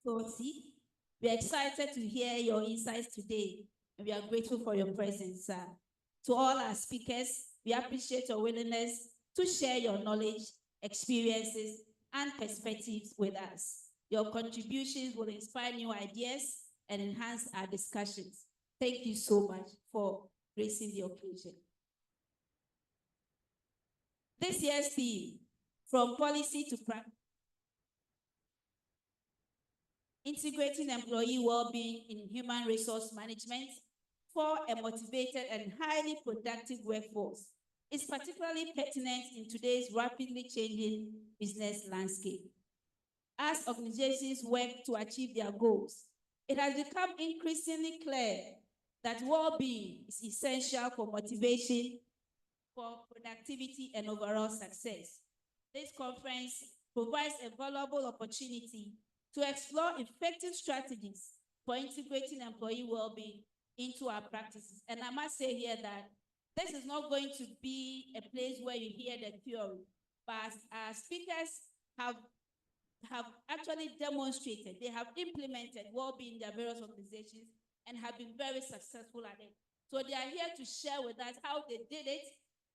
Tosi. We are excited to hear your insights today, and we are grateful for your presence, sir. To all our speakers, we appreciate your willingness to share your knowledge, experiences, and perspectives with us. Your contributions will inspire new ideas and enhance our discussions. Thank you so much for gracing the occasion. This year's theme, from policy to practice, integrating employee well-being in human resource management for a motivated and highly productive workforce, is particularly pertinent in today's rapidly changing business landscape. As organizations work to achieve their goals, it has become increasingly clear that well-being is essential for motivation, for productivity, and overall success. This conference provides a valuable opportunity to explore effective strategies for integrating employee well-being into our practices. And I must say here that this is not going to be a place where you hear the theory, but our speakers have actually demonstrated, they have implemented well-being in their various organizations and have been very successful at it. So they are here to share with us how they did it.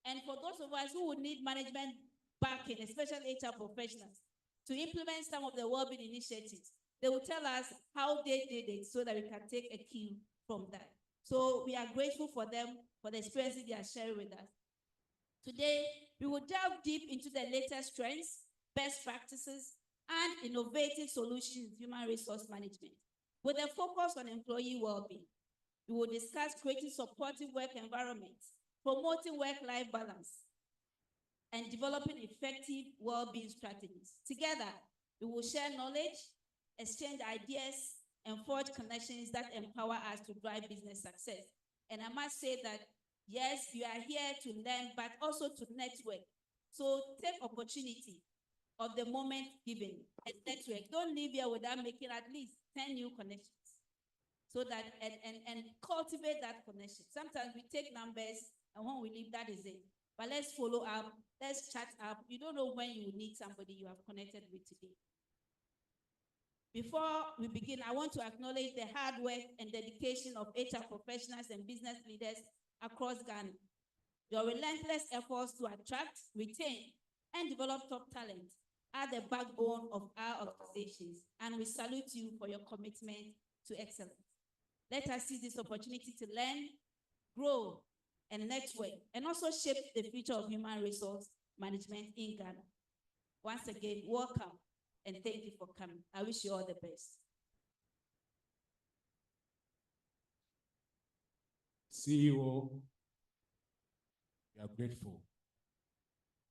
And for those of us who would need management backing, especially HR professionals, to implement some of the well-being initiatives, they will tell us how they did it so that we can take a cue from that. So we are grateful for them, for the experiences they are sharing with us. Today, we will delve deep into the latest trends, best practices, and innovative solutions in human resource management, with a focus on employee well-being. We will discuss creating supportive work environments, promoting work-life balance, and developing effective well-being strategies. Together, we will share knowledge, exchange ideas, and forge connections that empower us to drive business success. And I must say that, yes, you are here to learn, but also to network. So take opportunity of the moment given and network. Don't leave here without making at least 10 new connections. So that, and cultivate that connection. Sometimes we take numbers, and when we leave, that is it. But let's follow up, let's chat up. You don't know when you will need somebody you have connected with today. Before we begin, I want to acknowledge the hard work and dedication of HR professionals and business leaders across Ghana. Your relentless efforts to attract, retain, and develop top talent are the backbone of our organizations, and we salute you for your commitment to excellence. Let us seize this opportunity to learn, grow, and network, and also shape the future of human resource management in Ghana. Once again, welcome, and thank you for coming. I wish you all the best. CEO, we are grateful.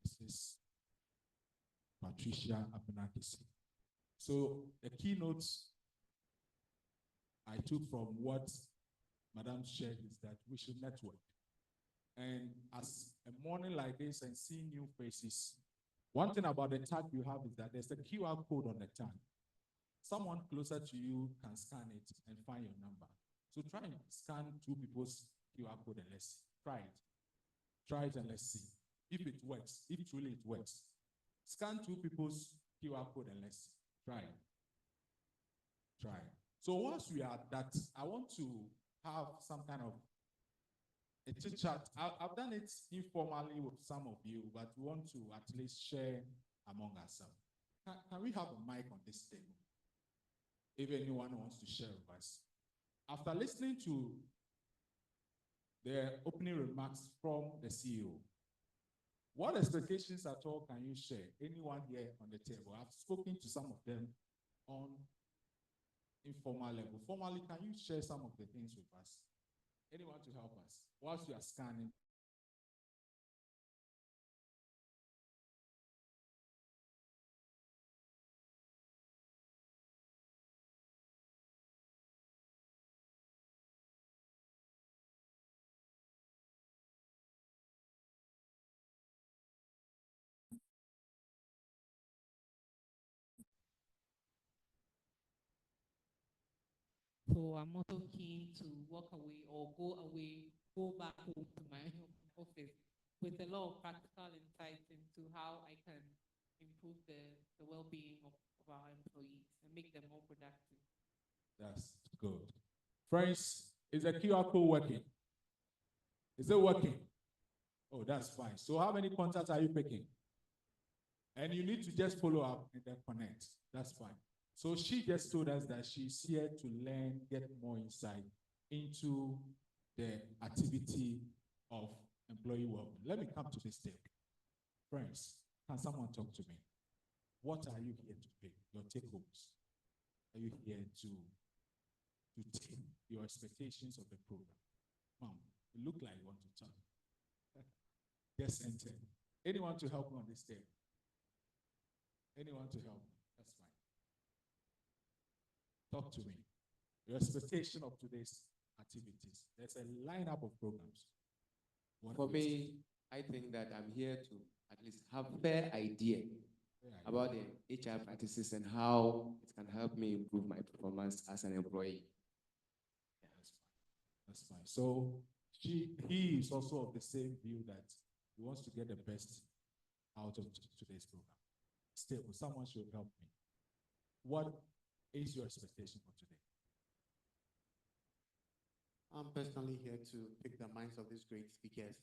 This is Patricia Abinakisi. So the keynotes I took from what Madam shared is that we should network. And as a morning like this and seeing new faces, one thing about the tag you have is that there's a QR code on the tag. Someone closer to you can scan it and find your number. So try and scan two people's QR code and let's see. Try it. Try it and let's see. If it works, if truly it works. Scan two people's QR code and let's see. Try it. Try it. So once we are at that, I want to have some kind of a chit chat. I've done it informally with some of you, but we want to at least share among ourselves. Can we have a mic on this table? If anyone wants to share with us. After listening to the opening remarks from the CEO, what expectations at all can you share? Anyone here on the table? I've spoken to some of them on informal level. Formally, can you share some of the things with us? Anyone to help us whilst you are scanning? So I'm also keen to walk away or go back home to my office with a lot of practical insights into how I can improve the well-being of our employees. And make them more productive. That's good. Friends, is the QR code working? Is it working? Oh, that's fine. So how many contacts are you picking? And you need to just follow up and then connect. That's fine. So she just told us that she's here to learn, get more insight into the activity of employee well-being. Let me come to this step. Friends, can someone talk to me? What are you here to pick? Your take-homes? Are you here to take your expectations of the program? Mom, you look like you want to talk. Just enter. Anyone to help me on this step? Anyone to help me? That's fine. Talk to me. Your expectation of today's activities. There's a lineup of programs. For me, I think that I'm here to at least have a fair idea about the HR practices and how it can help me improve my performance as an employee. That's fine. So he is also of the same view that he wants to get the best out of today's program. Still, someone should help me. What is your expectation for today? I'm personally here to pick the minds of these great speakers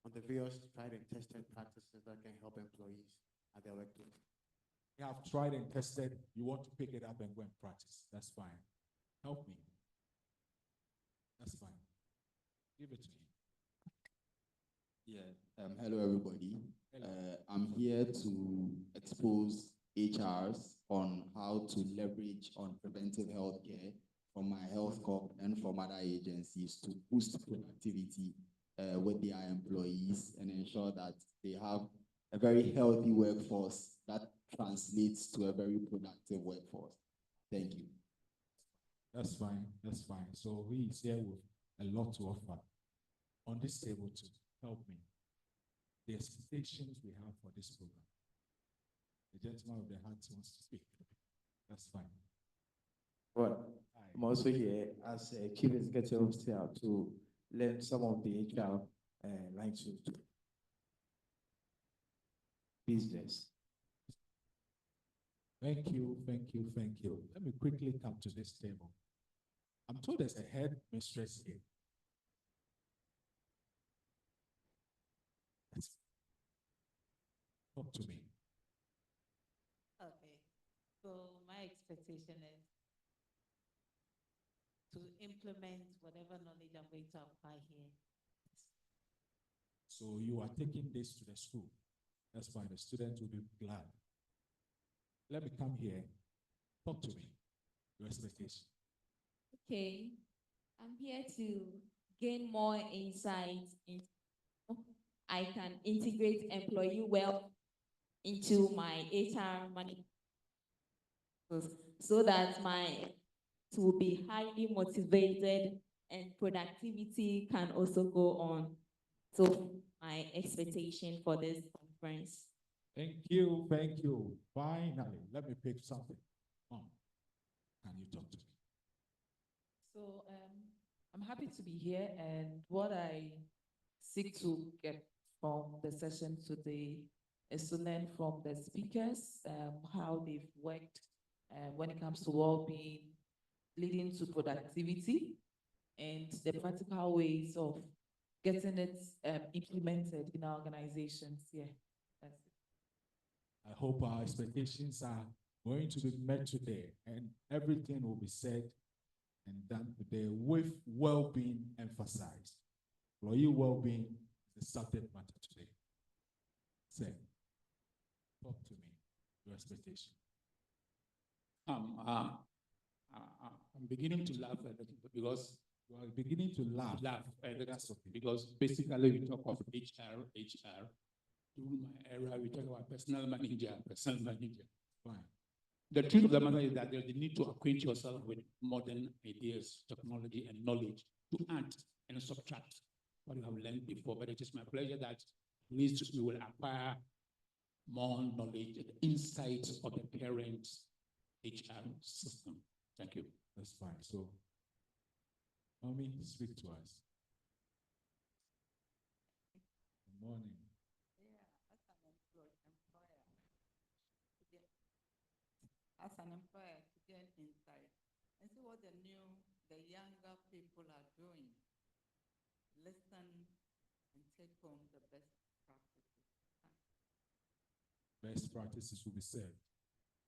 on the various tried and tested practices that can help employees at their workplace. You have tried and tested, you want to pick it up and go and practice. That's fine. Help me. That's fine. Give it to him. Yeah. Hello, everybody. Hello. I'm here to expose HRs on how to leverage on preventive health care from my health corp and from other agencies to boost productivity with their employees and ensure that they have a very healthy workforce that translates to a very productive workforce. Thank you. That's fine. That's fine. So he is here with a lot to offer on this table to help me. The expectations we have for this program. The gentleman of the heart wants to speak. That's fine. Well, I'm also here as a chief executive officer to learn some of the HR lines of business. Thank you, thank you, thank you. Let me quickly come to this table. I'm told there's a head mistress here. Talk to me. Okay. So my expectation is to implement whatever knowledge I'm going to apply here. So you are taking this to the school. That's fine. The students will be glad. Let me come here. Talk to me. Your expectation. Okay, I'm here to gain more insight in how I can integrate employee well into my HR management so that my it will be highly motivated and productivity can also go on. So my expectation for this conference. Thank you, thank you. Finally, let me pick something. Mom, can you talk to me? So I'm happy to be here, and what I seek to get from the session today is to learn from the speakers how they've worked when it comes to well-being, leading to productivity, and the practical ways of getting it implemented in our organizations. Yeah, that's it. I hope our expectations are going to be met today and everything will be said and done today with well-being emphasized. Employee well-being is the subject matter today. Say, talk to me, your expectation. I'm beginning to laugh a little bit because you are beginning to laugh. That's okay. Because basically we talk of HR. During my era, we talk about personal manager. Fine. The truth of the matter is that there's the need to acquaint yourself with modern ideas, technology, and knowledge to add and subtract what you have learned before. But it is my pleasure that at least we will acquire more knowledge and insights of the parent HR system. Thank you. That's fine. So, mommy, speak to us. Good morning. As an employer to get inside and see what the younger people are doing. Listen and take home the best practices. Best practices will be said.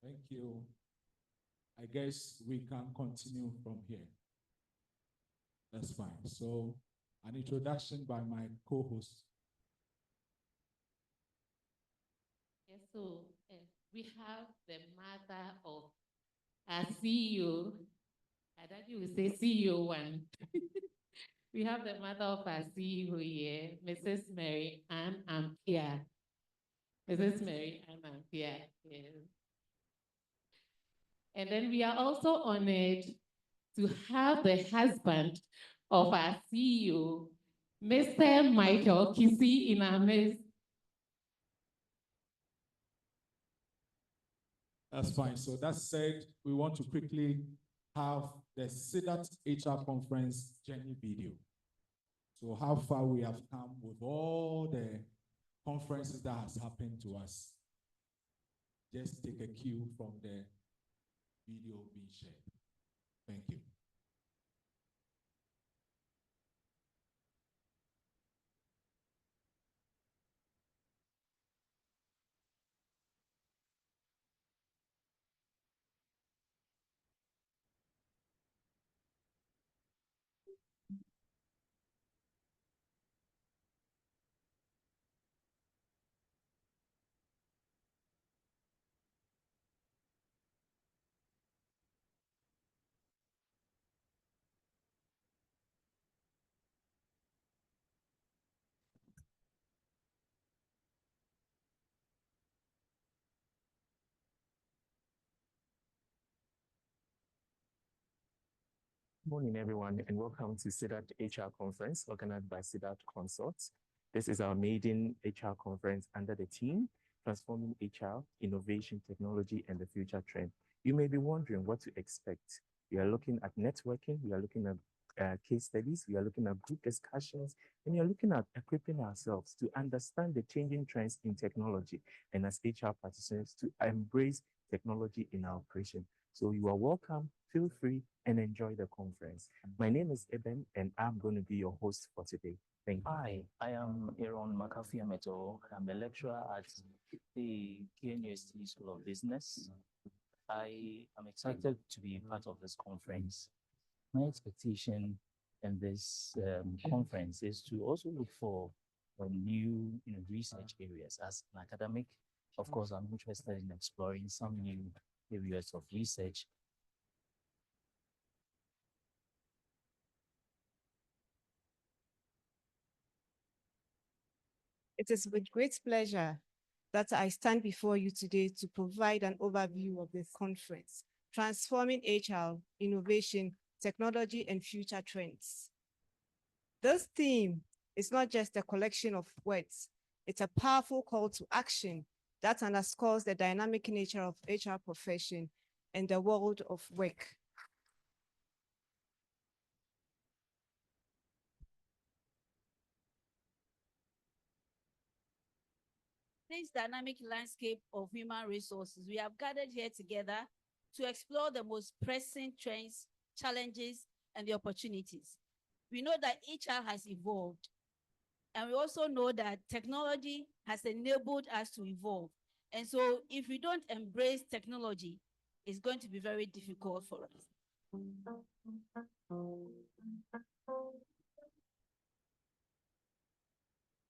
Thank you. I guess we can continue from here. That's fine. So, an introduction by my co-host. Yes, so we have the mother of our CEO. I thought you would say CEO one. We have the mother of our CEO here, Mrs. Mary Ann Ampia. Mrs. Mary Ann Ampia. Yes. And then we are also honored to have the husband of our CEO, Mr. Michael Kisi, in our midst. That's fine. So that said, we want to quickly have the SEDAT HR Conference journey video. So how far we have come with all the conferences that has happened to us. Just take a cue from the video being shared. Thank you. Morning, everyone, and welcome to SEDAT HR Conference organized by SEDAT Consorts. This is our maiden HR conference under the theme, Transforming HR, Innovation, Technology, and the Future Trend. You may be wondering what to expect. We are looking at networking, we are looking at case studies, we are looking at group discussions, and we are looking at equipping ourselves to understand the changing trends in technology and as HR participants to embrace technology in our operation. So you are welcome, feel free, and enjoy the conference. My name is Eben, and I'm going to be your host for today. Thank you. Hi, I am Aaron Makafiameto. I'm a lecturer at the KNUST School of Business. I am excited to be part of this conference. My expectation in this conference is to also look for new research areas. As an academic, of course, I'm interested in exploring some new areas of research. It is with great pleasure that I stand before you today to provide an overview of this conference, Transforming HR, Innovation, Technology, and Future Trends. This theme is not just a collection of words, it's a powerful call to action that underscores the dynamic nature of HR profession and the world of work. This dynamic landscape of human resources, we have gathered here together to explore the most pressing trends, challenges, and the opportunities. We know that HR has evolved, and we also know that technology has enabled us to evolve. And so if we don't embrace technology, it's going to be very difficult for us.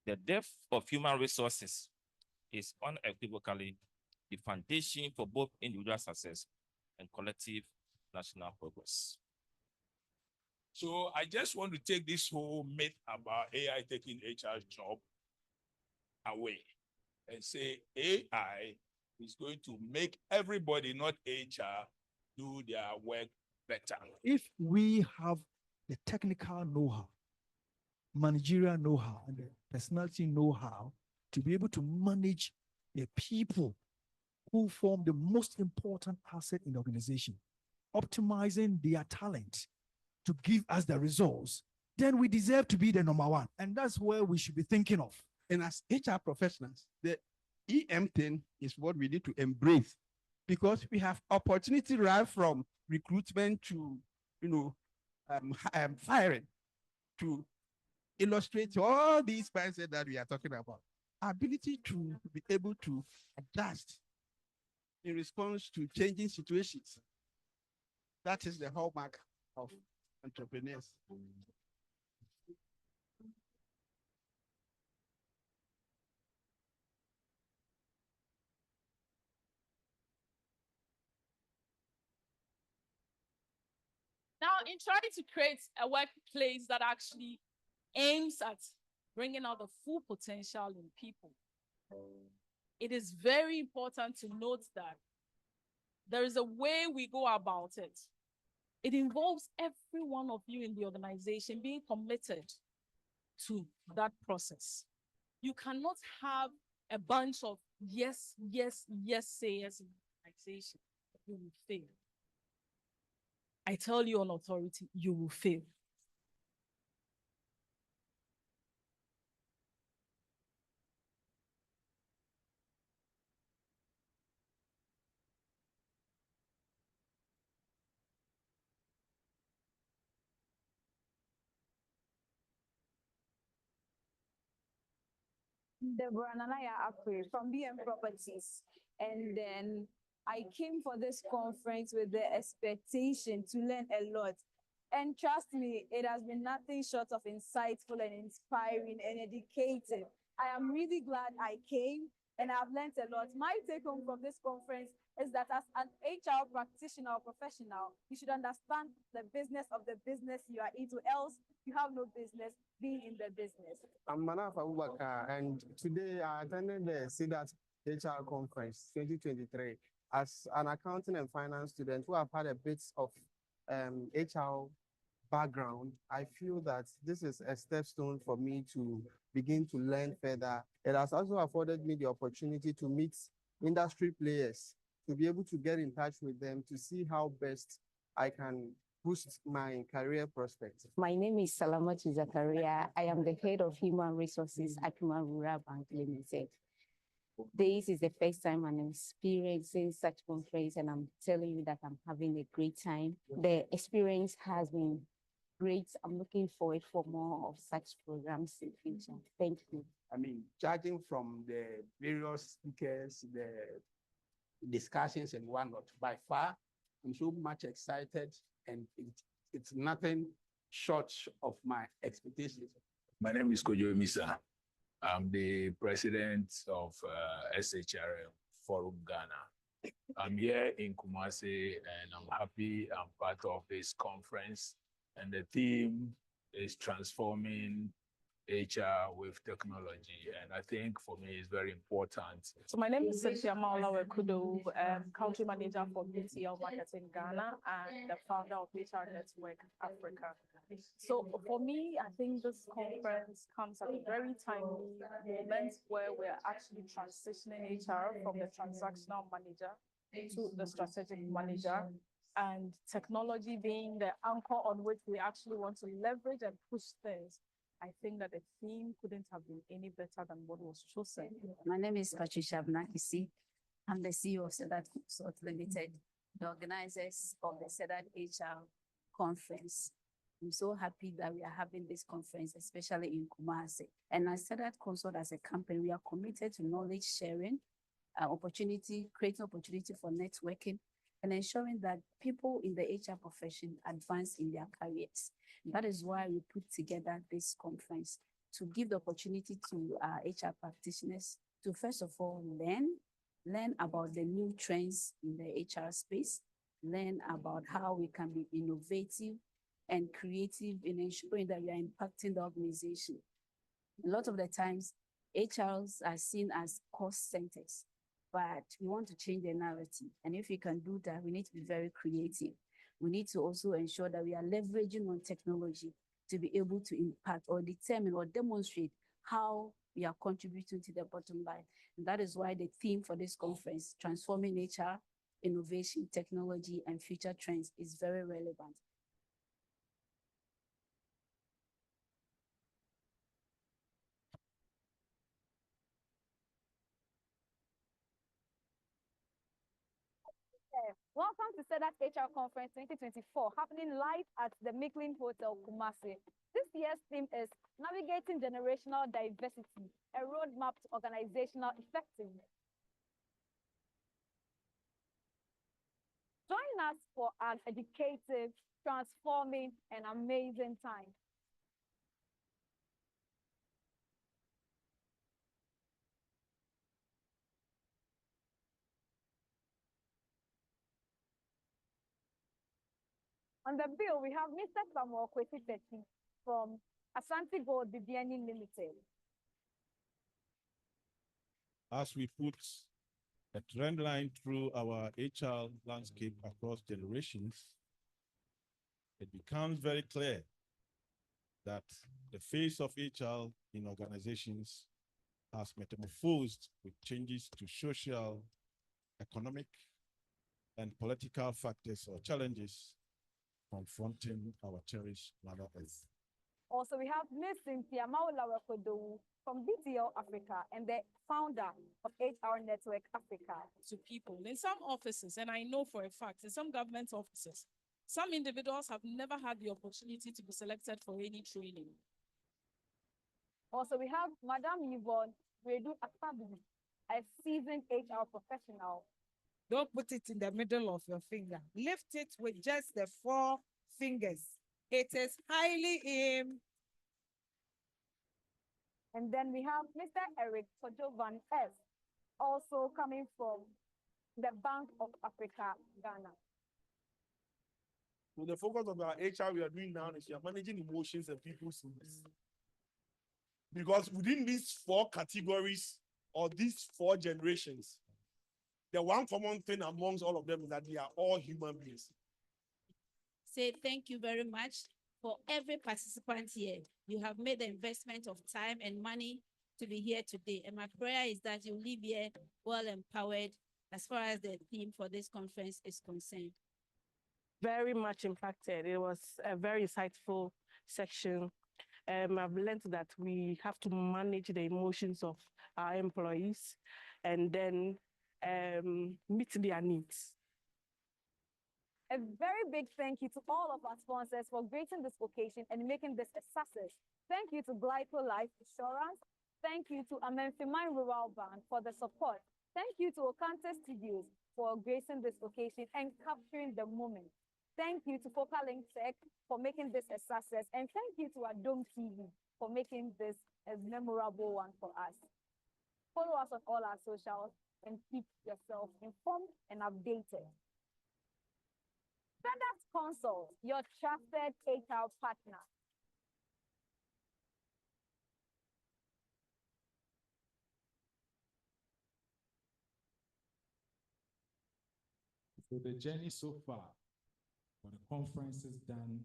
The depth of human resources is unequivocally the foundation for both individual success and collective national progress. So I just want to take this whole myth about AI taking HR's job away and say AI is going to make everybody, not HR, do their work better. If we have the technical know-how, managerial know-how, and the personality know-how to be able to manage the people who form the most important asset in the organization, optimizing their talent to give us the results, then we deserve to be the number one. And that's where we should be thinking of. And as HR professionals, the EM thing is what we need to embrace because we have opportunity right from recruitment to, firing, to illustrate all these mindset that we are talking about. Ability to be able to adjust in response to changing situations. That is the hallmark of entrepreneurs. Now, in trying to create a workplace that actually aims at bringing out the full potential in people, it is very important to note that there is a way we go about it. It involves every one of you in the organization being committed to that process. You cannot have a bunch of yes, yes, yes sayers in the organization. You will fail. I tell you on authority, you will fail. Deborah Nanaya Akwe from BM Properties. And then I came for this conference with the expectation to learn a lot. And trust me, it has been nothing short of insightful and inspiring and educative. I am really glad I came and I've learned a lot. My take home from this conference is that as an HR practitioner or professional, you should understand the business of the business you are into, else you have no business being in the business. I'm Manaf Abubakar, and today I attended the SEDAT HR Conference 2023 as an accounting and finance student who have had a bit of HR background. I feel that this is a stepstone for me to begin to learn further. It has also afforded me the opportunity to meet industry players, to be able to get in touch with them, to see how best I can boost my career prospects. My name is Salamatu Zakaria. I am the head of human resources at Human Rural Bank Limited. This is the first time I'm experiencing such conference, and I'm telling you that I'm having a great time. The experience has been great. I'm looking forward for more of such programs in the future. Thank you. I mean, judging from the various speakers, the discussions and whatnot, by far, I'm so much excited, and it's nothing short of my expectations. My name is Kojo Misa. I'm the president of SHRM Forum Ghana. I'm here in Kumasi, and I'm happy I'm part of this conference. And the theme is transforming HR with technology. And I think for me, it's very important. So my name is Cynthia Maula Wekudo, country manager for BTL Marketing Ghana and the founder of HR Network Africa. So for me, I think this conference comes at a very timely moment where we're actually transitioning HR from the transactional manager to the strategic manager, and technology being the anchor on which we actually want to leverage and push things. I think that the theme couldn't have been any better than what was chosen. My name is Patricia Abnakisi. I'm the CEO of SEDAT Consult Limited, the organizers of the SEDAT HR Conference. I'm so happy that we are having this conference, especially in Kumasi. And as SEDAT Consult as a company, we are committed to knowledge sharing, creating opportunity for networking, and ensuring that people in the HR profession advance in their careers. That is why we put together this conference, to give the opportunity to HR practitioners to, first of all, learn about the new trends in the HR space, learn about how we can be innovative and creative in ensuring that we are impacting the organization. A lot of the times, HRs are seen as cost centers, but we want to change the narrative. And if we can do that, we need to be very creative. We need to also ensure that we are leveraging on technology to be able to impact or determine or demonstrate how we are contributing to the bottom line. And that is why the theme for this conference, Transforming HR, Innovation, Technology, and Future Trends, is very relevant. Welcome to SEDAT HR Conference 2024, happening live at the Micklin Hotel, Kumasi. This year's theme is Navigating Generational Diversity, a Roadmap to Organizational Effectiveness. Join us for an educative, transforming, and amazing time. On the bill, we have Mr. Samuel Kwesi from Asante Gold Bibiani Limited. As we put a trend line through our HR landscape across generations, it becomes very clear that the face of HR in organizations has metamorphosed with changes to social, economic, and political factors or challenges confronting our cherished Mother Earth. Also, we have Ms. Cynthia Maulawakodowu from BTL Africa and the founder of HR Network Africa. To people in some offices, and I know for a fact in some government offices, some individuals have never had the opportunity to be selected for any training. Also, we have Madame Yvonne Redu Akpabi, a seasoned HR professional. Don't put it in the middle of your finger. Lift it with just the 4 fingers. It is highly aimed. And then we have Mr. Eric Sojovan S., also coming from the Bank of Africa, Ghana. So the focus of our HR we are doing now is we are managing emotions and people's needs. Because within these 4 categories or these 4 generations, the one common thing amongst all of them is that they are all human beings. Say thank you very much for every participant here. You have made the investment of time and money to be here today. And my prayer is that you leave here well empowered as far as the theme for this conference is concerned. Very much impacted. It was a very insightful section. I've learned that we have to manage the emotions of our employees and then meet their needs. A very big thank you to all of our sponsors for gracing this occasion and making this a success. Thank you to Glyco Life Insurance. Thank you to Amenfimine Rural Bank for the support. Thank you to Okante Studios for gracing this occasion and capturing the moment. Thank you to Focal Link Tech for making this a success. And thank you to Adom TV for making this a memorable one for us. Follow us on all our socials and keep yourself informed and updated. SEDAT Consult, your trusted HR partner. So the journey so far for the conferences done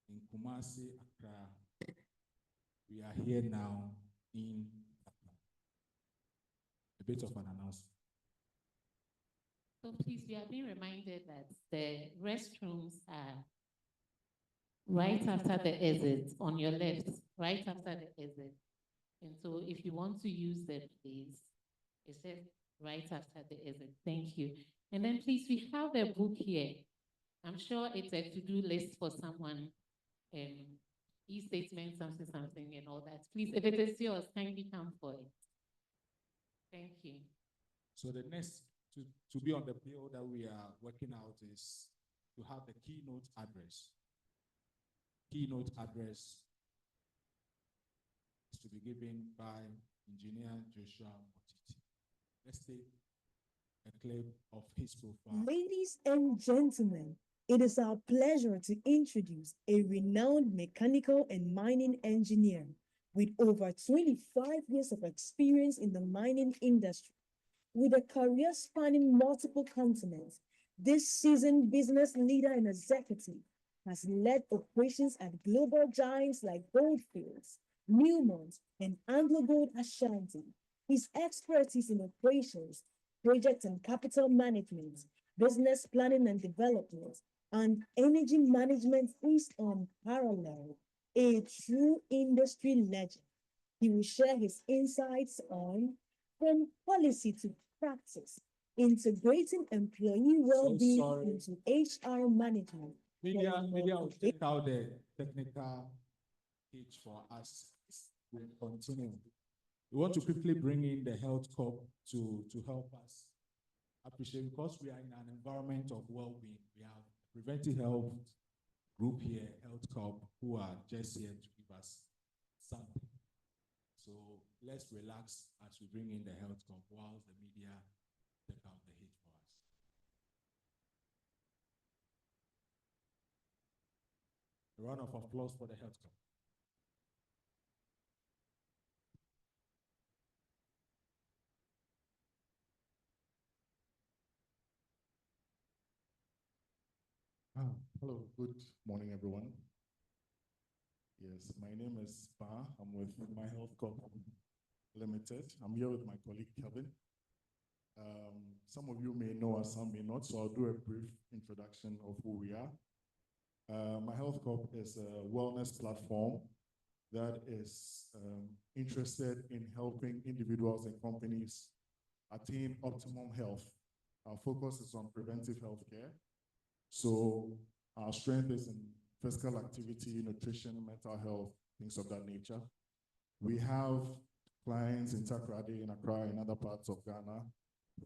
in Kumasi, Accra, we are here now in Accra. A bit of an announcement. So please, we are being reminded that the restrooms are right after the exit, on your left, right after the exit. And so if you want to use the place, it says right after the exit. Thank you. And then please, we have a book here. I'm sure it's a to-do list for someone, e-statement, something, and all that. Please, if it is yours, kindly come for it. Thank you. So the next to be on the bill that we are working out is to have the keynote address. Keynote address is to be given by Engineer Joshua Motiti. Let's take a clip of his profile. Ladies and gentlemen, it is our pleasure to introduce a renowned mechanical and mining engineer with over 25 years of experience in the mining industry. With a career spanning multiple continents, this seasoned business leader and executive has led operations at global giants like Goldfields, Newmont, and AngloGold Ashanti. His expertise in operations, project and capital management, business planning and development, and energy management is unparalleled. A true industry legend. He will share his insights on from policy to practice, integrating employee well-being sorry. into HR management. Media will take out the technical pitch for us. We'll continue. We want to quickly bring in the health corp to help us appreciate, because we are in an environment of well-being. We have preventive health group here, health corp, who are just here to give us something. So let's relax as we bring in the health corp while the media take out the hit for us. A round of applause for the health corp. Hello, good morning, everyone. Yes, my name is Pa. I'm with My Health Corp Limited. I'm here with my colleague Kevin. Some of you may know us, some may not, so I'll do a brief introduction of who we are. My Health Corp is a wellness platform that is interested in helping individuals and companies attain optimum health. Our focus is on preventive health care. So our strength is in physical activity, nutrition, mental health, things of that nature. We have clients in Takoradi, in Accra, and other parts of Ghana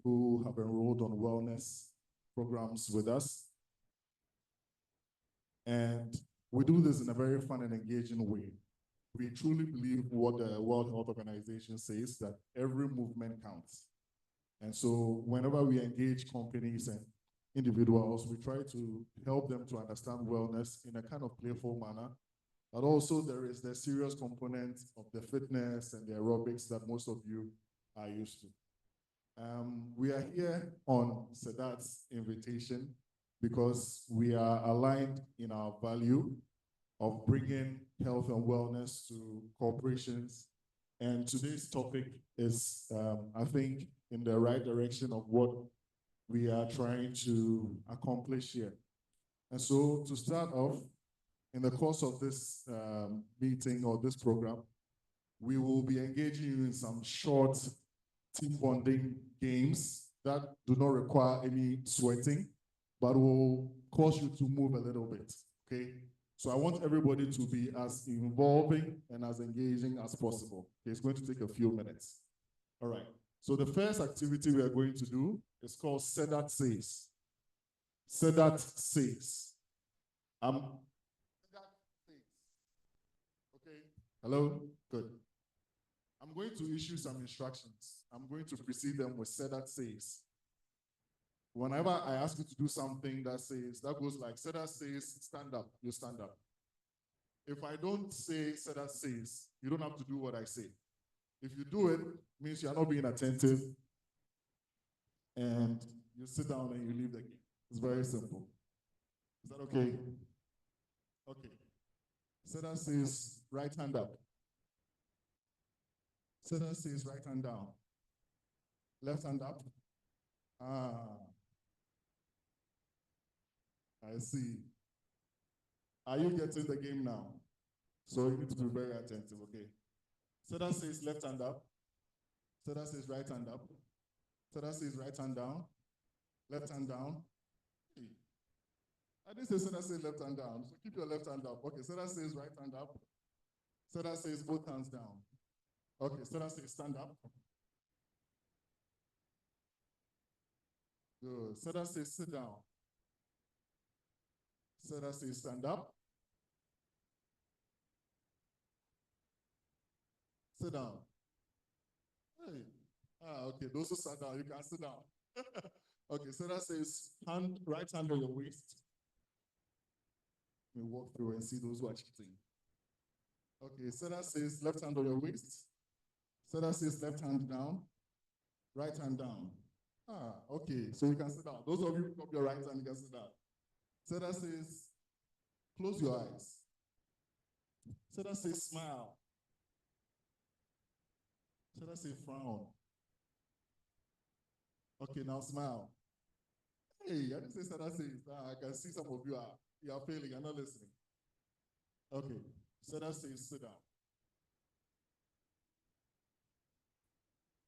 who have enrolled on wellness programs with us. And we do this in a very fun and engaging way. We truly believe what the World Health Organization says, that every movement counts. And so whenever we engage companies and individuals, we try to help them to understand wellness in a kind of playful manner. But also there is the serious component of the fitness and the aerobics that most of you are used to. We are here on SEDAT's invitation because we are aligned in our value of bringing health and wellness to corporations. And today's topic is, I think, in the right direction of what we are trying to accomplish here. And so to start off, in the course of this meeting or this program, we will be engaging you in some short team bonding games that do not require any sweating, but will cause you to move a little bit, okay? So I want everybody to be as involving and as engaging as possible. Okay, it's going to take a few minutes. All right. So the first activity we are going to do is called SEDAT Says. SEDAT Says. SEDAT Says. Okay. Hello? Good. I'm going to issue some instructions. I'm going to precede them with SEDAT Says. Whenever I ask you to do something that goes like SEDAT says, stand up, you stand up. If I don't say SEDAT says, you don't have to do what I say. If you do it, means you are not being attentive, and you sit down and you leave the game. It's very simple. Is that okay? Okay. SEDAT says right hand up. SEDAT says right hand down. Left hand up. I see. Are you getting the game now? So you need to be very attentive, okay? SEDAT says left hand up. SEDAT says right hand up. SEDAT says right hand down. Left hand down. Hey. I didn't say SEDAT says left hand down, so keep your left hand up. Okay, SEDAT says right hand up. SEDAT says both hands down. Okay, SEDAT says stand up. Good. SEDAT says sit down. SEDAT says stand up. Sit down. Hey. Okay. Those who sat down, you can sit down. Okay. SEDAT says right hand on your waist. Let me walk through and see those who are cheating. Okay. SEDAT says left hand on your waist. SEDAT says left hand down. Right hand down. Okay. So you can sit down. Those of you who pick up your right hand, you can sit down. SEDAT says close your eyes. SEDAT says smile. SEDAT says frown. Okay, now smile. Hey, I didn't say SEDAT says. I can see some of you are failing. You're not listening. Okay, SEDAT says sit down.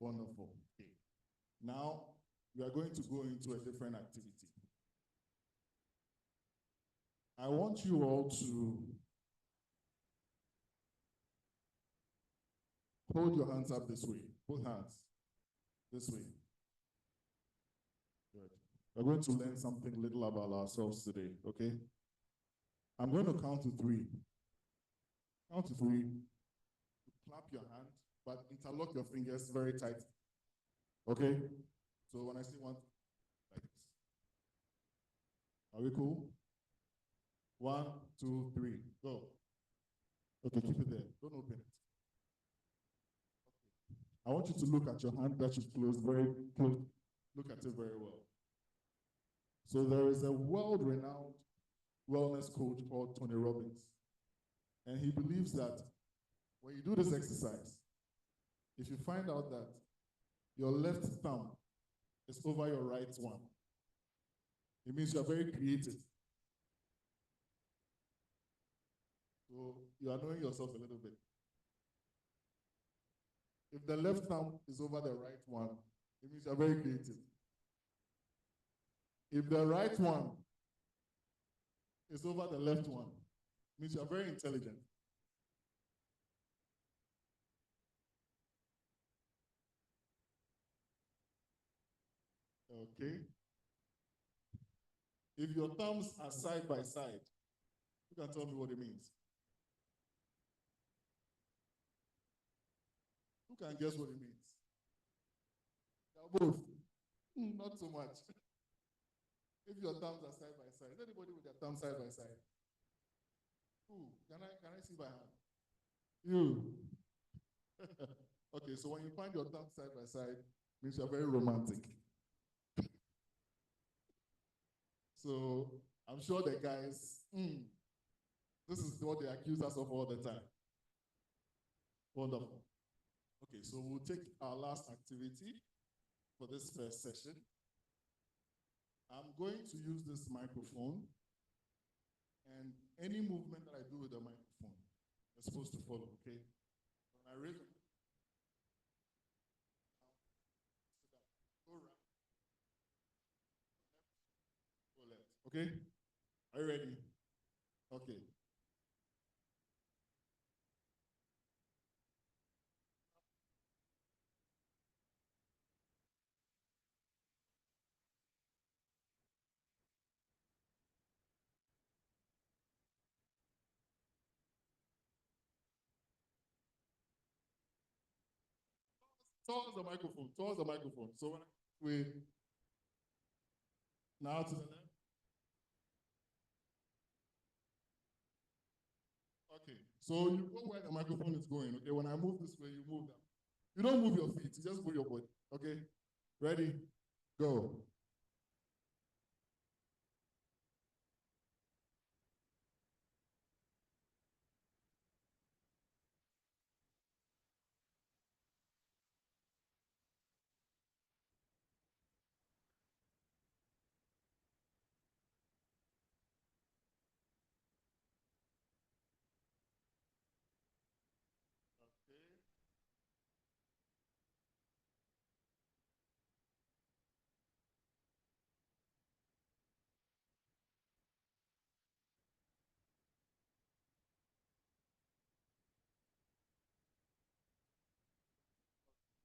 Wonderful. Okay. Now we are going to go into a different activity. I want you all to hold your hands up this way, both hands, this way. Good. We're going to learn something little about ourselves today, okay? I'm going to count to 3. Count to 3. Clap your hand, but interlock your fingers very tight. Okay? So when I say 1, like this. Are we cool? 1, 2, 3, go. Okay, keep it there. Don't open it. Okay. I want you to look at your hand that you've closed very close. Look at it very well. So there is a world-renowned wellness coach called Tony Robbins. And he believes that when you do this exercise, if you find out that your left thumb is over your right one, it means you are very creative. So you are knowing yourself a little bit. If the left thumb is over the right one, it means you are very creative. If the right one is over the left one, it means you are very intelligent. Okay. If your thumbs are side by side, you can tell me what it means. Who can guess what it means? They are both. Not so much. If your thumbs are side by side, is anybody with their thumbs side by side? Who? Can I see by hand? You. Okay, so when you find your thumbs side by side, means you're very romantic. So I'm sure the guys, this is what they accuse us of all the time. Wonderful. Okay, so we'll take our last activity for this first session. I'm going to use this microphone, and any movement that I do with the microphone is supposed to follow, okay? When I raise it, go right, go left, okay? Are you ready? Okay. Towards the microphone, towards the microphone. So when we now to the left. Okay, so you go where the microphone is going. Okay, when I move this way, you move that. You don't move your feet, you just move your body. Okay, ready? Go.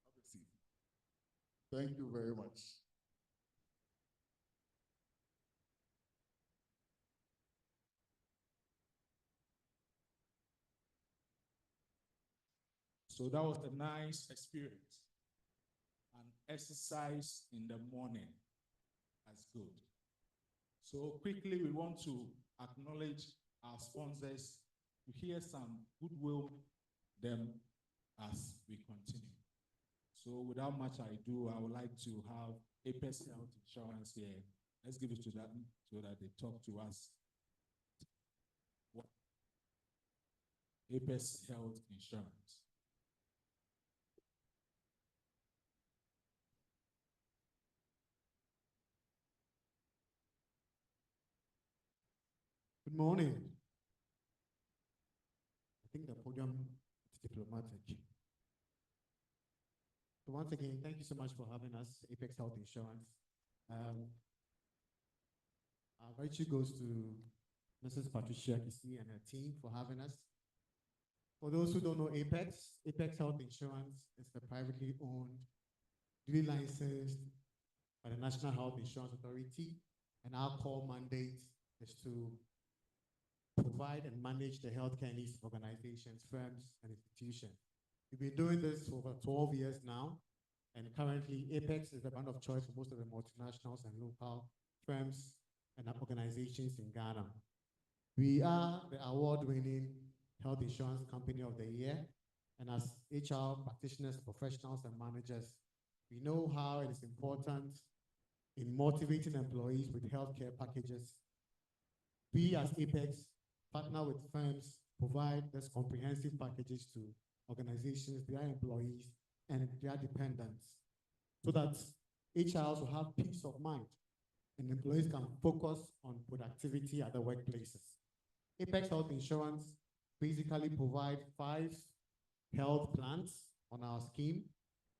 Have a seat. Thank you very much. So that was a nice experience. And exercise in the morning. That's good. So quickly, we want to acknowledge our sponsors to hear some goodwill them as we continue. So without much ado, I would like to have Apex Health Insurance here. Let's give it to them so that they talk to us. Apex Health Insurance. Good morning. I think the podium is diplomatic. So once again, thank you so much for having us, Apex Health Insurance. Our virtue goes to Mrs. Patricia Kisi and her team for having us. For those who don't know Apex, Apex Health Insurance is the privately owned, duly licensed by the National Health Insurance Authority, and our core mandate is to provide and manage the healthcare needs of organizations, firms, and institutions. We've been doing this for over 12 years now, and currently Apex is the brand of choice for most of the multinationals and local firms and organizations in Ghana. We are the award-winning health insurance company of the year, and as HR practitioners, professionals, and managers, we know how it is important in motivating employees with healthcare packages. We as Apex partner with firms, provide these comprehensive packages to organizations, their employees, and their dependents, so that HRs will have peace of mind and employees can focus on productivity at the workplaces. Apex Health Insurance basically provide 5 health plans on our scheme: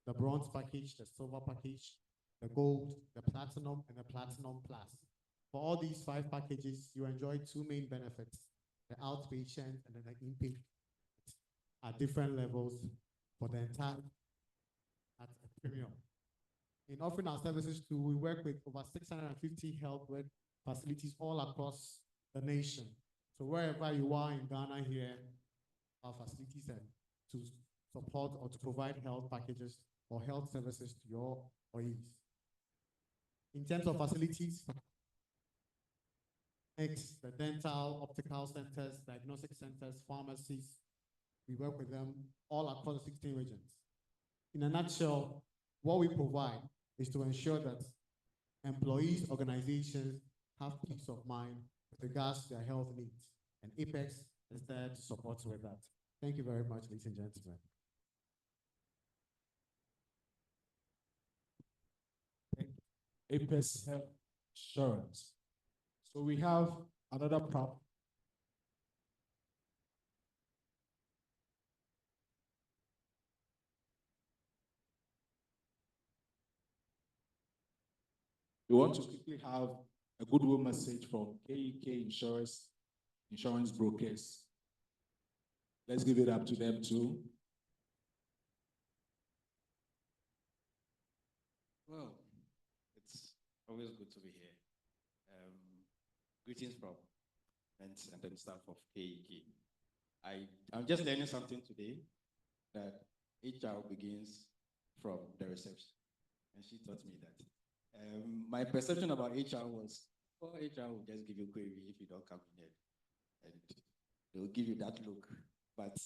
the bronze package, the silver package, the gold, the platinum, and the platinum plus. For all these 5 packages, you enjoy 2 main benefits: the outpatient and then the inpatient at different levels for the entire at a premium. In offering our services too, we work with over 650 health facilities all across the nation. So wherever you are in Ghana here, our facilities and to support or to provide health packages or health services to your employees. In terms of facilities, the dental, optical centers, diagnostic centers, pharmacies, we work with them all across the 16 regions. In a nutshell, what we provide is to ensure that employees, organizations have peace of mind with regards to their health needs. And Apex is there to support with that. Thank you very much, ladies and gentlemen. Apex Health Insurance. So we have another prop. We want to quickly have a goodwill message from KEK Insurance Brokers. Let's give it up to them too. Well, it's always good to be here. Greetings from friends and then staff of KEK. I'm just learning something today, that HR begins from the reception, and she taught me that. My perception about HR was, oh, HR will just give you a query if you don't come in here, and they'll give you that look. But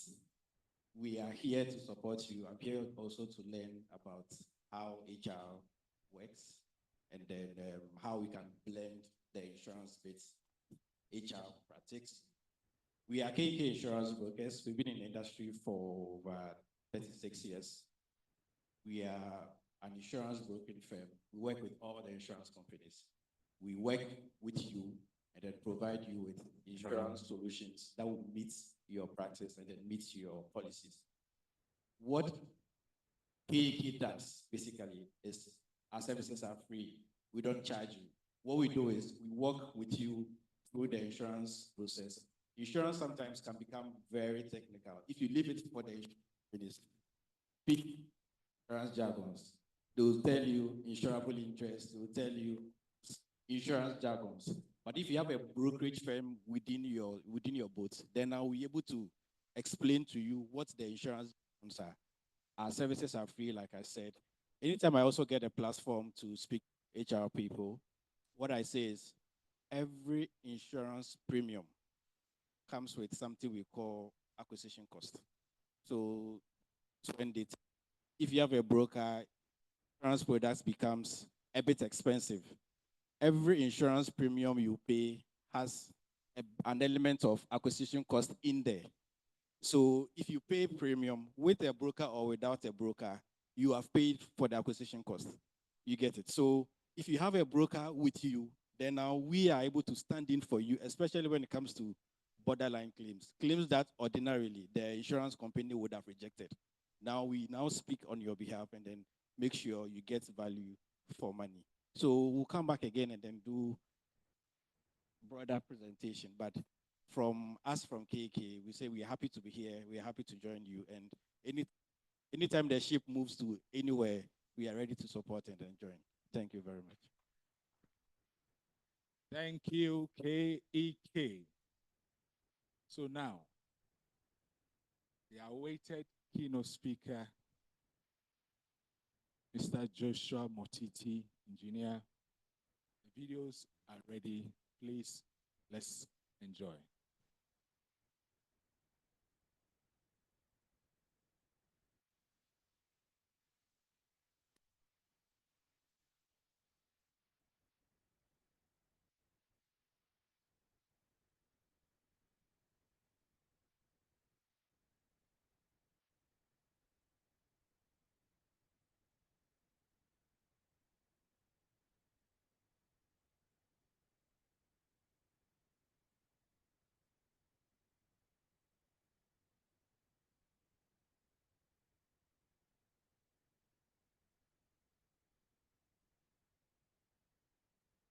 we are here to support you. I'm here also to learn about how HR works, and then how we can blend the insurance with HR practice. We are KK Insurance Brokers. We've been in the industry for over 36 years. We are an insurance broking firm. We work with all the insurance companies. We work with you and then provide you with insurance solutions that will meet your practice and then meet your policies. What KK does basically is our services are free. We don't charge you. What we do is we work with you through the insurance process. Insurance sometimes can become very technical. If you leave it for the insurance, speak insurance jargons. They will tell you insurable interest. They will tell you insurance jargons. But if you have a brokerage firm within your boat, then I'll be able to explain to you what the insurance jargons are. Our services are free, like I said. Anytime I also get a platform to speak to HR people, what I say is every insurance premium comes with something we call acquisition cost. So if you have a broker, insurance products becomes a bit expensive. Every insurance premium you pay has an element of acquisition cost in there. So if you pay premium with a broker or without a broker, you have paid for the acquisition cost. You get it. So if you have a broker with you, then now we are able to stand in for you, especially when it comes to borderline claims that ordinarily the insurance company would have rejected. Now we speak on your behalf, and then make sure you get value for money. So we'll come back again and then do broader presentation. But from us from KK, we say we are happy to be here. We are happy to join you. And anytime the ship moves to anywhere, we are ready to support and join. Thank you very much. Thank you, KEK. So now, the awaited keynote speaker, Mr. Joshua Motiti, engineer. The videos are ready. Please, let's enjoy.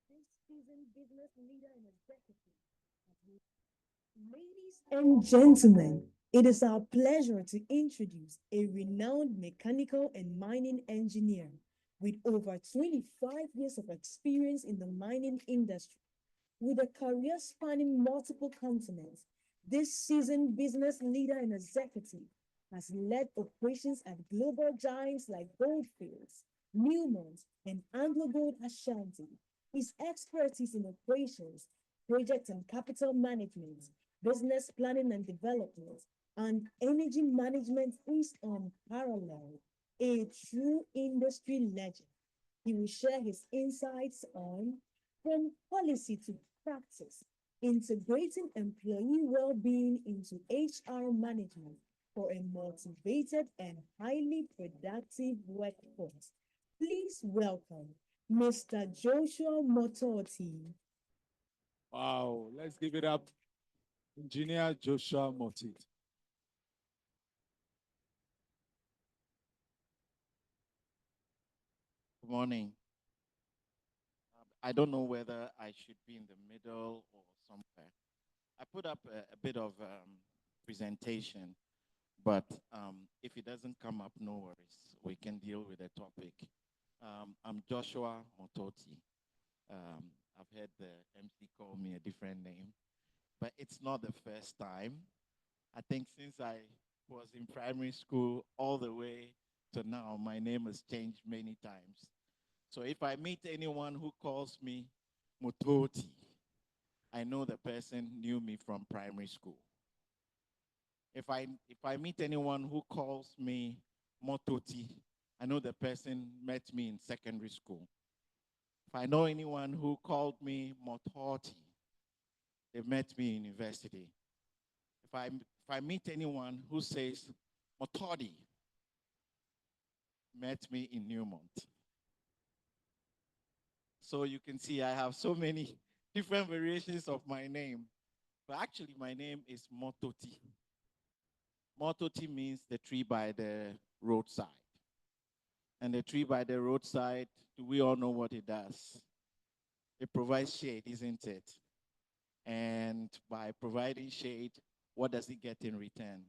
This seasoned business leader and executive. Ladies and gentlemen, it is our pleasure to introduce a renowned mechanical and mining engineer with over 25 years of experience in the mining industry. With a career spanning multiple continents, this seasoned business leader and executive has led operations at global giants like Goldfields, Newmont, and AngloGold Ashanti. His expertise in operations, project and capital management, business planning and development, and energy management is unparalleled. A true industry legend. He will share his insights on from policy to practice, integrating employee well-being into HR management for a motivated and highly productive workforce. Please welcome Mr. Joshua Mototi. Wow, let's give it up. Engineer Joshua Motiti. Good morning. I don't know whether I should be in the middle or somewhere. I put up a bit of presentation, but if it doesn't come up, no worries. We can deal with the topic. I'm Joshua Mototi. I've heard the MC call me a different name, but it's not the first time. I think since I was in primary school all the way to now, my name has changed many times. So if I meet anyone who calls me Mototi, I know the person knew me from primary school. If I meet anyone who calls me Mototi, I know the person met me in secondary school. If I know anyone who called me Mototi, they met me in university. If I meet anyone who says Motodi, met me in Newmont. So you can see I have so many different variations of my name. But actually, my name is Mototi. Mototi means the tree by the roadside. And the tree by the roadside, do we all know what it does? It provides shade, isn't it? And by providing shade, what does it get in return?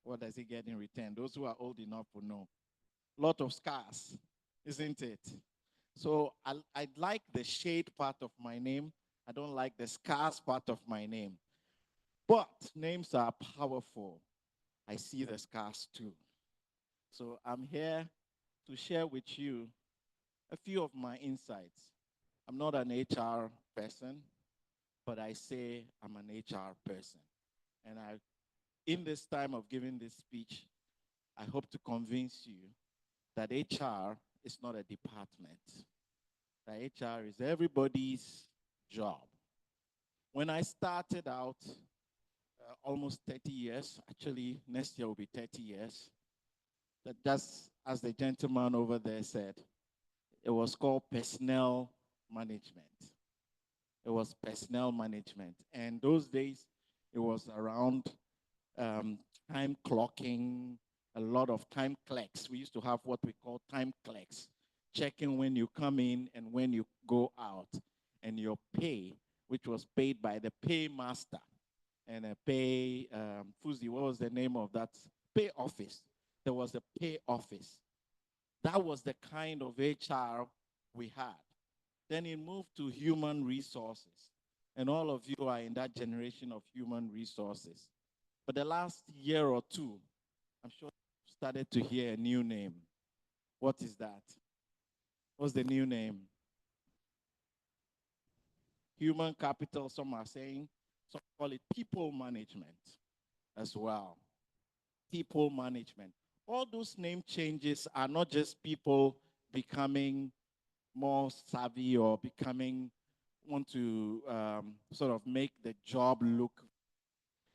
What does it get in return? Those who are old enough will know. A lot of scars, isn't it? So I like the shade part of my name. I don't like the scars part of my name. But names are powerful. I see the scars too. So I'm here to share with you a few of my insights. I'm not an HR person, but I say I'm an HR person. And in this time of giving this speech, I hope to convince you that HR is not a department. That HR is everybody's job. When I started out, almost 30 years, actually next year will be 30 years, that just as the gentleman over there said, it was called personnel management. It was personnel management. And those days, it was around time clocking, a lot of time clerks. We used to have what we call time clerks, checking when you come in and when you go out, and your pay, which was paid by the paymaster, and a pay, Fuzi, what was the name of that? Pay office. There was a pay office. That was the kind of HR we had. Then it moved to human resources. And all of you are in that generation of human resources. But the last year or two, I'm sure you started to hear a new name. What is that? What's the new name? Human capital, some are saying. Some call it people management as well. People management. All those name changes are not just people becoming more savvy or want to sort of make the job look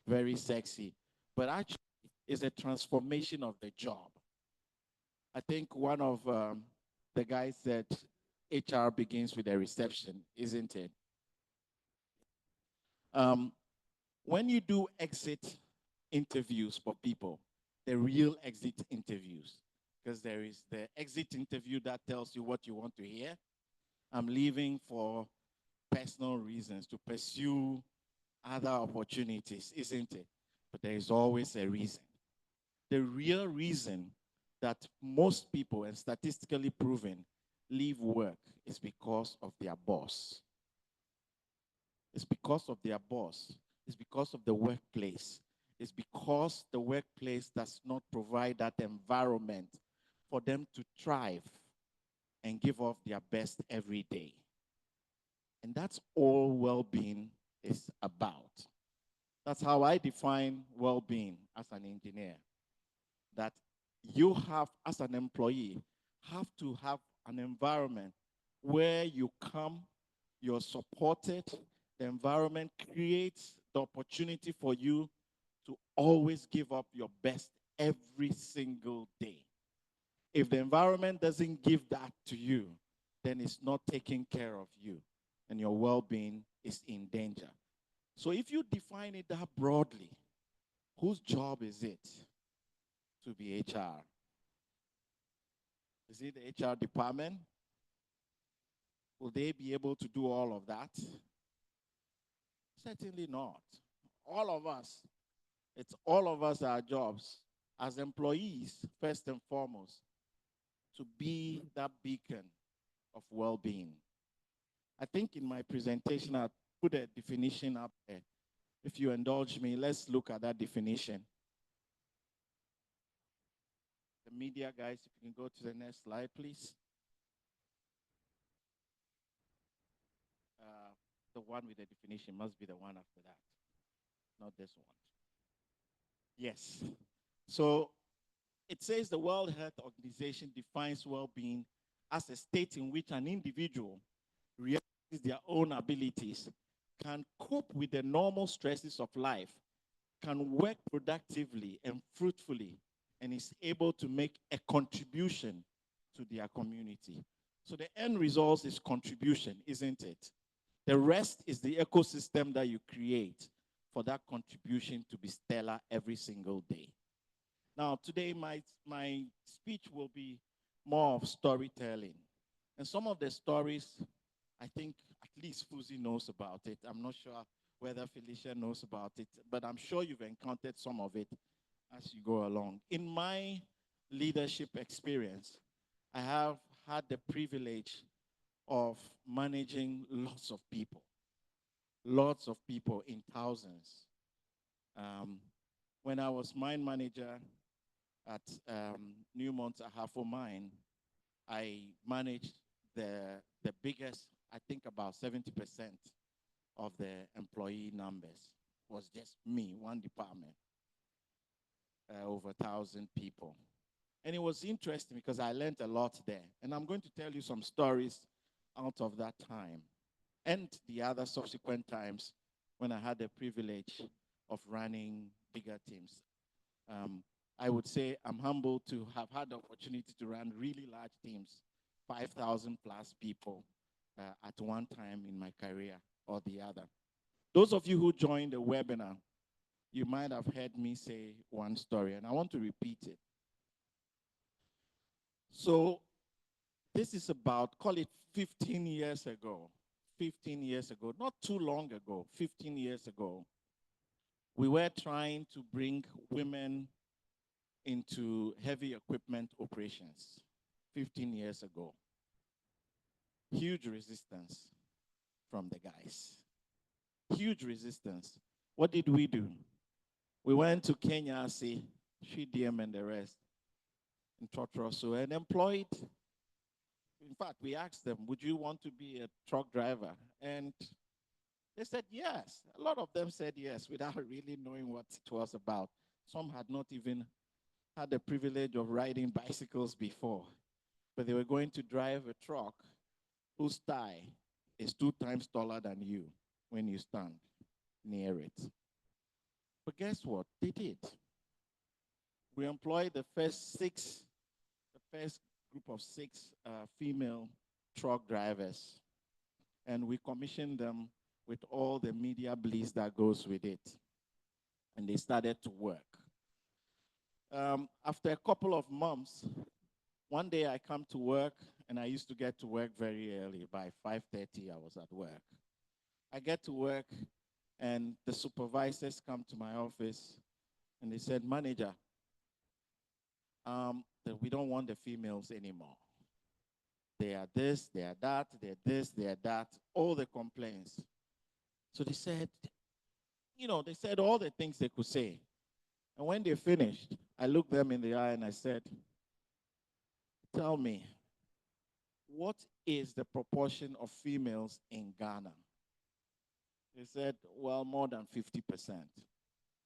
very sexy, but actually it's a transformation of the job. I think one of the guys said HR begins with a reception, isn't it? When you do exit interviews for people, the real exit interviews, because there is the exit interview that tells you what you want to hear. I'm leaving for personal reasons to pursue other opportunities, isn't it? But there is always a reason. The real reason that most people, and statistically proven, leave work is because of their boss. It's because of their boss. It's because of the workplace. It's because the workplace does not provide that environment for them to thrive and give off their best every day. And that's all well-being is about. That's how I define well-being as an engineer. That you have, as an employee, have to have an environment where you come, you're supported, the environment creates the opportunity for you to always give up your best every single day. If the environment doesn't give that to you, then it's not taking care of you, and your well-being is in danger. So if you define it that broadly, whose job is it to be HR? Is it the HR department? Will they be able to do all of that? Certainly not. All of us, it's all of us our jobs as employees, first and foremost, to be that beacon of well-being. I think in my presentation, I put a definition up there. If you indulge me, let's look at that definition. The media guys, if you can go to the next slide, please. The one with the definition must be the one after that, not this one. Yes. So it says the World Health Organization defines well-being as a state in which an individual realizes their own abilities, can cope with the normal stresses of life, can work productively and fruitfully, and is able to make a contribution to their community. So the end result is contribution, isn't it? The rest is the ecosystem that you create for that contribution to be stellar every single day. Now, today, my speech will be more of storytelling. And some of the stories, I think at least Fuzi knows about it. I'm not sure whether Felicia knows about it, but I'm sure you've encountered some of it as you go along. In my leadership experience, I have had the privilege of managing lots of people in thousands. When I was mine manager at Newmont Ahafo Mine, I managed the biggest, I think about 70% of the employee numbers was just me, one department, over 1,000 people. And it was interesting because I learned a lot there. And I'm going to tell you some stories out of that time and the other subsequent times when I had the privilege of running bigger teams. I would say I'm humbled to have had the opportunity to run really large teams, 5,000 plus people at one time in my career or the other. Those of you who joined the webinar, you might have heard me say one story, and I want to repeat it. So this is about, call it 15 years ago. 15 years ago, not too long ago, 15 years ago, we were trying to bring women into heavy equipment operations 15 years ago. Huge resistance from the guys. Huge resistance. What did we do? We went to Kenya, see, DM and the rest, in Totroso, and employed. In fact, we asked them, would you want to be a truck driver? And they said yes. A lot of them said yes without really knowing what it was about. Some had not even had the privilege of riding bicycles before, but they were going to drive a truck whose thigh is 2 times taller than you when you stand near it. But guess what? They did. We employed the first group of 6 female truck drivers, and we commissioned them with all the media bliss that goes with it. And they started to work. After a couple of months, one day I come to work, and I used to get to work very early. By 5:30, I was at work. I get to work, and the supervisors come to my office, and they said, manager, that we don't want the females anymore. They are this, they are that, they're this, they are that, all the complaints. So they said, they said all the things they could say. And when they finished, I looked them in the eye and I said, tell me, what is the proportion of females in Ghana? They said, well, more than 50%.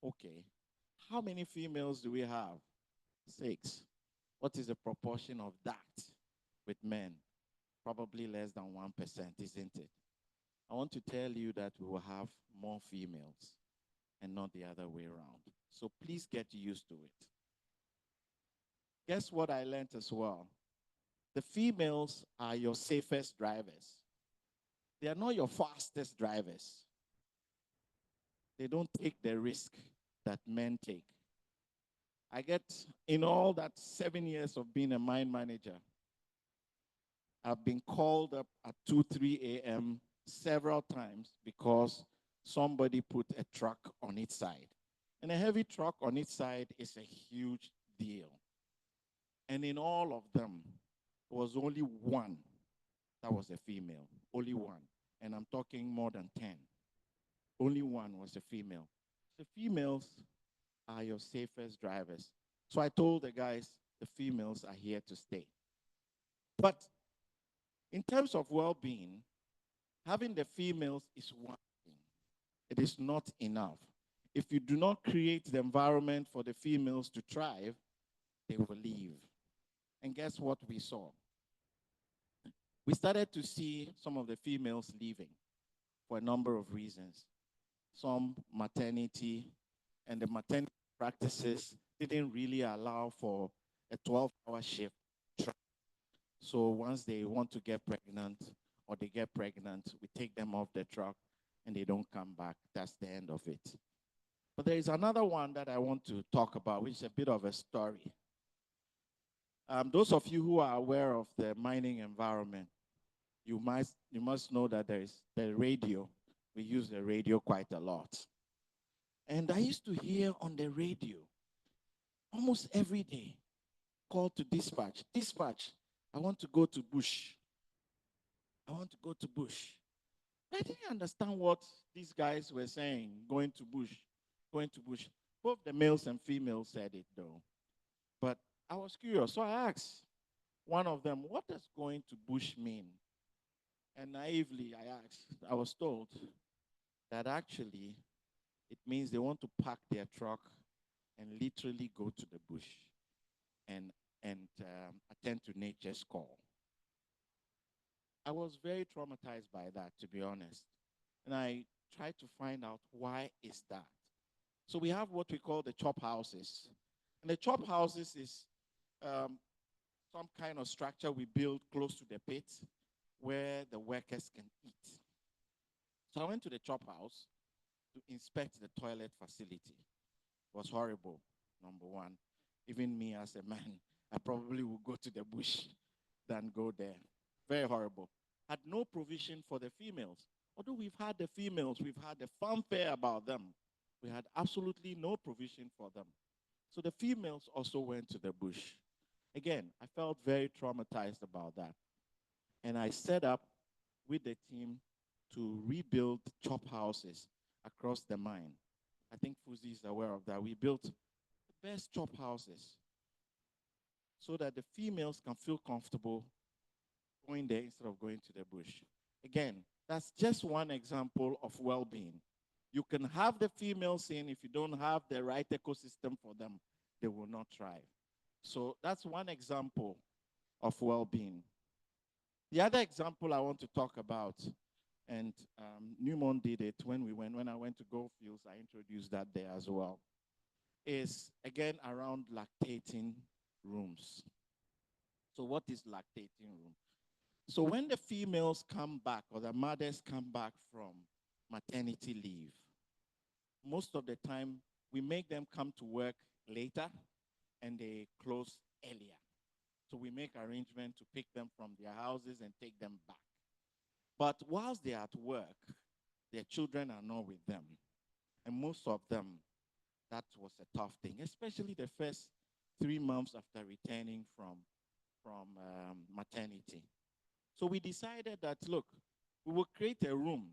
Okay. How many females do we have? 6. What is the proportion of that with men? Probably less than 1%, isn't it? I want to tell you that we will have more females and not the other way around. So please get used to it. Guess what I learned as well? The females are your safest drivers. They are not your fastest drivers. They don't take the risk that men take. I get, in all that 7 years of being a mine manager, I've been called up at 2, 3 a.m. several times because somebody put a truck on its side. And a heavy truck on its side is a huge deal. And in all of them, there was only one that was a female. Only one. And I'm talking more than 10. Only one was a female. The females are your safest drivers. So I told the guys, the females are here to stay. But in terms of well-being, having the females is one thing. It is not enough. If you do not create the environment for the females to thrive, they will leave. And guess what we saw? We started to see some of the females leaving for a number of reasons. Some maternity, and the maternity practices didn't really allow for a 12-hour shift. So once they want to get pregnant or they get pregnant, we take them off the truck and they don't come back. That's the end of it. But there is another one that I want to talk about, which is a bit of a story. Those of you who are aware of the mining environment, you must know that there is the radio. We use the radio quite a lot. And I used to hear on the radio almost every day, call to dispatch. Dispatch, I want to go to bush. I want to go to bush. I didn't understand what these guys were saying, going to bush, going to bush. Both the males and females said it though. But I was curious, so I asked one of them, what does going to bush mean? And naively, I was told that actually it means they want to park their truck and literally go to the bush and attend to nature's call. I was very traumatized by that, to be honest. And I tried to find out why is that. So we have what we call the chop houses. And the chop houses is some kind of structure we build close to the pit where the workers can eat. So I went to the chop house to inspect the toilet facility. It was horrible, number one. Even me as a man, I probably would go to the bush than go there. Very horrible. Had no provision for the females. Although we've had the females, we've had the fanfare about them. We had absolutely no provision for them. So the females also went to the bush. Again, I felt very traumatized about that. And I set up with the team to rebuild chop houses across the mine. I think Fuzi is aware of that. We built the best chop houses so that the females can feel comfortable going there instead of going to the bush. Again, that's just one example of well-being. You can have the females in, if you don't have the right ecosystem for them, they will not thrive. So that's one example of well-being. The other example I want to talk about, and Newmont did it when I went to Goldfields, I introduced that there as well, is again around lactating rooms. So what is lactating room? So when the females come back or the mothers come back from maternity leave, most of the time we make them come to work later and they close earlier. So we make arrangements to pick them from their houses and take them back. But whilst they are at work, their children are not with them. And most of them, that was a tough thing, especially the first 3 months after returning from maternity. So we decided that, look, we will create a room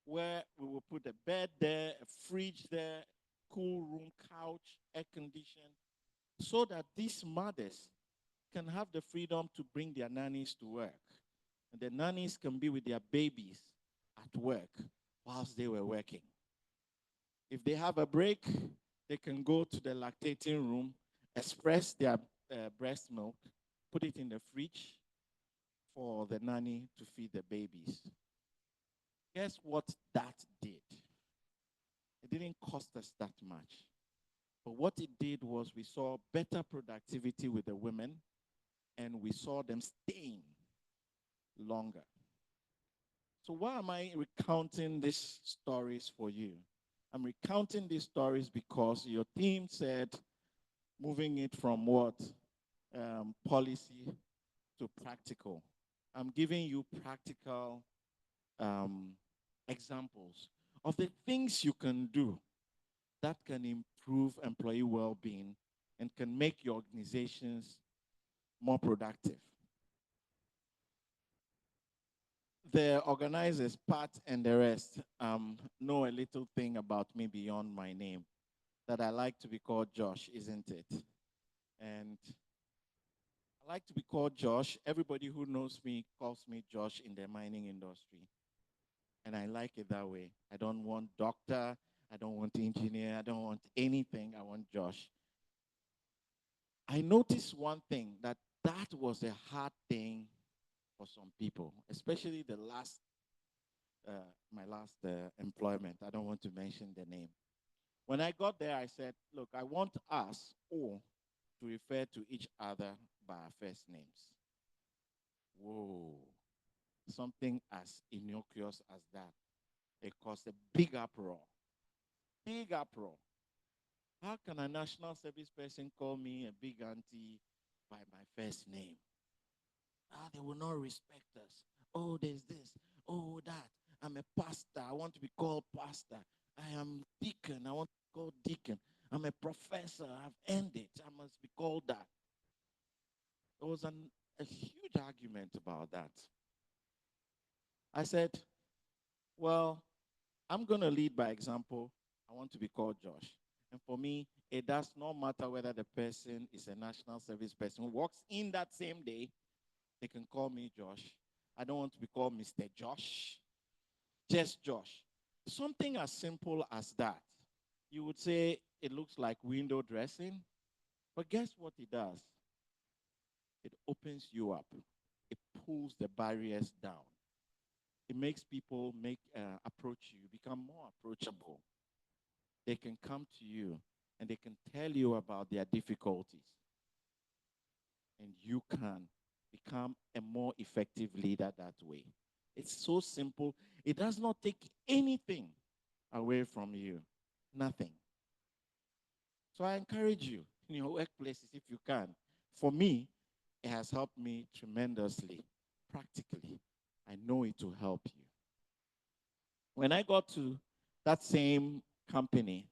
where we will put a bed there, a fridge there, cool room, couch, air condition, so that these mothers can have the freedom to bring their nannies to work. And the nannies can be with their babies at work whilst they were working. If they have a break, they can go to the lactating room, express their breast milk, put it in the fridge for the nanny to feed the babies. Guess what that did? It didn't cost us that much. But what it did was we saw better productivity with the women, and we saw them staying longer. So why am I recounting these stories for you? I'm recounting these stories because your team said moving it from what? Policy to practical. I'm giving you practical examples of the things you can do that can improve employee well-being and can make your organizations more productive. The organizers, Pat and the rest, know a little thing about me beyond my name, that I like to be called Josh, isn't it? And I like to be called Josh. Everybody who knows me calls me Josh in the mining industry. And I like it that way. I don't want doctor, I don't want engineer, I don't want anything, I want Josh. I noticed one thing, that was a hard thing for some people, especially the last, my last employment. I don't want to mention the name. When I got there, I said, look, I want us all to refer to each other by our first names. Whoa, something as innocuous as that. It caused a big uproar. Big uproar. How can a national service person call me a big auntie by my first name? They will not respect us. Oh, there's this. Oh, that. I'm a pastor. I want to be called pastor. I am deacon. I want to be called deacon. I'm a professor. I've earned it. I must be called that. There was a huge argument about that. I said, well, I'm going to lead by example. I want to be called Josh. And for me, it does not matter whether the person is a national service person who works in that same day. They can call me Josh. I don't want to be called Mr. Josh. Just Josh. Something as simple as that. You would say it looks like window dressing, but guess what it does? It opens you up. It pulls the barriers down. It makes people approach you, become more approachable. They can come to you and they can tell you about their difficulties. And you can become a more effective leader that way. It's so simple. It does not take anything away from you. Nothing. So I encourage you in your workplaces, if you can, for me, it has helped me tremendously, practically. I know it will help you. When I got to that same company,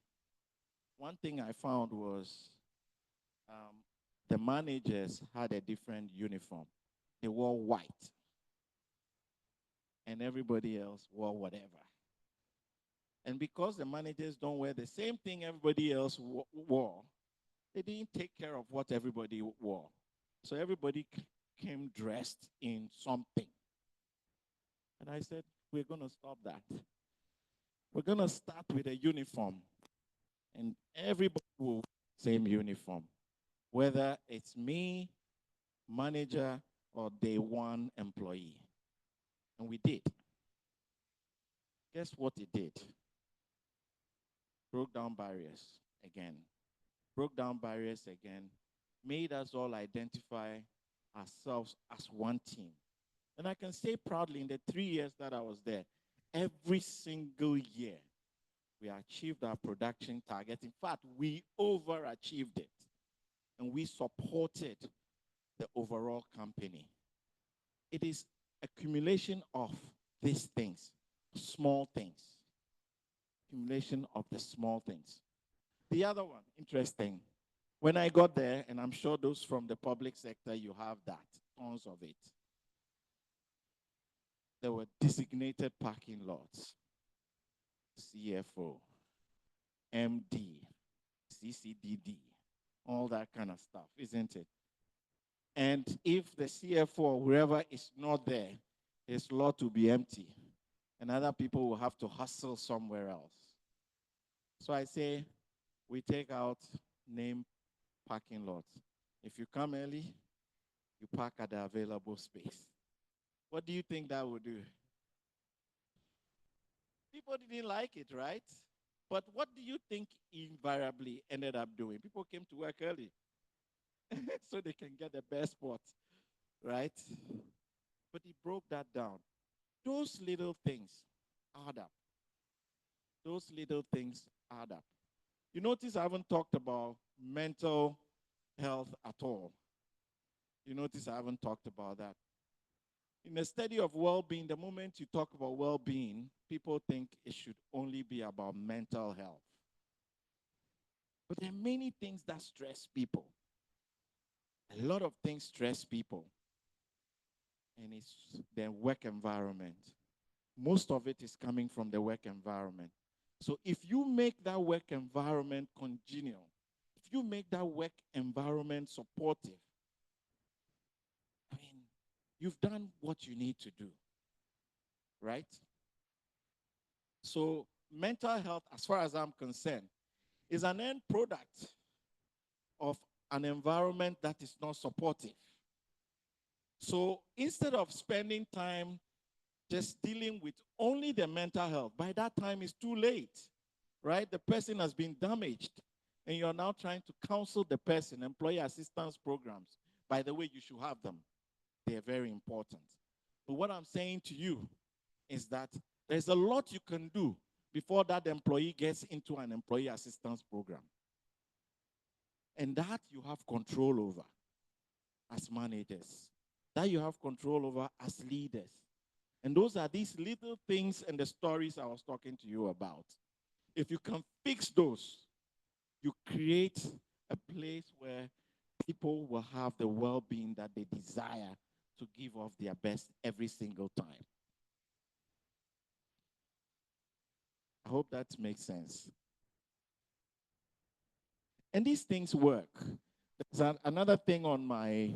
one thing I found was the managers had a different uniform. They wore white, and everybody else wore whatever. And because the managers don't wear the same thing everybody else wore, they didn't take care of what everybody wore. So everybody came dressed in something. And I said, we're going to stop that. We're going to start with a uniform. And everybody will wear the same uniform. Whether it's me, manager, or day one employee. And we did. Guess what it did? Broke down barriers again. Broke down barriers again. Made us all identify ourselves as one team. And I can say proudly, in the 3 years that I was there, every single year, we achieved our production target. In fact, we overachieved it. And we supported the overall company. It is accumulation of these things, small things. Accumulation of the small things. The other one, interesting. When I got there, and I'm sure those from the public sector, you have that, tons of it. There were designated parking lots. CFO, MD, CCDD, all that kind of stuff, isn't it? And if the CFO or whoever is not there, his lot will be empty. And other people will have to hustle somewhere else. So I say, we take out name parking lots. If you come early, you park at the available space. What do you think that would do? People didn't like it, right? But what do you think invariably ended up doing? People came to work early so they can get the best spot, right? But he broke that down. Those little things add up. Those little things add up. You notice I haven't talked about mental health at all. You notice I haven't talked about that. In the study of well-being, the moment you talk about well-being, people think it should only be about mental health. But there are many things that stress people. A lot of things stress people. And it's their work environment. Most of it is coming from the work environment. So if you make that work environment congenial, if you make that work environment supportive, I mean, you've done what you need to do, right? So mental health, as far as I'm concerned, is an end product of an environment that is not supportive. So instead of spending time just dealing with only the mental health, by that time it's too late, right? The person has been damaged, and you're now trying to counsel the person, employee assistance programs. By the way, you should have them. They're very important. But what I'm saying to you is that there's a lot you can do before that employee gets into an employee assistance program. And that you have control over as managers. That you have control over as leaders. And those are these little things and the stories I was talking to you about. If you can fix those, you create a place where people will have the well-being that they desire to give off their best every single time. I hope that makes sense. And these things work. There's another thing on my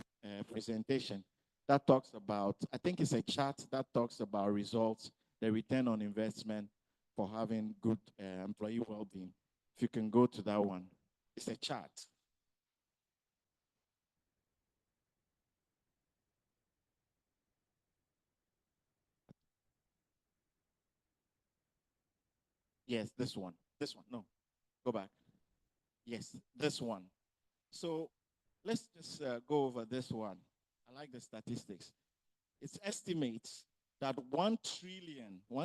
presentation that talks about, I think it's a chart that talks about results, the return on investment for having good employee well-being. If you can go to that one. It's a chart. Yes, this one. This one. No, go back. Yes, this one. So let's just go over this one. I like the statistics. It estimates that $1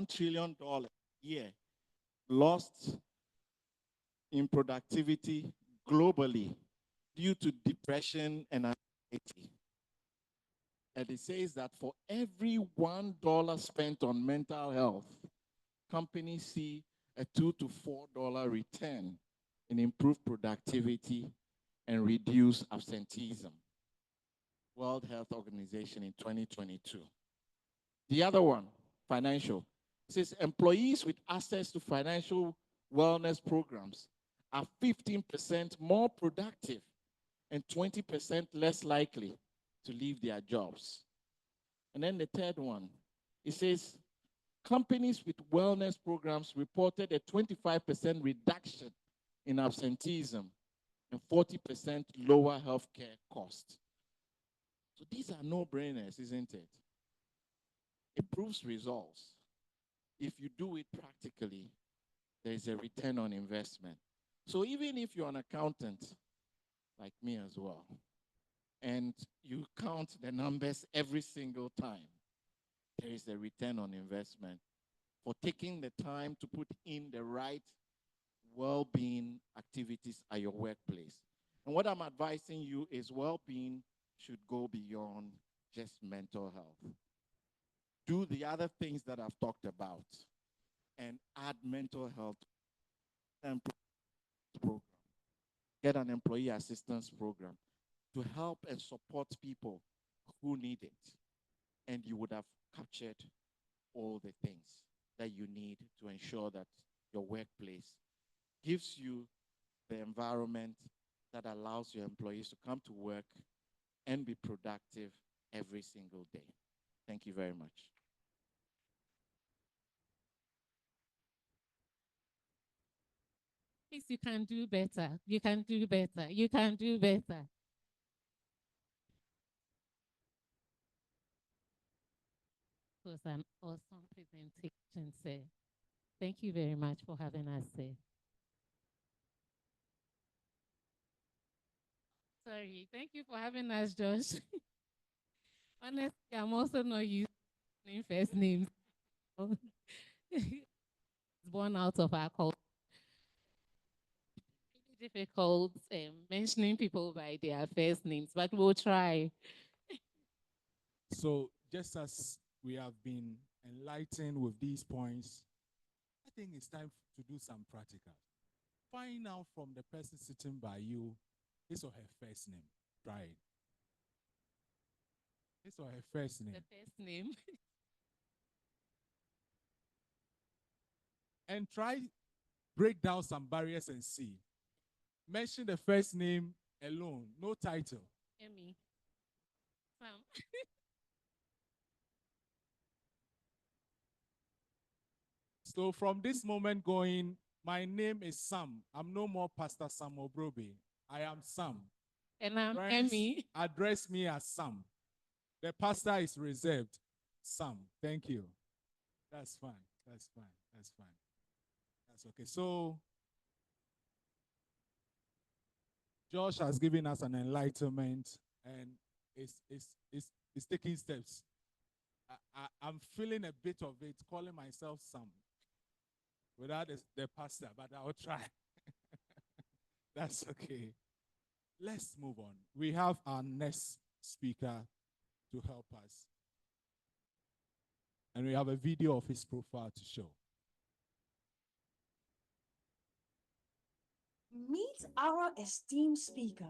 trillion a year lost in productivity globally due to depression and 80. And it says that for every $1 spent on mental health, companies see a $2 to $4 return in improved productivity and reduced absenteeism. World Health Organization in 2022. The other one, financial, says employees with access to financial wellness programs are 15% more productive and 20% less likely to leave their jobs. And then the third one, it says companies with wellness programs reported a 25% reduction in absenteeism and 40% lower healthcare costs. So these are no-brainers, isn't it? It proves results. If you do it practically, there is a return on investment. So even if you're an accountant, like me as well, and you count the numbers every single time, there is a return on investment for taking the time to put in the right well-being activities at your workplace. And what I'm advising you is well-being should go beyond just mental health. Do the other things that I've talked about and add mental health program. Get an employee assistance program to help and support people who need it. And you would have captured all the things that you need to ensure that your workplace gives you the environment that allows your employees to come to work and be productive every single day. Thank you very much. Please, you can do better. You can do better. You can do better. It was an awesome presentation, sir. Thank you very much for having us, sir. Sorry, thank you for having us, Josh. Honestly, I'm also not used to naming first names. It's born out of our culture. It's difficult mentioning people by their first names, but we'll try. So just as we have been enlightened with these points, I think it's time to do some practical. Find out from the person sitting by you his or her first name. Try it. His or her first name. The first name. And try break down some barriers and see. Mention the first name alone, no title. Emmy. Sam. So from this moment going, my name is Sam. I'm no more Pastor Sam Obrobe. I am Sam. And I'm Friends, Emmy. address me as Sam. The pastor is reserved. Sam. Thank you. That's fine. That's fine. That's fine. That's okay. So Josh has given us an enlightenment and is taking steps. I'm feeling a bit of it, calling myself Sam without the pastor, but I'll try. That's okay. Let's move on. We have our next speaker to help us. And we have a video of his profile to show. Meet our esteemed speaker,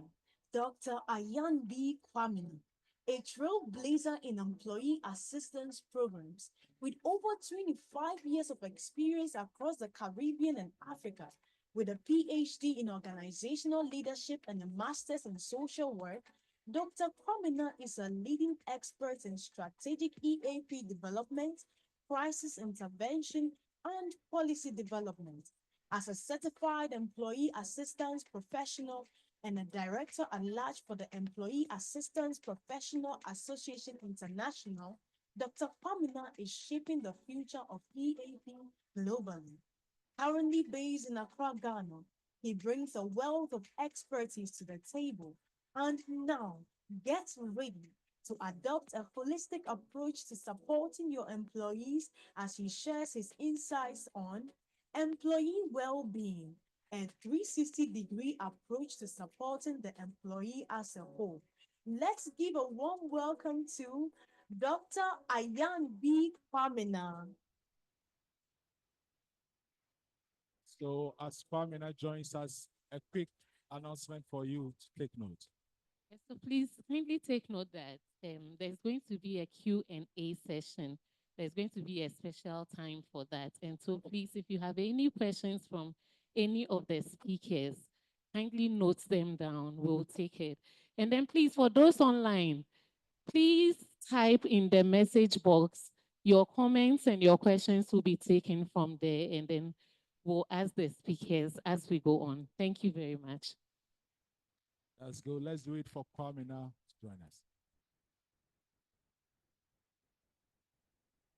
Dr. Ayan B. Kwamina, a trailblazer in employee assistance programs with over 25 years of experience across the Caribbean and Africa, with a PhD in organizational leadership and a master's in social work. Dr. Kwamina is a leading expert in strategic EAP development, crisis intervention, and policy development. As a certified employee assistance professional and a director at large for the Employee Assistance Professional Association International, Dr. Kwamina is shaping the future of EAP globally. Currently based in Accra, Ghana, he brings a wealth of expertise to the table and now get ready to adopt a holistic approach to supporting your employees as he shares his insights on employee well-being, a 360-degree approach to supporting the employee as a whole. Let's give a warm welcome to Dr. Ayan B. Pamina. So as Pamina joins us, a quick announcement for you to take note. Yes, so please kindly take note that there's going to be a Q&A session. There's going to be a special time for that. And so please, if you have any questions from any of the speakers, kindly note them down. We'll take it. And then please, for those online, please type in the message box. Your comments and your questions will be taken from there, and then we'll ask the speakers as we go on. Thank you very much. Let's go. Let's do it for Pamina to join us.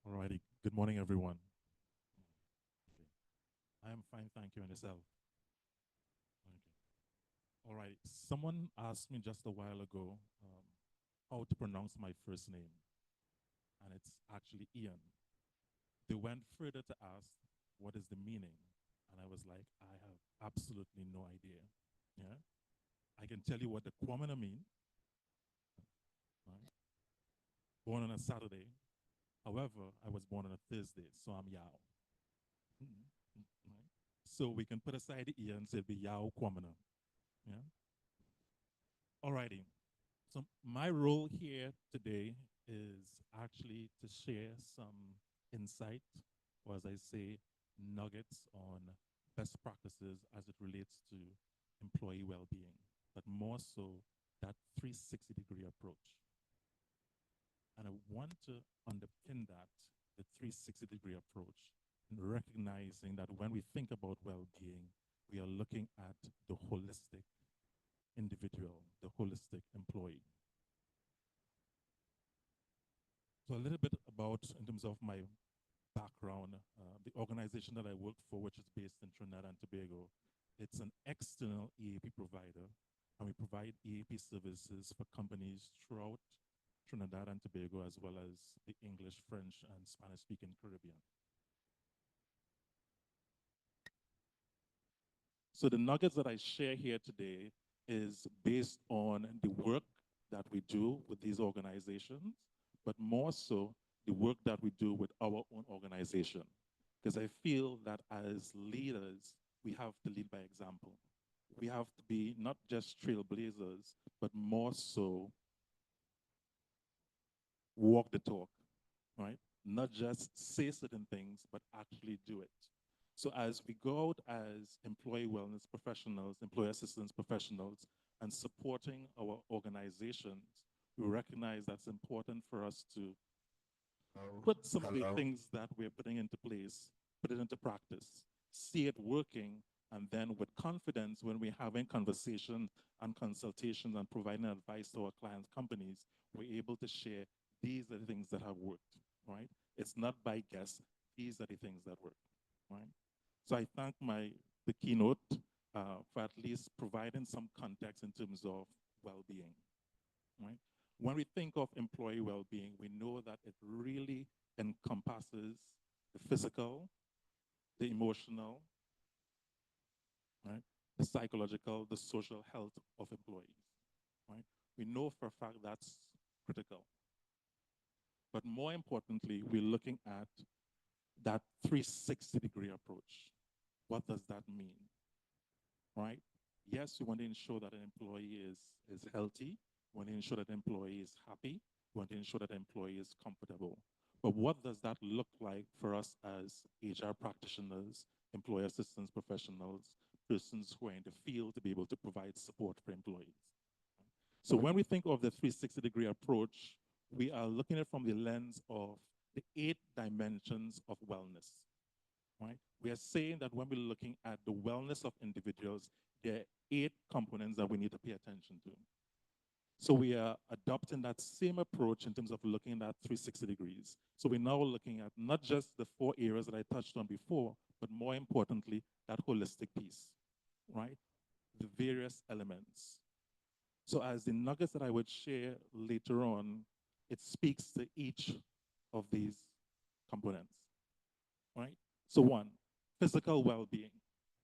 All righty. Good morning, everyone. I am fine, thank you, and yourself. Okay. All right. Someone asked me just a while ago how to pronounce my first name, and it's actually Ian. They went further to ask what is the meaning, and I was like, I have absolutely no idea. Yeah, I can tell you what the Kwamina mean. Right? Born on a Saturday. However, I was born on a Thursday, so I'm Yao. Right? So we can put aside the E and say be Yao Kwamina. Yeah. Alrighty. So my role here today is actually to share some insight, or as I say, nuggets on best practices as it relates to employee well-being, but more so that 360-degree approach. And I want to underpin that, the 360-degree approach, and recognizing that when we think about well-being, we are looking at the holistic individual, the holistic employee. So a little bit about, in terms of my background, the organization that I work for, which is based in Trinidad and Tobago, it's an external EAP provider, and we provide EAP services for companies throughout Trinidad and Tobago, as well as the English, French, and Spanish-speaking Caribbean. So the nuggets that I share here today is based on the work that we do with these organizations, but more so the work that we do with our own organization. Because I feel that as leaders, we have to lead by example. We have to be not just trailblazers, but more so walk the talk, right? Not just say certain things, but actually do it. So as we go out as employee wellness professionals, employee assistance professionals, and supporting our organizations, we recognize that's important for us to put some of the things that we're putting into place, put it into practice, see it working, and then with confidence when we're having conversations and consultations and providing advice to our clients' companies, we're able to share these are the things that have worked, right? It's not by guess, these are the things that work, right? So I thank the keynote for at least providing some context in terms of well-being, right? When we think of employee well-being, we know that it really encompasses the physical, the emotional, right? The psychological, the social health of employees, right? We know for a fact that's critical. But more importantly, we're looking at that 360-degree approach. What does that mean, right? Yes, we want to ensure that an employee is healthy. We want to ensure that an employee is happy. We want to ensure that an employee is comfortable. But what does that look like for us as HR practitioners, employee assistance professionals, persons who are in the field to be able to provide support for employees? So when we think of the 360-degree approach, we are looking at it from the lens of the 8 dimensions of wellness, right? We are saying that when we're looking at the wellness of individuals, there are 8 components that we need to pay attention to. So we are adopting that same approach in terms of looking at 360 degrees. So we're now looking at not just the 4 areas that I touched on before, but more importantly, that holistic piece, right? The various elements. So as the nuggets that I would share later on, it speaks to each of these components, right? So 1, physical well-being,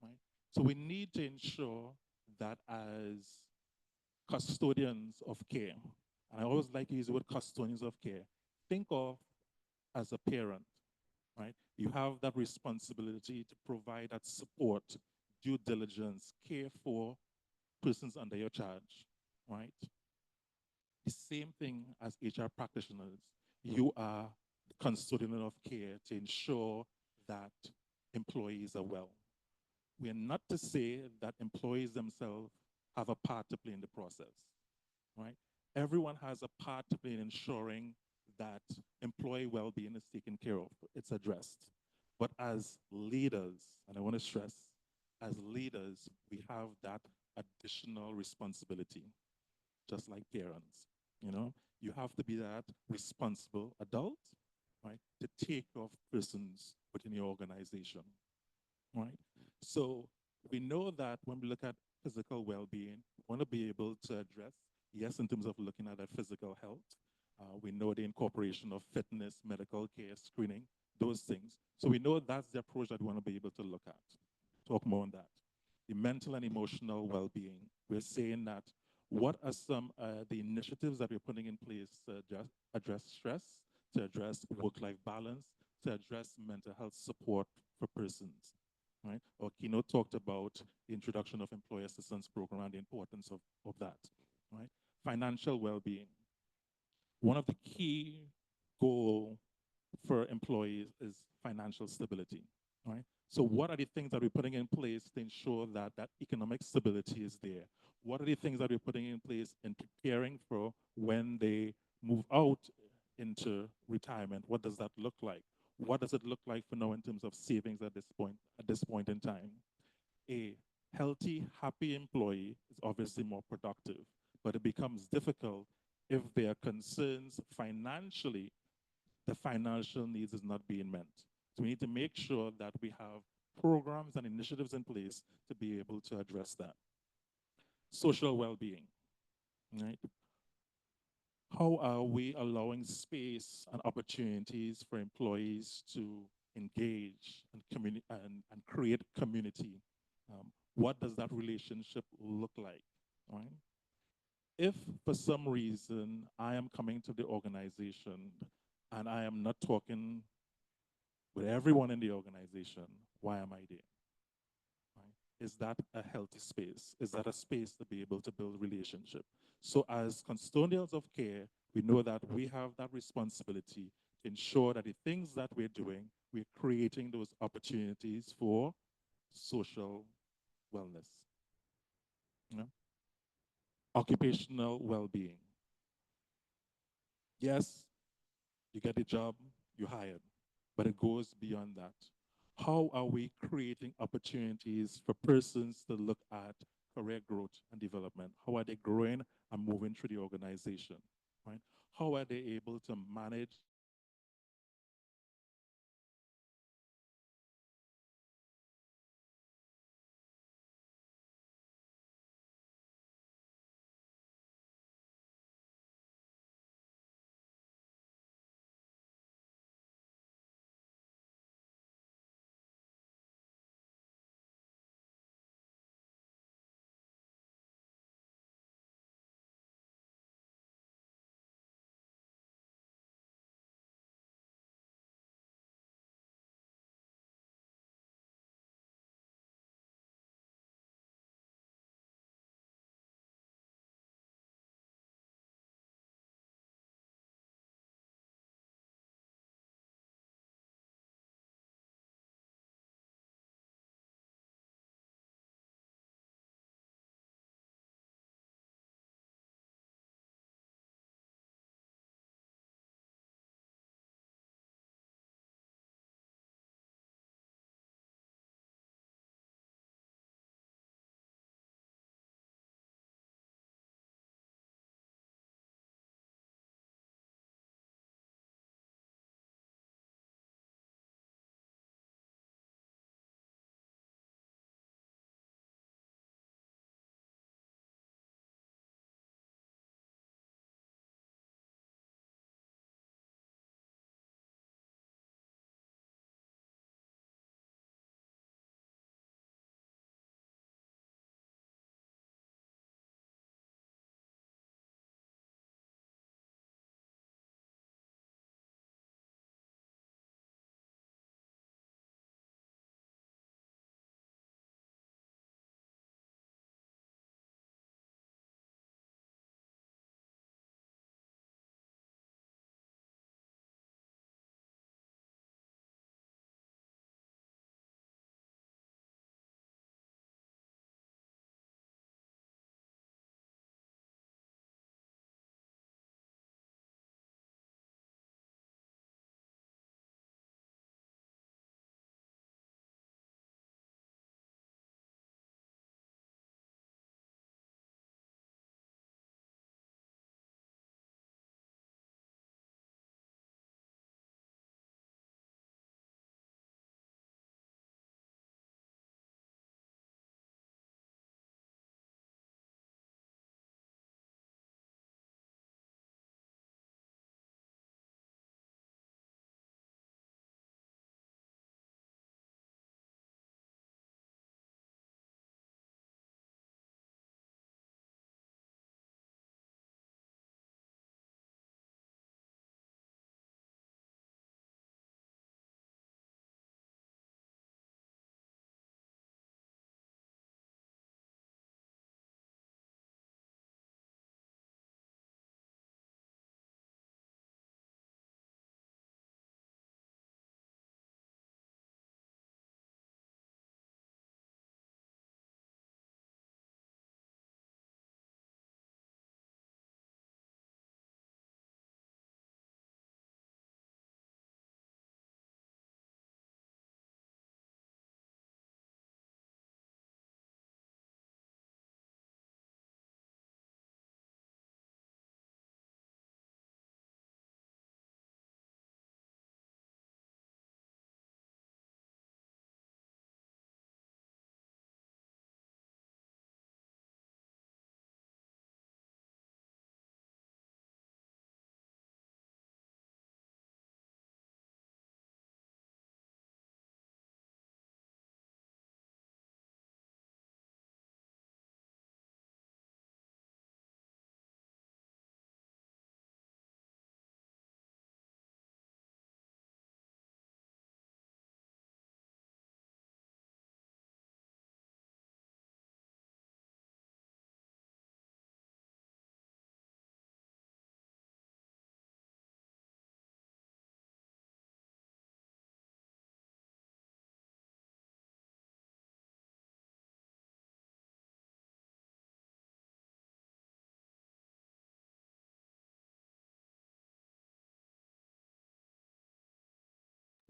right? So we need to ensure that as custodians of care, and I always like to use the word custodians of care, think of as a parent, right? You have that responsibility to provide that support, due diligence, care for persons under your charge, right? The same thing as HR practitioners. You are the custodian of care to ensure that employees are well. We are not to say that employees themselves have a part to play in the process, right? Everyone has a part to play in ensuring that employee well-being is taken care of, it's addressed. But as leaders, and I want to stress, as leaders, we have that additional responsibility, just like parents. You have to be that responsible adult, right, to take care of persons within your organization, right? So we know that when we look at physical well-being, we want to be able to address, yes, in terms of looking at that physical health. We know the incorporation of fitness, medical care, screening, those things. So we know that's the approach that we want to be able to look at. Talk more on that. The mental and emotional well-being. We're saying that what are some the initiatives that we're putting in place to address stress, to address work-life balance, to address mental health support for persons, right? Our keynote talked about the introduction of employee assistance program and the importance of that, right? Financial well-being. One of the key goals for employees is financial stability, right? So what are the things that we're putting in place to ensure that that economic stability is there? What are the things that we're putting in place in preparing for when they move out into retirement? What does that look like? What does it look like for now in terms of savings at this point in time? A healthy, happy employee is obviously more productive, but it becomes difficult if there are concerns financially, the financial needs is not being met. So we need to make sure that we have programs and initiatives in place to be able to address that. Social well-being, right? How are we allowing space and opportunities for employees to engage and create community? What does that relationship look like, right? If for some reason I am coming to the organization and I am not talking with everyone in the organization, why am I there? Right? Is that a healthy space? Is that a space to be able to build relationship? So as custodians of care, we know that we have that responsibility to ensure that the things that we're doing, we're creating those opportunities for social wellness. Occupational well-being. Yes, you get a job, you're hired, but it goes beyond that. How are we creating opportunities for persons to look at career growth and development? How are they growing and moving through the organization, right? How are they able to manage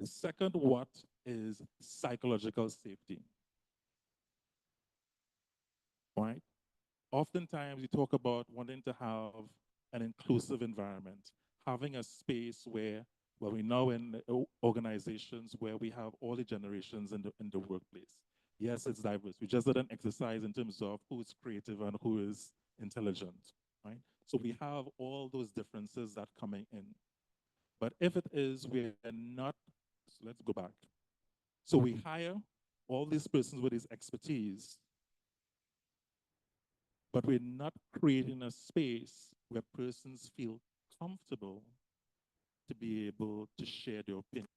The second what is psychological safety. Right? Oftentimes we talk about wanting to have an inclusive environment, having a space where, well, we know in organizations where we have all the generations in the workplace. Yes, it's diverse. We just did an exercise in terms of who is creative and who is intelligent, right? So we have all those differences that coming in. But if it is, we're not, so let's go back. So we hire all these persons with this expertise, but we're not creating a space where persons feel comfortable to be able to share their opinion,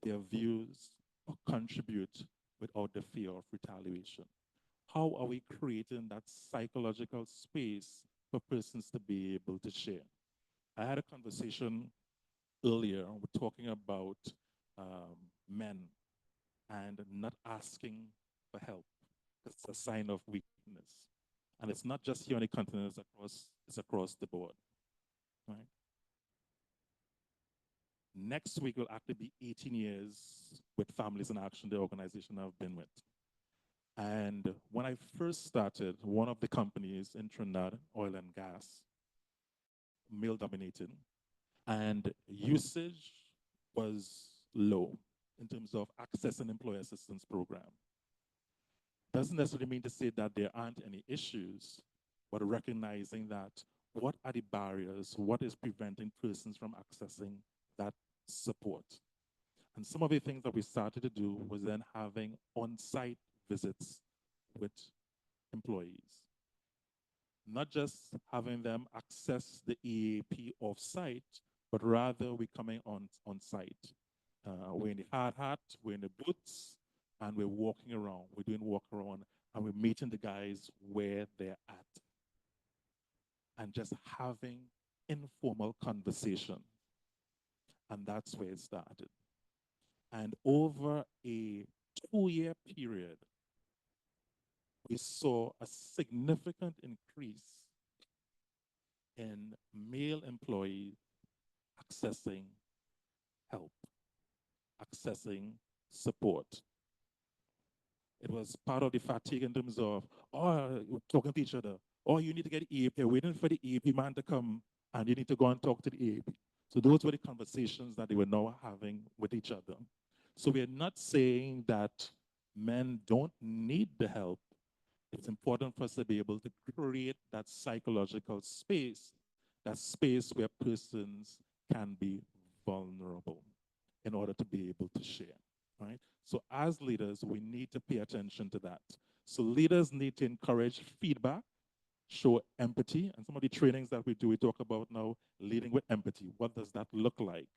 their views, or contribute without the fear of retaliation. How are we creating that psychological space for persons to be able to share? I had a conversation earlier, we're talking about men and not asking for help. It's a sign of weakness. And it's not just here on the continent, it's across the board, right? Next week will actually be 18 years with Families in Action, the organization I've been with. And when I first started, one of the companies in Trinidad, oil and gas, male dominated, and usage was low in terms of accessing employee assistance program. Doesn't necessarily mean to say that there aren't any issues, but recognizing that what are the barriers, what is preventing persons from accessing that support. And some of the things that we started to do was then having on-site visits with employees. Not just having them access the EAP off-site, but rather we coming on site. We're in the hard hat, we're in the boots, and we're walking around. We're doing walk around, and we're meeting the guys where they're at. And just having informal conversation. And that's where it started. And over a 2-year period, we saw a significant increase in male employees accessing help, accessing support. It was part of the fatigue in terms of, we're talking to each other. You need to get EAP, waiting for the EAP man to come, and you need to go and talk to the EAP. So those were the conversations that they were now having with each other. So we're not saying that men don't need the help. It's important for us to be able to create that psychological space, that space where persons can be vulnerable in order to be able to share, right? So as leaders, we need to pay attention to that. So leaders need to encourage feedback, show empathy, and some of the trainings that we do, we talk about now leading with empathy. What does that look like?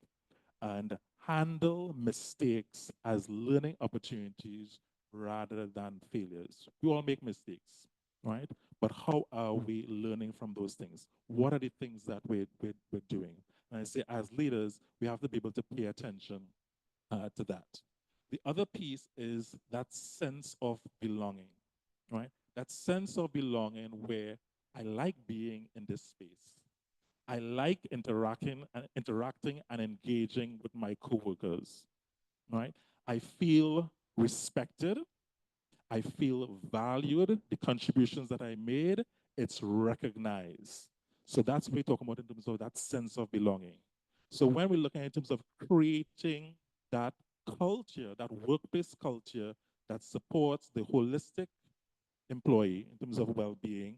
And handle mistakes as learning opportunities rather than failures. We all make mistakes, right? But how are we learning from those things? What are the things that we're doing? And I say as leaders, we have to be able to pay attention to that. The other piece is that sense of belonging, right? That sense of belonging where I like being in this space. I like interacting and engaging with my coworkers, right? I feel respected. I feel valued. The contributions that I made, it's recognized. So that's what we're talking about in terms of that sense of belonging. So when we're looking in terms of creating that culture, that workplace culture that supports the holistic employee in terms of well-being,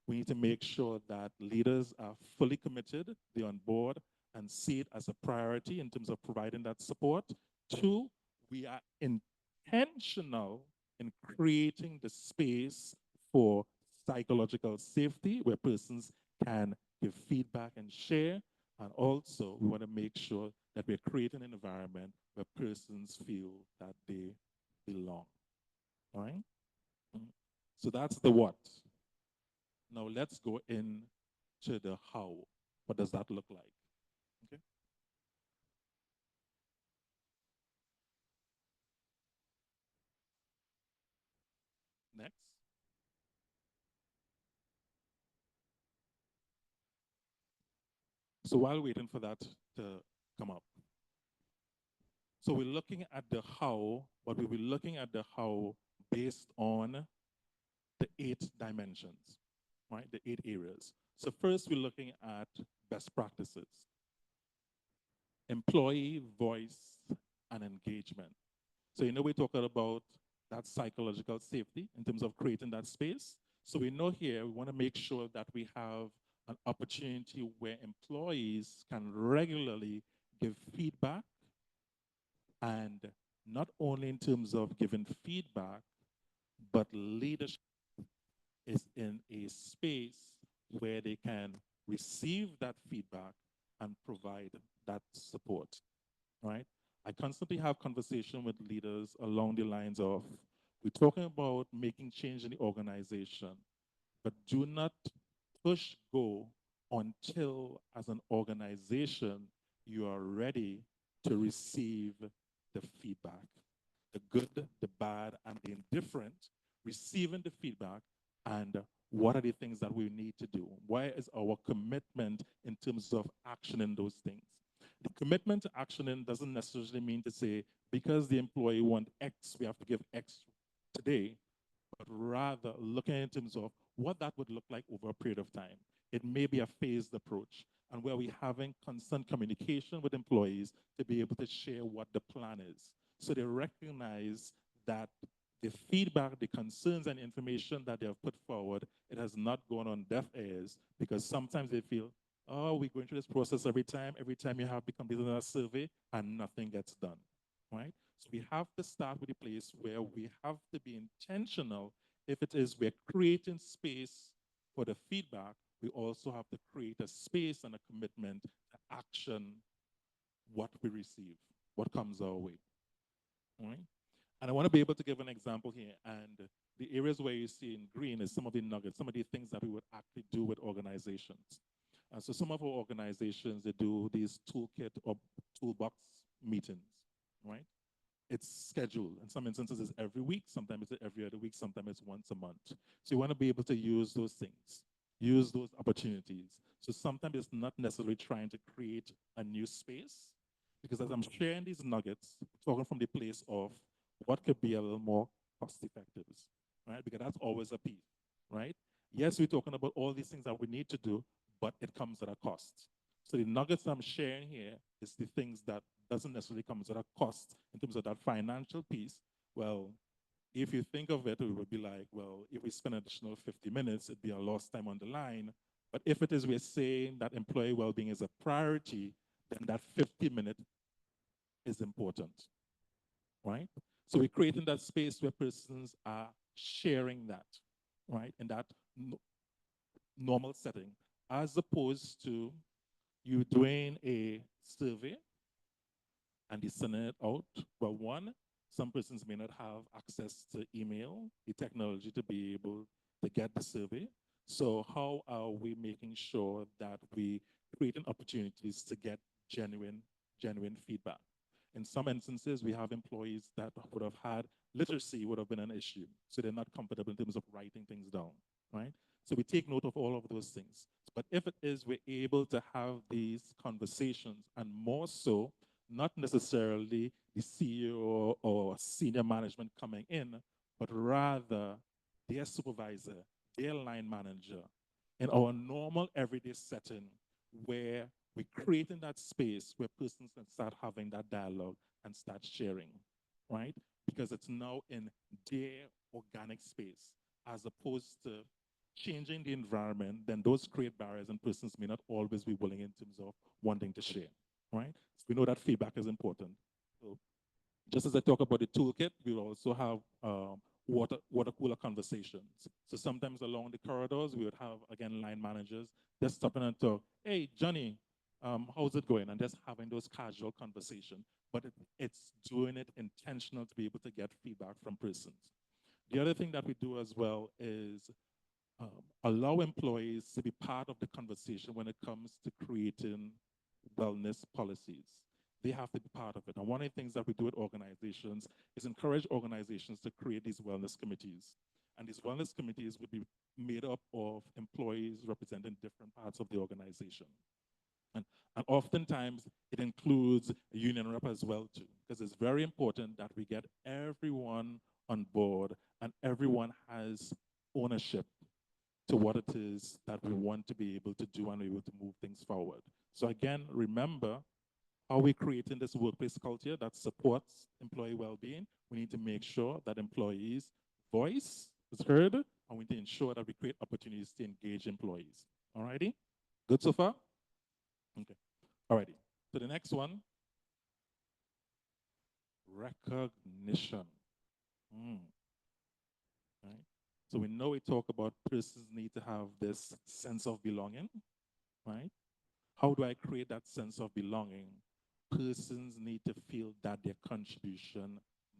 we need to make sure that leaders are fully committed, they're on board, and see it as a priority in terms of providing that support. 2, we are intentional in creating the space for psychological safety where persons can give feedback and share. And also, we want to make sure that we're creating an environment where persons feel that they belong. All right? So that's the what. Now let's go into the how. What does that look like? Okay. Next. So while waiting for that to come up, So we're looking at the how, but we'll be looking at the how based on the 8 dimensions, right? The 8 areas. So first, we're looking at best practices, employee voice and engagement. So we're talking about that psychological safety in terms of creating that space. So we know here we want to make sure that we have an opportunity where employees can regularly give feedback, and not only in terms of giving feedback, but leadership is in a space where they can receive that feedback and provide that support, right? I constantly have conversation with leaders along the lines of, we're talking about making change in the organization, but do not push go until, as an organization, you are ready to receive the feedback, the good, the bad, and the indifferent, receiving the feedback, and what are the things that we need to do? Where is our commitment in terms of action in those things? The commitment to action doesn't necessarily mean to say, because the employee wants X, we have to give X today, but rather looking in terms of what that would look like over a period of time. It may be a phased approach, and where we're having constant communication with employees to be able to share what the plan is. So they recognize that the feedback, the concerns and information that they have put forward, it has not gone on deaf ears, because sometimes they feel, oh, we're going through this process every time you have to complete a survey and nothing gets done, right? So we have to start with a place where we have to be intentional. If it is we're creating space for the feedback, we also have to create a space and a commitment to action what we receive, what comes our way, right? And I want to be able to give an example here. And the areas where you see in green is some of the nuggets, some of the things that we would actually do with organizations. So some of our organizations, they do these toolkit or toolbox meetings, right? It's scheduled. In some instances, it's every week. Sometimes it's every other week. Sometimes it's once a month. So you want to be able to use those things, use those opportunities. So sometimes it's not necessarily trying to create a new space, because as I'm sharing these nuggets, talking from the place of what could be a little more cost effective, right? Because that's always a piece, right? Yes, we're talking about all these things that we need to do, but it comes at a cost. So the nuggets I'm sharing here is the things that doesn't necessarily come at a cost in terms of that financial piece. Well, if you think of it, it would be like, well, if we spend an additional 50 minutes, it'd be a lost time on the line. But if it is we're saying that employee well-being is a priority, then that 50-minute is important, right? So we're creating that space where persons are sharing that, right, in that normal setting, as opposed to you doing a survey and you sending it out. Well, one, some persons may not have access to email, the technology to be able to get the survey. So how are we making sure that we creating opportunities to get genuine feedback? In some instances, we have employees that would have had literacy would have been an issue. So they're not comfortable in terms of writing things down, right? So we take note of all of those things. But if it is we're able to have these conversations, and more so, not necessarily the CEO or senior management coming in, but rather their supervisor, their line manager, in our normal everyday setting, where we're creating that space where persons can start having that dialogue and start sharing, right? Because it's now in their organic space, as opposed to changing the environment, then those create barriers and persons may not always be willing in terms of wanting to share, right? So we know that feedback is important. So just as I talk about the toolkit, we also have water cooler conversations. So sometimes along the corridors, we would have, again, line managers just stopping and talk, hey, Johnny, how's it going? And just having those casual conversations. But it's doing it intentional to be able to get feedback from persons. The other thing that we do as well is allow employees to be part of the conversation when it comes to creating wellness policies. They have to be part of it. And one of the things that we do with organizations is encourage organizations to create these wellness committees. And these wellness committees would be made up of employees representing different parts of the organization. And And oftentimes it includes a union rep as well too, because it's very important that we get everyone on board and everyone has ownership to what it is that we want to be able to do and be able to move things forward. So again, remember, how we're creating this workplace culture that supports employee well-being, we need to make sure that employees' voice is heard, and we need to ensure that we create opportunities to engage employees. All righty? Good so far? Okay. All righty. So the next one, recognition. Right? So we know we talk about persons need to have this sense of belonging, right? How do I create that sense of belonging? Persons need to feel that their contribution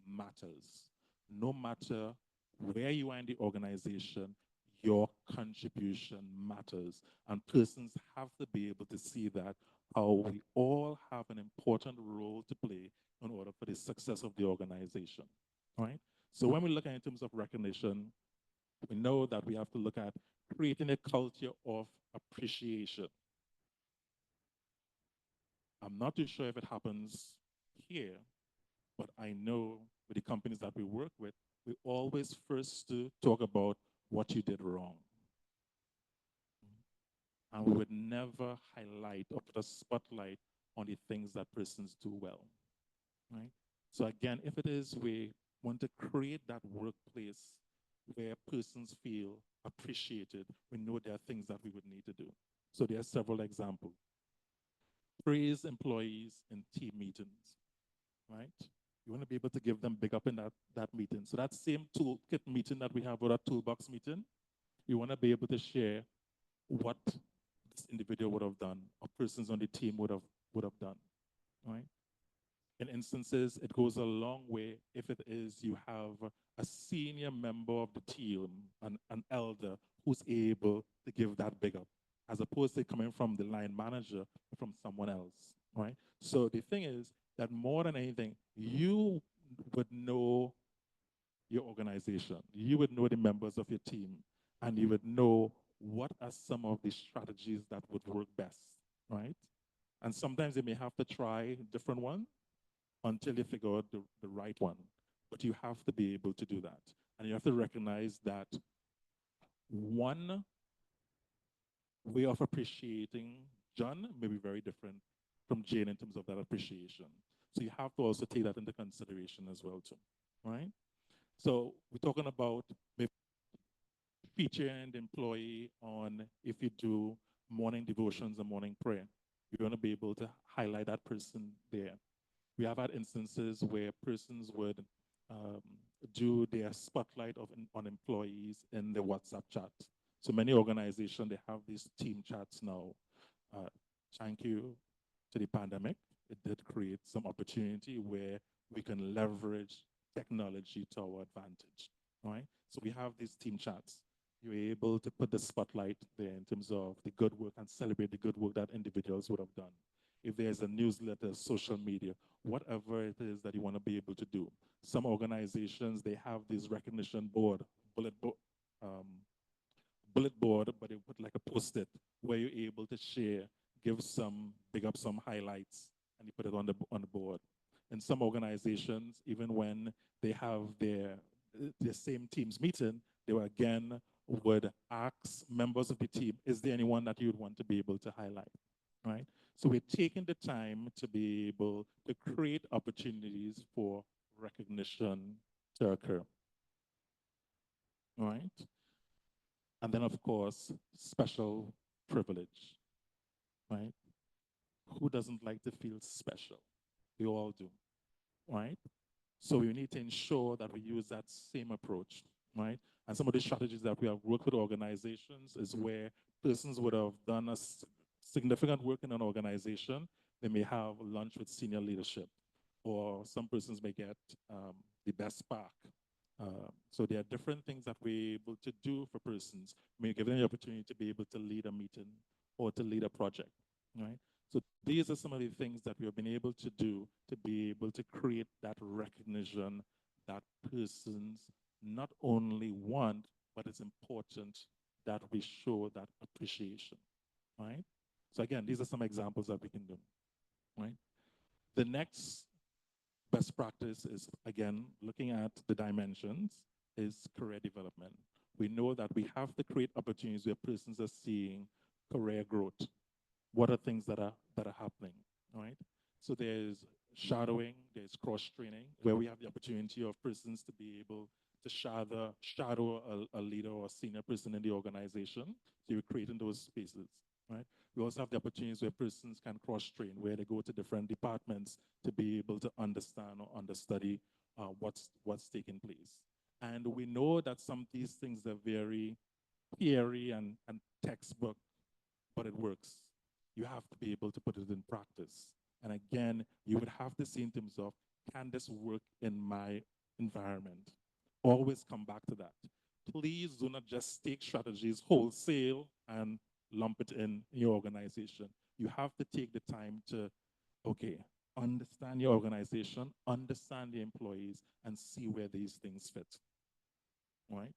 matters. No matter where you are in the organization, your contribution matters. And persons have to be able to see that how we all have an important role to play in order for the success of the organization, right? So when we look at in terms of recognition, we know that we have to look at creating a culture of appreciation. I'm not too sure if it happens here, but I know with the companies that we work with, we always first to talk about what you did wrong. And we would never highlight or put a spotlight on the things that persons do well, right? So again, if it is we want to create that workplace where persons feel appreciated, we know there are things that we would need to do. So there are several examples. Praise employees in team meetings, right? You want to be able to give them big up in that meeting. So that same toolkit meeting that we have, or that toolbox meeting, you want to be able to share what this individual would have done, or persons on the team would have done, right? In instances, it goes a long way if it is you have a senior member of the team, an elder, who's able to give that big up, as opposed to coming from the line manager or from someone else, right? So the thing is that more than anything, you would know your organization, you would know the members of your team, and you would know what are some of the strategies that would work best, right? And sometimes you may have to try different ones until you figure out the right one. But you have to be able to do that. And you have to recognize that one way of appreciating John may be very different from Jane in terms of that appreciation. So you have to also take that into consideration as well too, right? So we're talking about featuring the employee on if you do morning devotions and morning prayer. You're going to be able to highlight that person there. We have had instances where persons would do their spotlight on employees in the WhatsApp chat. So many organizations, they have these team chats now. Thank you to the pandemic. It did create some opportunity where we can leverage technology to our advantage, right? So we have these team chats. You're able to put the spotlight there in terms of the good work and celebrate the good work that individuals would have done. If there's a newsletter, social media, whatever it is that you want to be able to do. Some organizations, they have this recognition board, bullet board, but they put like a post-it where you're able to share, big up some highlights, and you put it on the board. In some organizations, even when they have their same teams meeting, they will again would ask members of the team, is there anyone that you would want to be able to highlight, right? So we're taking the time to be able to create opportunities for recognition to occur, right? And then, of course, special privilege, right? Who doesn't like to feel special? We all do, right? So we need to ensure that we use that same approach, right? And some of the strategies that we have worked with organizations is where persons would have done a significant work in an organization. They may have lunch with senior leadership, or some persons may get the best spark. So there are different things that we're able to do for persons. We may give them the opportunity to be able to lead a meeting or to lead a project, right? So these are some of the things that we have been able to do to be able to create that recognition that persons not only want, but it's important that we show that appreciation, right? So again, these are some examples that we can do, right? The next best practice is, again, looking at the dimensions, is career development. We know that we have to create opportunities where persons are seeing career growth. What are things that are happening, right? So there's shadowing, there's cross-training, where we have the opportunity of persons to be able to shadow a leader or a senior person in the organization. So we're creating those spaces, right? We also have the opportunities where persons can cross-train, where they go to different departments to be able to understand or understudy what's taking place. And we know that some of these things are very theory and textbook, but it works. You have to be able to put it in practice. And again, you would have to see in terms of, can this work in my environment? Always come back to that. Please do not just take strategies wholesale and lump it in your organization. You have to take the time to, okay, understand your organization, understand the employees, and see where these things fit, right?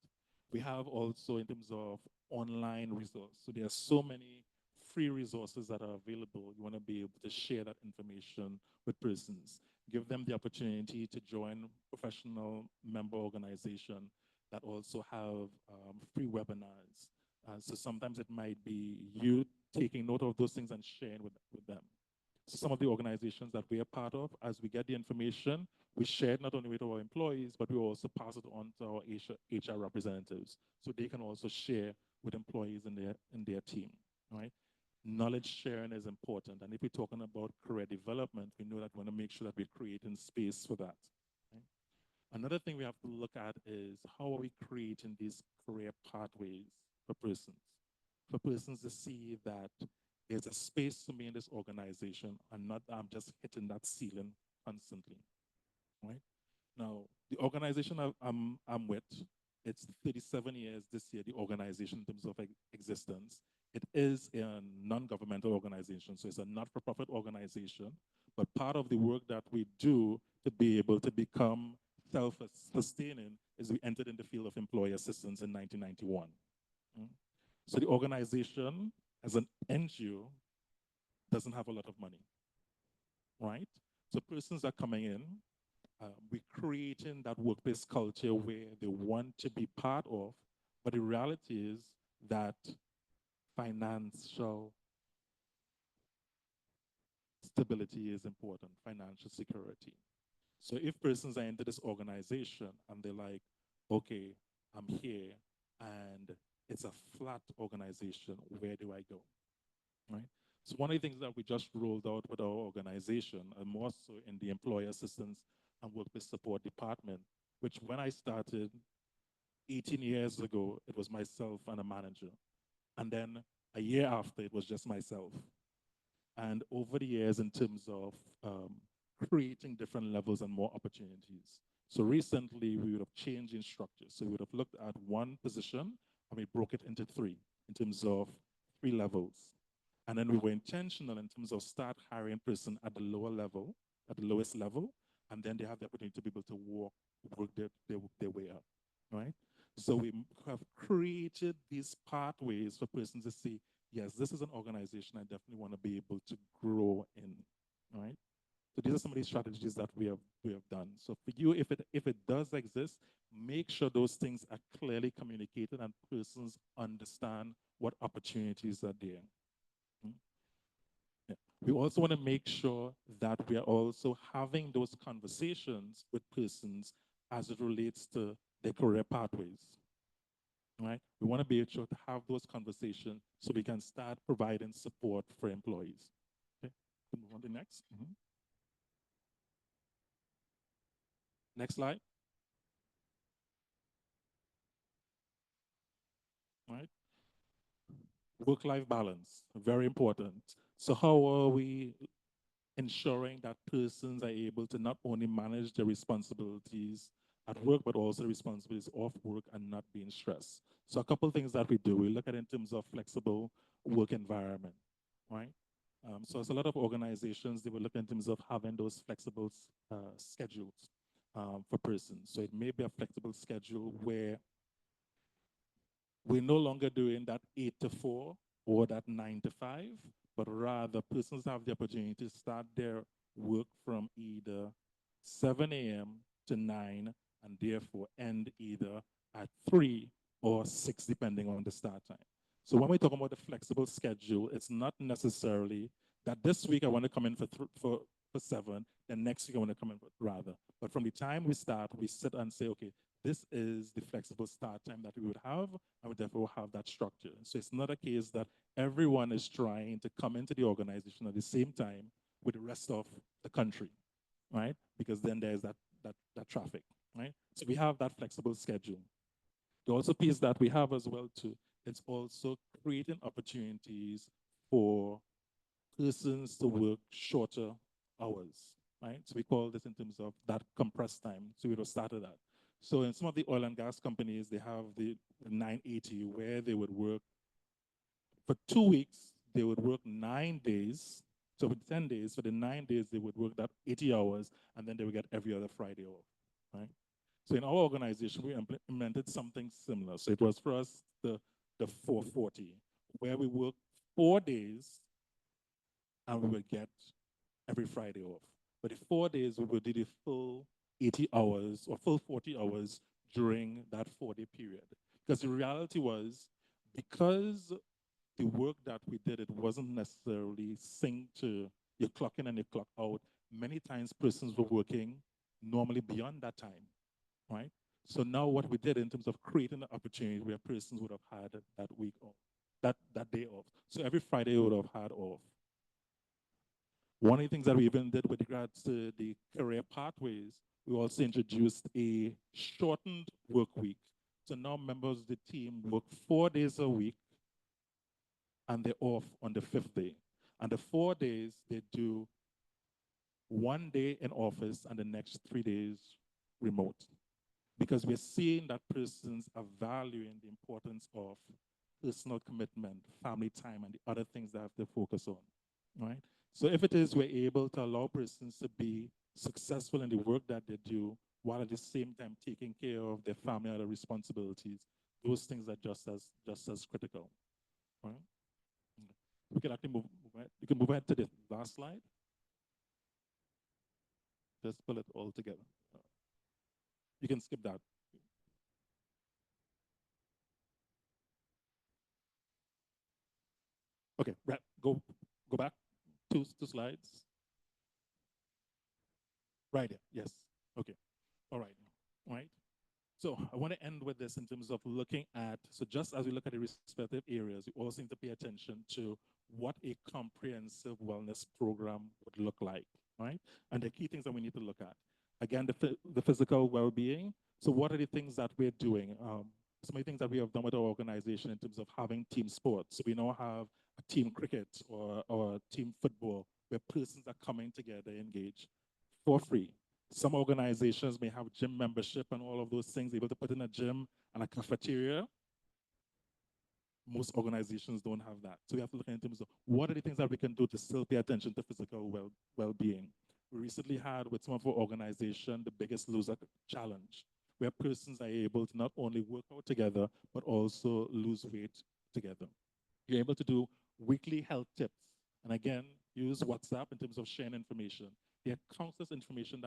We have also in terms of online resources. So there are so many free resources that are available. You want to be able to share that information with persons. Give them the opportunity to join professional member organization that also have free webinars. So sometimes it might be you taking note of those things and sharing with them. So some of the organizations that we are part of, as we get the information, we share it not only with our employees, but we also pass it on to our HR representatives, so they can also share with employees in their team, right? Knowledge sharing is important. And if we're talking about career development, we know that we want to make sure that we're creating space for that. Right? Another thing we have to look at is, how are we creating these career pathways for persons to see that there's a space for me in this organization and not that I'm just hitting that ceiling constantly, right? Now, the organization I'm with, it's 37 years this year, the organization in terms of existence. It is a non-governmental organization, so it's a not-for-profit organization. But part of the work that we do to be able to become self-sustaining is we entered in the field of employee assistance in 1991. So the organization, as an NGO, doesn't have a lot of money, right? So persons are coming in, we're creating that workplace culture where they want to be part of, but the reality is that financial stability is important, financial security. So if persons are into this organization and they're like, okay, I'm here and it's a flat organization, where do I go, right? So one of the things that we just rolled out with our organization, and more so in the employee assistance and workplace support department, which when I started 18 years ago, it was myself and a manager. And then a year after, it was just myself. And over the years, in terms of creating different levels and more opportunities. So recently, we would have changed in structure. So we would have looked at one position and we broke it into three in terms of 3 levels. And then we were intentional in terms of start hiring person at the lower level, at the lowest level, and then they have the opportunity to be able to work their way up, right? So we have created these pathways for persons to say, yes, this is an organization I definitely want to be able to grow in, right? So these are some of these strategies that we have done. So for you, if it does exist, make sure those things are clearly communicated and persons understand what opportunities are there. Yeah. We also want to make sure that we are also having those conversations with persons as it relates to their career pathways. Right? We want to be able to have those conversations so we can start providing support for employees. Okay, move on to the next. Next slide. Right? Work-life balance, very important. So how are we ensuring that persons are able to not only manage their responsibilities at work, but also the responsibilities off work and not being stressed? So a couple of things that we do, we look at in terms of flexible work environment, right? So as a lot of organizations, they will look in terms of having those flexible schedules for persons. So it may be a flexible schedule where we're no longer doing that 8 to 4 or that 9 to 5, but rather persons have the opportunity to start their work from either 7 a.m. to 9 and therefore end either at 3 or 6, depending on the start time. So when we talk about the flexible schedule, it's not necessarily that this week I want to come in for 7, and next week I want to come in rather. But from the time we start, we sit and say, okay, this is the flexible start time that we would have, and we therefore have that structure. So it's not a case that everyone is trying to come into the organization at the same time with the rest of the country, right? Because then there's that traffic, right? So we have that flexible schedule. The also piece that we have as well too, it's also creating opportunities for persons to work shorter hours, right? So we call this in terms of that compressed time. So we will start with that. So in some of the oil and gas companies, they have the 980 where they would work for 2 weeks, they would work 9 days. So for 10 days, for the 9 days, they would work that 80 hours, and then they would get every other Friday off, right? So in our organization, we implemented something similar. So it was for us the 440, where we work 4 days, and we would get every Friday off. But the 4 days, we would do the full 80 hours or full 40 hours during that 4-day period. Because the reality was, because the work that we did, it wasn't necessarily synced to your clock in and your clock out. Many times persons were working normally beyond that time, right? So now what we did in terms of creating an opportunity where persons would have had that week off, that day off. So every Friday would have had off. One of the things that we even did with regards to the career pathways, we also introduced a shortened work week. So now members of the team work 4 days a week, and they're off on the 5th day. And the 4 days, they do 1 day in office and the next 3 days remote. Because we're seeing that persons are valuing the importance of personal commitment, family time, and the other things they have to focus on, right? So if it is we're able to allow persons to be successful in the work that they do, while at the same time taking care of their family and other responsibilities, those things are just as critical, right? We can actually move ahead. You can move ahead to the last slide. Just pull it all together. You can skip that. Okay, right. Go back 2 slides. Right there. Yes. Okay. All right. All right. So I want to end with this in terms of looking at, so just as we look at the respective areas, we also need to pay attention to what a comprehensive wellness program would look like, right? And the key things that we need to look at. Again, the physical well-being. So what are the things that we're doing? Some of the things that we have done with our organization in terms of having team sports. So we now have a team cricket or team football where persons are coming together, engaged for free. Some organizations may have gym membership and all of those things, able to put in a gym and a cafeteria. Most organizations don't have that. So we have to look in terms of what are the things that we can do to still pay attention to physical well-being. We recently had with some of our organization, the Biggest Loser Challenge, where persons are able to not only work out together, but also lose weight together. You're able to do weekly health tips. And again, use WhatsApp in terms of sharing information. There are countless information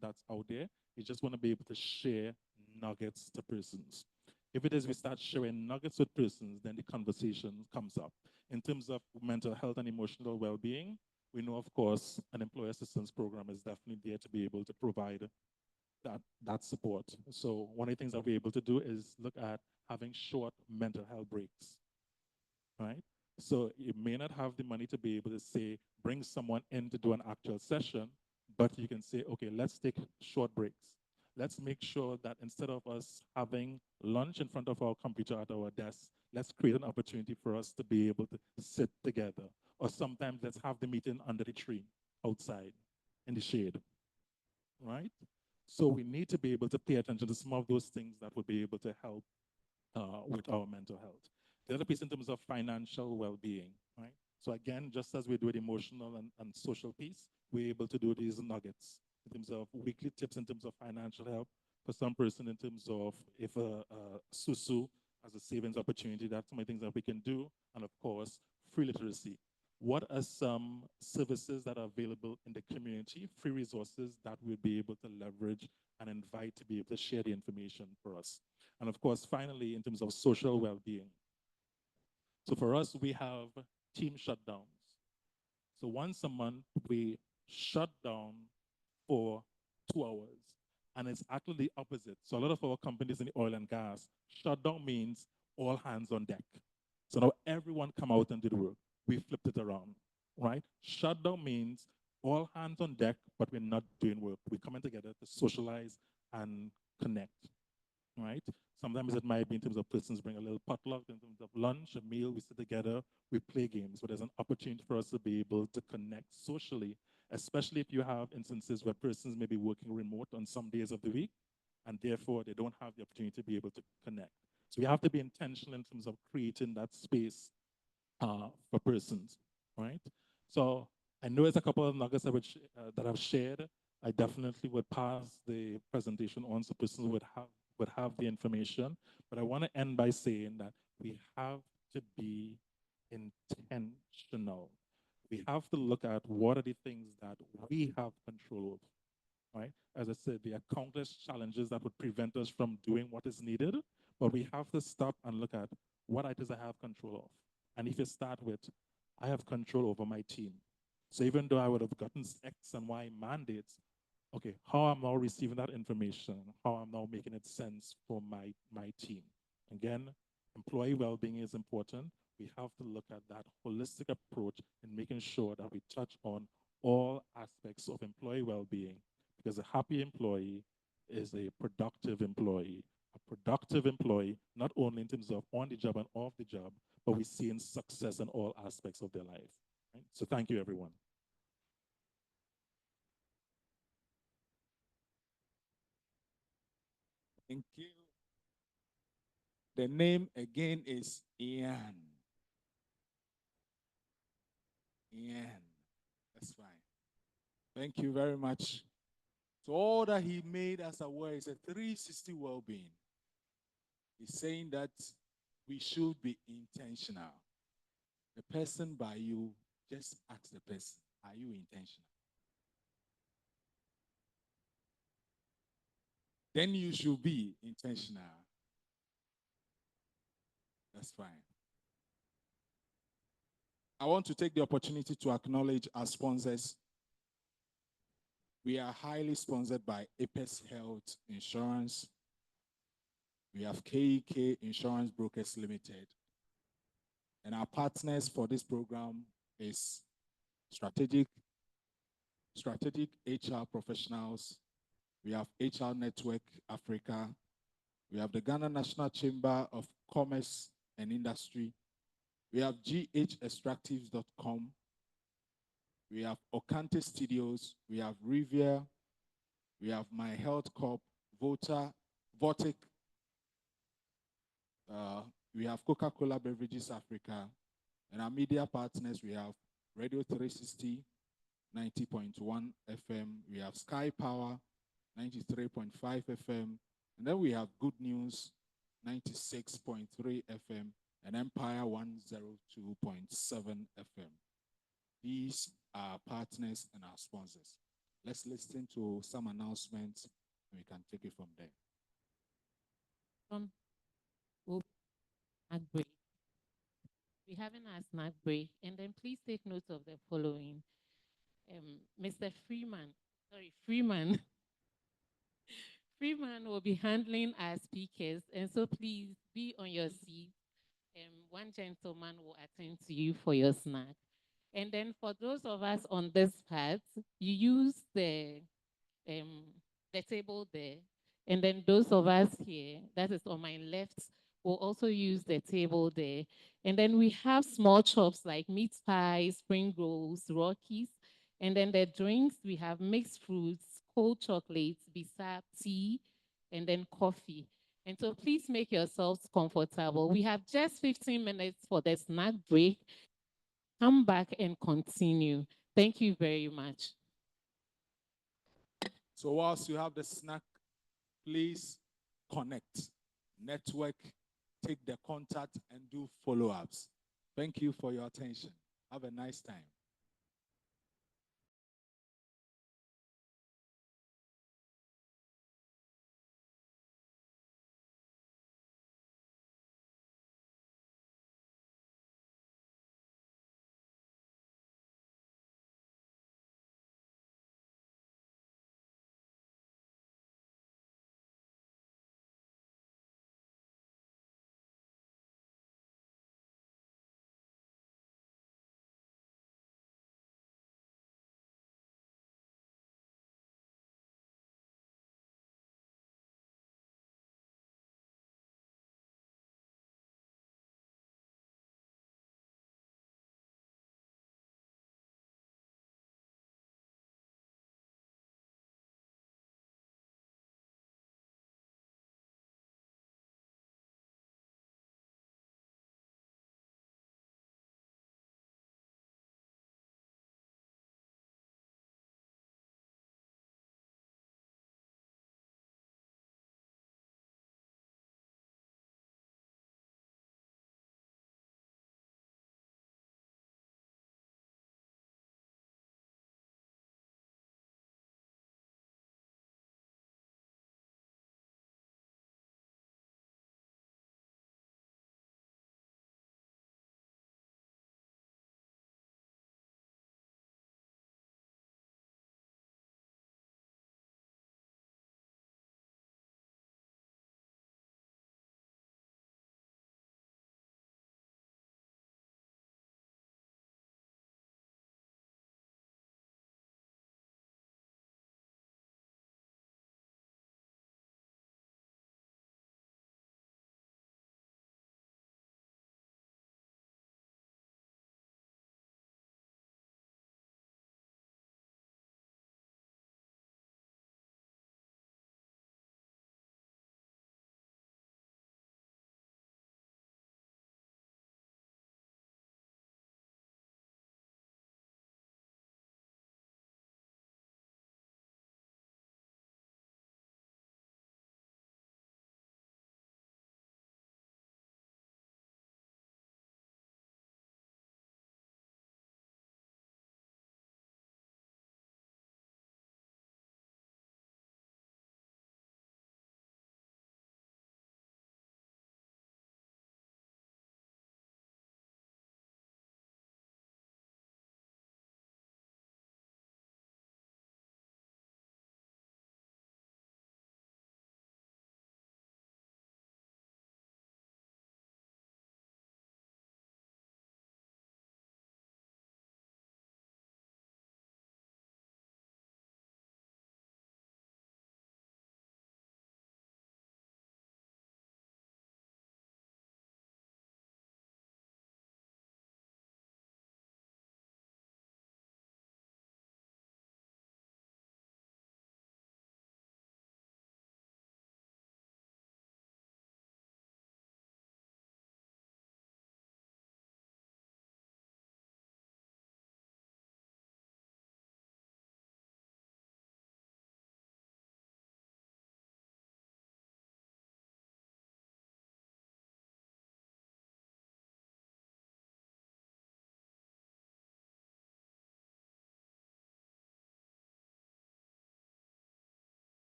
that's out there. You just want to be able to share nuggets to persons. If it is we start sharing nuggets with persons, then the conversation comes up. In terms of mental health and emotional well-being, we know, of course, an employee assistance program is definitely there to be able to provide that support. So one of the things that we're able to do is look at having short mental health breaks, right? So you may not have the money to be able to say, bring someone in to do an actual session, but you can say, okay, let's take short breaks. Let's make sure that instead of us having lunch in front of our computer at our desk, let's create an opportunity for us to be able to sit together. Or sometimes let's have the meeting under the tree, outside, in the shade, right? So we need to be able to pay attention to some of those things that would be able to help with our mental health. The other piece in terms of financial well-being, right? So again, just as we do with emotional and social piece, we're able to do these nuggets in terms of weekly tips in terms of financial help for some person in terms of if a SUSU as a savings opportunity, that's some of the things that we can do. And of course, free literacy. what are some services that are available in the community, free resources that we'll be able to leverage and invite to be able to share the information for us. And of course, finally, in terms of social well-being. So for us, we have team shutdowns. So once a month, we shut down for 2 hours. And it's actually the opposite. So a lot of our companies in the oil and gas, shutdown means all hands on deck. So now everyone come out and do the work. We flipped it around, right? Shutdown means all hands on deck, but we're not doing work. We're coming together to socialize and connect, right? Sometimes it might be in terms of persons bring a little potluck, in terms of lunch, a meal, we sit together, we play games, but there's an opportunity for us to be able to connect socially, especially if you have instances where persons may be working remote on some days of the week, and therefore they don't have the opportunity to be able to connect. So we have to be intentional in terms of creating that space for persons, right? So I know there's a couple of nuggets that I've shared. I definitely would pass the presentation on so persons would have the information. But I want to end by saying that we have to be intentional. We have to look at what are the things that we have control of, right? As I said, there are countless challenges that would prevent us from doing what is needed, but we have to stop and look at what it is I have control of. And if you start with, I have control over my team. So even though I would have gotten X and Y mandates, okay, how I'm now receiving that information, how I'm now making it sense for my team. Again, employee well-being is important. We have to look at that holistic approach in making sure that we touch on all aspects of employee well-being, because a happy employee is a productive employee. A productive employee, not only in terms of on the job and off the job, but we see in success in all aspects of their life. Right? So thank you, everyone. Thank you. The name again is Ian. Ian. That's fine. Thank you very much. So all that he made us aware is a 360 well-being. He's saying that we should be intentional. The person by you, just ask the person, are you intentional? Then you should be intentional. That's fine. I want to take the opportunity to acknowledge our sponsors. We are highly sponsored by Apex Health Insurance. We have KEK Insurance Brokers Limited. And our partners for this program is Strategic HR Professionals. We have HR Network Africa. We have the Ghana National Chamber of Commerce and Industry. We have ghextractives.com. We have Okante Studios. We have Riviera. We have My Health Corp, Votic. We have Coca-Cola Beverages Africa. And our media partners, we have Radio 360, 90.1 FM. We have Sky Power, 93.5 FM. And then we have Good News, 96.3 FM. And Empire, 102.7 FM. These are partners and our sponsors. Let's listen to some announcements and we can take it from there. Snack break. We're having our snack break, and then please take note of the following. Mr. Freeman Freeman will be handling our speakers, and so please be on your seat. One gentleman will attend to you for your snack. And then for those of us on this part, you use the table there. And then those of us here, that is on my left, will also use the table there. And then we have small chops like meat pies, spring rolls, Rockies. And then the drinks, we have mixed fruits, cold chocolates, bisa, tea, and then coffee. And so please make yourselves comfortable. We have just 15 minutes for the snack break. Come back and continue. Thank you very much. So whilst you have the snack, please connect, network, take the contact, and do follow-ups. Thank you for your attention. Have a nice time.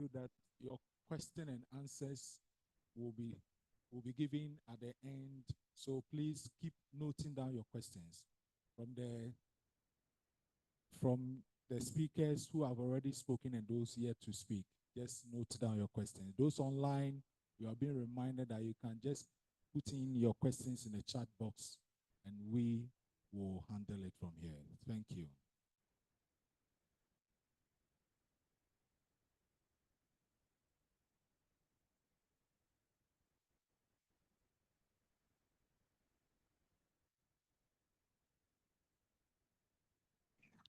so that your question and answers will be given at the end. So please keep noting down your questions from the speakers who have already spoken and those yet to speak. Just note down your questions. Those online, you are being reminded that you can just put in your questions in the chat box and we will handle it from here. Thank you.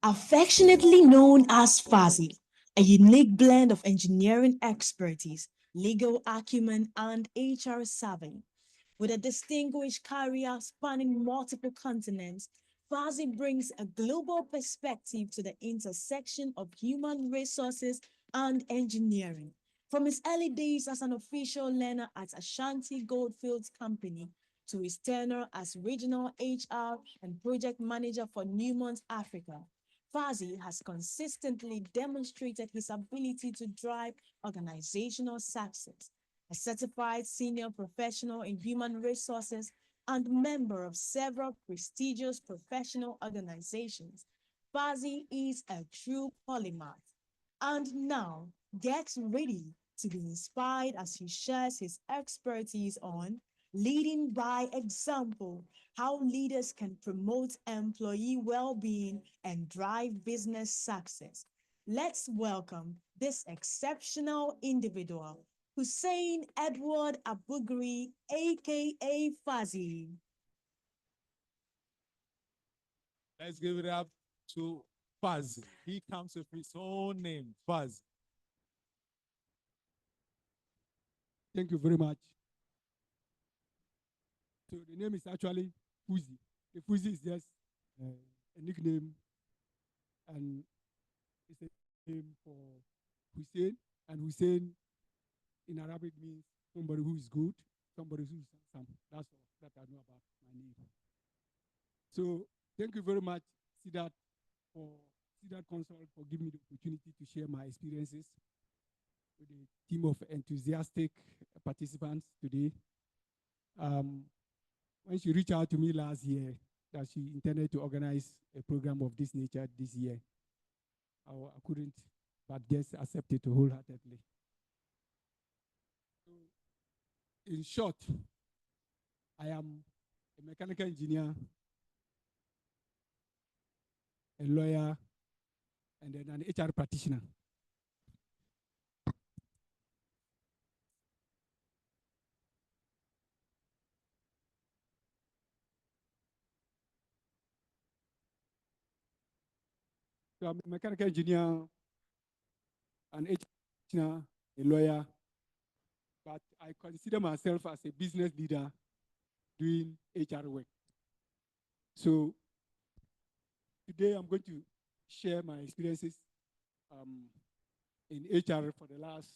Affectionately known as FASI, a unique blend of engineering expertise, legal acumen, and HR savvy. With a distinguished career spanning multiple continents, FASI brings a global perspective to the intersection of human resources and engineering. From his early days as an official learner at Ashanti Goldfields Company to his tenure as regional HR and project manager for Newmont Africa, Fazi has consistently demonstrated his ability to drive organizational success. A certified senior professional in human resources and member of several prestigious professional organizations, Fazi is a true polymath. And now, get ready to be inspired as he shares his expertise on leading by example, how leaders can promote employee well-being and drive business success. Let's welcome this exceptional individual, Hussein Edward Abugri, aka Fazi. Let's give it up to Faz. He comes with his own name, Faz. Thank you very much. So the name is actually Fuzi. The Fuzi is just a nickname, and it's a name for Hussein. And Hussein in Arabic means somebody who is good, somebody who is handsome. That's all that I know about my name. So thank you very much, SEDAT Consult, for giving me the opportunity to share my experiences with a team of enthusiastic participants today. When she reached out to me last year that she intended to organize a program of this nature this year, I couldn't but just accept it wholeheartedly. So, in short, I am a mechanical engineer, a lawyer, and then an HR practitioner. So I'm a mechanical engineer, an HR practitioner, a lawyer, but I consider myself as a business leader doing HR work. So today I'm going to share my experiences in HR for the last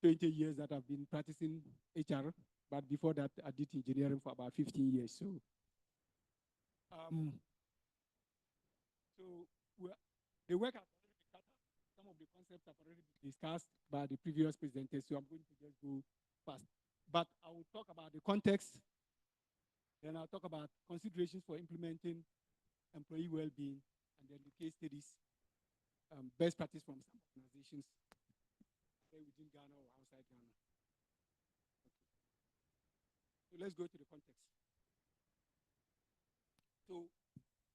20 years that I've been practicing HR, but before that I did engineering for about 15 years. So, the work has already been cut out. Some of the concepts have already been discussed by the previous presenters, so I'm going to just go fast. But I will talk about the context, then I'll talk about considerations for implementing employee well-being, and then the case studies, best practice from some organizations within Ghana or outside Ghana. Okay. So let's go to the context. So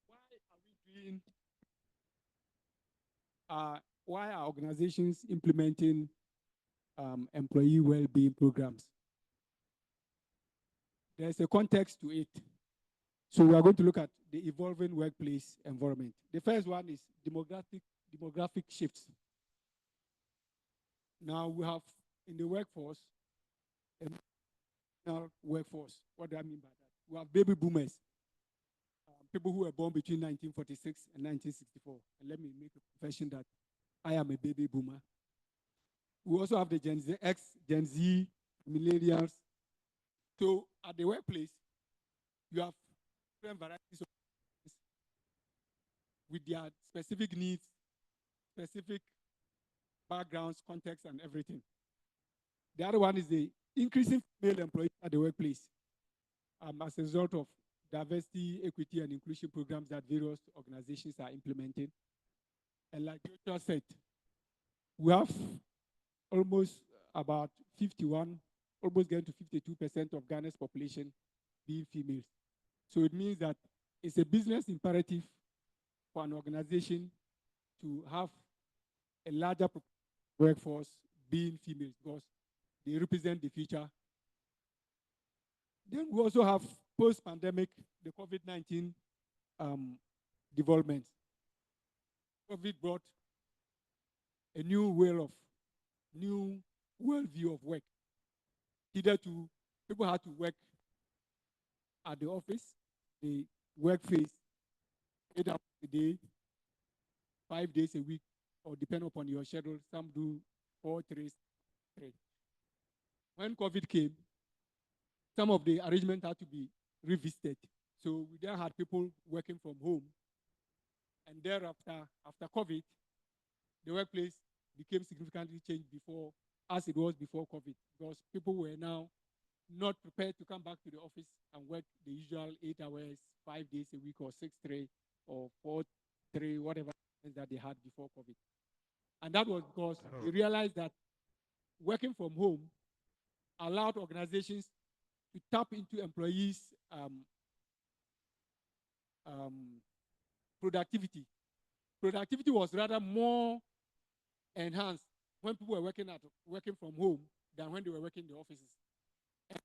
why are we doing why are organizations implementing employee well-being programs? There's a context to it. So we are going to look at the evolving workplace environment. The first one is demographic shifts. Now we have in the workforce, workforce. What do I mean by that? We have baby boomers, people who were born between 1946 and 1964. And let me make a confession that I am a baby boomer. We also have the Gen Z, Gen Z, millennials. So at the workplace, you have different varieties of with their specific needs, specific backgrounds, context, and everything. The other one is the increasing female employees at the workplace as a result of diversity, equity, and inclusion programs that various organizations are implementing. And like Joshua said, we have almost about 51, almost getting to 52% of Ghana's population being females. So it means that it's a business imperative for an organization to have a larger workforce being females because they represent the future. Then we also have post-pandemic, the COVID-19 developments. COVID brought a new worldview of work. Hitherto, people had to work at the office, the work phase, 8 hours a day, 5 days a week, or depending upon your schedule, some do 4, 3, 3. When COVID came, some of the arrangements had to be revisited. So we then had people working from home. And thereafter, after COVID, the workplace became significantly changed as it was before COVID, because people were now not prepared to come back to the office and work the usual 8 hours, 5 days a week, or 6-3, or 4-3, whatever that they had before COVID. And that was because they realized that working from home allowed organizations to tap into employees' productivity. Productivity was rather more enhanced when people were working from home than when they were working in the offices.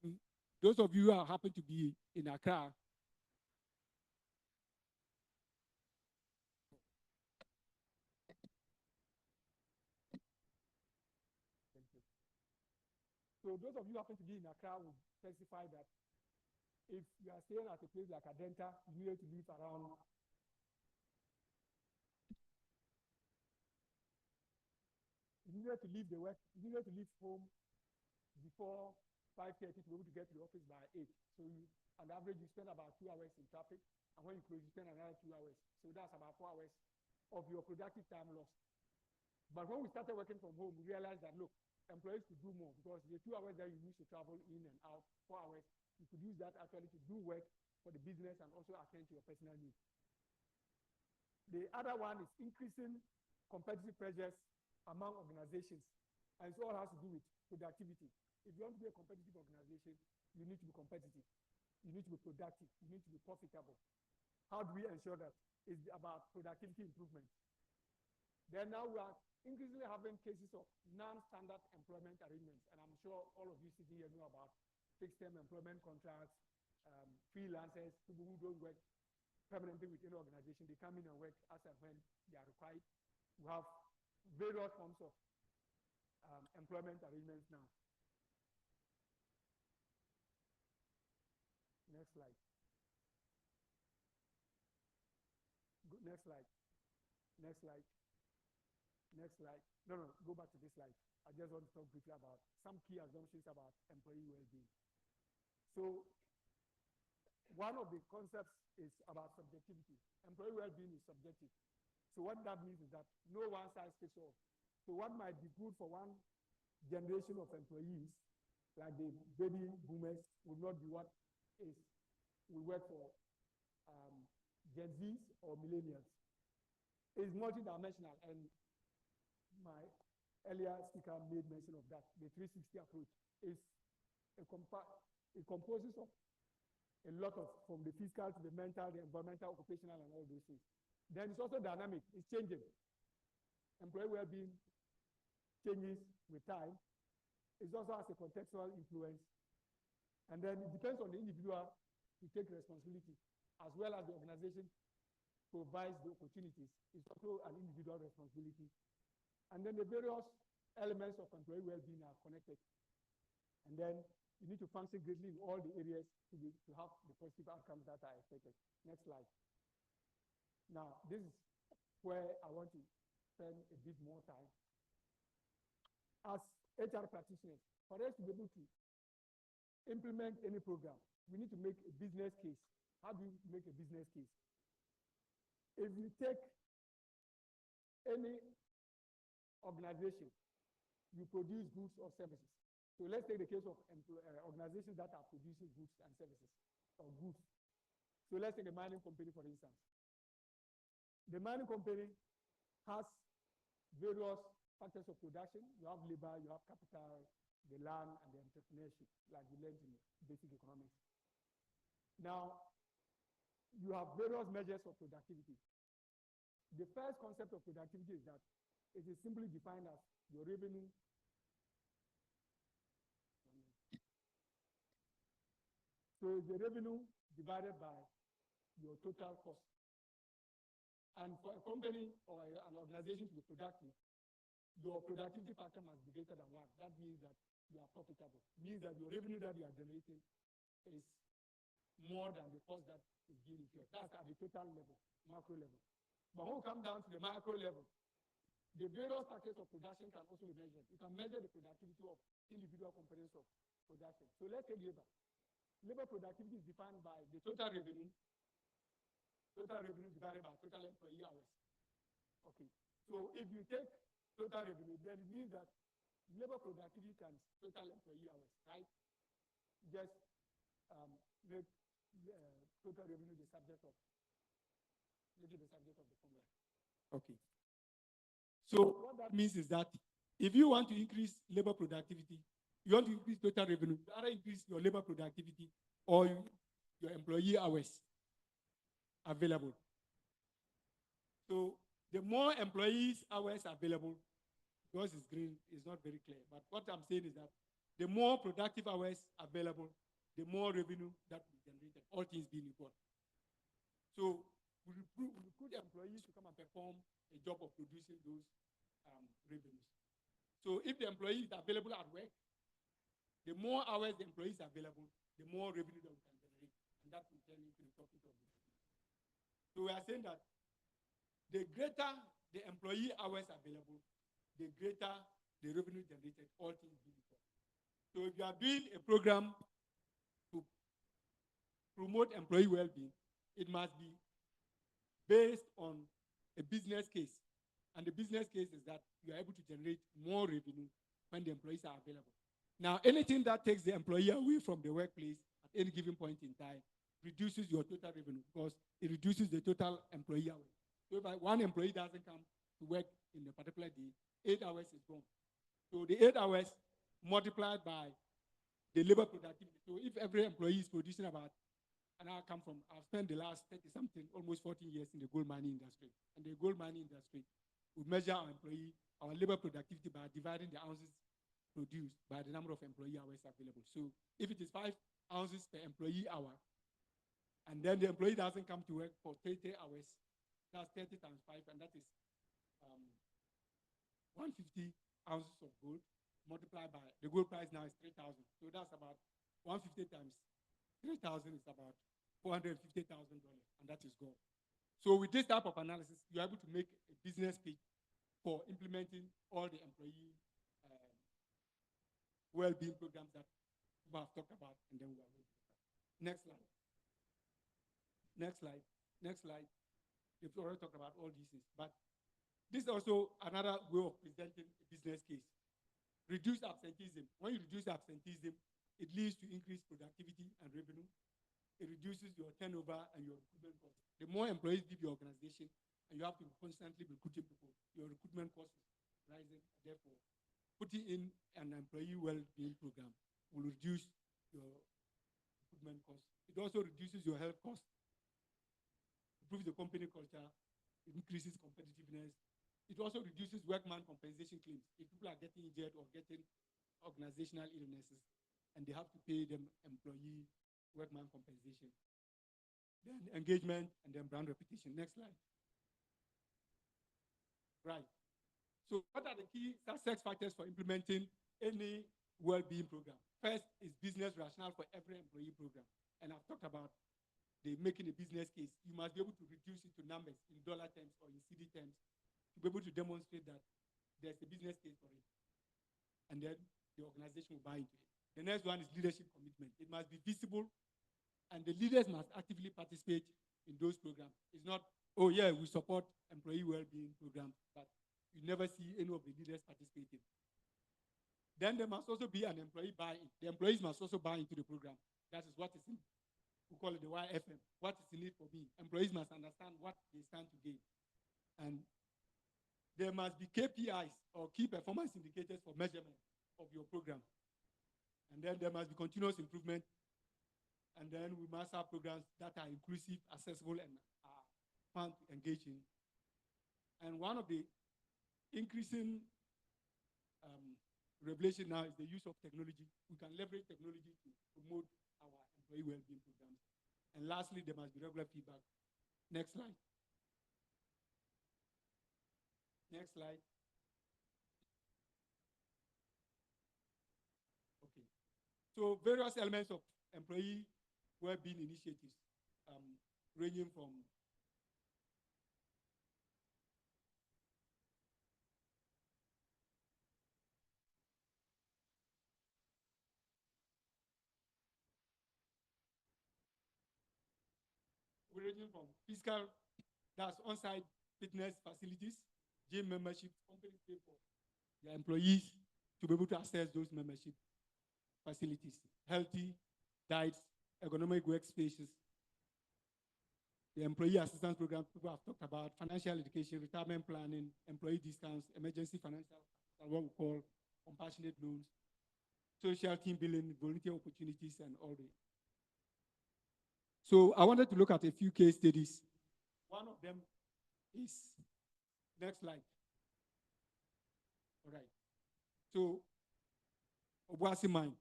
And those of you who happen to be in Accra, so those of you who happen to be in Accra will specify that if you are staying at a place like Adenta, you need to leave around you need to leave home before 5:30 to be able to get to the office by 8. So on average, you spend about 2 hours in traffic, and when you close, you spend another 2 hours. So that's about 4 hours of your productive time lost. But when we started working from home, we realized that, look, employees could do more because the 2 hours that you use to travel in and out, 4 hours, you could use that actually to do work for the business and also attend to your personal needs. The other one is increasing competitive pressures among organizations, and it all has to do with productivity. If you want to be a competitive organization, you need to be competitive. You need to be productive. You need to be profitable. How do we ensure that? It's about productivity improvement. Then now we are increasingly having cases of non-standard employment arrangements, and I'm sure all of you sitting here know about fixed-term employment contracts, freelancers, people who don't work permanently with any organization. They come in and work as and when they are required. We have various forms of employment arrangements now. Next slide. Next slide. Next slide. Next slide. No, go back to this slide. I just want to talk briefly about some key assumptions about employee well-being. So one of the concepts is about subjectivity. Employee well-being is subjective. So what that means is that no one size fits all. So what might be good for one generation of employees, like the baby boomers, would not be what will work for Gen Zs or millennials. It's multidimensional, and my earlier speaker made mention of that. The 360 approach is it composes of a lot of, from the physical to the mental, the environmental, occupational, and all those things. Then it's also dynamic. It's changing. Employee well-being changes with time. It also has a contextual influence. And then it depends on the individual to take responsibility, as well as the organization provides the opportunities. It's also an individual responsibility. And then the various elements of employee well-being are connected. And then you need to function greatly in all the areas to have the positive outcomes that are expected. Next slide. Now, this is where I want to spend a bit more time. As HR practitioners, for us to be able to implement any program, we need to make a business case. How do you make a business case? If you take any organization, you produce goods or services. So let's take the case of organizations that are producing goods and services, or goods. So let's take a mining company, for instance. The mining company has various factors of production. You have labor, you have capital, the land, and the entrepreneurship, like we learned in basic economics. Now, you have various measures of productivity. The first concept of productivity is that it is simply defined as your revenue so it's the revenue divided by your total cost. And for a company or an organization to be productive, your productivity factor must be greater than 1. That means that you are profitable. It means that your revenue that you are generating is more than the cost that is being incurred. That's at the total level, macro level. But when we come down to the micro level, the various factors of production can also be measured. You can measure the productivity of individual components of production. So let's take labor. Labor productivity is defined by the total revenue divided by total employee hours. Okay. So if you take total revenue, then it means that labor productivity times total employee hours, right? Just make total revenue the subject of the formula. Okay. So what that means is that if you want to increase labor productivity, you want to increase total revenue, you either increase your labor productivity or your employee hours available. So the more employees hours available, because it's green, it's not very clear. But what I'm saying is that the more productive hours available, the more revenue that we generated, all things being equal. So we recruit employees to come and perform a job of producing those revenues. So if the employee is available at work, the more hours the employee is available, the more revenue that we can generate, and that will turn into the profit of the business. So we are saying that the greater the employee hours available, the greater the revenue generated, all things being equal. So if you are doing a program to promote employee well-being, it must be based on a business case. And the business case is that you are able to generate more revenue when the employees are available. Now, anything that takes the employee away from the workplace at any given point in time reduces your total revenue because it reduces the total employee hours. So if one employee doesn't come to work in a particular day, 8 hours is gone. So the 8 hours multiplied by the labor productivity. So if every employee is producing about, and I've spent the last 30-something, almost 14 years in the gold mining industry. And the gold mining industry, we measure our labor productivity by dividing the ounces produced by the number of employee hours available. So if it is 5 ounces per employee hour, and then the employee doesn't come to work for 30 hours, that's 30 times 5, and that is 150 ounces of gold multiplied by, the gold price now is 3,000. So that's about 150 times 3,000 is about $450,000, and that is gone. So with this type of analysis, you're able to make a business pitch for implementing all the employee well-being programs that we have talked about, and then we are going to look at. Next slide. Next slide. Next slide. We've already talked about all these things, but this is also another way of presenting a business case. Reduce absenteeism. When you reduce absenteeism, it leads to increased productivity and revenue. It reduces your turnover and your recruitment costs. The more employees leave your organization, and you have to constantly be recruiting people, your recruitment costs is rising. Therefore, putting in an employee well-being program will reduce your recruitment costs. It also reduces your health costs, improves the company culture, it increases competitiveness. It also reduces workman compensation claims. If people are getting injured or getting organizational illnesses, and they have to pay them employee workman compensation. Then engagement, and then brand reputation. Next slide. Right. So what are the key success factors for implementing any well-being program? First is business rationale for every employee program. And I've talked about the making a business case. You must be able to reduce it to numbers in dollar terms or in CD terms to be able to demonstrate that there's a business case for it. And then the organization will buy into it. The next one is leadership commitment. It must be visible, and the leaders must actively participate in those programs. It's not, oh yeah, we support employee well-being programs, but you never see any of the leaders participating. Then there must also be an employee buy-in. The employees must also buy into the program. That is what is in, we call it the YFM. What is in it for me? Employees must understand what they stand to gain. And there must be KPIs or key performance indicators for measurement of your program. And then there must be continuous improvement. And then we must have programs that are inclusive, accessible, and are fun to engage in. And one of the increasing revelation now is the use of technology. We can leverage technology to promote our employee well-being programs. And lastly, there must be regular feedback. Next slide. Next slide. Okay. So various elements of employee well-being initiatives, ranging from physical, that's on-site fitness facilities, gym membership, companies pay for their employees to be able to access those membership facilities, healthy diets, ergonomic workspaces, the employee assistance program people have talked about, financial education, retirement planning, employee discounts, emergency financial, what we call compassionate loans, social team building, volunteer opportunities, and all that. So I wanted to look at a few case studies. One of them is, next slide. All right. So, Obuasi Mine.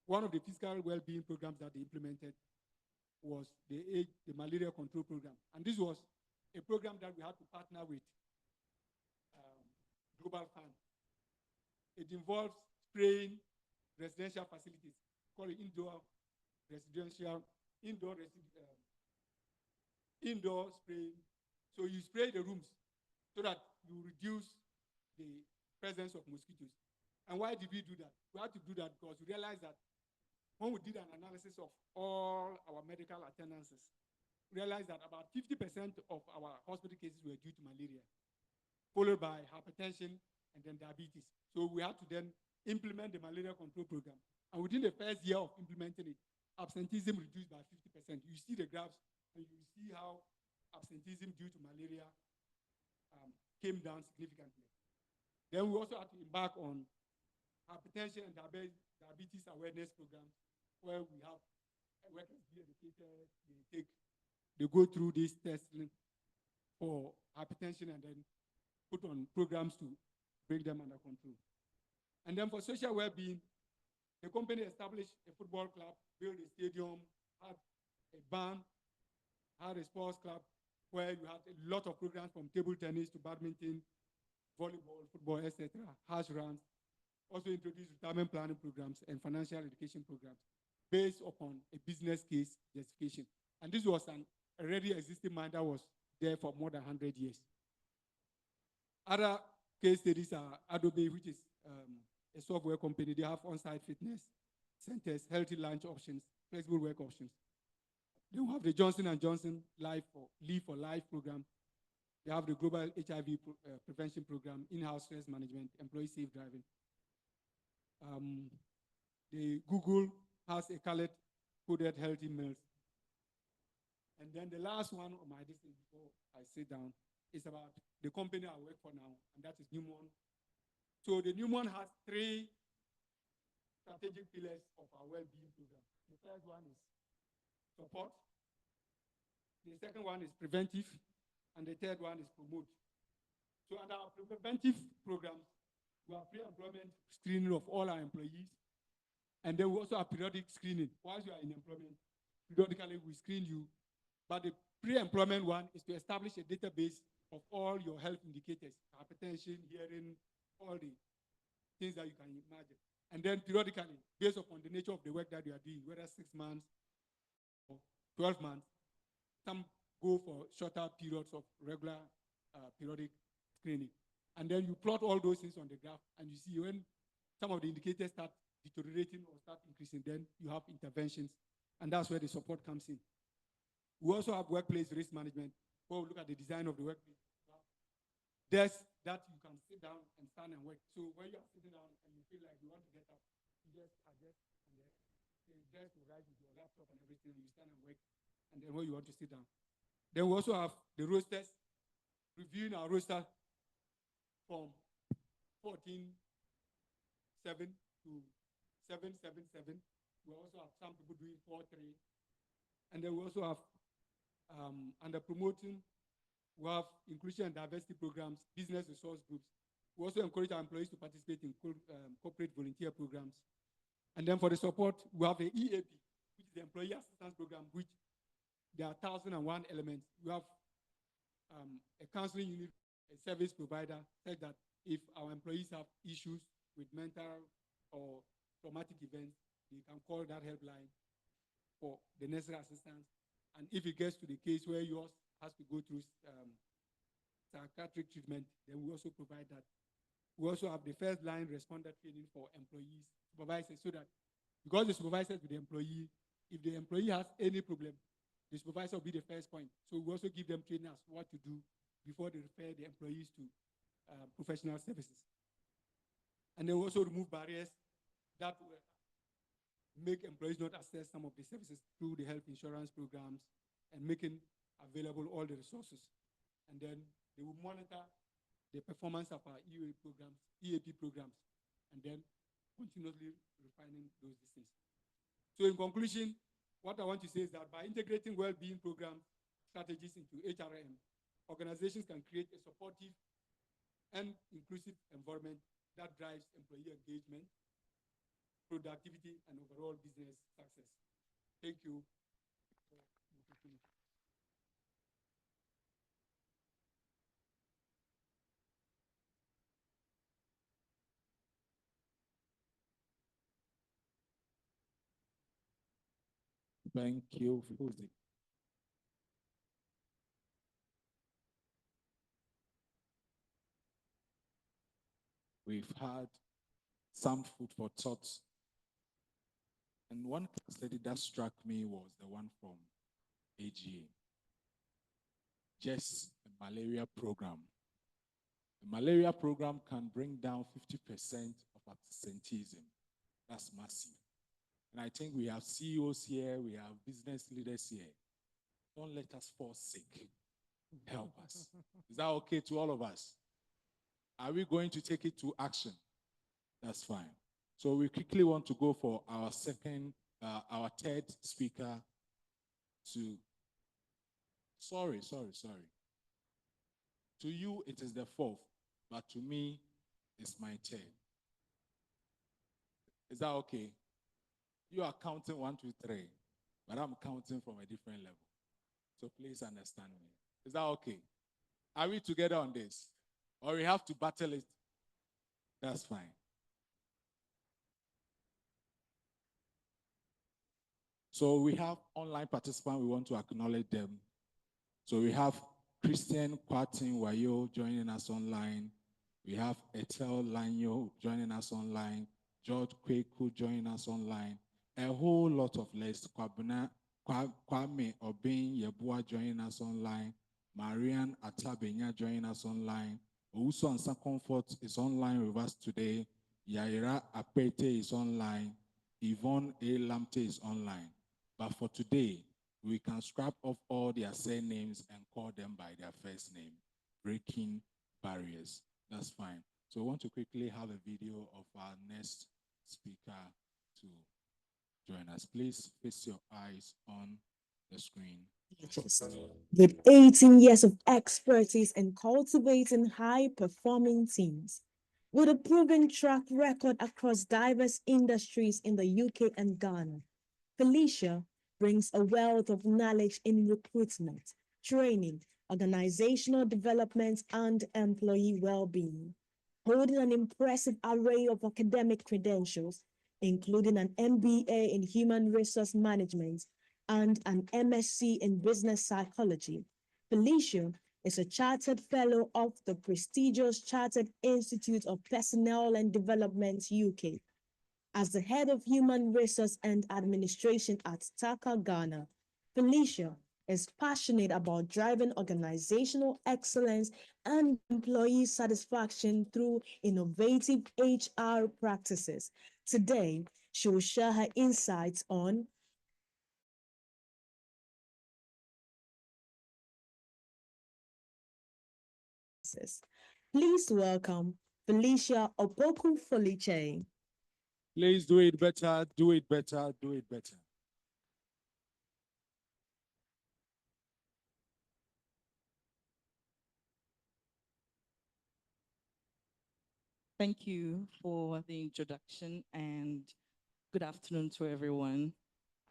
One of the physical well-being programs that they implemented was the malaria control program. And this was a program that we had to partner with Global Fund. It involves spraying residential facilities, call it indoor spraying. So you spray the rooms so that you reduce the presence of mosquitoes. And why did we do that? We had to do that because we realized that when we did an analysis of all our medical attendances, we realized that about 50% of our hospital cases were due to malaria, followed by hypertension and then diabetes. So we had to then implement the malaria control program. And within the first year of implementing it, absenteeism reduced by 50%. You see the graphs, and you see how absenteeism due to malaria came down significantly. Then we also had to embark on hypertension and diabetes awareness programs, where we have workers be educated, they go through this testing for hypertension and then put on programs to bring them under control. And then for social well-being, the company established a football club, built a stadium, had a band, had a sports club where you had a lot of programs from table tennis to badminton, volleyball, football, etc., hash runs. Also introduced retirement planning programs and financial education programs based upon a business case justification. And this was an already existing mine that was there for more than 100 years. Other case studies are Adobe, which is a software company. They have on-site fitness centers, healthy lunch options, flexible work options. They have the Johnson & Johnson Live for Life program. They have the global HIV prevention program, in-house stress management, employee safe driving. The Google has a colored-coded healthy meals. And then the last one on my list before I sit down is about the company I work for now, and that is Newmont. So the Newmont has 3 strategic pillars of our well-being program. The first one is support. The second one is preventive, and the third one is promote. So under our preventive programs, we have pre-employment screening of all our employees, and then we also have periodic screening. Once you are in employment, periodically we screen you. But the pre-employment one is to establish a database of all your health indicators, hypertension, hearing, all the things that you can imagine. And then periodically, based upon the nature of the work that you are doing, whether 6 months or 12 months, some go for shorter periods of regular periodic screening. And then you plot all those things on the graph, and you see when some of the indicators start deteriorating or start increasing, then you have interventions, and that's where the support comes in. We also have workplace risk management. Well, look at the design of the workplace. Desk that you can sit down and stand and work. So when you are sitting down and you feel like you want to get up, you just adjust and then the desk will rise with your laptop and everything, and you stand and work. And then when you want to sit down. Then we also have the roasters, reviewing our roster from 14/7 to 7/7/7. We also have some people doing 4/3. And then we also have under promoting, we have inclusion and diversity programs, business resource groups. We also encourage our employees to participate in corporate volunteer programs. And then for the support, we have the EAP, which is the Employee Assistance Program, which there are 1,001 elements. We have a counseling unit, a service provider, said that if our employees have issues with mental or traumatic events, they can call that helpline for the necessary assistance. And if it gets to the case where yours has to go through psychiatric treatment, then we also provide that. We also have the first line responder training for employees, supervisors, so that because the supervisor with the employee, if the employee has any problem, the supervisor will be the first point. So we also give them training as what to do before they refer the employees to professional services. And then we also remove barriers that will make employees not access some of the services through the health insurance programs and making available all the resources. And then they will monitor the performance of our EAP programs, and then continuously refining those things. So in conclusion, what I want to say is that by integrating well-being program strategies into HRM, organizations can create a supportive and inclusive environment that drives employee engagement, productivity, and overall business success. Thank you. Thank you, Fuzi. We've had some food for thought. And one study that struck me was the one from AGA. Just a malaria program. The malaria program can bring down 50% of absenteeism. That's massive. And I think we have CEOs here, we have business leaders here. Don't let us fall sick. Help us. Is that okay to all of us? Are we going to take it to action? That's fine. So we quickly want to go for our third speaker to, sorry. To you, it is the fourth, but to me, it's my third. Is that okay? You are counting 1, 2, 3, but I'm counting from a different level. So please understand me. Is that okay? Are we together on this? Or we have to battle it? That's fine. So we have online participants. We want to acknowledge them. So we have Christian Kwatin Wayo joining us online. We have Etel Lanyo joining us online. George Kweku joining us online. A whole lot of lists. Kwame Obin Yebua joining us online. Marian Atabenya joining us online. Owusu Ansa Comfort is online with us today. Yaira Apete is online. Yvonne A. Lamte is online. But for today, we can scrap off all their surnames and call them by their first name. Breaking barriers. That's fine. So I want to quickly have a video of our next speaker to join us. Please fix your eyes on the screen. With 18 years of expertise in cultivating high-performing teams, with a proven track record across diverse industries in the UK and Ghana, Felicia brings a wealth of knowledge in recruitment, training, organizational development, and employee well-being. Holding an impressive array of academic credentials, including an MBA in Human Resource Management and an MSc in Business Psychology, Felicia is a Chartered Fellow of the prestigious Chartered Institute of Personnel and Development UK. As the head of Human Resource and Administration at Taka, Ghana, Felicia is passionate about driving organizational excellence and employee satisfaction through innovative HR practices. Today, she will share her insights on please welcome Felicia Opoku Foliche. Please do it better, do it better, do it better. Thank you for the introduction and good afternoon to everyone.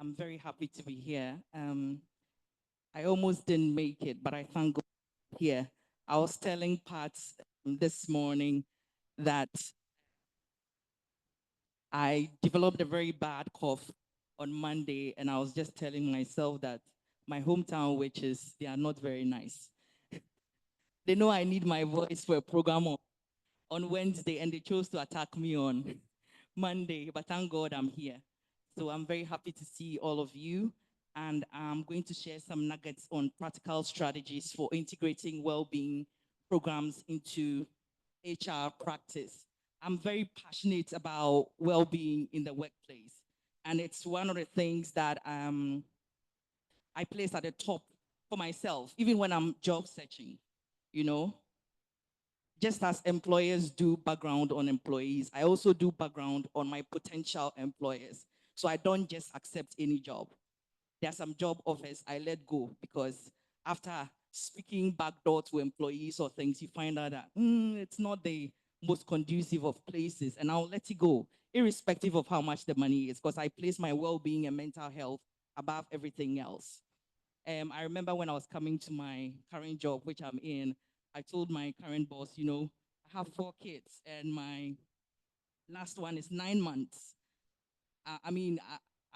I'm very happy to be here. I almost didn't make it, but I thank God here. I was telling Pat this morning that I developed a very bad cough on Monday, and I was just telling myself that my hometown witches, they are not very nice. They know I need my voice for a program on Wednesday, and they chose to attack me on Monday, but thank God I'm here. So I'm very happy to see all of you, and I'm going to share some nuggets on practical strategies for integrating well-being programs into HR practice. I'm very passionate about well-being in the workplace, and it's one of the things that I place at the top for myself, even when I'm job searching, you know. Just as employers do background on employees, I also do background on my potential employers. So I don't just accept any job. There are some job offers I let go because after speaking backdoor to employees or things, you find out that it's not the most conducive of places, and I'll let it go, irrespective of how much the money is, because I place my well-being and mental health above everything else. I remember when I was coming to my current job, which I'm in, I told my current boss, you know, I have 4 kids and my last one is 9 months. I mean,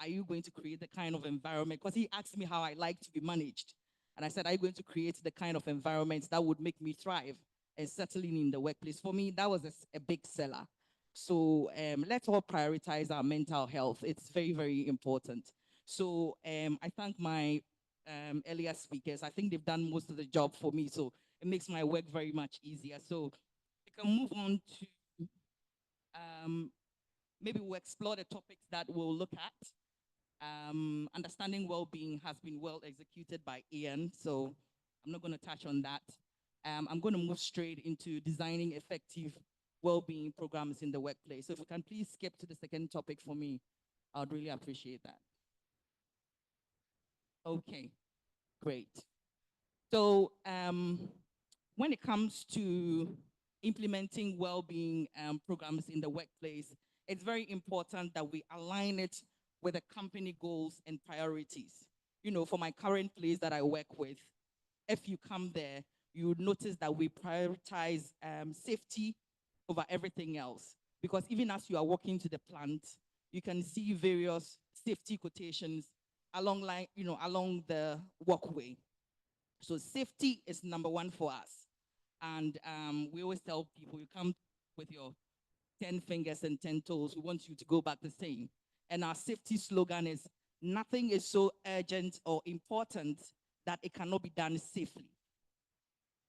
are you going to create the kind of environment? Because he asked me how I like to be managed. And I said, are you going to create the kind of environment that would make me thrive and settling in the workplace? For me, that was a big seller. So let's all prioritize our mental health. It's very, very important. So I thank my earlier speakers. I think they've done most of the job for me. So it makes my work very much easier. So we can move on to maybe we'll explore the topics that we'll look at. Understanding well-being has been well executed by Ian, so I'm not going to touch on that. I'm going to move straight into designing effective well-being programs in the workplace. So if we can please skip to the second topic for me, I'd really appreciate that. Okay, great. So when it comes to implementing well-being programs in the workplace, it's very important that we align it with the company goals and priorities. You know, for my current place that I work with, if you come there, you would notice that we prioritize safety over everything else. Because even as you are walking to the plant, you can see various safety quotations along the walkway. So safety is number one for us. And we always tell people, you come with your 10 fingers and 10 toes, we want you to go back the same. And our safety slogan is, nothing is so urgent or important that it cannot be done safely,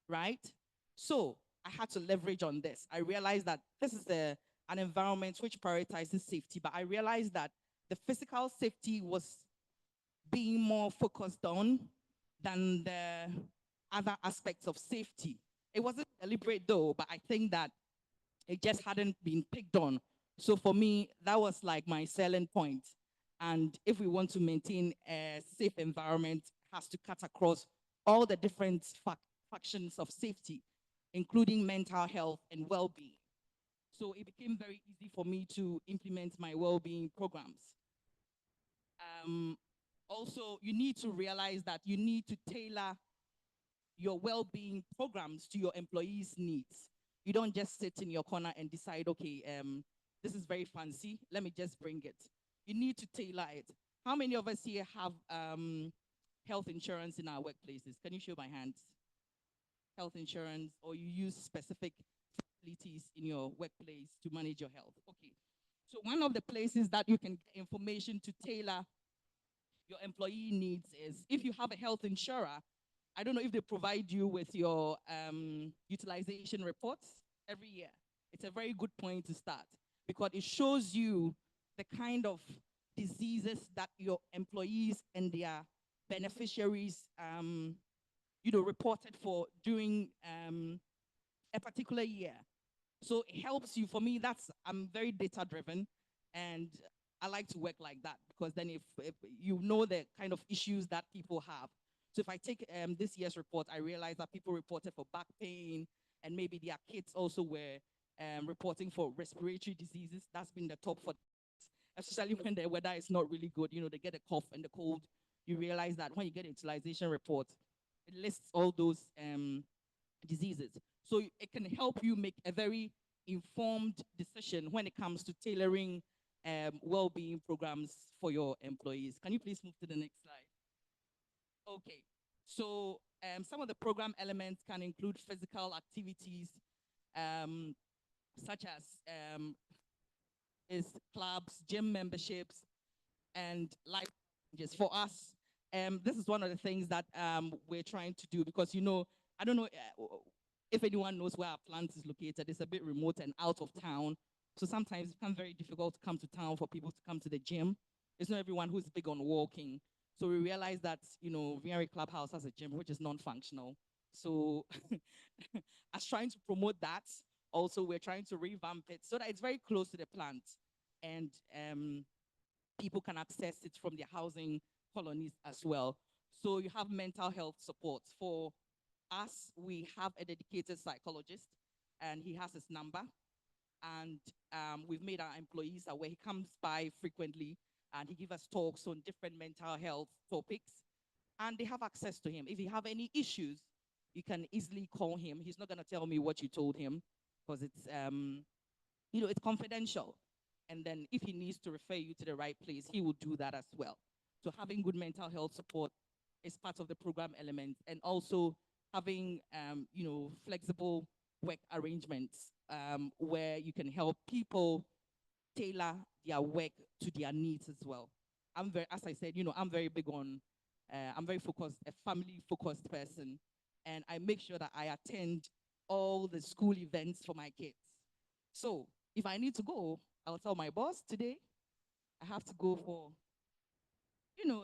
right? So I had to leverage on this. I realized that this is an environment which prioritizes safety, but I realized that the physical safety was being more focused on than the other aspects of safety. It wasn't deliberate though, but I think that it just hadn't been picked on. So for me, that was like my selling point. And if we want to maintain a safe environment, it has to cut across all the different factions of safety, including mental health and well-being. So it became very easy for me to implement my well-being programs. Also, you need to realize that you need to tailor your well-being programs to your employees' needs. You don't just sit in your corner and decide, okay, this is very fancy, let me just bring it. You need to tailor it. How many of us here have health insurance in our workplaces? Can you show my hands? Health insurance, or you use specific facilities in your workplace to manage your health? Okay. So one of the places that you can get information to tailor your employee needs is if you have a health insurer, I don't know if they provide you with your utilization reports every year. It's a very good point to start because it shows you the kind of diseases that your employees and their beneficiaries, reported for during a particular year. So it helps you. For me, I'm very data driven, and I like to work like that because then if you know the kind of issues that people have. So if I take this year's report, I realize that people reported for back pain, and maybe their kids also were reporting for respiratory diseases. That's been the top for, especially when the weather is not really good. They get a cough and the cold. You realize that when you get a utilization report, it lists all those diseases. So it can help you make a very informed decision when it comes to tailoring well-being programs for your employees. Can you please move to the next slide? Okay, so some of the program elements can include physical activities, such as clubs, gym memberships, and life changes. For us, this is one of the things that we're trying to do because, I don't know if anyone knows where our plant is located. It's a bit remote and out of town. So sometimes it becomes very difficult to come to town for people to come to the gym. It's not everyone who's big on walking. So we realized that, Vignari Clubhouse has a gym, which is non-functional. So as trying to promote that, also we're trying to revamp it so that it's very close to the plant and people can access it from their housing colonies as well. So you have mental health support. For us, we have a dedicated psychologist and he has his number. And we've made our employees aware. He comes by frequently and he gives us talks on different mental health topics. And they have access to him. If you have any issues, you can easily call him. He's not going to tell me what you told him because it's, it's confidential. And then if he needs to refer you to the right place, he will do that as well. So having good mental health support is part of the program element, and also having, flexible work arrangements where you can help people tailor their work to their needs as well. As I said, I'm very big on, I'm very focused, a family-focused person, and I make sure that I attend all the school events for my kids. So if I need to go, I'll tell my boss today I have to go for,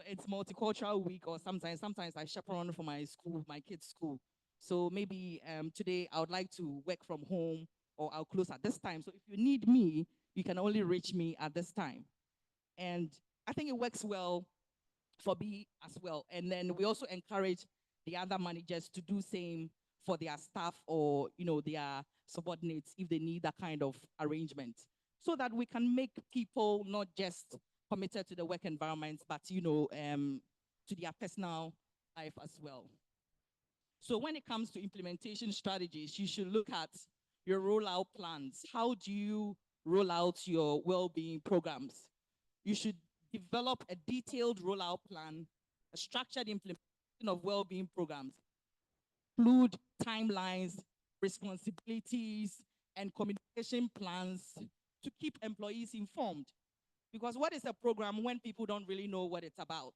it's multicultural week, or sometimes I chaperone for my school, my kids' school. So maybe today I would like to work from home or I'll close at this time. So if you need me, you can only reach me at this time. And I think it works well for me as well. And then we also encourage the other managers to do same for their staff or, their subordinates if they need that kind of arrangement, so that we can make people not just committed to the work environment, but, to their personal life as well. So when it comes to implementation strategies, you should look at your rollout plans. How do you roll out your well-being programs? You should develop a detailed rollout plan, a structured implementation of well-being programs, include timelines, responsibilities, and communication plans to keep employees informed. Because what is a program when people don't really know what it's about?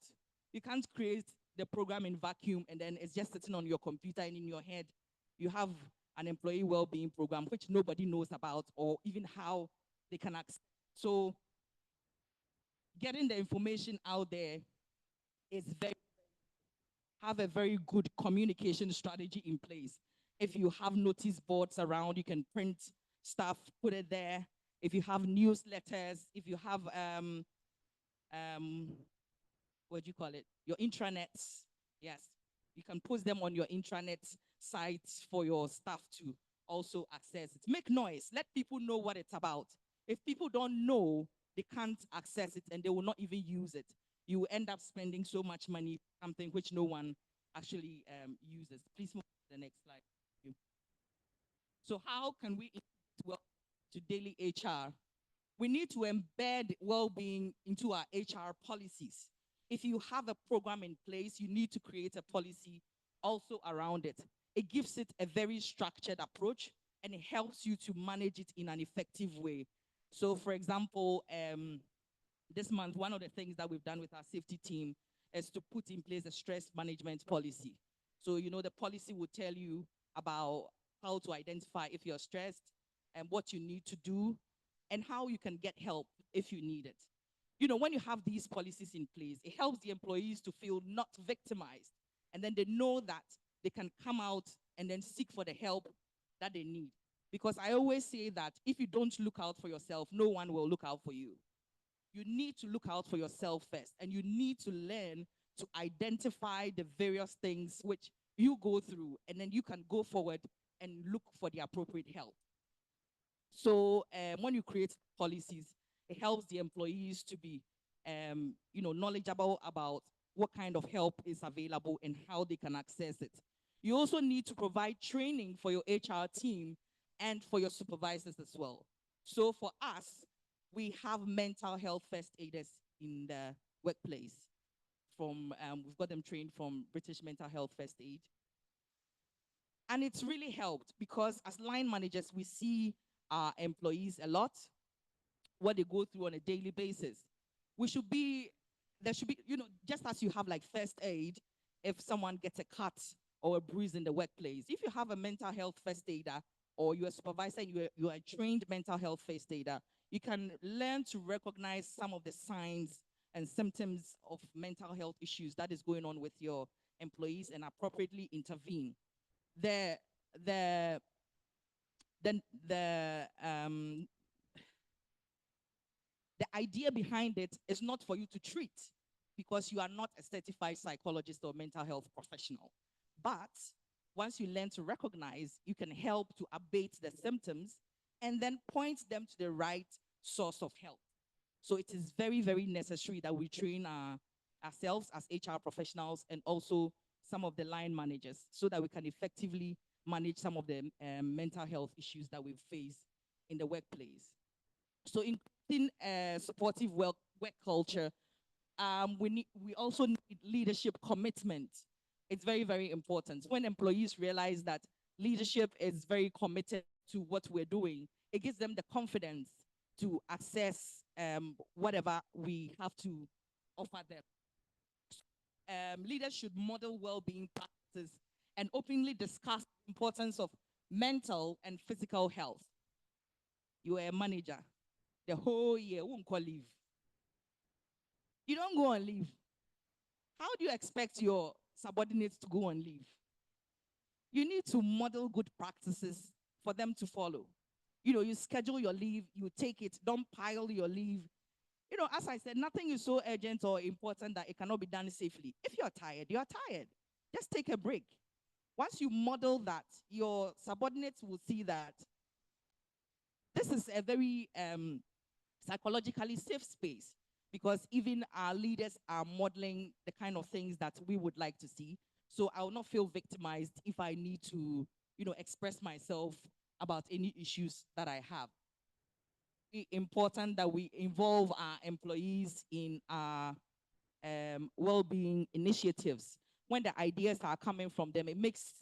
You can't create the program in vacuum and then it's just sitting on your computer and in your head. You have an employee well-being program which nobody knows about or even how they can access. So getting the information out there is have a very good communication strategy in place. If you have notice boards around, you can print stuff, put it there. If you have newsletters, if you have, what do you call it? Your intranets, yes. You can post them on your intranet sites for your staff to also access it. Make noise, let people know what it's about. If people don't know, they can't access it and they will not even use it. You will end up spending so much money, something which no one actually uses. Please move to the next slide. So how can we well to daily HR? We need to embed well-being into our HR policies. If you have a program in place, you need to create a policy also around it. It gives it a very structured approach and it helps you to manage it in an effective way. So for example, this month, one of the things that we've done with our safety team is to put in place a stress management policy. So, you know, the policy will tell you about how to identify if you're stressed and what you need to do and how you can get help if you need it. You know, when you have these policies in place, it helps the employees to feel not victimized. And then they know that they can come out and then seek for the help that they need. Because I always say that if you don't look out for yourself, no one will look out for you. You need to look out for yourself first, and you need to learn to identify the various things which you go through, and then you can go forward and look for the appropriate help. So when you create policies, it helps the employees to be you know, knowledgeable about what kind of help is available and how they can access it. You also need to provide training for your HR team and for your supervisors as well. So for us, we have mental health first aiders in the workplace. We've got them trained from British Mental Health First Aid. And it's really helped because as line managers, we see our employees a lot, what they go through on a daily basis. There should be, you know, just as you have like first aid, if someone gets a cut or a bruise in the workplace, if you have a mental health first aider or you're a supervisor and you are a trained mental health first aider, you can learn to recognize some of the signs and symptoms of mental health issues that is going on with your employees and appropriately intervene. The idea behind it is not for you to treat because you are not a certified psychologist or mental health professional. But once you learn to recognize, you can help to abate the symptoms and then point them to the right source of help. So it is very, very necessary that we train ourselves as HR professionals and also some of the line managers so that we can effectively manage some of the mental health issues that we face in the workplace. So in supportive work culture, we also need leadership commitment. It's very, very important. When employees realize that leadership is very committed to what we're doing, it gives them the confidence to access whatever we have to offer them. Leaders should model well-being practices and openly discuss the importance of mental and physical health. You are a manager. The whole year, won't call leave. You don't go on leave. How do you expect your subordinates to go on leave? You need to model good practices for them to follow. You know, you schedule your leave, you take it, don't pile your leave. You know, as I said, nothing is so urgent or important that it cannot be done safely. If you're tired, you're tired. Just take a break. Once you model that, your subordinates will see that this is a very psychologically safe space because even our leaders are modeling the kind of things that we would like to see. So I will not feel victimized if I need to, you know, express myself about any issues that I have. It's important that we involve our employees in our well-being initiatives. When the ideas are coming from them, it makes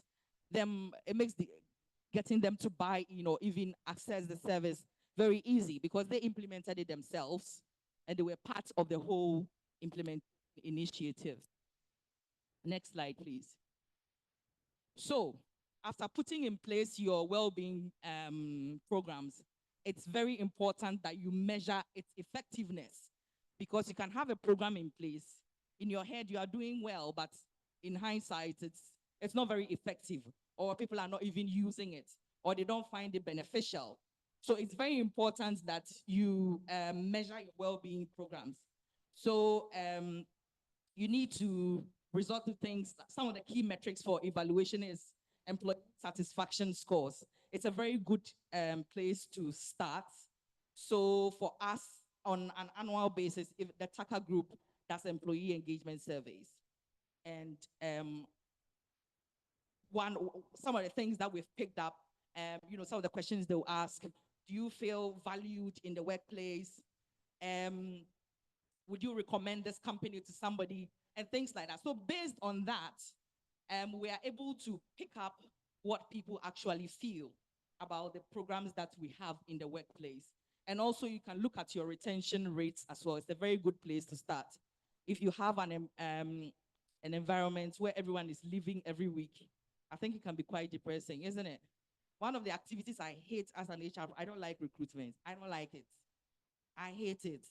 getting them to buy, you know, even access the service very easy because they implemented it themselves and they were part of the whole implement initiative. Next slide, please. So after putting in place your well-being programs, it's very important that you measure its effectiveness because you can have a program in place. In your head, you are doing well, but in hindsight, it's not very effective, or people are not even using it, or they don't find it beneficial. So it's very important that you measure your well-being programs. So you need to resort to things. Some of the key metrics for evaluation is employee satisfaction scores. It's a very good place to start. So for us, on an annual basis, if the TACA group does employee engagement surveys. And some of the things that we've picked up, you know, some of the questions they'll ask: do you feel valued in the workplace? Would you recommend this company to somebody? And things like that. So based on that, we are able to pick up what people actually feel about the programs that we have in the workplace. And also you can look at your retention rates as well. It's a very good place to start. if you have an environment where everyone is leaving every week, I think it can be quite depressing, isn't it? One of the activities I hate as an HR, I don't like recruitment. I don't like it. I hate it.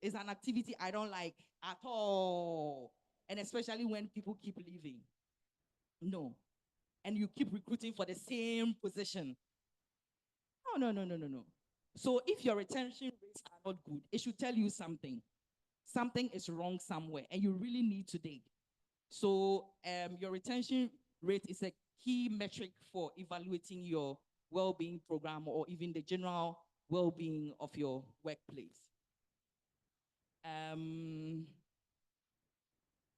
It's an activity I don't like at all. And especially when people keep leaving. No. And you keep recruiting for the same position. Oh, no, no, no, no, no. So if your retention rates are not good, it should tell you something. Something is wrong somewhere, and you really need to dig. So your retention rate is a key metric for evaluating your well-being program or even the general well-being of your workplace.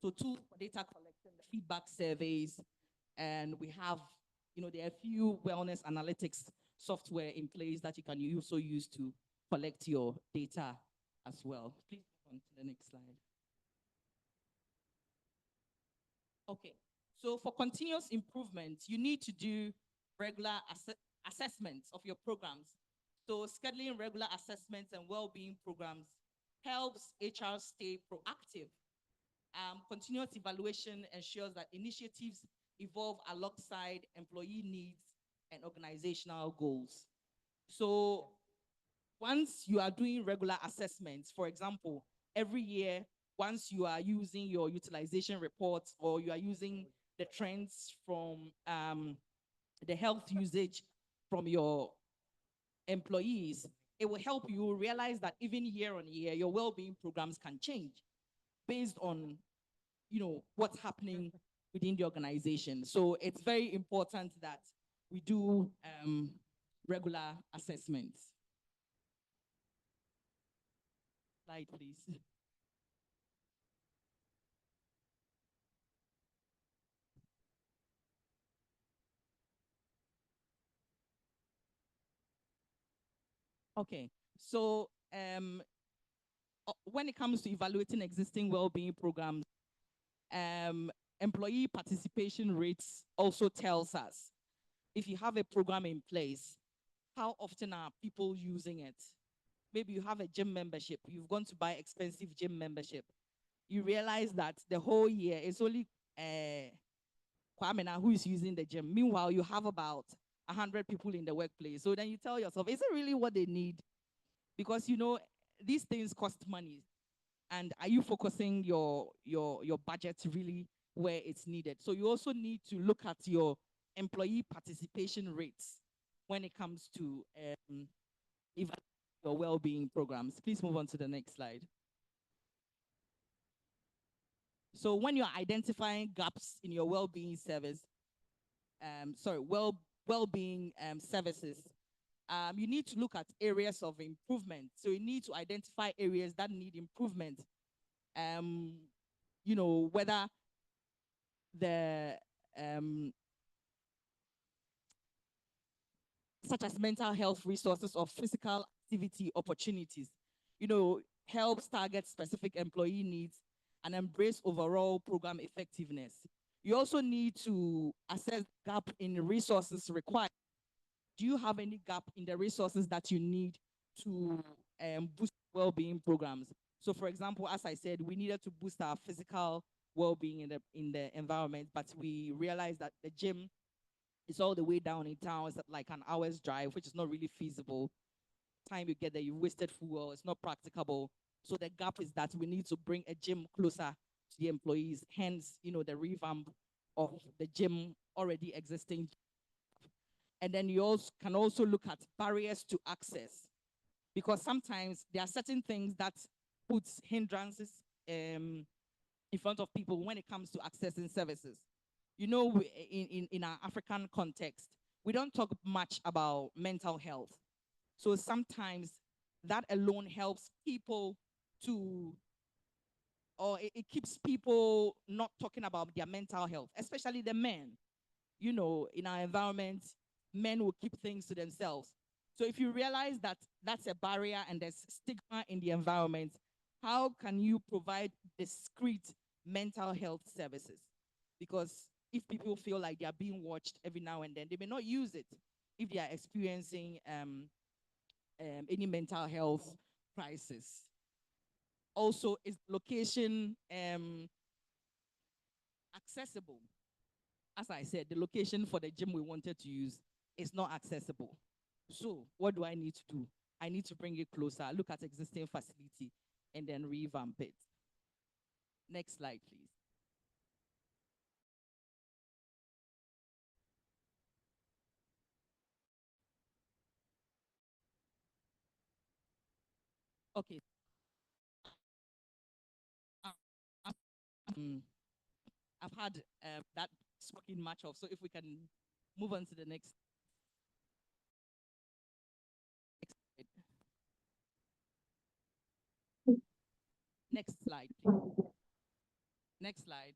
So tools for data collection, the feedback surveys, and we have, there are a few wellness analytics software in place that you can also use to collect your data as well. Please go on to the next slide. Okay, so for continuous improvement, you need to do regular assessments of your programs. So scheduling regular assessments and well-being programs helps HR stay proactive. Continuous evaluation ensures that initiatives evolve alongside employee needs and organizational goals. So once you are doing regular assessments, for example, every year, once you are using your utilization reports or you are using the trends from the health usage from your employees, it will help you realize that even year on year, your well-being programs can change based on what's happening within the organization. So it's very important that we do regular assessments. Slide, please. Okay, so when it comes to evaluating existing well-being programs, employee participation rates also tells us if you have a program in place, how often are people using it? Maybe you have a gym membership, you've gone to buy expensive gym membership. You realize that the whole year it's only Kwame who is using the gym. Meanwhile, you have about 100 people in the workplace. So then you tell yourself, is it really what they need? Because these things cost money. And are you focusing your budget really where it's needed? So you also need to look at your employee participation rates when it comes to your well-being programs. Please move on to the next slide. So when you're identifying gaps in your well-being service, well-being services, you need to look at areas of improvement. So you need to identify areas that need improvement. Whether the such as mental health resources or physical activity opportunities, helps target specific employee needs and embrace overall program effectiveness. You also need to assess gap in resources required. Do you have any gap in the resources that you need to boost well-being programs? So for example, as I said, we needed to boost our physical well-being in the environment, but we realized that the gym is all the way down in town. It's like an hour's drive, which is not really feasible. Time you get there, you wasted fuel. It's not practicable. So the gap is that we need to bring a gym closer to the employees. Hence, the revamp of the gym already existing. And then you can also look at barriers to access, because sometimes there are certain things that puts hindrances in front of people when it comes to accessing services. In our African context, we don't talk much about mental health. So sometimes that alone helps people it keeps people not talking about their mental health, especially the men. In our environment, men will keep things to themselves. So if you realize that that's a barrier and there's stigma in the environment, how can you provide discreet mental health services? Because if people feel like they are being watched every now and then, they may not use it if they are experiencing any mental health crisis. also, is location accessible? As I said, the location for the gym we wanted to use is not accessible. So what do I need to do? I need to bring it closer, look at existing facility, and then revamp it. Next slide, please. Okay. I've had that spoken much of. So if we can move on to the next slide. Next slide, please. Next slide.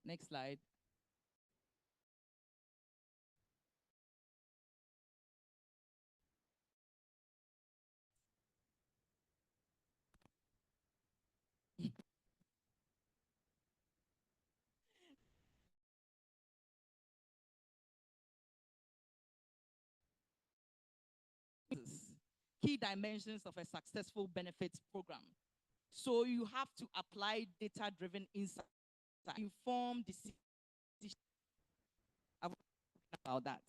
Next slide. Key dimensions of a successful benefits program. So you have to apply data-driven insights, inform decisions about that,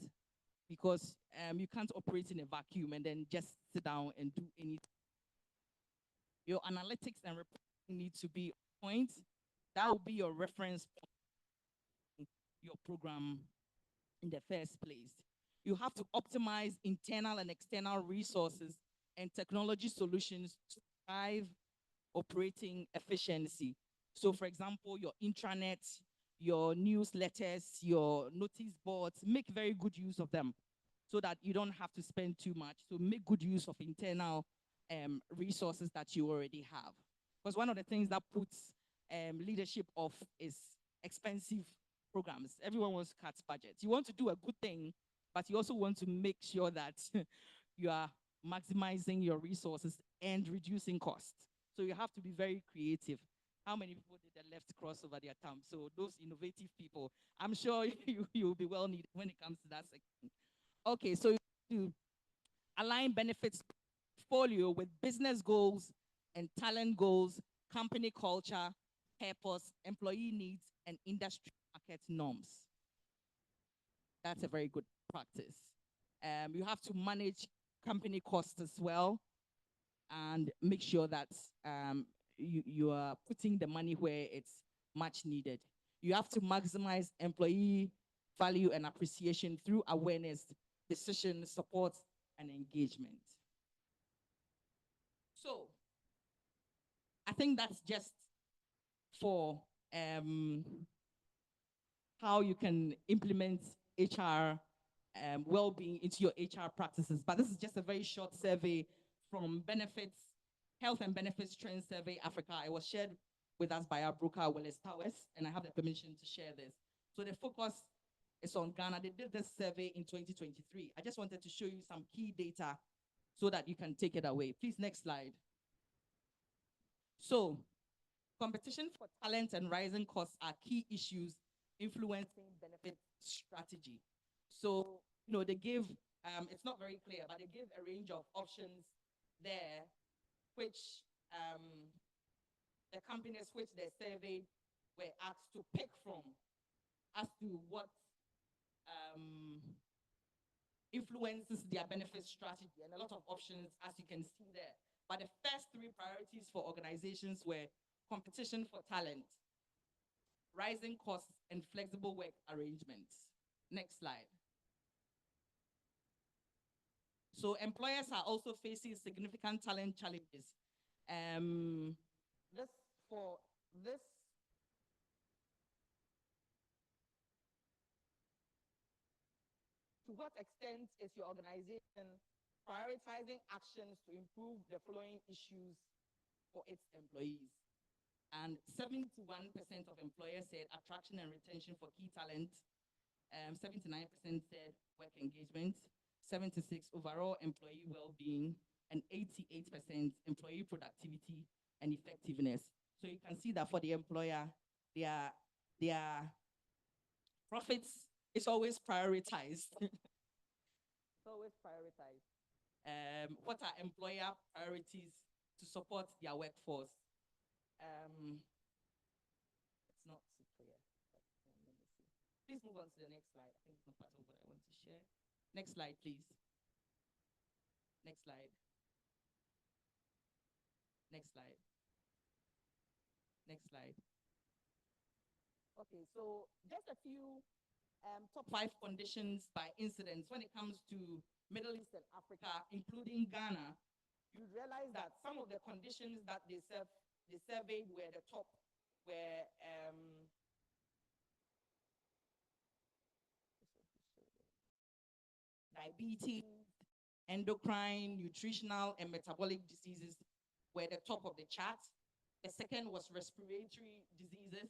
because you can't operate in a vacuum and then just sit down and do anything. Your analytics and reporting need to be on point. That will be your reference point, your program in the first place. You have to optimize internal and external resources and technology solutions to drive operating efficiency. So for example, your intranet, your newsletters, your notice boards, make very good use of them so that you don't have to spend too much. So make good use of internal resources that you already have. Because one of the things that puts leadership off is expensive programs. Everyone wants to cut budgets. You want to do a good thing, but you also want to make sure that you are maximizing your resources and reducing costs. So you have to be very creative. How many people did the left cross over their thumb? So those innovative people, I'm sure you'll be well needed when it comes to that section. Okay, so you align benefits portfolio with business goals and talent goals, company culture, purpose, employee needs, and industry market norms. That's a very good practice. You have to manage company costs as well and make sure that you are putting the money where it's much needed. You have to maximize employee value and appreciation through awareness, decision support, and engagement. So I think that's just for how you can implement HR well-being into your HR practices. But this is just a very short survey from Health and Benefits Trend Survey Africa. It was shared with us by our broker, Willis Towers, and I have the permission to share this. So the focus is on Ghana. They did this survey in 2023. I just wanted to show you some key data so that you can take it away. Please, next slide. So competition for talent and rising costs are key issues influencing benefit strategy. So, they give, it's not very clear, but they give a range of options there, which the companies which they surveyed were asked to pick from as to what influences their benefit strategy, and a lot of options, as you can see there. But the first three priorities for organizations were competition for talent, rising costs, and flexible work arrangements. Next slide. So employers are also facing significant talent challenges. To what extent is your organization prioritizing actions to improve the following issues for its employees? And 71% of employers said attraction and retention for key talent. 79% said work engagement. 76% overall employee well-being, and 88% employee productivity and effectiveness. So you can see that for the employer, their profits is always prioritized. It's always prioritized. What are employer priorities to support their workforce? It's not so clear. But, let me see. Please move on to the next slide. I think it's not part of what I want to share. Next slide, please. Next slide. Next slide. Next slide. Okay, so just a few top 5 conditions by incidence when it comes to Middle East and Africa, including Ghana. You realize that some of the conditions that they surveyed were the top, were diabetes, endocrine, nutritional, and metabolic diseases were the top of the chart. The second was respiratory diseases.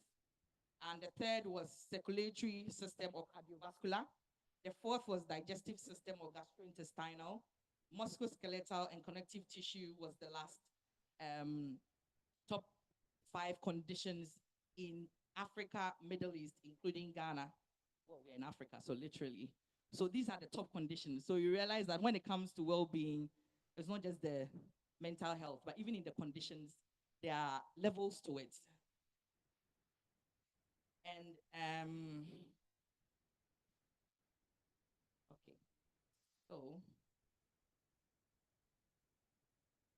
And the third was circulatory system or cardiovascular. The fourth was digestive system or gastrointestinal. Musculoskeletal and connective tissue was the last top 5 conditions in Africa, Middle East, including Ghana. Well, we're in Africa, so literally. So these are the top conditions. So you realize that when it comes to well-being, it's not just the mental health, but even in the conditions, there are levels to it. And okay, so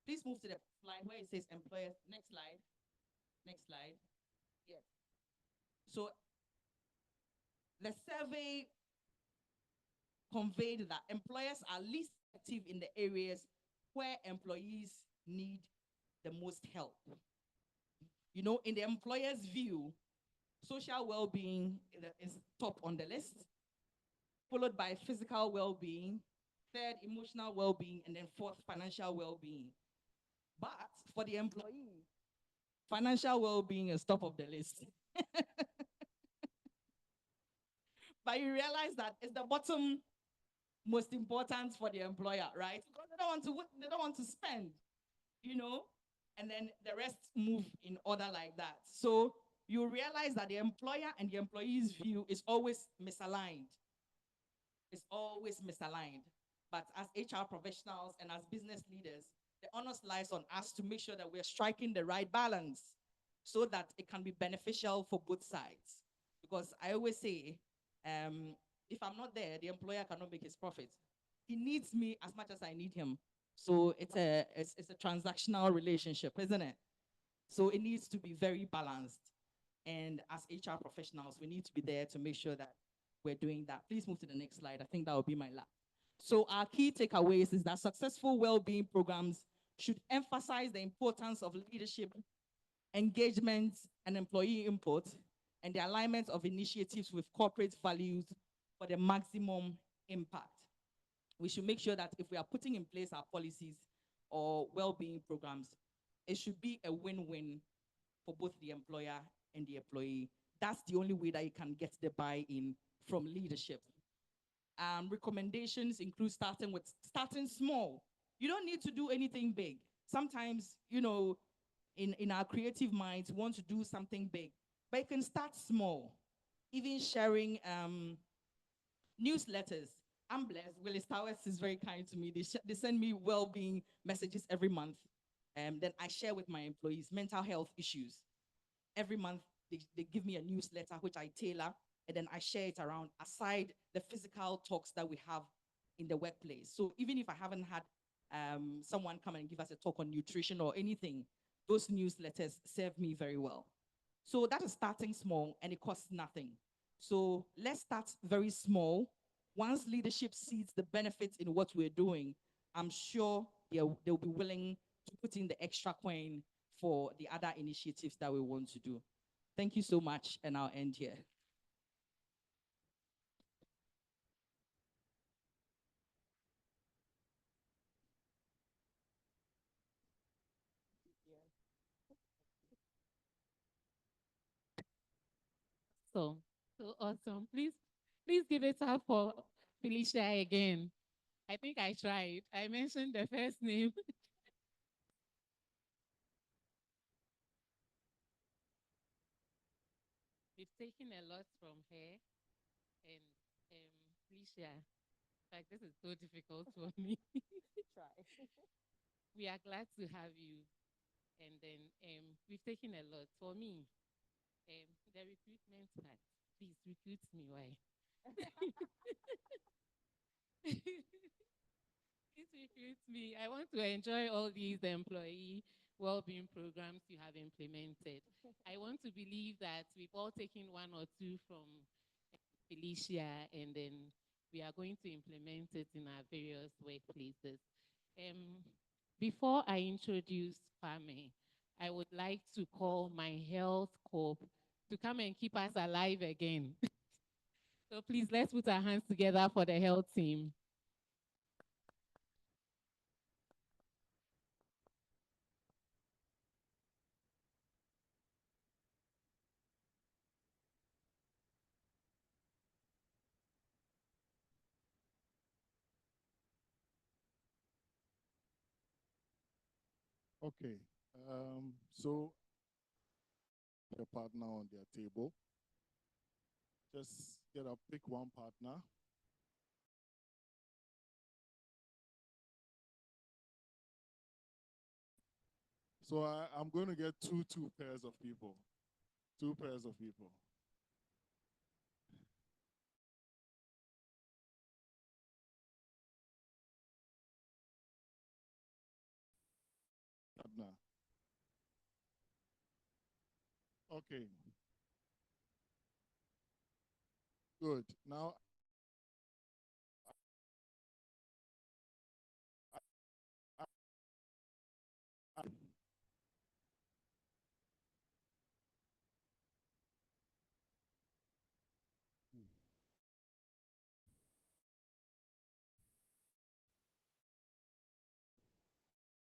please move to the slide where it says employers. Next slide. Next slide. Yes. So the survey conveyed that employers are least active in the areas where employees need the most help. You know, in the employer's view, social well-being is top on the list, followed by physical well-being, third, emotional well-being, and then fourth, financial well-being. But for the employee, financial well-being is top of the list. But you realize that it's the bottom most important for the employer, right? Because they don't want to spend, you know, and then the rest move in order like that. So you realize that the employer and the employee's view is always misaligned. It's always misaligned. But as HR professionals and as business leaders, the onus lies on us to make sure that we're striking the right balance so that it can be beneficial for both sides. Because I always say, if I'm not there, the employer cannot make his profit. He needs me as much as I need him. So it's a transactional relationship, isn't it? So it needs to be very balanced. And as HR professionals, we need to be there to make sure that we're doing that. Please move to the next slide. I think that will be my last. So our key takeaways is that successful well-being programs should emphasize the importance of leadership, engagement, and employee input, and the alignment of initiatives with corporate values for the maximum impact. We should make sure that if we are putting in place our policies or well-being programs, it should be a win-win for both the employer and the employee. That's the only way that you can get the buy-in from leadership. Recommendations include starting small. You don't need to do anything big. Sometimes, you know, in our creative minds, we want to do something big, but you can start small. Even sharing newsletters. I'm blessed. Willis Towers is very kind to me. They send me well-being messages every month. Then I share with my employees mental health issues. Every month, they give me a newsletter, which I tailor, and then I share it around, aside the physical talks that we have in the workplace. So even if I haven't had someone come and give us a talk on nutrition or anything, those newsletters serve me very well. So that is starting small, and it costs nothing. So let's start very small. Once leadership sees the benefits in what we're doing, I'm sure they'll be willing to put in the extra coin for the other initiatives that we want to do. Thank you so much, and I'll end here. So awesome. Please give it up for Felicia again. I think I tried. I mentioned the first name. We've taken a lot from her, and Felicia, in fact, this is so difficult for me. Try. We are glad to have you, And then we've taken a lot. For me, the recruitment part, please recruit me, why? Please recruit me. I want to enjoy all these employee well-being programs you have implemented. I want to believe that we've all taken one or two from Felicia, and then we are going to implement it in our various workplaces. Before I introduce Kwame, I would like to call my health corp to come and keep us alive again. So please, let's put our hands together for the health team. Okay, so a partner on their table. Just get up, pick one partner. So I'm going to get two pairs of people. 2 pairs of people. Partner. Okay. Good. Now,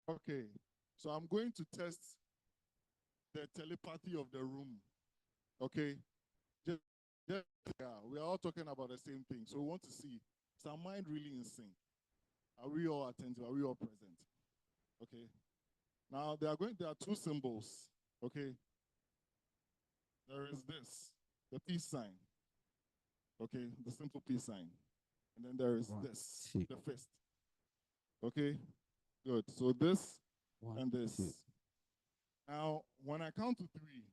okay. So I'm going to test the telepathy of the room. Okay. Just, yeah, we are all talking about the same thing. So we want to see, is our mind really in sync? Are we all attentive? Are we all present? Okay. Now there are 2 symbols. Okay. There is this, the peace sign. Okay, the simple peace sign. And then there is this, the fist. Okay, good. So this and this. Now, when I count to 3,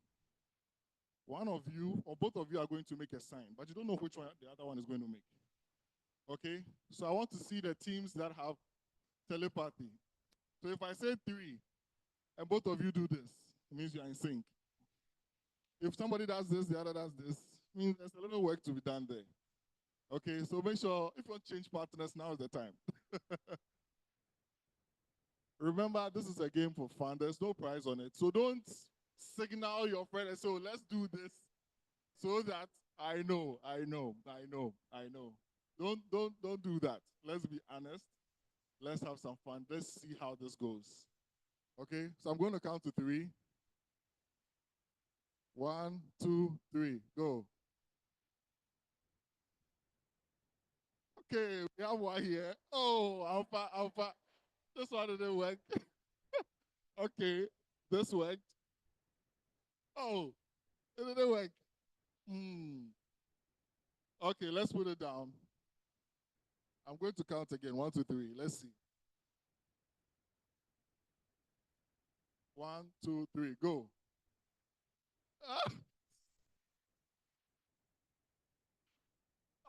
one of you or both of you are going to make a sign, but you don't know which one the other one is going to make. Okay, so I want to see the teams that have telepathy. So if I say 3 and both of you do this, it means you are in sync. If somebody does this, the other does this, it means there's a little work to be done there. Okay, so make sure if you want to change partners, now is the time. Remember, this is a game for fun. There's no prize on it. So don't signal your friend and say, oh, let's do this so that I know. Don't do that. Let's be honest. Let's have some fun. Let's see how this goes. Okay, so I'm going to count to 3. 1, 2, 3, go. Okay, we have one here. Oh, Alpha. This one didn't work. Okay, this worked. Oh, it didn't work. Okay, let's put it down. I'm going to count again. 1, 2, 3. Let's see. 1, 2, 3, go. Ah.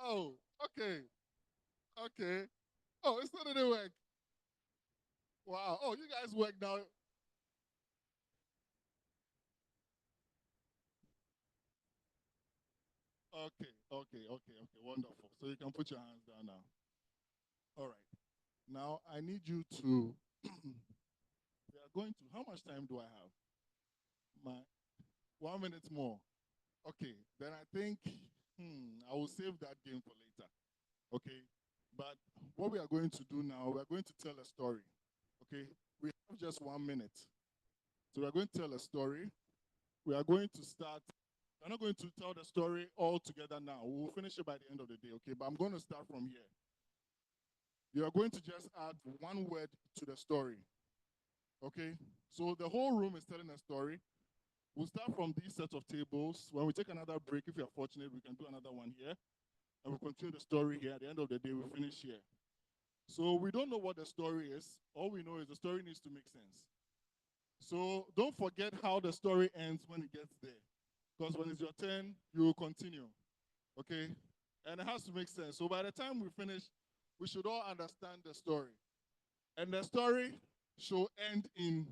Oh, okay. Okay. Oh, it still didn't work. Wow. Oh, you guys work now. Okay. Wonderful. So you can put your hands down now. All right. Now I need you to. We are going to. How much time do I have? 1 minute more. Okay. Then I think I will save that game for later. Okay. But what we are going to do now, we are going to tell a story. Okay. We have just 1 minute. So we are going to tell a story. We are going to start. We're not going to tell the story all together now. We will finish it by the end of the day, okay? But I'm going to start from here. You are going to just add 1 word to the story, okay? So the whole room is telling a story. We'll start from these sets of tables. When we take another break, if you're fortunate, we can do another one here. And we'll continue the story here. At the end of the day, we'll finish here. So we don't know what the story is. All we know is the story needs to make sense. So don't forget how the story ends when it gets there. Because when it's your turn, you will continue. Okay? And it has to make sense. So by the time we finish, we should all understand the story. And the story should end in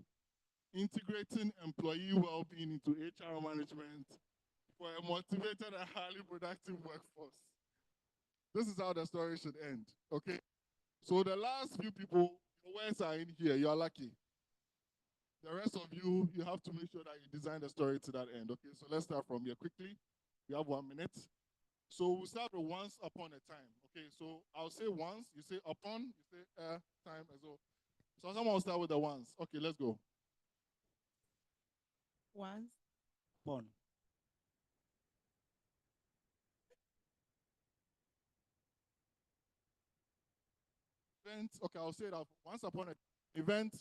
integrating employee well-being into HR management for a motivated and highly productive workforce. This is how the story should end. Okay? So the last few people, your words are in here. You're lucky. The rest of you, you have to make sure that you design the story to that end. Okay, so let's start from here quickly. We have 1 minute. So we'll start with once upon a time. Okay, so I'll say once, you say upon, you say time as well. So someone will start with the once. Okay, let's go. Once. Upon. Event, okay, I'll say that once upon an event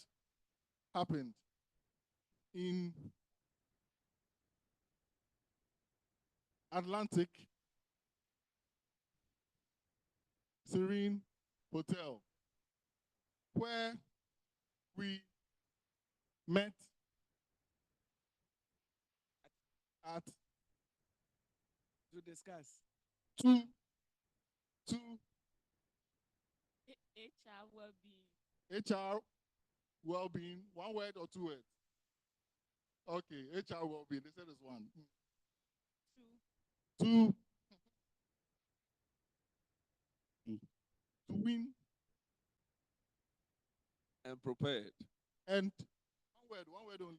happened in Atlantic Serene Hotel, where we met at To discuss. two HR well-being. HR well-being, one word or two words? Okay, HR well-being, they said it's one. Two. To win. And prepared. And one word only.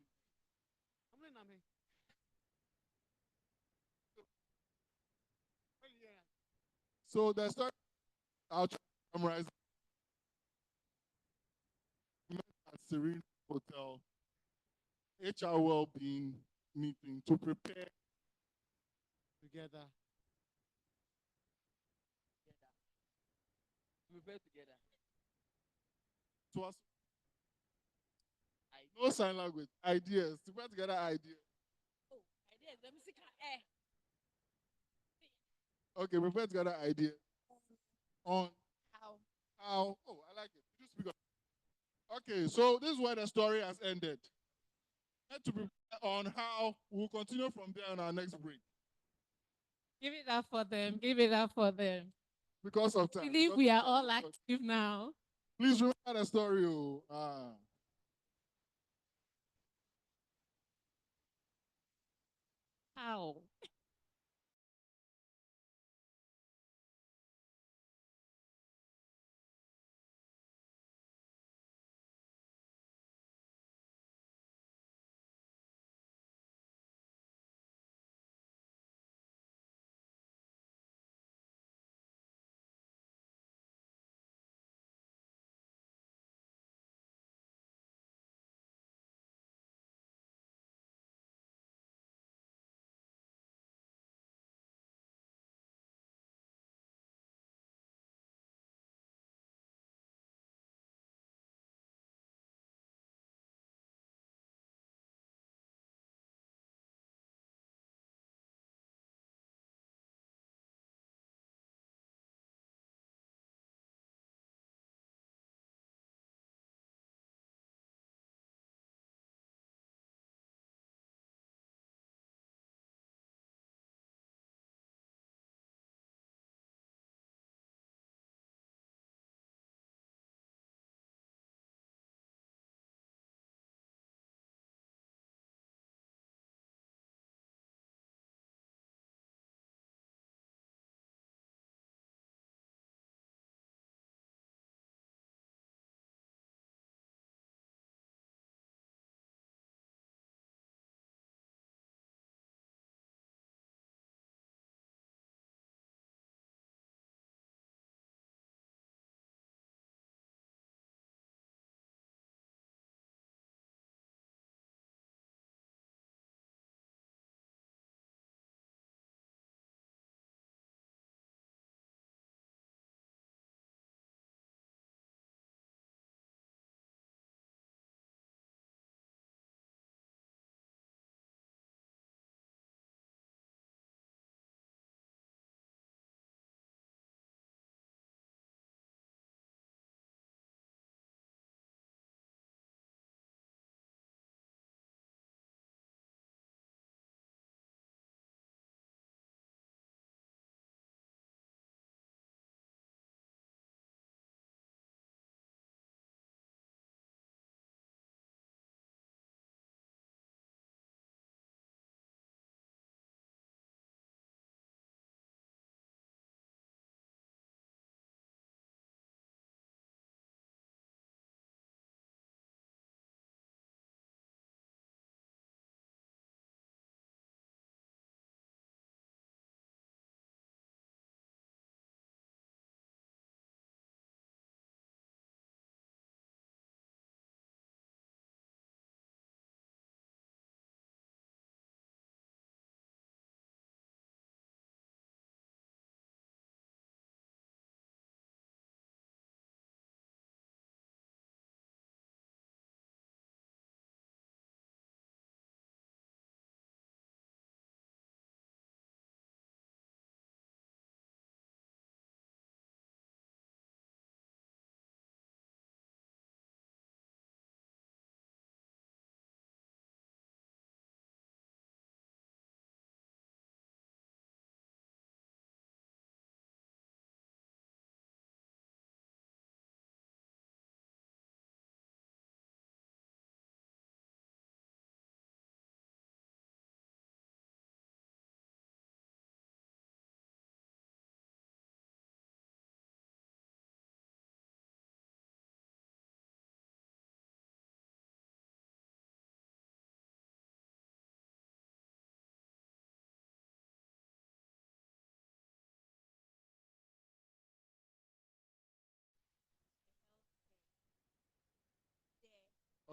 So the story, I'll try to summarize. We met at Serene Hotel, HR well-being meeting to prepare Together. Prepare together. to us. No sign language, ideas, to put together ideas. Oh, ideas. Let me see. Eh. Okay, prepare together ideas on How? Oh, I like it. You speak up. Okay, so this is where the story has ended. Need to prepare on how we'll continue from there on our next break. Give it up for them. Give it up for them. Because of I time. believe because we of are time, all because- active now. Please remember the story. Oh. How?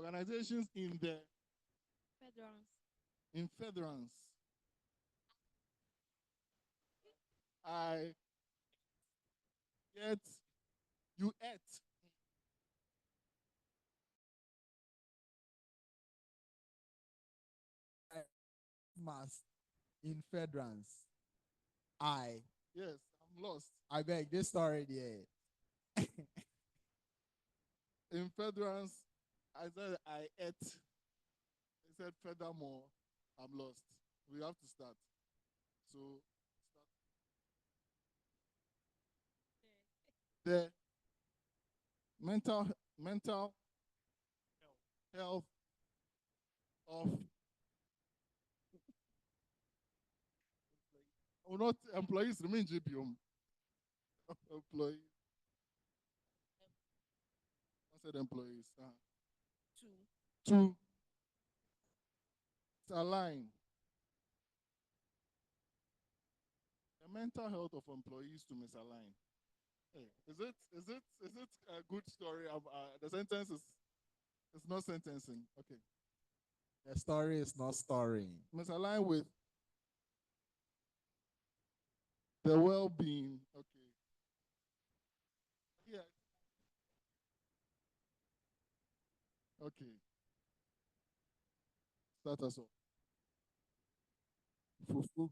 organizations in the Federals. in federance. I get you ate. Mass in federance. Yes, I'm lost. I beg this story there. In federance, I said I ate. They said furthermore, I'm lost. We have to start. So the mental health of not employees remain GBM. Employees. I said employees. To align the mental health of employees to misalign. Hey, is it a good story? The sentence is it's not sentencing. Okay. The story is not story. Misalign with the well-being. Okay. Yeah. Okay. Start us off. Fufu.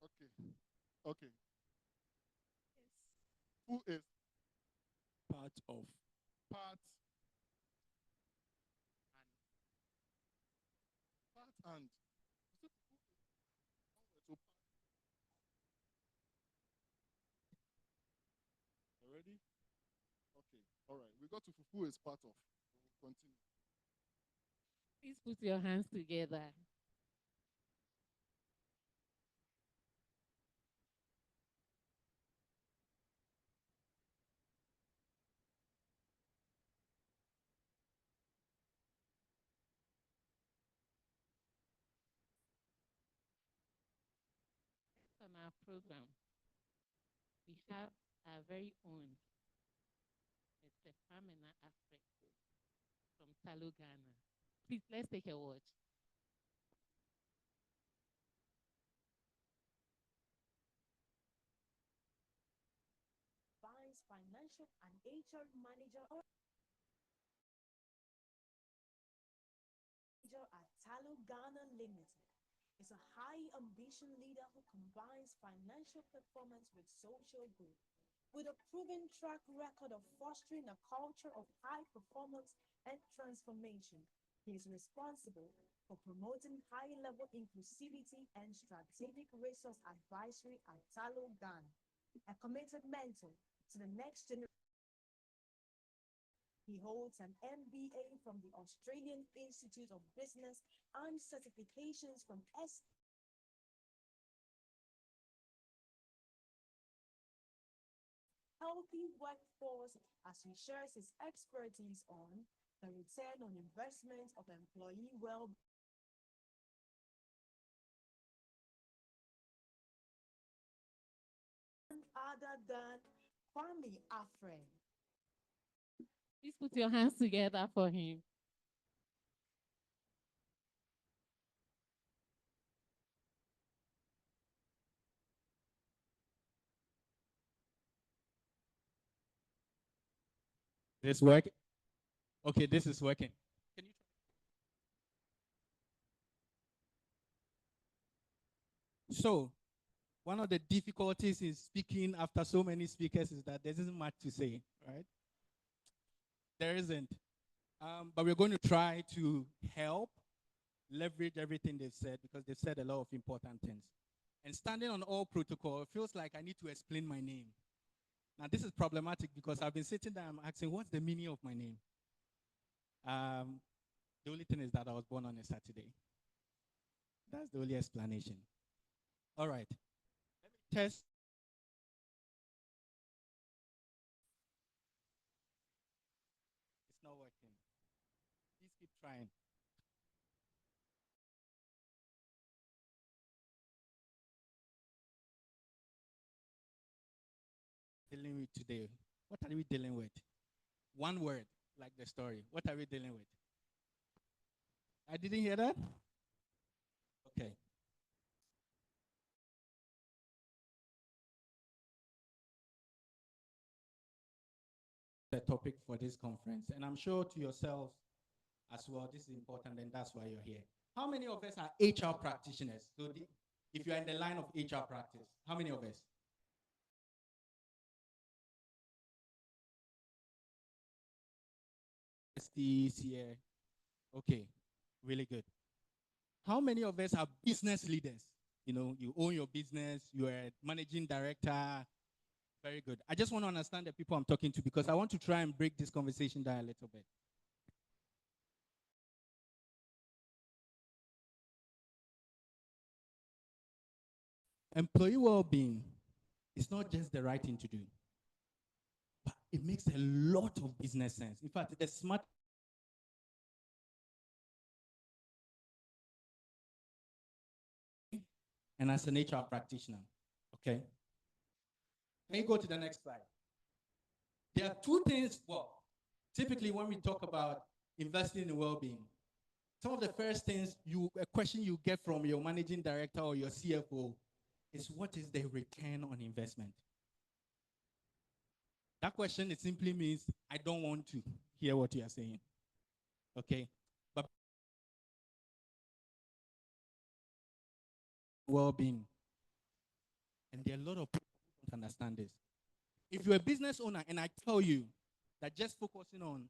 Okay. Okay. Who is Part of. part and ready? Okay. All right. We got to fufu is part of. We'll continue. Please put your hands together. On our program, we have our very own Mr. Pamela Africa from Talo, Ghana. Please, let's take a watch. Vice Financial and HR Manager at Talo Ghana Limited is a high ambition leader who combines financial performance with social good. With a proven track record of fostering a culture of high performance and transformation, he is responsible for promoting high-level inclusivity and strategic resource advisory at Talo Ghana, a committed mentor to the next generation. He holds an MBA from the Australian Institute of Business and certifications from Healthy Workforce as he shares his expertise on the return on investment of employee well-being. Other than Kwame Afre. Please put your hands together for him. This work? Okay, this is working. Can you So, one of the difficulties in speaking after so many speakers is that there isn't much to say, right? There isn't. But we're going to try to help leverage everything they've said because they've said a lot of important things. And standing on all protocol, it feels like I need to explain my name. Now, this is problematic because I've been sitting there and asking, what's the meaning of my name? The only thing is that I was born on a Saturday. That's the only explanation. All right. Let me test. It's not working. Please keep trying. dealing with today? What are we dealing with? One word, like the story. What are we dealing with? I didn't hear that? Okay. The topic for this conference, and I'm sure to yourselves as well, this is important, and that's why you're here. How many of us are HR practitioners? So if you're in the line of HR practice, how many of us? STs here. Okay, really good. How many of us are business leaders? You know, you own your business, you're a managing director. Very good. I just want to understand the people I'm talking to because I want to try and break this conversation down a little bit. Employee well-being is not just the right thing to do, but it makes a lot of business sense. In fact, the smart and as an HR practitioner, okay? Can you go to the next slide? There are two things, well, typically when we talk about investing in well-being, some of the first things a question you get from your managing director or your CFO is what is the return on investment? That question, it simply means I don't want to hear what you are saying, okay? But well-being, and there are a lot of people who don't understand this. If you're a business owner and I tell you that just focusing on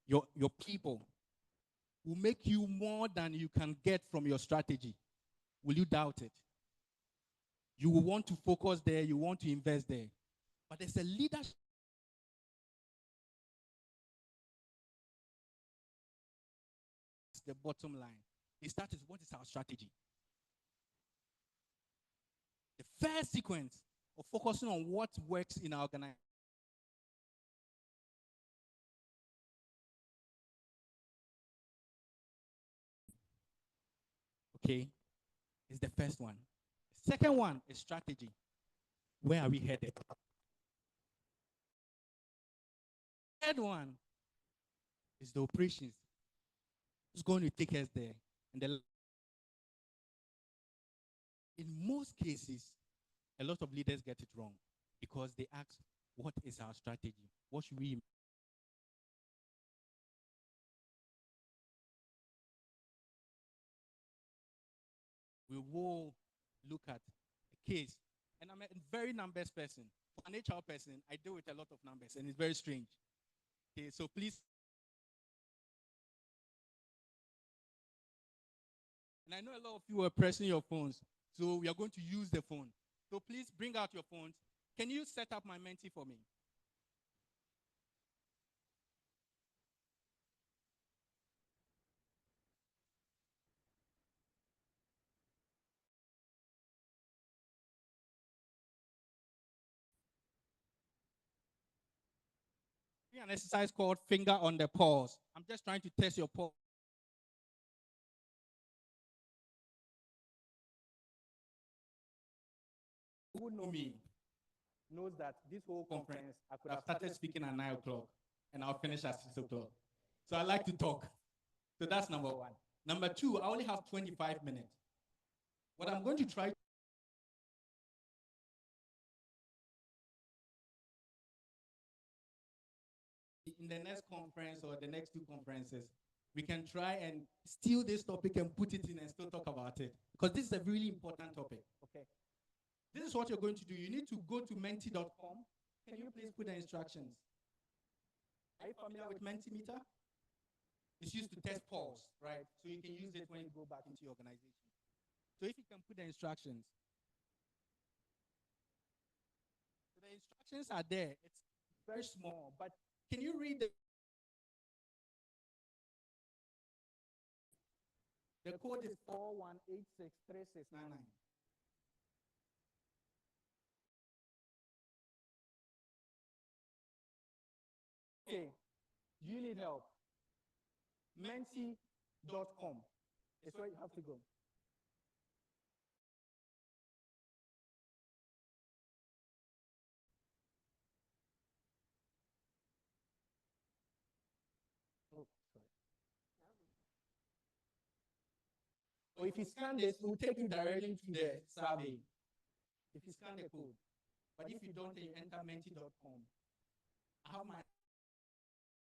your people will make you more than you can get from your strategy, will you doubt it? You will want to focus there, you want to invest there. But there's a leadership. The bottom line. It starts with what is our strategy? The first sequence of focusing on what works in our organization. Okay, is the first one. The second one is strategy. Where are we headed? Third one is the operations. Who's going to take us there? And in most cases, a lot of leaders get it wrong because they ask, what is our strategy? What should we? We will look at a case, and I'm a very numbers person. For an HR person, I deal with a lot of numbers, and it's very strange. Okay, so please. And I know a lot of you are pressing your phones, so we are going to use the phone. So please bring out your phones. Can you set up my Menti for me? An exercise called finger on the pulse. I'm just trying to test your pulse. Who know me knows that this whole conference, I could have started speaking at 9 o'clock and I'll finish at 6 o'clock. So I like to talk. So that's number one. Number two, I only have 25 minutes. What I'm going to try in the next conference or the next two conferences, we can try and steal this topic and put it in and still talk about it. Because this is a really important topic. Okay. This is what you're going to do. You need to go to menti.com. Can you please put the instructions? Are you familiar with Mentimeter? It's used to test pulse, right? So you can use it when you go back into your organization. So if you can put the instructions. So the instructions are there. It's very small, but can you read the code is 41863699. Okay, do you need help? Menti.com is where you have to go. Or if you scan this, it will take you directly to the survey. If you scan the code. But if you don't, you enter menti.com. I have my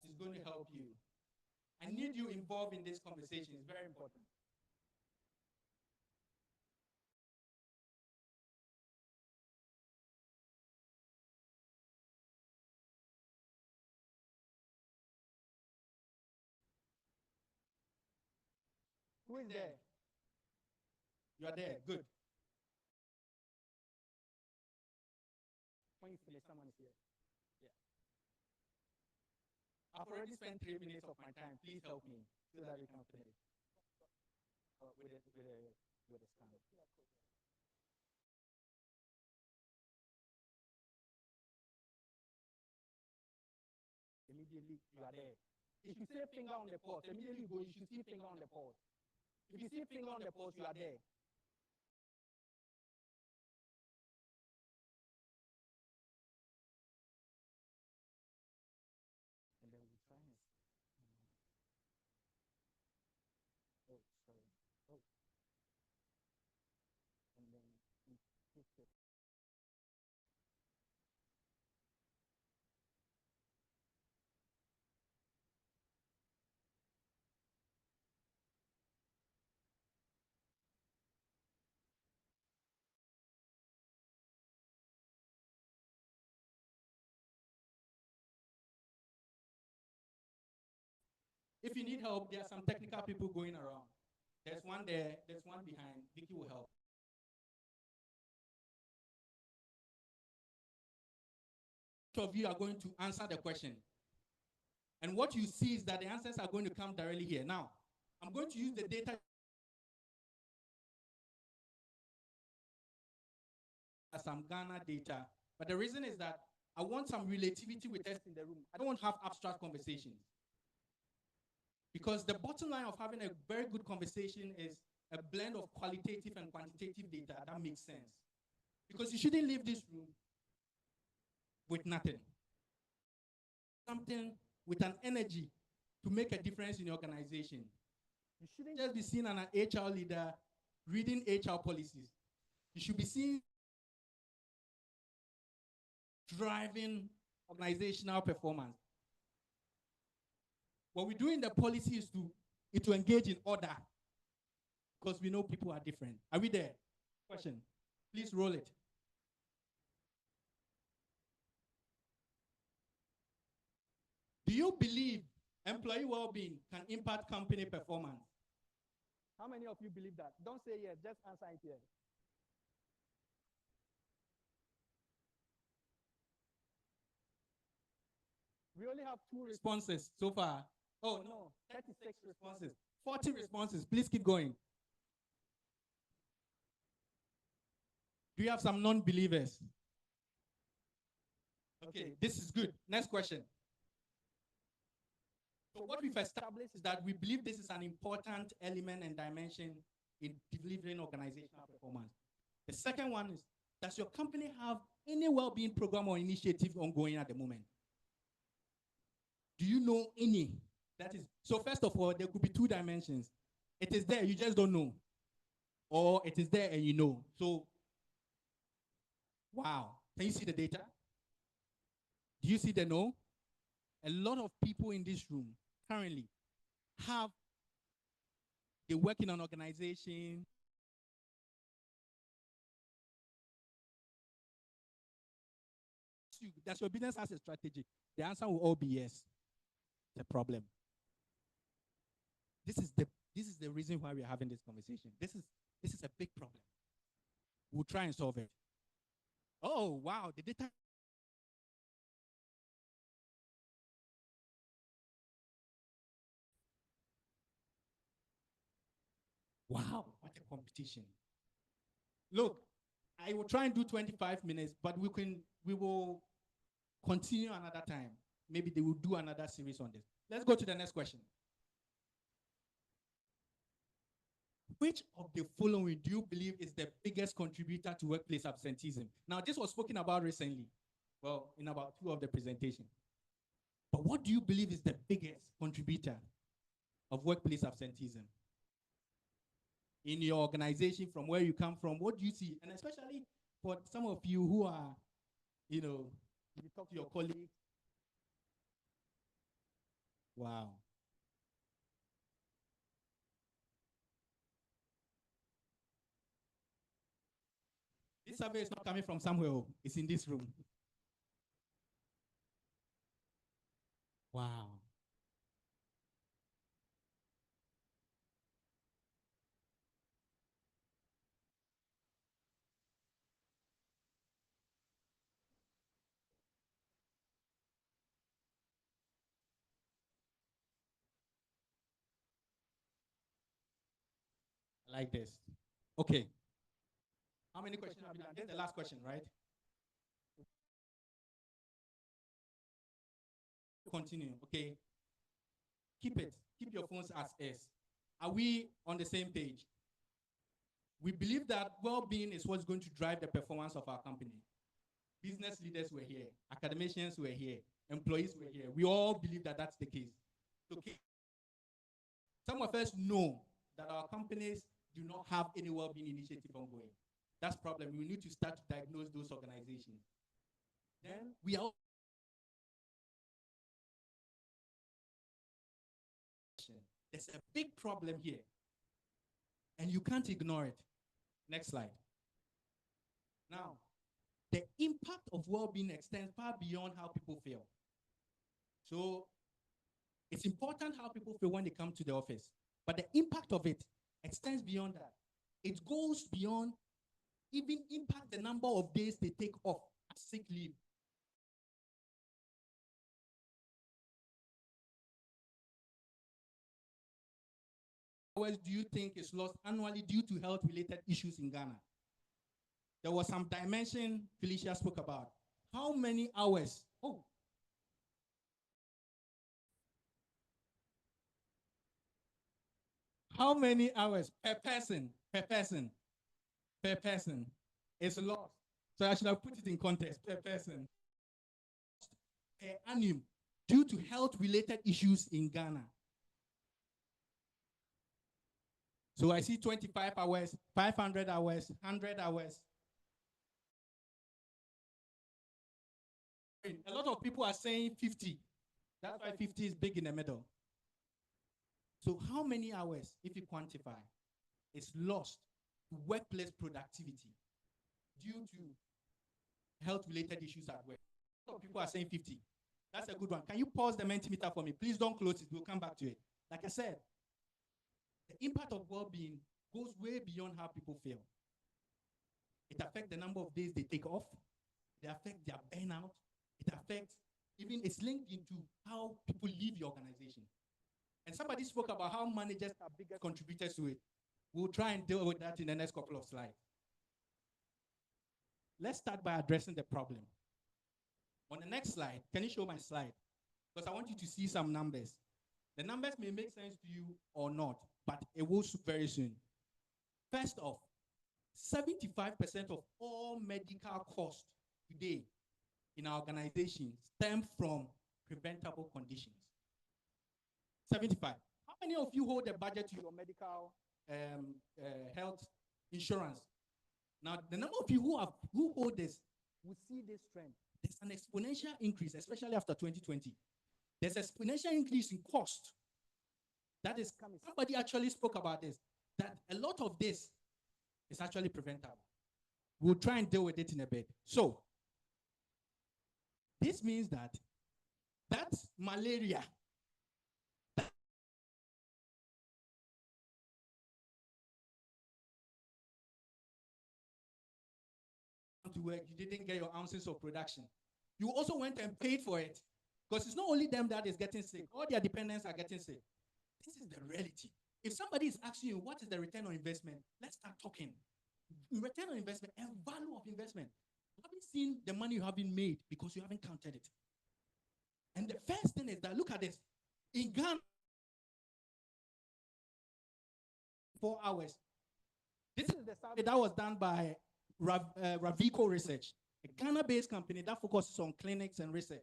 is going to help you. I need you involved in this conversation. It's very important. Who is there? You are there. Good. When you finish, someone is here. Yeah. I've already spent 3 minutes of my time. Please help me so that we can finish. With a scan. Immediately you are there. If you say finger on the pulse, immediately you go, you should see finger on the pulse. If you see finger on the pulse, you are there. And then we try it. Oh, sorry. Oh. And then we hit it. If you need help, there are some technical people going around. There's one there, there's one behind. Vicky will help. Each of you are going to answer the question. And what you see is that the answers are going to come directly here. Now, I'm going to use the data as some Ghana data. But the reason is that I want some relativity with us in the room. I don't want to have abstract conversations. Because the bottom line of having a very good conversation is a blend of qualitative and quantitative data that makes sense. Because you shouldn't leave this room with nothing. Something with an energy to make a difference in your organization. You shouldn't just be seen as an HR leader reading HR policies. You should be seen driving organizational performance. What we do in the policy is to engage in order, because we know people are different. Are we there? Question. Please roll it. Do you believe employee well-being can impact company performance? How many of you believe that? Don't say yes, just answer it here. We only have 2 responses so far. Oh, no, 36 responses. 40 responses. Please keep going. Do you have some non-believers? Okay, this is good. Next question. So what we've established is that we believe this is an important element and dimension in delivering organizational performance. The second one is, does your company have any well-being program or initiative ongoing at the moment? Do you know any? That is, so first of all, there could be 2 dimensions. It is there, you just don't know. Or it is there and you know. So, wow. Can you see the data? Do you see the no? A lot of people in this room currently they work in an organization. Does your business has a strategy? The answer will all be yes. The problem. This is the reason why we're having this conversation. This is a big problem. We'll try and solve it. Oh, wow, the data. Wow, what a competition. Look, I will try and do 25 minutes, but we will continue another time. Maybe they will do another series on this. Let's go to the next question. Which of the following do you believe is the biggest contributor to workplace absenteeism? Now, this was spoken about recently, well, in about 2 of the presentations. But what do you believe is the biggest contributor of workplace absenteeism? in your organization, from where you come from? What do you see? And especially for some of you who are, you talk to your colleagues. Wow. This survey is not coming from somewhere. It's in this room. Wow. I like this. Okay. How many questions have you done? This is the last question, right? Continue, okay? Keep it. Keep your phones as is. Are we on the same page? We believe that well-being is what's going to drive the performance of our company. Business leaders were here. Academicians were here. Employees were here. We all believe that that's the case. Okay. Some of us know that our companies do not have any well-being initiative ongoing. That's a problem. We need to start to diagnose those organizations. Then we are. There's a big problem here, and you can't ignore it. Next slide. Now, the impact of well-being extends far beyond how people feel. So it's important how people feel when they come to the office, but the impact of it extends beyond that. It goes beyond even impact the number of days they take off as sick leave. Hours do you think is lost annually due to health-related issues in Ghana? There was some dimension Felicia spoke about. How many hours? How many hours per person is lost? So I should have put it in context, per person. Per annum due to health-related issues in Ghana. So I see 25 hours, 500 hours, 100 hours. A lot of people are saying 50. That's why 50 is big in the middle. So how many hours, if you quantify, is lost to workplace productivity due to health-related issues at work? A lot of people are saying 50. That's a good one. Can you pause the Mentimeter for me? Please don't close it. We'll come back to it. Like I said, the impact of well-being goes way beyond how people feel. It affects the number of days they take off. It affects their burnout. It affects, even it's linked into how people leave your organization. And somebody spoke about how managers are bigger contributors to it. We'll try and deal with that in the next couple of slides. Let's start by addressing the problem. On the next slide, can you show my slide? Because I want you to see some numbers. The numbers may make sense to you or not, but it will very soon. First off, 75% of all medical costs today in our organization stem from preventable conditions. 75. How many of you hold a budget to your medical health insurance? Now, the number of you who hold this will see this trend. There's an exponential increase, especially after 2020. There's an exponential increase in cost. That is coming. Somebody actually spoke about this, that a lot of this is actually preventable. We'll try and deal with it in a bit. So, this means that that's malaria. To work, you didn't get your ounces of production. You also went and paid for it. Because it's not only them that is getting sick, all their dependents are getting sick. This is the reality. If somebody is asking you, what is the return on investment? Let's start talking. Return on investment and value of investment. You haven't seen the money you haven't made because you haven't counted it. And the first thing is that, look at this. In Ghana, 4 hours. This is the survey that was done by Ravico Research, a Ghana-based company that focuses on clinics and research.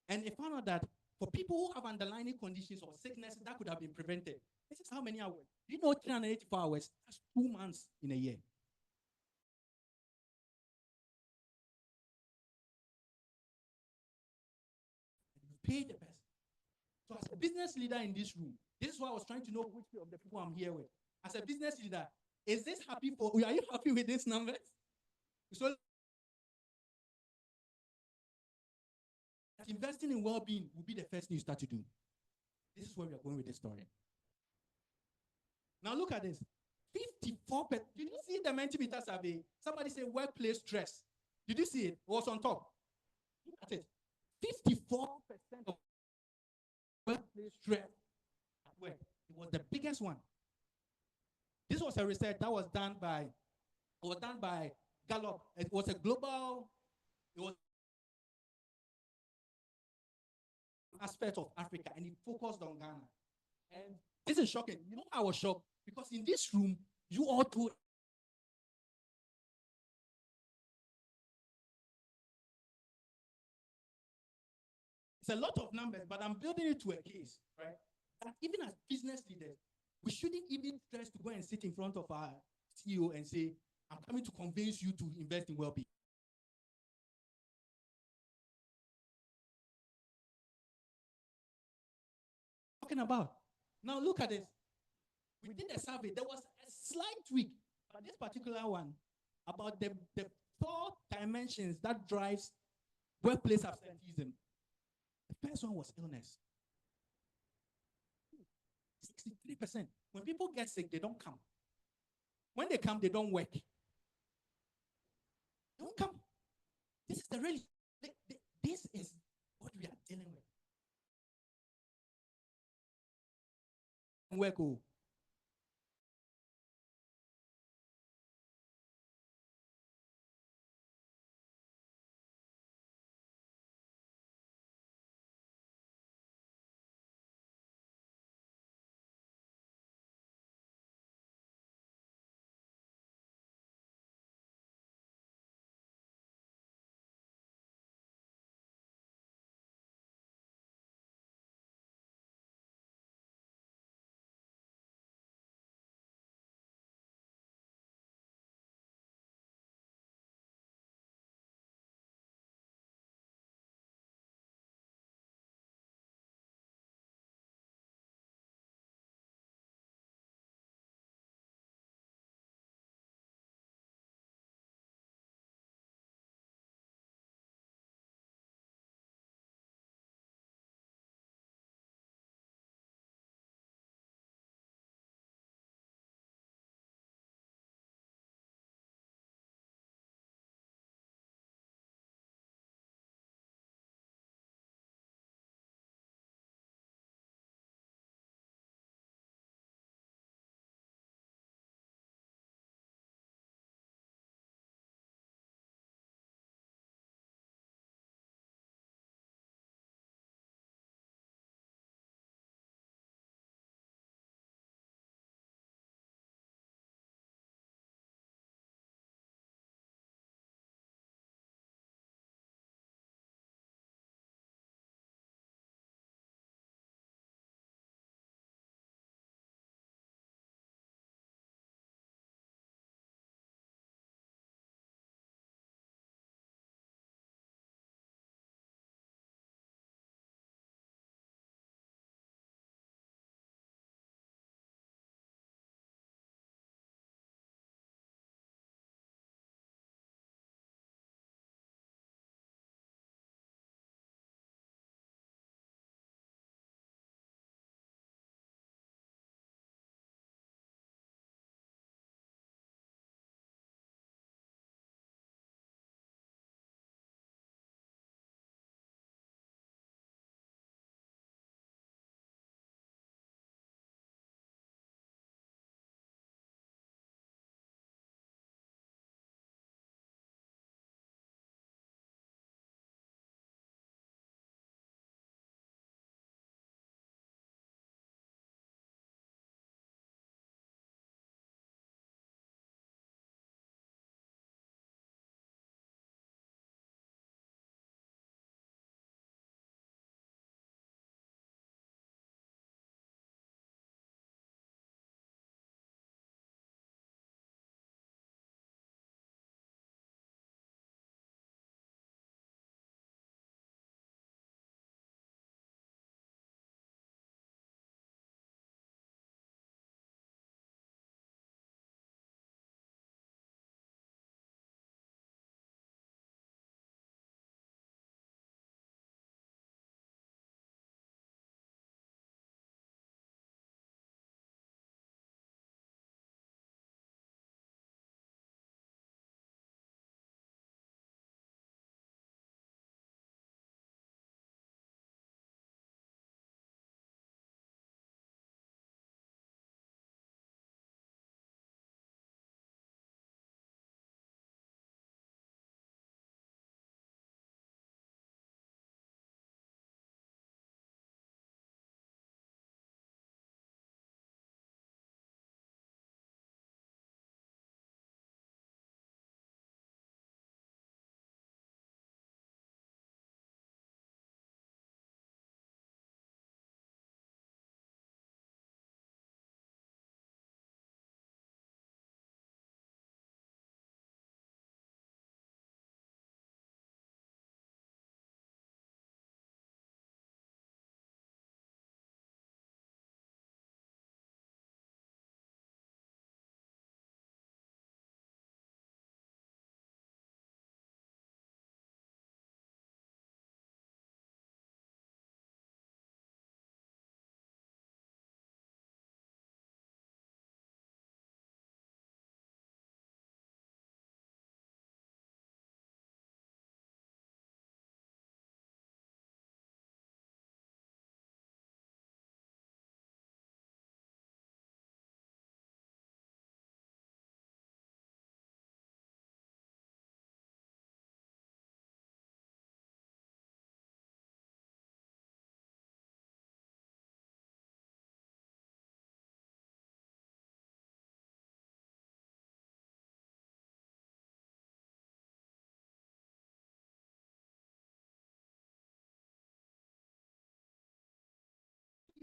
And it found out that for people who have underlying conditions or sicknesses that could have been prevented, this is how many hours. You know, 384 hours, that's 2 months in a year. You pay the person. So as a business leader in this room, this is why I was trying to know which of the people I'm here with. As a business leader, is this happy for, are you happy with these numbers? So investing in well-being will be the first thing you start to do. This is where we are going with this story. Now look at this. 54%. Did you see the Mentimeter survey? Somebody said workplace stress. Did you see it? It was on top. Look at it. 54% of workplace stress at work. It was the biggest one. This was a research that was done by Gallup. It was a global, it was aspect of Africa, and it focused on Ghana. And this is shocking. You know, I was shocked because in this room, you all told it's a lot of numbers, but I'm building it to a case, right? That even as business leaders, we shouldn't even stress to go and sit in front of our CEO and say, I'm coming to convince you to invest in well-being. Talking about. Now look at this. We did a survey. There was a slight tweak, but this particular one about the 4 dimensions that drives workplace absenteeism. The first one was illness. 63%. When people get sick, they don't come. When they come, they don't work. They don't come. This is the really, this is what we are dealing with. Work, oh.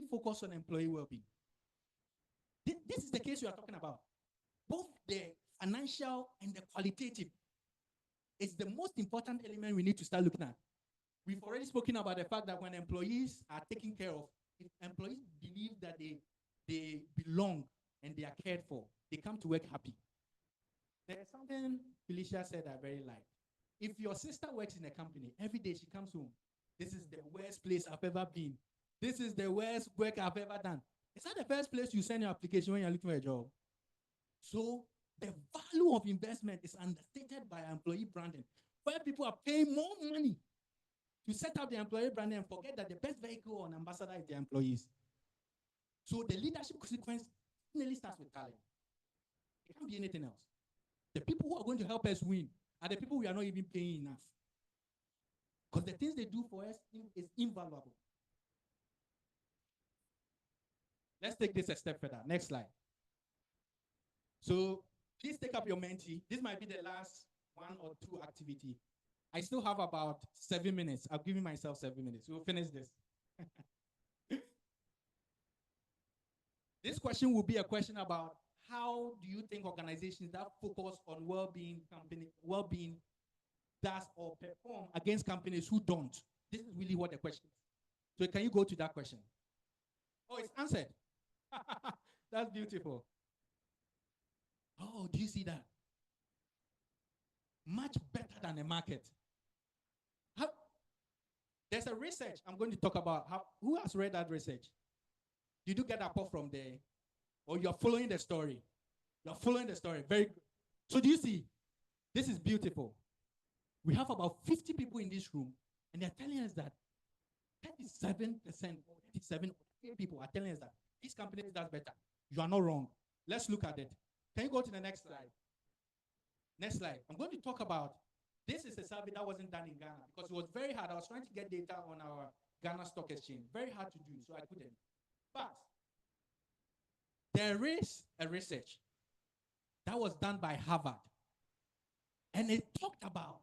focus on employee well-being. This is the case we are talking about. Both the financial and the qualitative. It's the most important element we need to start looking at. We've already spoken about the fact that when employees are taken care of, if employees believe that they belong and they are cared for, they come to work happy. There's something Felicia said I very like. If your sister works in a company, every day she comes home, this is the worst place I've ever been. This is the worst work I've ever done. Is that the first place you send your application when you're looking for a job? So the value of investment is understated by employee branding, where people are paying more money to set up the employee branding and forget that the best vehicle on ambassador is the employees. So the leadership consequence really starts with talent. It can't be anything else. The people who are going to help us win are the people we are not even paying enough. Because the things they do for us is invaluable. Let's take this a step further. Next slide. So please take up your mentee. This might be the last 1 or 2 activity. I still have about 7 minutes. I've given myself 7 minutes. We'll finish this. This question will be a question about how do you think organizations that focus on well-being does or perform against companies who don't? This is really what the question is. So can you go to that question? Oh, it's answered. That's beautiful. Oh, do you see that? Much better than the market. There's a research I'm going to talk about. Who has read that research? Did you get a pop from there? Or you're following the story? You're following the story. Very good. So do you see? This is beautiful. We have about 50 people in this room, and they're telling us that 37% or 37 people are telling us that this company does better. You are not wrong. Let's look at it. Can you go to the next slide? Next slide. I'm going to talk about, this is a survey that wasn't done in Ghana because it was very hard. I was trying to get data on our Ghana Stock Exchange. Very hard to do, so I couldn't. But there is a research that was done by Harvard. And it talked about,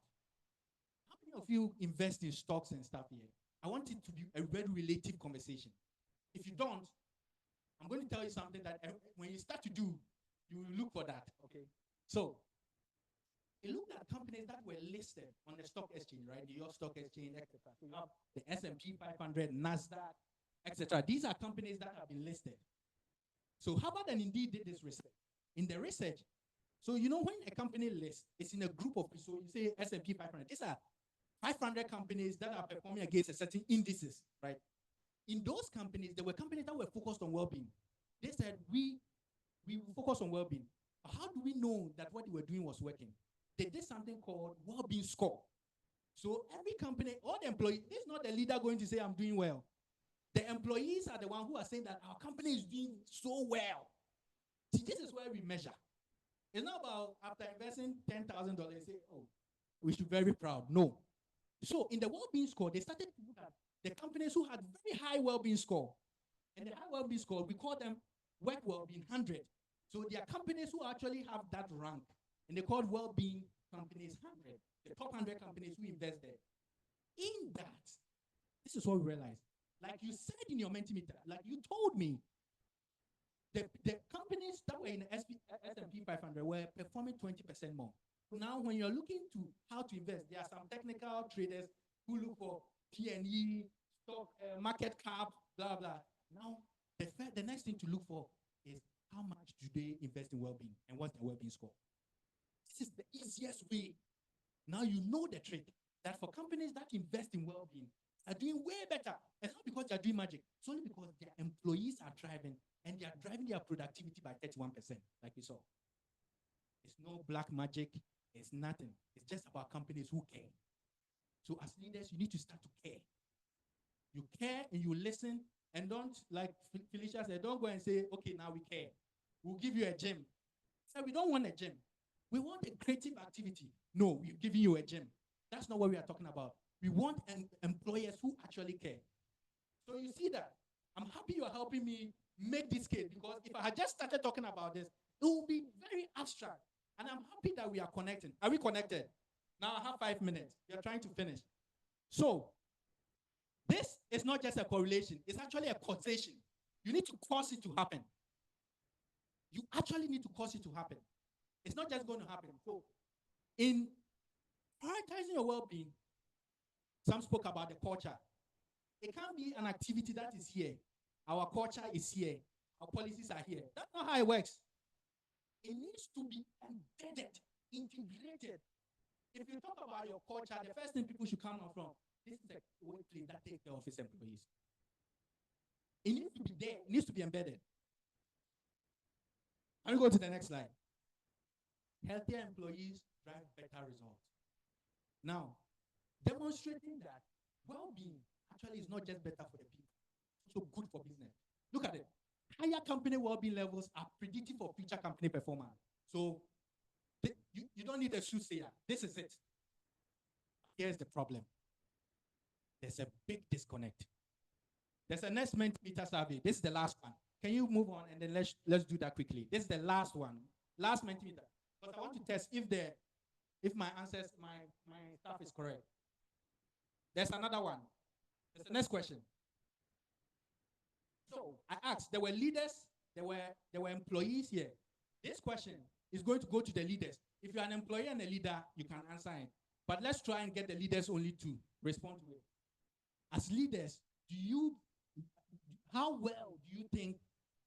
how many of you invest in stocks and stuff here? I want it to be a very relative conversation. If you don't, I'm going to tell you something that when you start to do, you will look for that, okay? So, it looked at companies that were listed on the stock exchange, right? The New York Stock Exchange, etc. So you have the S&P 500, NASDAQ, etc. These are companies that have been listed. So Harvard and Indeed did this research. In the research, so you know when a company lists, it's in a group of, so you say S&P 500. These are 500 companies that are performing against a certain indices, right? In those companies, there were companies that were focused on well-being. They said, we focus on well-being. How do we know that what they were doing was working? They did something called well-being score. So every company, all the employees, it's not the leader going to say, I'm doing well. The employees are the ones who are saying that our company is doing so well. See, this is where we measure. It's not about after investing $10,000, say, oh, we should be very proud. No. So in the well-being score, they started to look at the companies who had very high well-being score. And the high well-being score, we call them work well-being 100. So there are companies who actually have that rank. And they called well-being companies 100, the top 100 companies who invest there. In that, this is what we realized. Like you said in your Mentimeter, like you told me, the companies that were in the S&P 500 were performing 20% more. Now, when you're looking to how to invest, there are some technical traders who look for P&E, stock, market cap, blah, blah. Now, the next thing to look for is how much do they invest in well-being and what's their well-being score? This is the easiest way. Now you know the trick that for companies that invest in well-being are doing way better. It's not because they're doing magic. It's only because their employees are driving and they are driving their productivity by 31%, like we saw. It's no black magic. It's nothing. It's just about companies who care. So as leaders, you need to start to care. You care and you listen and don't, like Felicia said, don't go and say, okay, now we care. We'll give you a gym. So we don't want a gym. We want a creative activity. No, we're giving you a gym. That's not what we are talking about. We want employers who actually care. So you see that. I'm happy you are helping me make this case because if I had just started talking about this, it will be very abstract. And I'm happy that we are connecting. Are we connected? Now I have 5 minutes. We are trying to finish. So this is not just a correlation. It's actually a causation. You need to cause it to happen. You actually need to cause it to happen. It's not just going to happen. So, in prioritizing your well-being, some spoke about the culture. It can't be an activity that is here. Our culture is here. Our policies are here. That's not how it works. It needs to be embedded, integrated. If you talk about your culture, the first thing people should come out from, this is a workplace that takes care of its employees. It needs to be there. It needs to be embedded. Let me go to the next slide. Healthier employees drive better results. Now, demonstrating that well-being actually is not just better for the people, it's also good for business. Look at it. Higher company well-being levels are predictive of future company performance. So you don't need a soothsayer. This is it. Here's the problem. There's a big disconnect. There's a next meter survey. This is the last one. Can you move on and then let's do that quickly. This is the last one. Last Mentimeter. But I want to test if my answers, my stuff is correct. There's another one. There's the next question. So I asked, there were leaders, there were employees here. This question is going to go to the leaders. If you're an employee and a leader, you can answer it. But let's try and get the leaders only to respond to it. As leaders, how well do you think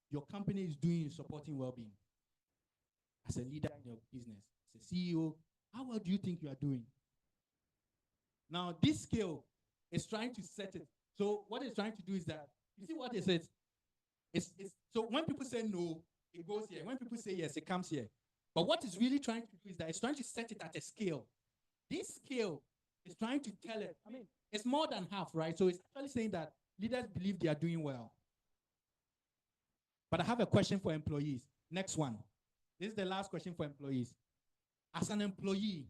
your company is doing in supporting well-being? As a leader in your business, as a CEO, how well do you think you are doing? Now, this scale is trying to set it. So what it's trying to do is that, you see what it says? So when people say no, it goes here. When people say yes, it comes here. But what it's really trying to do is that it's trying to set it at a scale. This scale is trying to tell it, I mean, it's more than half, right? So it's actually saying that leaders believe they are doing well. But I have a question for employees. Next one. This is the last question for employees. As an employee,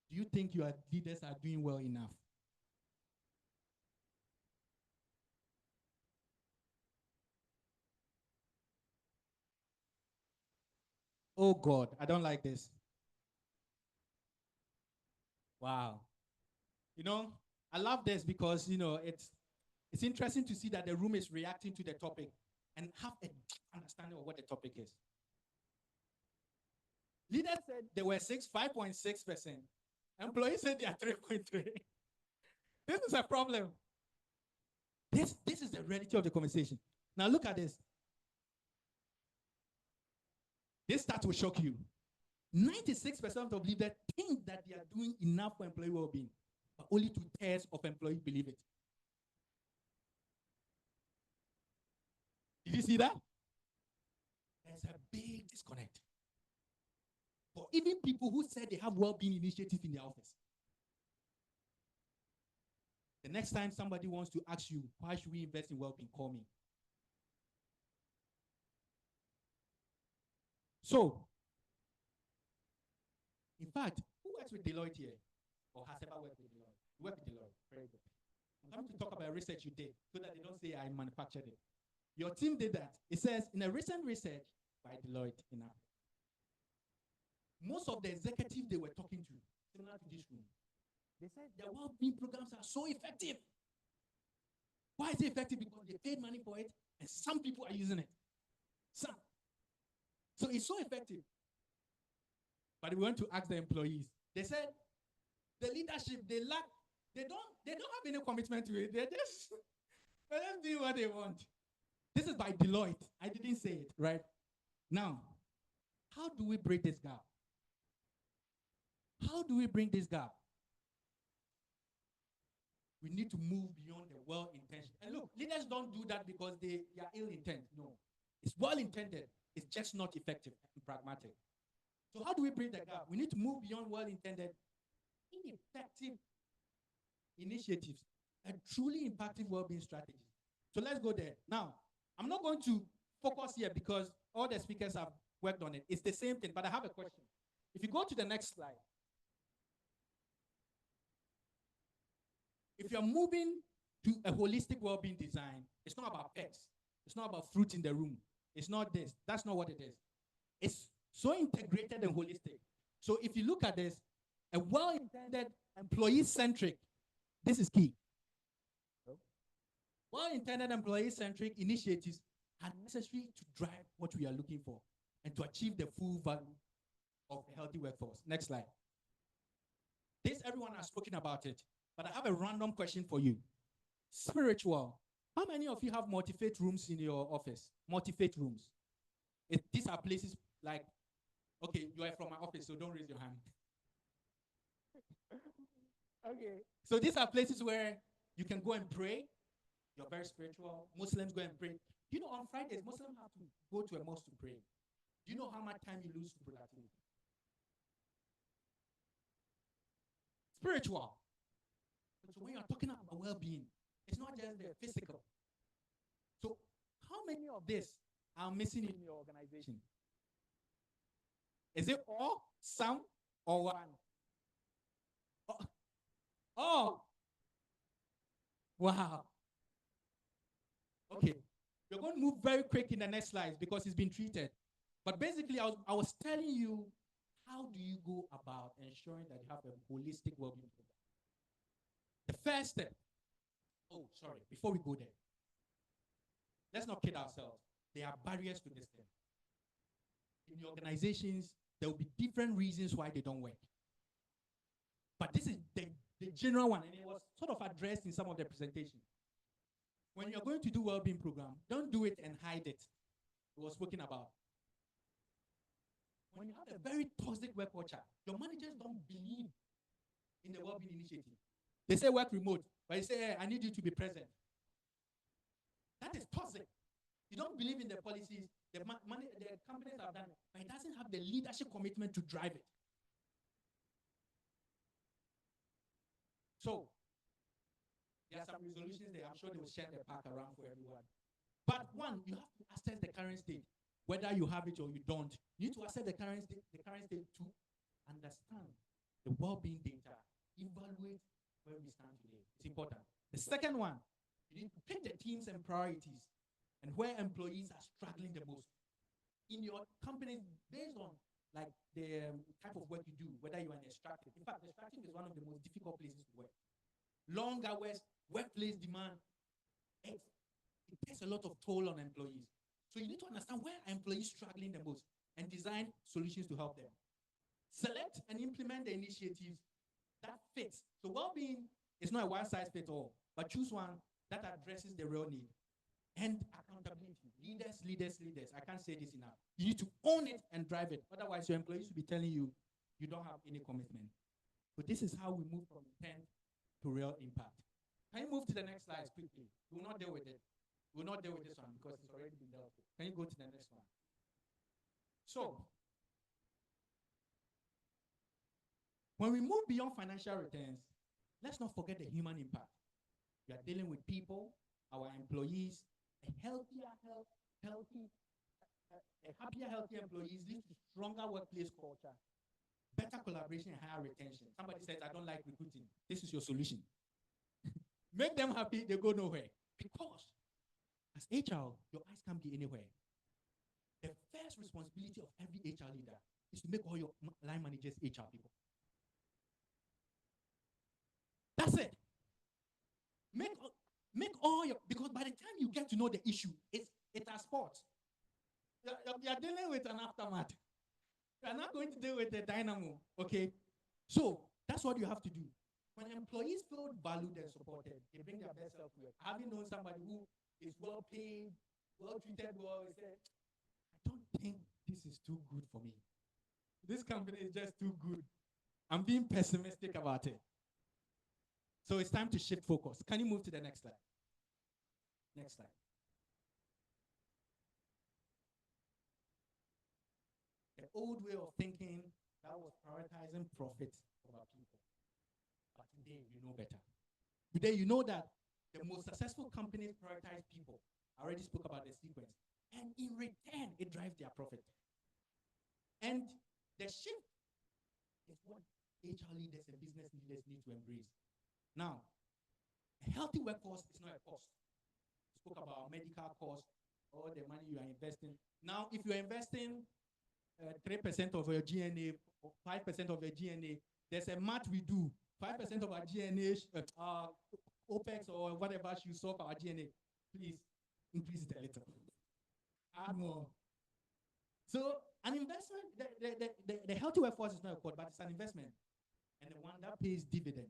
do you think your leaders are doing well enough? Oh God, I don't like this. Wow. You know, I love this because, you know, it's interesting to see that the room is reacting to the topic and have a deep understanding of what the topic is. Leaders said they were 5.6%. Employees said they are 3.3%. This is a problem. This is the reality of the conversation. Now look at this. This stat will shock you. 96% of leaders think that they are doing enough for employee well-being, but only 2/3 of employees believe it. Did you see that? There's a big disconnect. For even people who said they have well-being initiatives in their office. The next time somebody wants to ask you, why should we invest in well-being, call me. So, in fact, who works with Deloitte here? Or has ever worked with Deloitte? You work with Deloitte. Very good. I'm coming to talk about research you did, so that they don't say I manufactured it. Your team did that. It says, in a recent research by Deloitte in Africa, most of the executives they were talking to, similar to this room, they said their well-being programs are so effective. Why is it effective? Because they paid money for it, and some people are using it. Some. So it's so effective. But we went to ask the employees. They said the leadership, they don't have any commitment to it. They're just doing what they want. This is by Deloitte. I didn't say it, right? Now, how do we break this gap? How do we bring this gap? We need to move beyond the well-intentioned. And look, leaders don't do that because they are ill-intent. No. It's well-intended. It's just not effective and pragmatic. So how do we bridge the gap? We need to move beyond well-intended, ineffective initiatives and truly impactful well-being strategies. So let's go there. Now, I'm not going to focus here because all the speakers have worked on it. It's the same thing, but I have a question. If you go to the next slide, if you're moving to a holistic well-being design, it's not about pets. It's not about fruit in the room. It's not this. That's not what it is. It's so integrated and holistic. So if you look at this, a well-intended, employee-centric, this is key. Well-intended employee-centric initiatives are necessary to drive what we are looking for and to achieve the full value of a healthy workforce. Next slide. This, everyone has spoken about it, but I have a random question for you. Spiritual. How many of you have multi-faith rooms in your office? Multi-faith rooms. These are places like, okay, you are from my office, so don't raise your hand. Okay. So these are places where you can go and pray. You're very spiritual. Muslims go and pray. You know, on Fridays, Muslims have to go to a mosque to pray. Do you know how much time you lose to productivity? Spiritual. So when you're talking about well-being, it's not just the physical. So how many of this are missing in your organization? Is it all, some, or one? Oh. Wow. Okay. We're going to move very quick in the next slides because it's been treated. But basically, I was telling you, how do you go about ensuring that you have a holistic well-being program? The first step, before we go there, let's not kid ourselves. There are barriers to this thing. In the organizations, there will be different reasons why they don't work. But this is the general one, and it was sort of addressed in some of the presentation. When you're going to do well-being program, don't do it and hide it. It was spoken about. When you have a very toxic work culture, your managers don't believe in the well-being initiative. They say work remote, but you say, hey, I need you to be present. That is toxic. You don't believe in the policies, the companies have done it, but it doesn't have the leadership commitment to drive it. So, there are some resolutions there. I'm sure they will share the pack around for everyone. But one, you have to assess the current state, whether you have it or you don't. You need to assess the current state to understand the well-being data, evaluate where we stand today. It's important. The second one, you need to pick the teams and priorities and where employees are struggling the most. In your company, based on like the type of work you do, whether you are an extractive. In fact, extractive is one of the most difficult places to work. Long hours, workplace demand, it takes a lot of toll on employees. So you need to understand where are employees struggling the most and design solutions to help them. Select and implement the initiatives that fits. So well-being is not a one-size-fits-all, but choose one that addresses the real need. And accountability. Leaders. I can't say this enough. You need to own it and drive it. Otherwise, your employees will be telling you, you don't have any commitment. So this is how we move from intent to real impact. Can you move to the next slide quickly? We will not deal with it. We will not deal with this one because it's already been dealt with. Can you go to the next one? So, when we move beyond financial returns, let's not forget the human impact. We are dealing with people, our employees. A happier, healthier employees leads to stronger workplace culture, better collaboration, and higher retention. Somebody says, I don't like recruiting. This is your solution. Make them happy, they go nowhere. Because as HR, your eyes can't be anywhere. The first responsibility of every HR leader is to make all your line managers HR people. That's it. Make all your, because by the time you get to know the issue, it's a sport. You're dealing with an aftermath. You're not going to deal with the dynamo, okay? So that's what you have to do. When employees feel valued and supported, they bring their best self to work. Having known somebody who is well paid, well treated, well, say, I don't think this is too good for me. This company is just too good. I'm being pessimistic about it. So it's time to shift focus. Can you move to the next slide? Next slide. The old way of thinking that was prioritizing profit over people. But today you know better. Today you know that the most successful companies prioritize people. I already spoke about the sequence. And in return, it drives their profit. And the shift is what HR leaders and business leaders need to embrace. Now, a healthy workforce is not a cost. We spoke about medical costs, all the money you are investing. Now, if you're investing 3% of your GNA, or 5% of your GNA, there's a math we do. 5% of our GNA, OPEX or whatever you solve our GNA. please increase it a little. Add more. So an investment, the healthy workforce is not a quote, but it's an investment. And the one that pays dividend.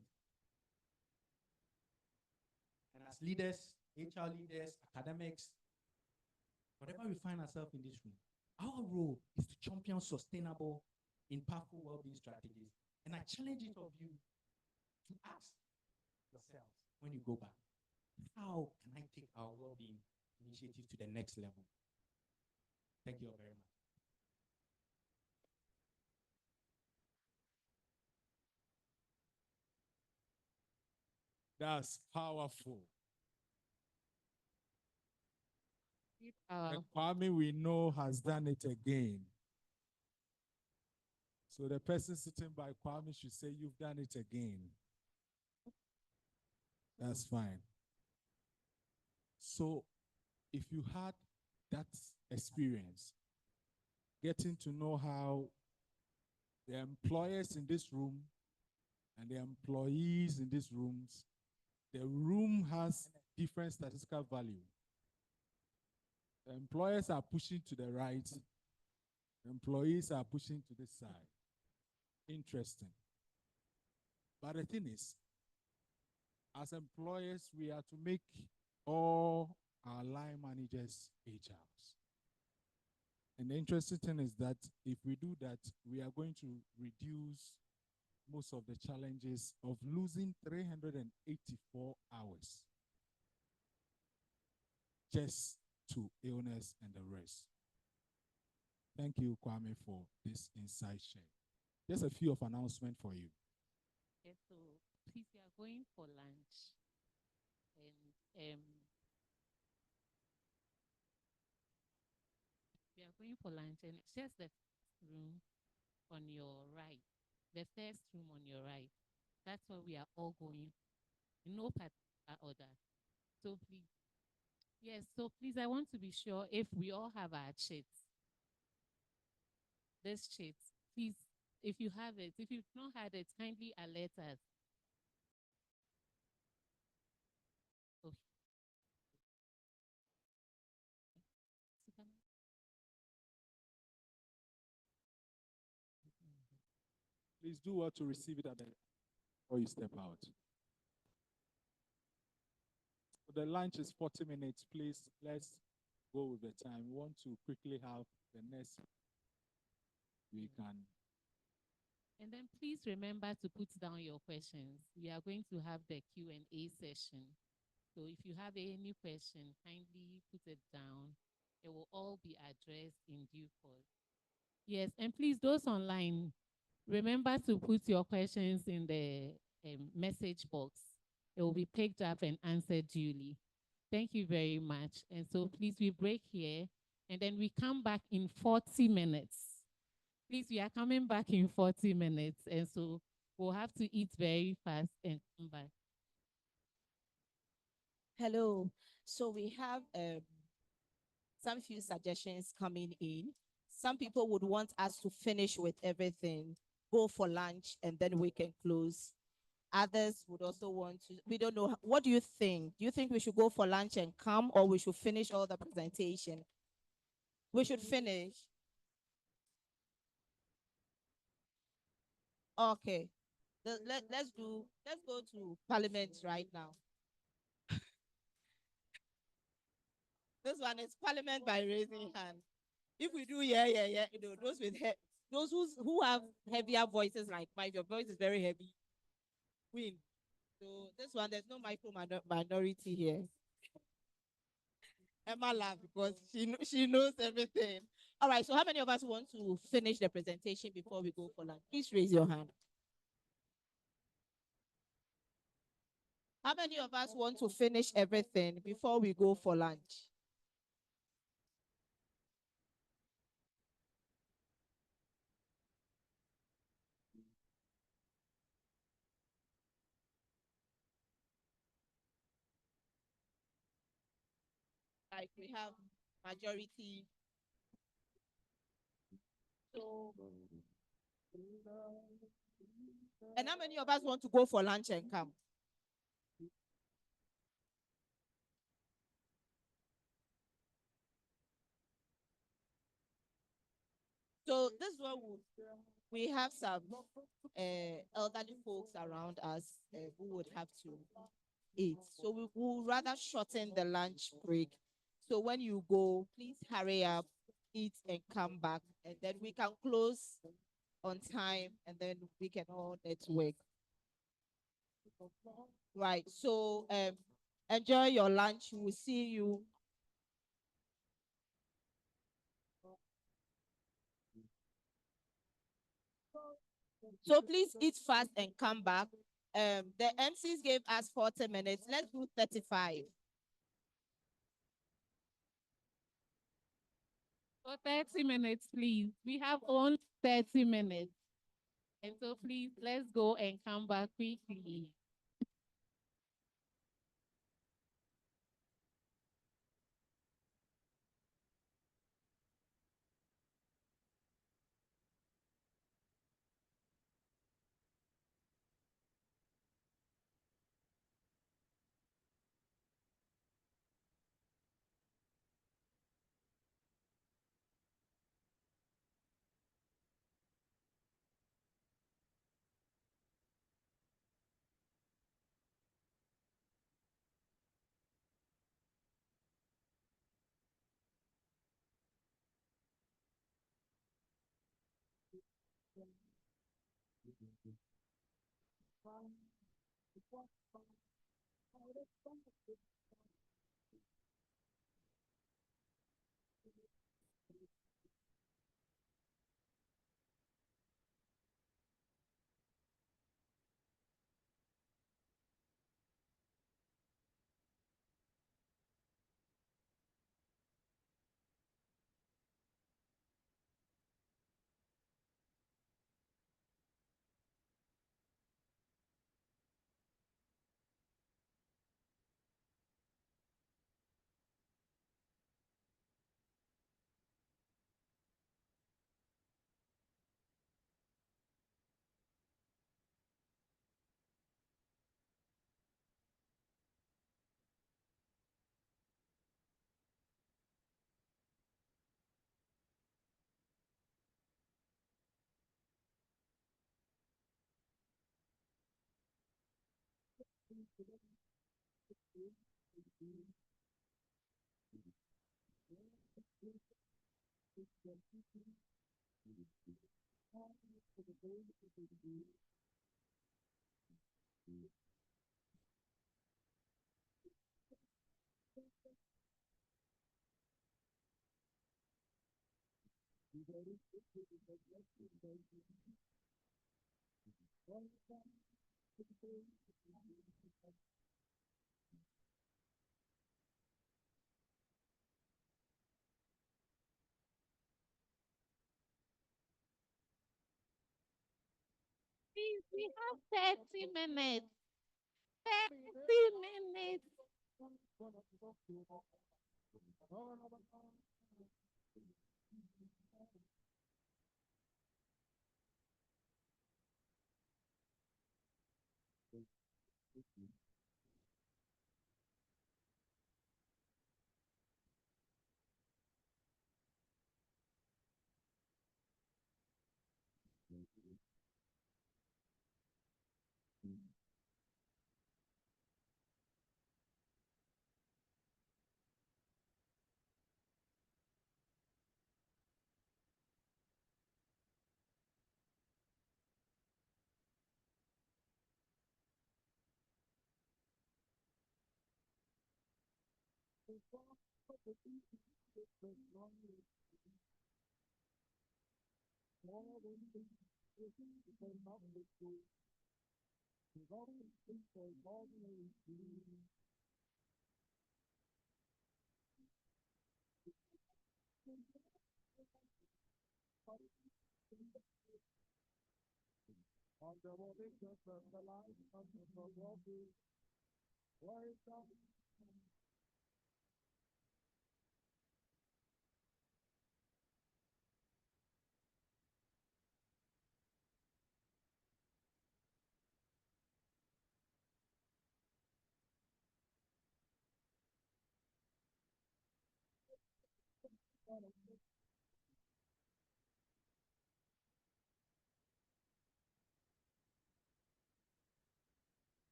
And as leaders, HR leaders, academics, whatever we find ourselves in this room, our role is to champion sustainable, impactful well-being strategies. And I challenge each of you to ask yourselves when you go back, how can I take our well-being initiative to the next level? Thank you all very much. That's powerful. And Kwame, we know, has done it again. So the person sitting by Kwame should say, you've done it again. That's fine. So if you had that experience, getting to know how the employers in this room and the employees in these rooms, the room has different statistical value. The employers are pushing to the right. The employees are pushing to this side. Interesting. But the thing is, as employers, we are to make all our line managers HRs. And the interesting thing is that if we do that, we are going to reduce most of the challenges of losing 384 hours just to illness and the rest. Thank you, Kwame, for this insight share. Just a few of announcements for you. Okay, so please, we are going for lunch. And we are going for lunch, and it's just the room on your right. The first room on your right. That's where we are all going. No particular order. So please. Yes, so please, I want to be sure if we all have our sheets. This sheet, please, if you have it, if you've not had it, kindly alert us. Okay. Please do what to receive it at the before you step out. The lunch is 40 minutes. Please, let's go with the time. We want to quickly have the next we can. And then please remember to put down your questions. We are going to have the Q&A session. So if you have any question, kindly put it down. It will all be addressed in due course. Yes, and please, those online, remember to put your questions in the message box. It will be picked up and answered duly. Thank you very much. And so please, we break here, and then we come back in 40 minutes. Please, we are coming back in 40 minutes, and so we'll have to eat very fast and come back. Hello. So we have some few suggestions coming in. Some people would want us to finish with everything, go for lunch, and then we can close. Others would also want to, we don't know. What do you think? Do you think we should go for lunch and come, or we should finish all the presentation? We should finish. Okay. Let's go to Parliament right now. This one is Parliament by raising hand. If we do, yeah, you know, those with those who have heavier voices like mine, your voice is very heavy, win. So this one, there's no minority here. Emma laughed because she knows everything. All right, so how many of us want to finish the presentation before we go for lunch? Please raise your hand. How many of us want to finish everything before we go for lunch? Like we have majority. So, and how many of us want to go for lunch and come? So this one we have some elderly folks around us who would have to eat. So we will rather shorten the lunch break. So when you go, please hurry up, eat and come back, and then we can close on time, and then we can all network. Right. So enjoy your lunch. We'll see you. So please eat fast and come back. The MCs gave us 40 minutes. Let's do 35. For 30 minutes, please. We have only 30 minutes. And so please, let's go and come back quickly. Please, we have 30 minutes. 30 minutes.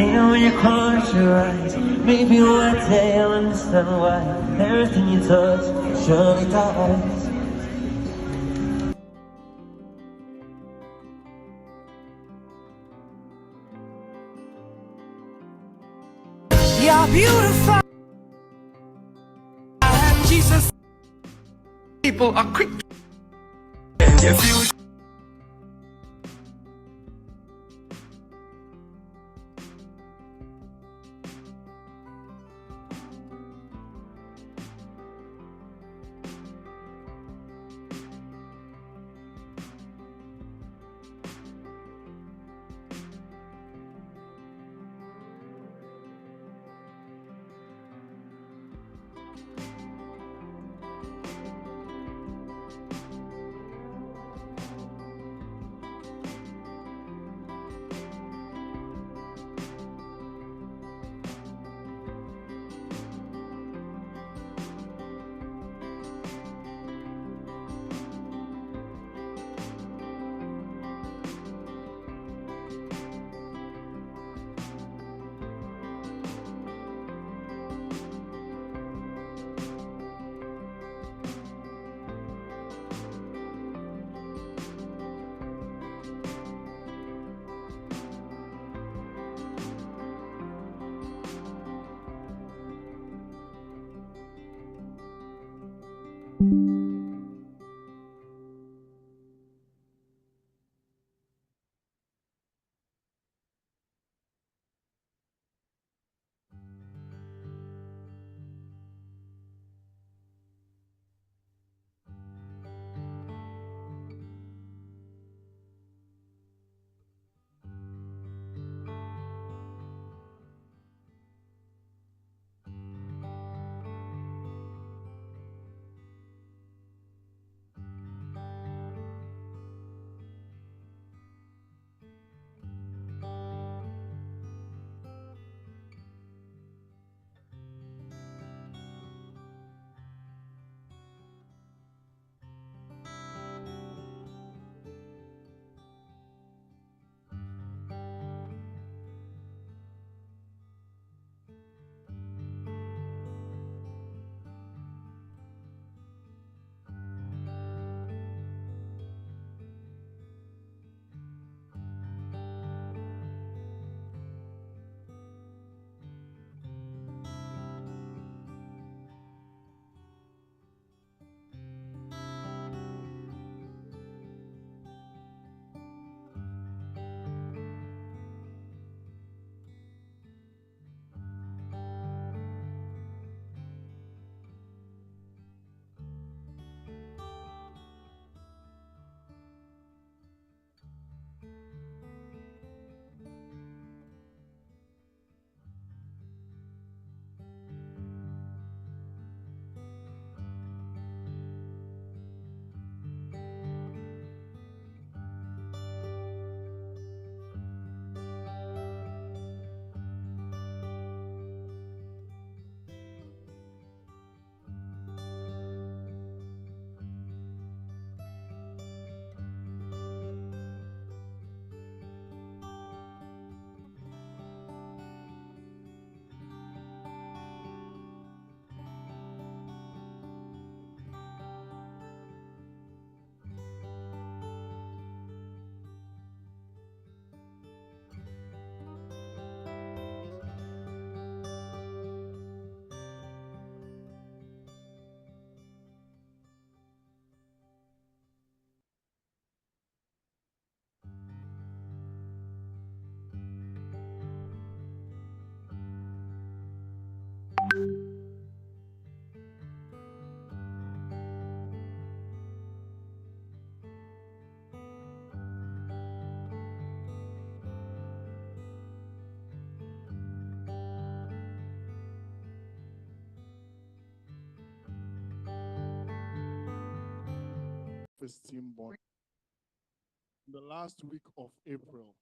see when you close your eyes. Maybe one day you'll understand why everything you touch surely dies. You're beautiful. Jesus. People are quick. If you first team born in the last week of April.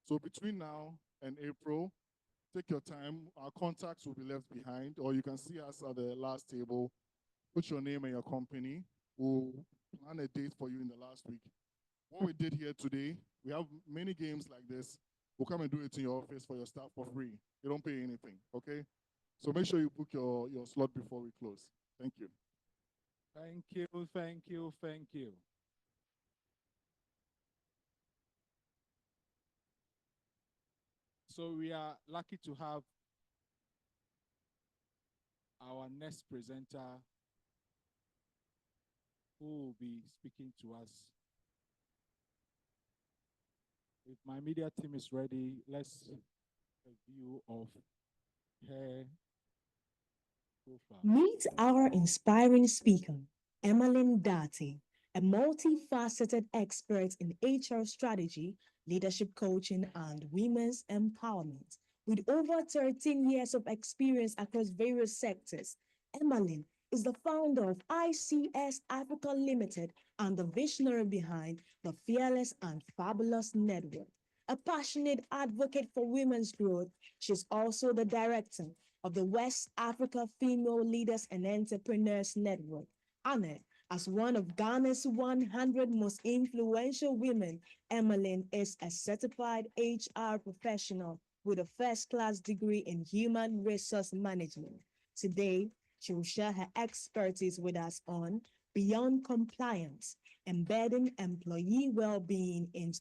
So between now and April, take your time. Our contacts will be left behind, or you can see us at the last table. Put your name and your company. We'll plan a date for you in the last week. What we did here today, we have many games like this. We'll come and do it in your office for your staff for free. You don't pay anything, okay? So make sure you book your slot before we close. Thank you. Thank you, thank you, thank you. So we are lucky to have our next presenter who will be speaking to us. If my media team is ready, let's a view of her profile. Meet our inspiring speaker, Emmeline Dati, a multifaceted expert in HR strategy, leadership coaching, and women's empowerment. With over 13 years of experience across various sectors, Emmeline is the founder of ICS Africa Limited and the visionary behind the Fearless and Fabulous Network. A passionate advocate for women's growth, she's also the director of the West Africa Female Leaders and Entrepreneurs Network. Honored as one of Ghana's 100 most influential women, Emmeline is a certified HR professional with a first-class degree in human resource management. Today, she will share her expertise with us on Beyond Compliance, embedding employee well-being into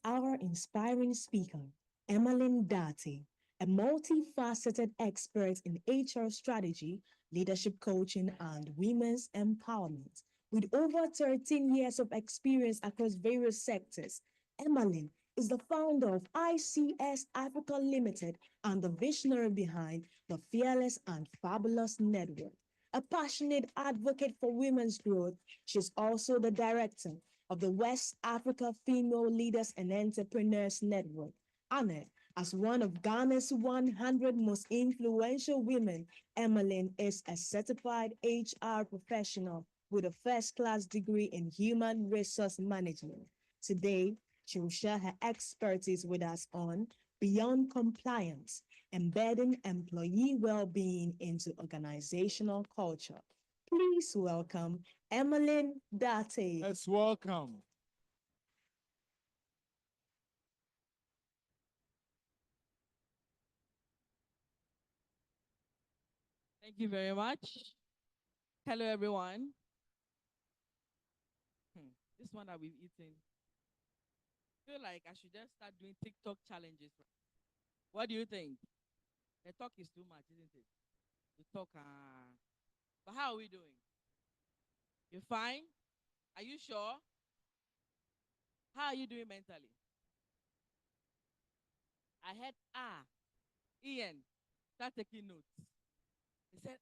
our inspiring speaker, Emmeline Dati, a multifaceted expert in HR strategy, leadership coaching, and women's empowerment. With over 13 years of experience across various sectors, Emmeline is the founder of ICS Africa Limited and the visionary behind the Fearless and Fabulous Network. A passionate advocate for women's growth, she's also the director of the West Africa Female Leaders and Entrepreneurs Network. Honored as one of Ghana's 100 most influential women, Emmeline is a certified HR professional with a first-class degree in human resource management. Today, she will share her expertise with us on Beyond Compliance, embedding employee well-being into organizational culture. Please welcome Emmeline Dati. Let's welcome. Thank you very much. Hello, everyone. This one that we've eaten. I feel like I should just start doing TikTok challenges. What do you think? The talk is too much, isn't it? The talk, but how are we doing? You fine? Are you sure? How are you doing mentally? I heard, Ian, start taking notes. He said,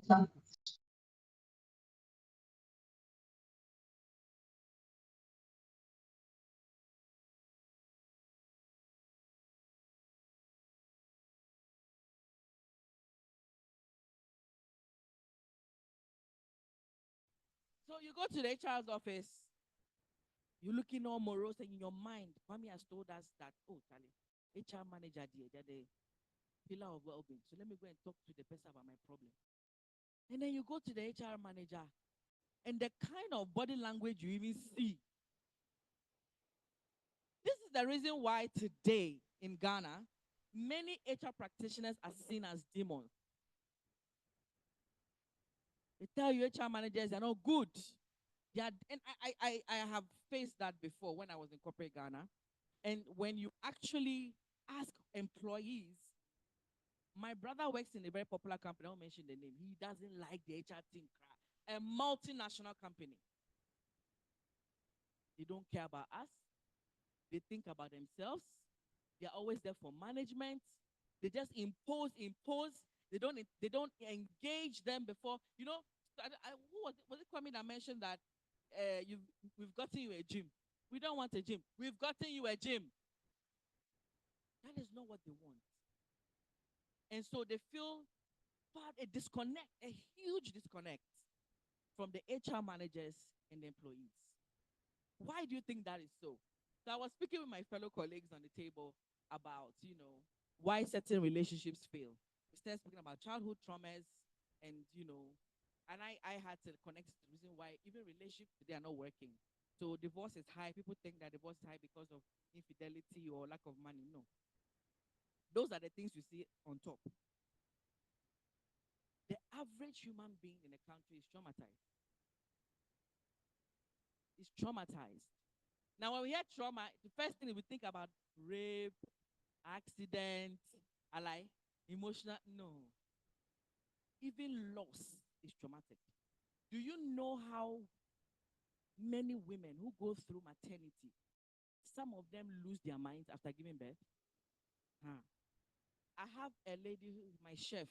So you go to the HR's office, you're looking all morose, and in your mind, Kwame has told us that, oh, Charlie, HR manager, they're the pillar of well-being. So let me go and talk to the person about my problem. And then you go to the HR manager, and the kind of body language you even see. This is the reason why today in Ghana, many HR practitioners are seen as demons. They tell you HR managers are not good. Yeah, and I have faced that before when I was in corporate Ghana. And when you actually ask employees, my brother works in a very popular company, I won't mention the name. He doesn't like the HR team, a multinational company. They don't care about us. They think about themselves. They're always there for management. They just impose. They don't engage them before. You know, who was it Kwame that mentioned that we've gotten you a gym? We don't want a gym. We've gotten you a gym. That is not what they want. And so they feel a disconnect, a huge disconnect from the HR managers and the employees. Why do you think that is so? So I was speaking with my fellow colleagues on the table about, why certain relationships fail. We started speaking about childhood traumas and, and I had to connect to the reason why even relationships today are not working. So divorce is high. People think that divorce is high because of infidelity or lack of money. No. Those are the things you see on top. The average human being in a country is traumatized. Is traumatized. Now, when we hear trauma, the first thing we think about rape, accident, emotional. No. Even loss is traumatic. Do you know how many women who go through maternity, some of them lose their minds after giving birth? I have a lady who is my chef.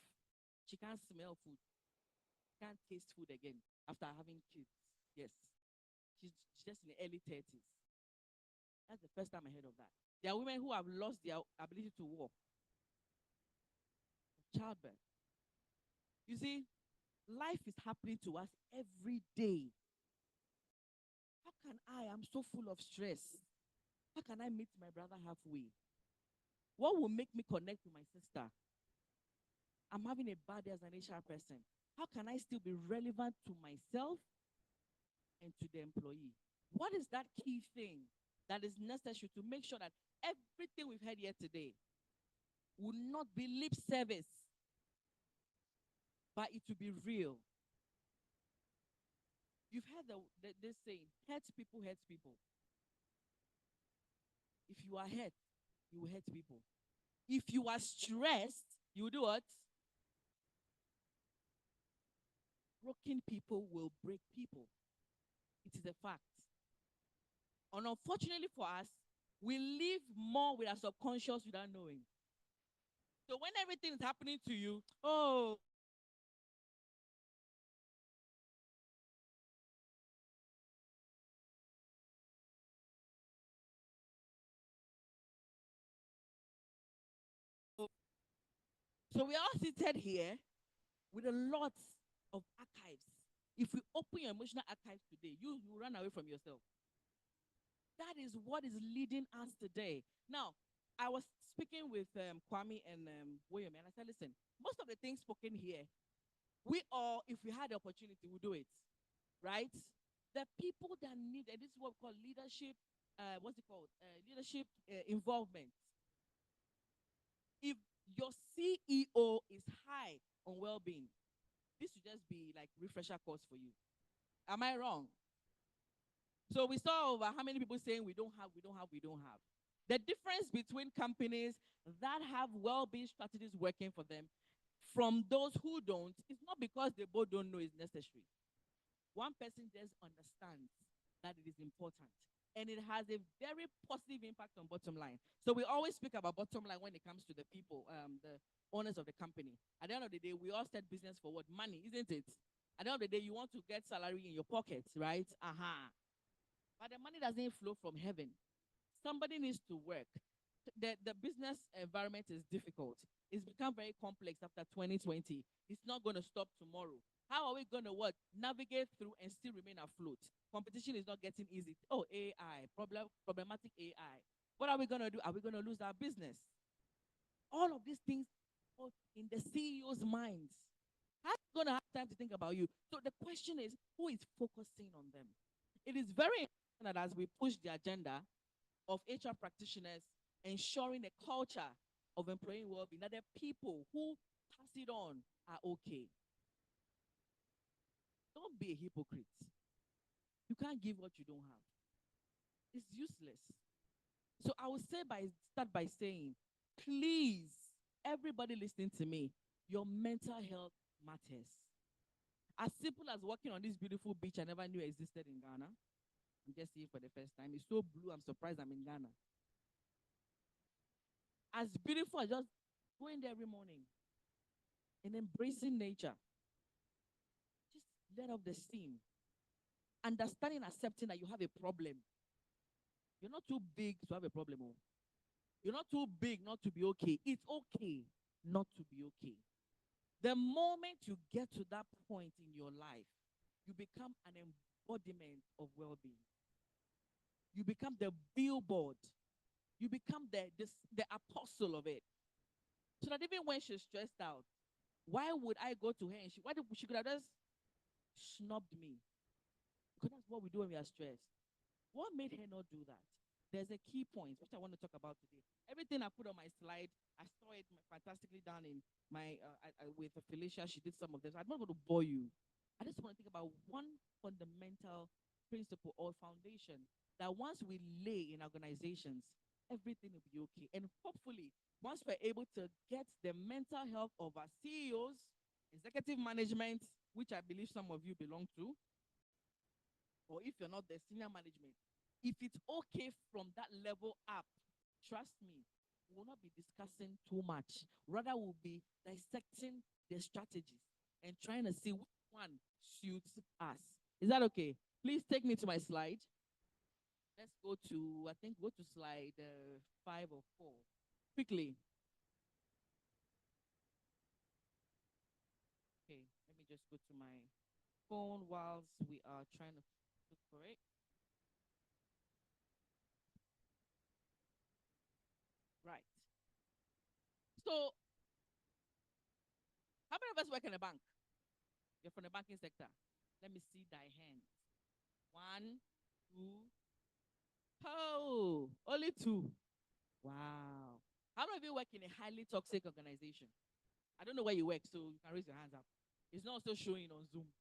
She can't smell food. Can't taste food again after having kids. Yes. She's just in the early 30s. That's the first time I heard of that. There are women who have lost their ability to walk. Childbirth. You see, life is happening to us every day. How can I'm so full of stress. How can I meet my brother halfway? What will make me connect with my sister? I'm having a bad day as an HR person. How can I still be relevant to myself and to the employee? What is that key thing that is necessary to make sure that everything we've heard here today will not be lip service, but it will be real? You've heard this saying, hurt people hurt people. If you are hurt, you will hurt people. If you are stressed, you will do what? Broken people will break people. It is a fact. And unfortunately for us, we live more with our subconscious without knowing. So when everything is happening to you, oh, so we all seated here with a lot of archives. If we open your emotional archives today, you run away from yourself. That is what is leading us today. Now, I was speaking with Kwame and William, and I said, listen, most of the things spoken here, we all, if we had the opportunity, we do it, right? The people that need, and this is what we call leadership, leadership involvement. If your CEO is high on well-being, this should just be like refresher course for you. Am I wrong? So we saw over how many people saying we don't have. The difference between companies that have well-being strategies working for them from those who don't is not because they both don't know it's necessary. One person just understands that it is important. and it has a very positive impact on bottom line. So we always speak about bottom line when it comes to the people, the owners of the company. At the end of the day, we all start business for what? Money, isn't it? At the end of the day, you want to get salary in your pocket, right? But the money doesn't flow from heaven. Somebody needs to work. The business environment is difficult. It's become very complex after 2020. It's not going to stop tomorrow. How are we going to what? Navigate through and still remain afloat? Competition is not getting easy. Oh, AI, problematic AI. What are we going to do? Are we going to lose our business? All of these things are in the CEO's minds. How's going to have time to think about you? So the question is, who is focusing on them? It is very important that as we push the agenda of HR practitioners, ensuring a culture of employee well-being, that the people who pass it on are okay. Don't be a hypocrite. You can't give what you don't have. It's useless. So I will start by saying, please, everybody listening to me, your mental health matters. As simple as walking on this beautiful beach I never knew existed in Ghana. I'm just here for the first time. It's so blue, I'm surprised I'm in Ghana. As beautiful as just going there every morning and embracing nature. Just let off the steam. Understanding, accepting that you have a problem. You're not too big to have a problem. You're not too big not to be okay. It's okay not to be okay. The moment you get to that point in your life, you become an embodiment of well-being. You become the billboard. You become the apostle of it. So that even when she's stressed out, why would I go to her and she could have just snubbed me? Because that's what we do when we are stressed. What made her not do that? There's a key point which I want to talk about today. Everything I put on my slide, I saw it fantastically done in my with Felicia. She did some of this. I'm not going to bore you. I just want to think about one fundamental principle or foundation that once we lay in organizations, everything will be okay. And hopefully, once we're able to get the mental health of our CEOs, executive management, which I believe some of you belong to, or if you're not the senior management, if it's okay from that level up, trust me, we will not be discussing too much. Rather, we'll be dissecting the strategies and trying to see which one suits us. Is that okay? Please take me to my slide. Let's go to, go to slide 5 or 4. Quickly. Okay, let me just go to my phone whilst we are trying to look for it. Right. So, how many of us work in a bank? You're from the banking sector. Let me see thy hands. 1, 2. Oh, only 2. Wow. How many of you work in a highly toxic organization? I don't know where you work, so you can raise your hands up. It's not also showing on Zoom.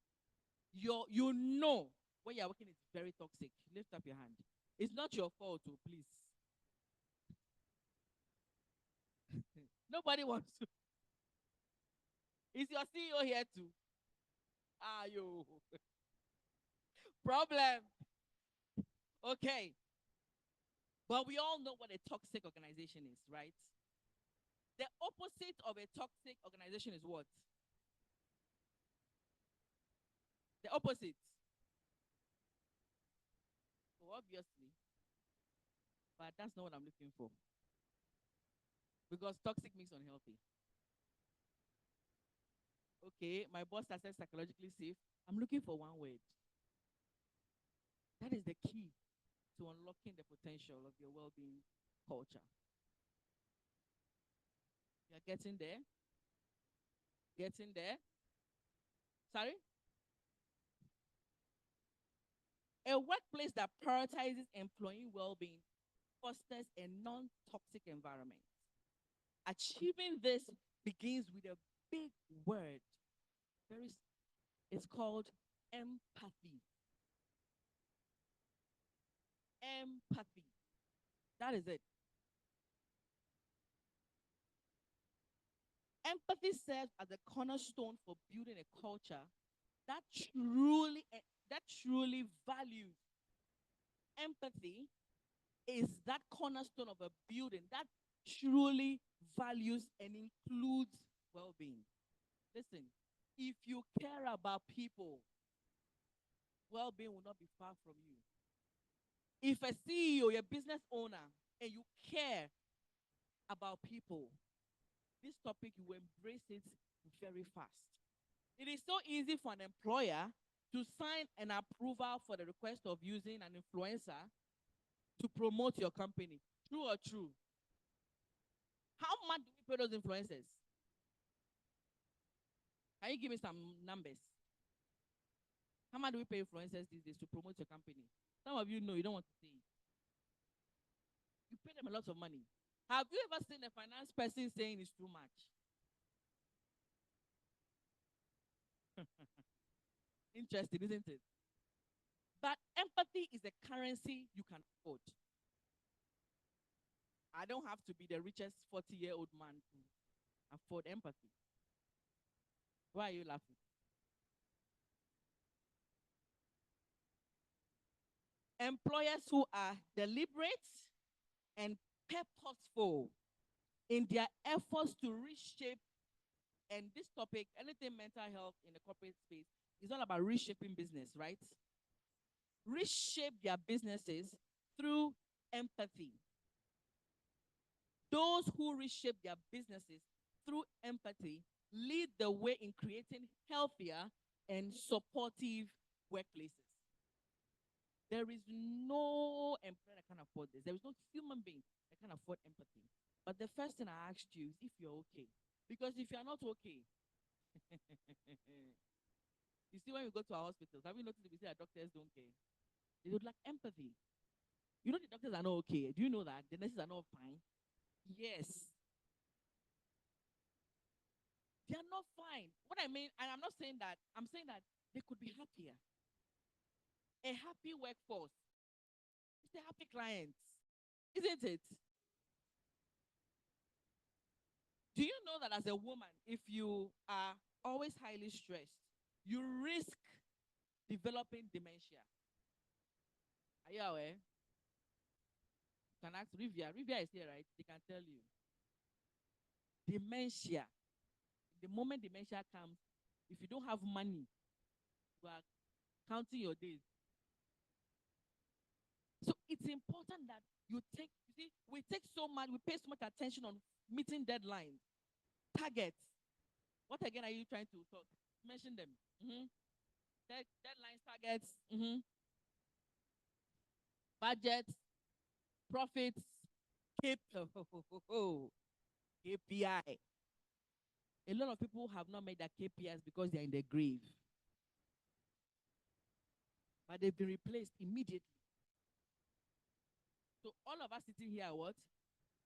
You know where you're working is very toxic. Lift up your hand. It's not your fault, oh, please. Nobody wants to. Is your CEO here too? Yo. Problem. Okay. But we all know what a toxic organization is, right? The opposite of a toxic organization is what? The opposite. So obviously. But that's not what I'm looking for. Because toxic means unhealthy. Okay, my boss has said psychologically safe. I'm looking for one word. That is the key to unlocking the potential of your well-being culture. You're getting there? Getting there? Sorry? A workplace that prioritizes employee well-being fosters a non-toxic environment. Achieving this begins with a big word. It's called empathy. Empathy. That is it. Empathy serves as a cornerstone for building a culture that truly values empathy is that cornerstone of a building that truly values and includes well-being. Listen, if you care about people, well-being will not be far from you. If a CEO, a business owner, and you care about people, this topic, you embrace it very fast. It is so easy for an employer to sign an approval for the request of using an influencer to promote your company. True or true? How much do we pay those influencers? Can you give me some numbers? How much do we pay influencers these days to promote your company? Some of you know, you don't want to say it. You pay them a lot of money. Have you ever seen a finance person saying it's too much? Interesting, isn't it? But empathy is a currency you can afford. I don't have to be the richest 40-year-old man to afford empathy. Why are you laughing? Employers who are deliberate and purposeful in their efforts to reshape, and this topic, anything mental health in the corporate space, is all about reshaping business, right? Reshape their businesses through empathy. Those who reshape their businesses through empathy lead the way in creating healthier and supportive workplaces. There is no employer that can afford this. There is no human being that can afford empathy. But the first thing I asked you is if you're okay. Because if you're not okay, you see, when we go to our hospitals, have you noticed we say our doctors don't care? They would like empathy. You know the doctors are not okay. Do you know that? The nurses are not fine. Yes. They are not fine. What I mean, and I'm not saying that, I'm saying that they could be happier. A happy workforce. It's a happy client. Isn't it? Do you know that as a woman, if you are always highly stressed, you risk developing dementia? Are you aware? You can ask Rivia. Rivia is here, right? They can tell you. Dementia. The moment dementia comes, if you don't have money, you are counting your days. So it's important that you see, we take so much, we pay so much attention on meeting deadlines, targets. What again are you trying to talk? Mention them. Deadlines, targets, budgets, profits, KPI. A lot of people have not made their KPIs because they're in the grave. But they've been replaced immediately. So all of us sitting here are what?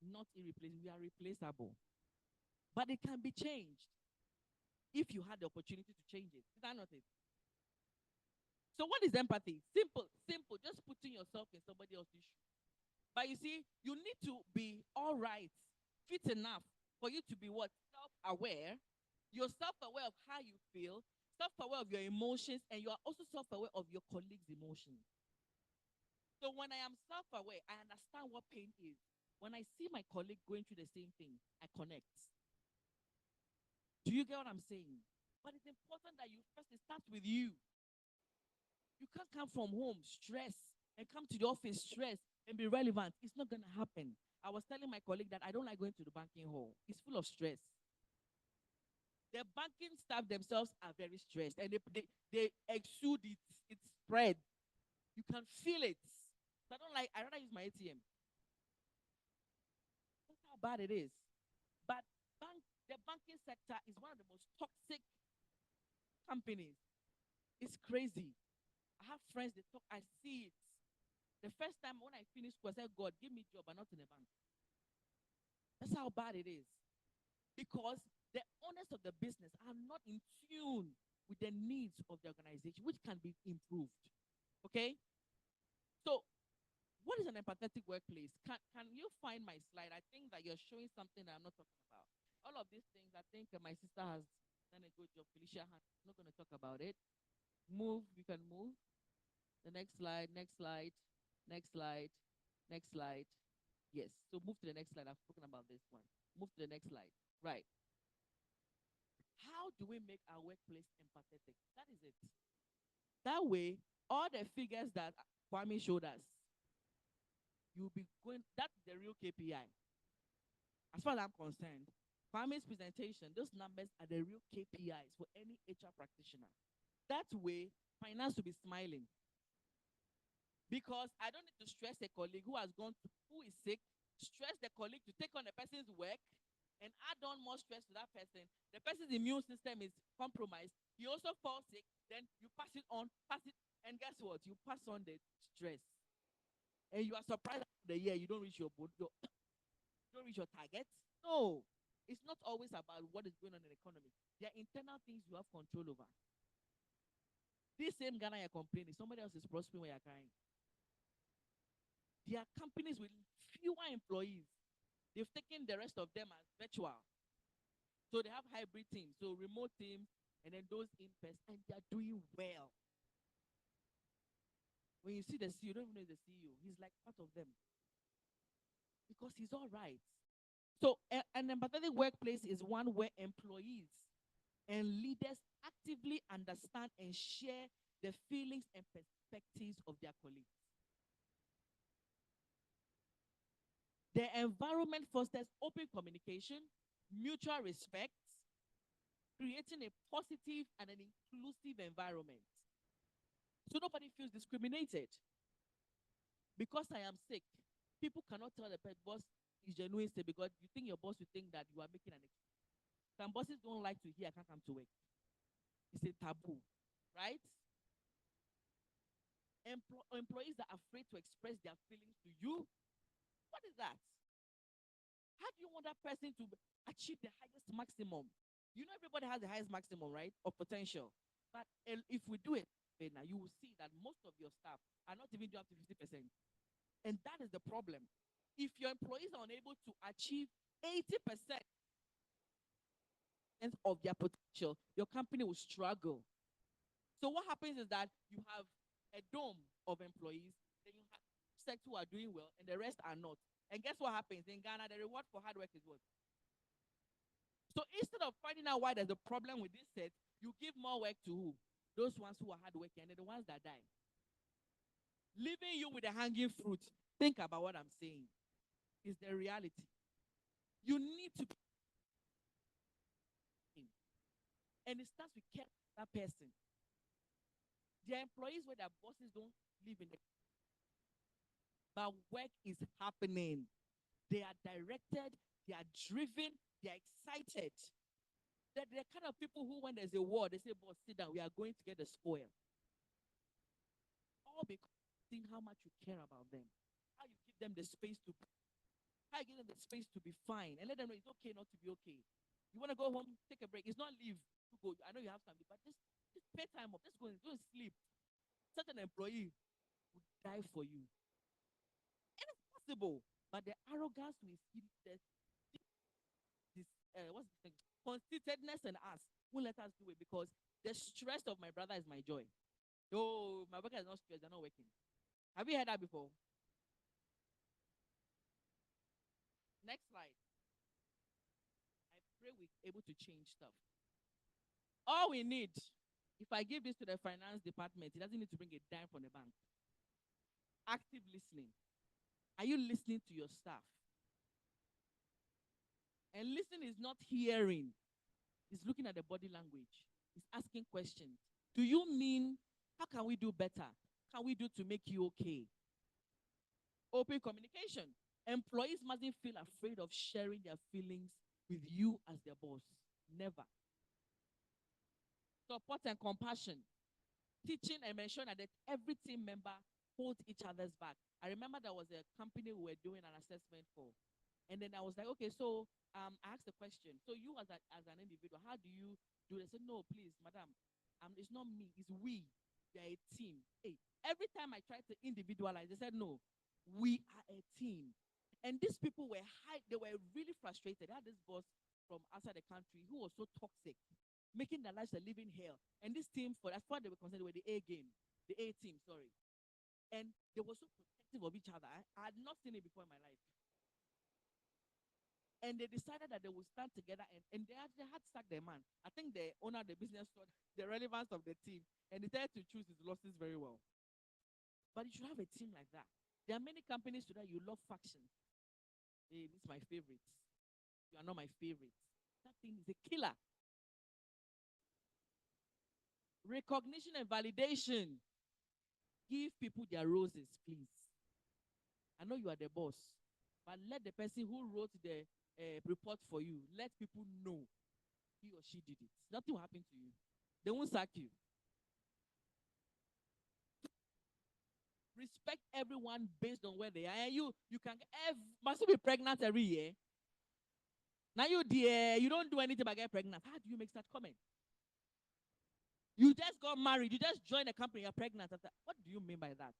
Not irreplaceable. We are replaceable. But it can be changed if you had the opportunity to change it. Is that not it? So what is empathy? Simple. Just putting yourself in somebody else's shoes. But you see, you need to be all right, fit enough for you to be what? Self-aware. You're self-aware of how you feel, self-aware of your emotions, and you are also self-aware of your colleagues' emotions. So when I am self-aware, I understand what pain is. When I see my colleague going through the same thing, I connect. Do you get what I'm saying? But it's important that you first, it starts with you. You can't come from home stressed and come to the office stressed and be relevant. It's not going to happen. I was telling my colleague that I don't like going to the banking hall. It's full of stress. The banking staff themselves are very stressed and they exude it. It's spread. You can feel it. So I'd rather use my ATM. That's how bad it is. But the banking sector is one of the most toxic companies. It's crazy. I have friends, they talk, I see it. The first time when I finished school, I said, God, give me a job, but not in a bank. That's how bad it is. Because the owners of the business are not in tune with the needs of the organization, which can be improved. Okay? So, what is an empathetic workplace? Can you find my slide? I think that you're showing something that I'm not talking about. All of these things, I think my sister has done a good job. Felicia, I'm not going to talk about it. Move, you can move. The next slide, next slide. Next slide. Next slide. Yes. So move to the next slide. I've spoken about this one. Move to the next slide. Right. How do we make our workplace empathetic? That is it. That way, all the figures that Kwame showed us, you'll be going, that's the real KPI. As far as I'm concerned, Kwame's presentation, those numbers are the real KPIs for any HR practitioner. That way, finance will be smiling. Because I don't need to stress a colleague who is sick, stress the colleague to take on the person's work, and add on more stress to that person. The person's immune system is compromised. He also falls sick. Then you pass it on, and guess what? You pass on the stress, and you are surprised after the year you don't reach your target. No, it's not always about what is going on in the economy. There are internal things you have control over. This same Ghana you're complaining, somebody else is prospering where you're crying. There are companies with fewer employees. They've taken the rest of them as virtual. So they have hybrid teams, so remote teams, and then those in person, and they're doing well. When you see the CEO, you don't even know the CEO. He's like part of them. Because he's all right. So an empathetic workplace is one where employees and leaders actively understand and share the feelings and perspectives of their colleagues. The environment fosters open communication, mutual respect, creating a positive and an inclusive environment. So nobody feels discriminated. Because I am sick, people cannot tell the boss is genuine sick because you think your boss will think that you are making an excuse. Some bosses don't like to hear I can't come to work. It's a taboo, right? Employees that are afraid to express their feelings to you. What is that? How do you want that person to achieve the highest maximum? You know everybody has the highest maximum, right, of potential. But if we do it, now you will see that most of your staff are not even doing up to 50%. And that is the problem. If your employees are unable to achieve 80% of their potential, your company will struggle. So what happens is that you have a dome of employees, then you have sets who are doing well, and the rest are not. And guess what happens? In Ghana, the reward for hard work is what? So instead of finding out why there's a problem with this set, you give more work to who? Those ones who are hardworking, and they're the ones that die. Leaving you with a hanging fruit. Think about what I'm saying. Is the reality. You need to be, and it starts with care for that person. There are employees where their bosses don't live in the, but work is happening. They are directed, they are driven, they are excited. They're the kind of people who, when there's a war, they say, boss, sit down, we are going to get the spoil. All because you think how much you care about them, how you give them the space to, how you give them the space to be fine, and let them know it's okay not to be okay. You want to go home, take a break. It's not leave to go. I know you have something, but just pay time off. Just go and sleep. Such an employee would die for you. And it's possible, but the arrogance we see, this what's the thing? Conceitedness in us won't let us do it because the stress of my brother is my joy. Oh, my worker is not stressed, they're not working. Have you heard that before? Next slide. I pray we're able to change stuff. All we need, if I give this to the finance department, it doesn't need to bring a dime from the bank. Active listening. Are you listening to your staff? And listening is not hearing. It's looking at the body language. It's asking questions. Do you mean, how can we do better? How can we do to make you okay? Open communication. Employees mustn't feel afraid of sharing their feelings with you as their boss. Never. Support and compassion. Teaching and ensuring that every team member holds each other's back. I remember there was a company we were doing an assessment for. And then I was like, okay, so I asked the question. So you as an individual, how do you do this? I said, no, please, madam. It's not me, it's we. We are a team. Hey, every time I tried to individualize, they said, no, we are a team. And these people were they were really frustrated. I had this boss from outside the country who was so toxic, making their lives a living hell. And this team, as far as they were concerned, they were the A team, sorry. And they were so protective supportive of each other. I had not seen it before in my life. And they decided that they would stand together and they had to sack their man. I think the owner of the business saw the relevance of the team and decided to choose his losses very well. But you should have a team like that. There are many companies today, you love factions. Hey, this is my favorite. You are not my favorite. That thing is a killer. Recognition and validation. Give people their roses, please. I know you are the boss, but let the person who wrote the report for you, let people know he or she did it. Nothing will happen to you. They won't sack you. Respect everyone based on where they are. And you can must you be pregnant every year. Now you dear, you don't do anything but get pregnant. How do you make that comment? You just got married. You just joined a company. You're pregnant. What do you mean by that?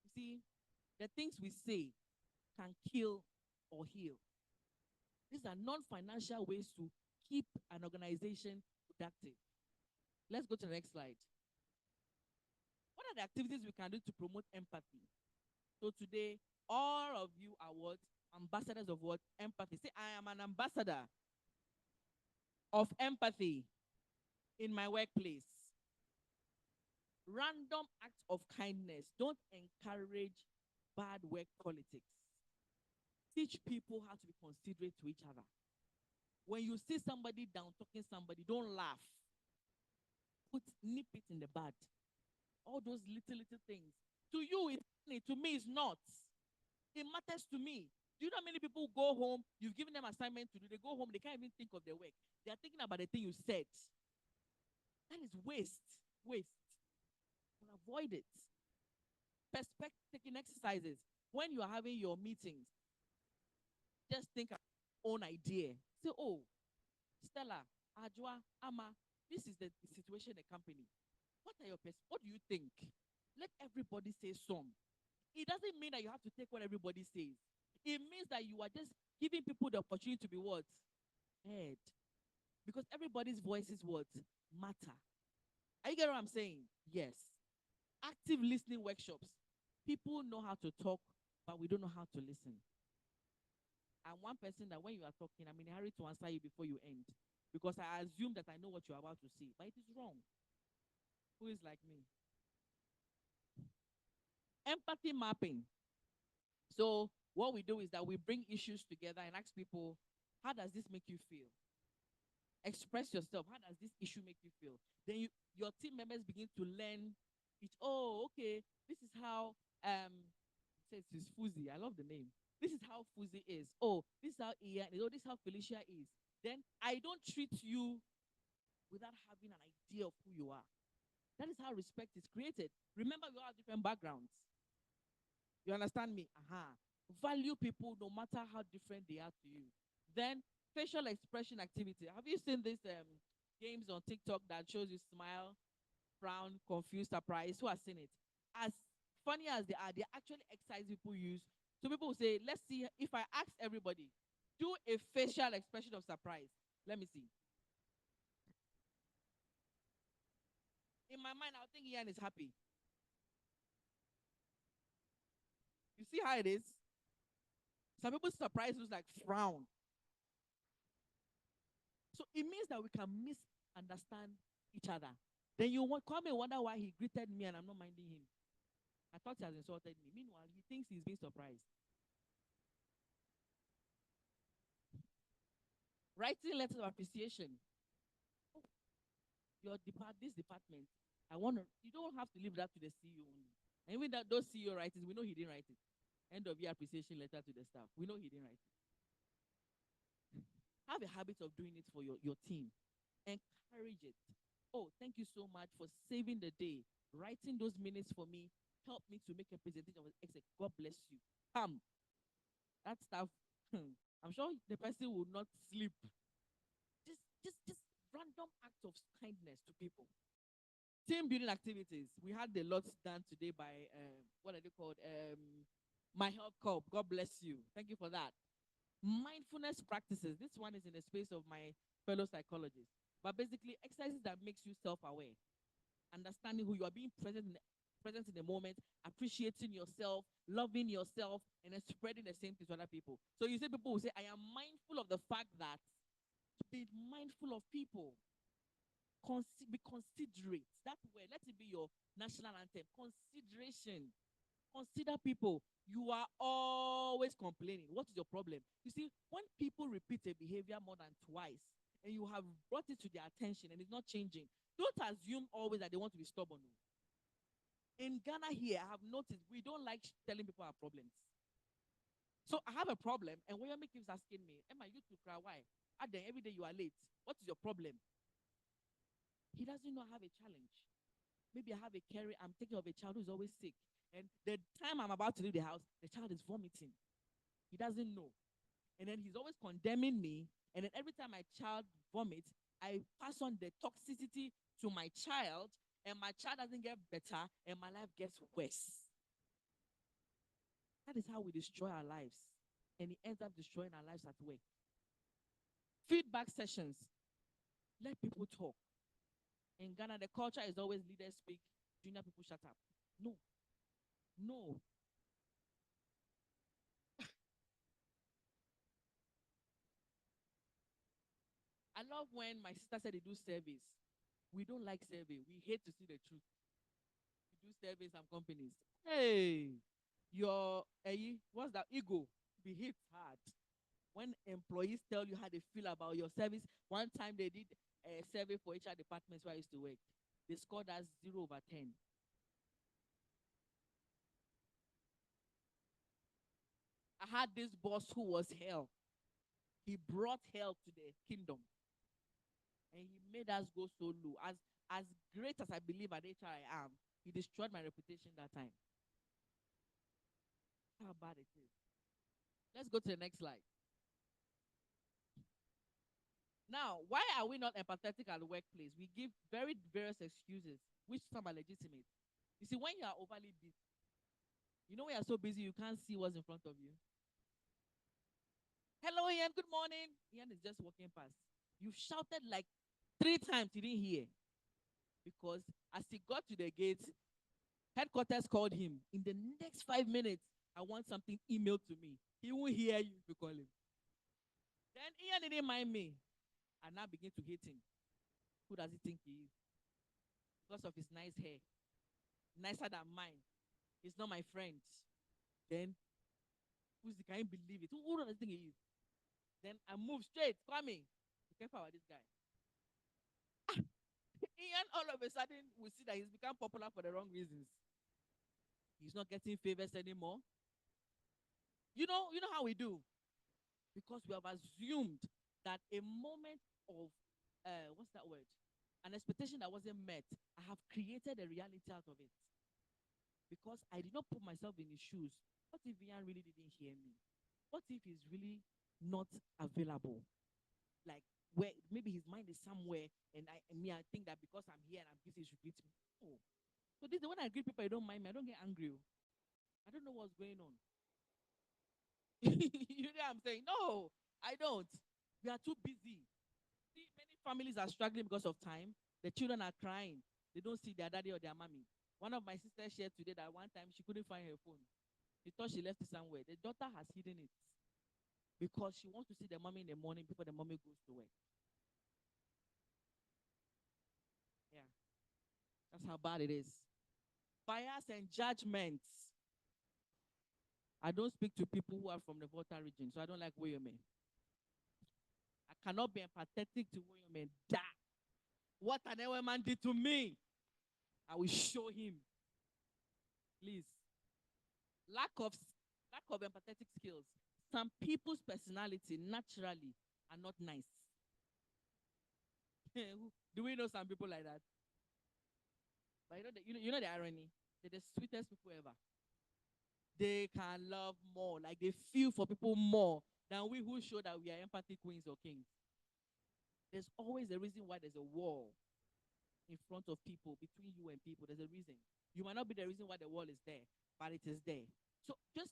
You see, the things we say can kill or heal. These are non-financial ways to keep an organization productive. Let's go to the next slide. What are the activities we can do to promote empathy? So today, all of you are what? Ambassadors of what? Empathy. Say, I am an ambassador of empathy in my workplace. Random acts of kindness. Don't encourage bad work politics. Teach people how to be considerate to each other. When you see somebody down talking somebody, don't laugh. Nip it in the bud. All those little things. To you, it's funny. To me, it's not. It matters to me. Do you know how many people go home, you've given them assignment to do, they go home, they can't even think of their work. They are thinking about the thing you said. That is waste. Waste. We'll avoid it. Perspective-taking exercises. When you are having your meetings, just think of your own idea. Say, oh, Stella, Ajwa, Ama, this is the situation in the company. What do you think? Let everybody say some. It doesn't mean that you have to take what everybody says. It means that you are just giving people the opportunity to be what? Heard. Because everybody's voices what? Matter. Are you getting what I'm saying? Yes. Active listening workshops. People know how to talk, but we don't know how to listen. I'm one person that when you are talking, I'm in a hurry to answer you before you end. Because I assume that I know what you're about to say, but it is wrong. Who is like me? Empathy mapping. So what we do is that we bring issues together and ask people, how does this make you feel? Express yourself. How does this issue make you feel? Then your team members begin to learn it. Oh, okay. This is how says it's Fuzi. I love the name. This is how Fuzi is. Oh, this is how Ian is. Oh, this is how Felicia is. Then I don't treat you without having an idea of who you are. That is how respect is created. Remember, we all have different backgrounds. You understand me? Value people no matter how different they are to you. Then facial expression activity. Have you seen these games on TikTok that shows you smile, frown, confused, surprised? Who has seen it? As funny as they are, they're actually exercises people use. So people will say, let's see if I ask everybody, do a facial expression of surprise. Let me see. In my mind, I'll think Ian is happy. You see how it is? Some people's surprise looks like frown. So it means that we can misunderstand each other. Then you come and wonder why he greeted me and I'm not minding him. I thought he has insulted me. Meanwhile, he thinks he's being surprised. Writing letters of appreciation. This department, you don't have to leave that to the CEO only. And even that those CEO writings, we know he didn't write it. End of year appreciation letter to the staff. We know he didn't write it. Have a habit of doing it for your team. Encourage it. Oh, thank you so much for saving the day. Writing those minutes for me helped me to make a presentation of Excel. God bless you. That stuff, I'm sure the person will not sleep. Just random acts of kindness to people. Team building activities. We had a lot done today by, what are they called? My Health Corp. God bless you. Thank you for that. Mindfulness practices. This one is in the space of my fellow psychologists. But basically, exercises that makes you self-aware. understanding who you are, being present in the moment, appreciating yourself, loving yourself, and then spreading the same thing to other people. So you see, people will say, I am mindful of the fact that, be mindful of people. Be considerate. That way, let it be your national anthem. Consideration. Consider people. You are always complaining. What is your problem? You see, when people repeat a behavior more than twice, and you have brought it to their attention and it's not changing, don't assume always that they want to be stubborn. In Ghana here, I have noticed we don't like telling people our problems. So I have a problem, and Woyome keeps asking me, Emma, you to cry, why? And then every day you are late. What is your problem? He doesn't know I have a challenge. Maybe I have a carry. I'm taking of a child who's always sick. And the time I'm about to leave the house, the child is vomiting. He doesn't know. And then he's always condemning me. And then every time my child vomits, I pass on the toxicity to my child. And my child doesn't get better. And my life gets worse. That is how we destroy our lives. And it ends up destroying our lives at work. Feedback sessions. Let people talk. In Ghana, the culture is always leaders speak, junior people shut up. No. No. I love when my sister said they do surveys. We don't like survey. We hate to see the truth. We do surveys some companies. Hey, your what's that ego? Be hit hard. When employees tell you how they feel about your service, one time they did a survey for HR departments where I used to work. They scored us 0/10. I had this boss who was hell. He brought hell to the kingdom. And he made us go so low. As great as I believe at HR I am, he destroyed my reputation that time. How bad it is. Let's go to the next slide. Now, why are we not empathetic at the workplace? We give various excuses, which some are legitimate. You see, when you are overly busy, you know when you're so busy you can't see what's in front of you. Hello, Ian, good morning. Ian is just walking past. You shouted like 3 times, he didn't hear. Because as he got to the gate, headquarters called him. In the next 5 minutes, I want something emailed to me. He won't hear you if you call him. Then Ian didn't mind me. I now begin to hate him. Who does he think he is? Because of his nice hair. Nicer than mine. He's not my friend. Then, can you believe it? Who does he think he is? Then I move straight, coming. Be careful about this guy. Ian all of a sudden will see that he's become popular for the wrong reasons. He's not getting favors anymore. You know how we do? Because we have assumed that a moment of what's that word? An expectation that wasn't met, I have created a reality out of it. Because I did not put myself in his shoes. What if Ian really didn't hear me? What if he's really not available? Like, where maybe his mind is somewhere, and I think that because I'm here and I'm busy, he should greet me. Oh. So this is when I greet people, I don't mind me. I don't get angry. I don't know what's going on. You know what I'm saying? No, I don't. We are too busy. See, many families are struggling because of time. The children are crying. They don't see their daddy or their mommy. One of my sisters shared today that one time she couldn't find her phone. She thought she left it somewhere. The daughter has hidden it because she wants to see the mommy in the morning before the mommy goes to work. Yeah. That's how bad it is. Bias and judgments. I don't speak to people who are from the Volta region, so I don't like Woyome. I cannot be empathetic to Woyome. What an Ewe man did to me, I will show him. Please. Lack of empathetic skills. Some people's personality naturally are not nice. Do we know some people like that? But you know the irony? They're the sweetest people ever. They can love more, like they feel for people more than we who show that we are empathy queens or kings. There's always a reason why there's a wall in front of people, between you and people. There's a reason. You might not be the reason why the wall is there, but it is there. So just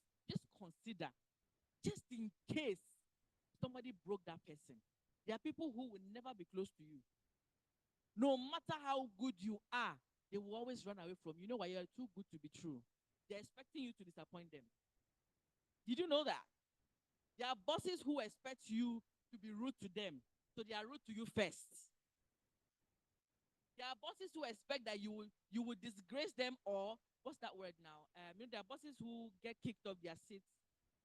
consider, just in case somebody broke that person. There are people who will never be close to you. No matter how good you are, they will always run away from you. You know why? You're too good to be true. They're expecting you to disappoint them. Did you know that? There are bosses who expect you to be rude to them, so they are rude to you first. There are bosses who expect that you will disgrace them, or what's that word now? There are bosses who get kicked off their seats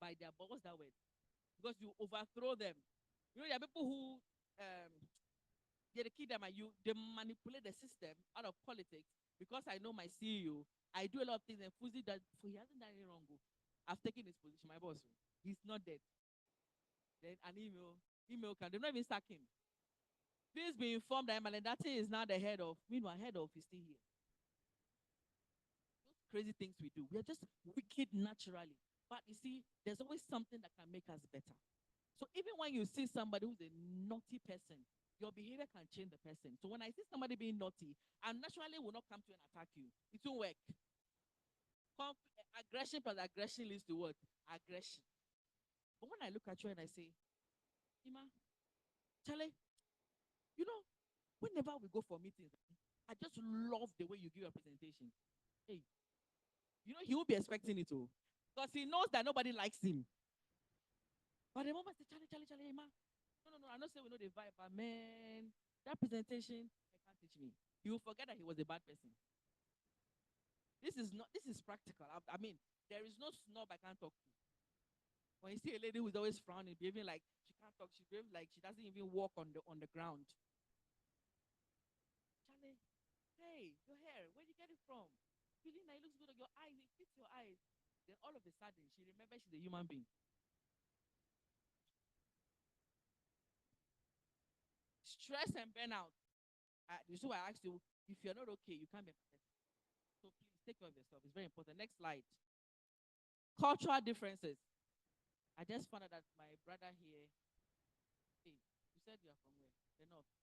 by their boss. What's that word? Because you overthrow them. You know, there are people who they kill them and they manipulate the system out of politics. Because I know my CEO, I do a lot of things, and Fuzi does. He hasn't done anything wrong. I've taken his position, my boss. He's not dead. Then an email can, they're not even sack him. Please be informed that Malandati is now the head of, meanwhile, head of is still here. Those crazy things we do, we are just wicked naturally. But you see, there's always something that can make us better. So even when you see somebody who's a naughty person, your behavior can change the person. So when I see somebody being naughty, I naturally will not come to you and attack you. It won't work. Aggression plus aggression leads to what? Aggression. But when I look at you and I say, Ima, Charlie, you know, whenever we go for meetings, I just love the way you give your presentation. Hey, you know, he will be expecting it too. Because he knows that nobody likes him. But the moment I say, Charlie, Ima, no, I'm not saying we know the vibe, but man, that presentation, they can't teach me. He will forget that he was a bad person. This is practical. I mean, there is no snob I can't talk to. When you see a lady who's always frowning, behaving like she can't talk, she behaves like she doesn't even walk on the ground. Charlie, hey, your hair, where did you get it from? Filina, it looks good on your eyes, it fits your eyes. Then all of a sudden, she remembers she's a human being. Stress and burnout. This is why I asked you, if you're not okay, you can't be empathetic. So please take care of yourself. It's very important. Next slide. Cultural differences. I just found out that my brother here, hey, you said you are from where? The north.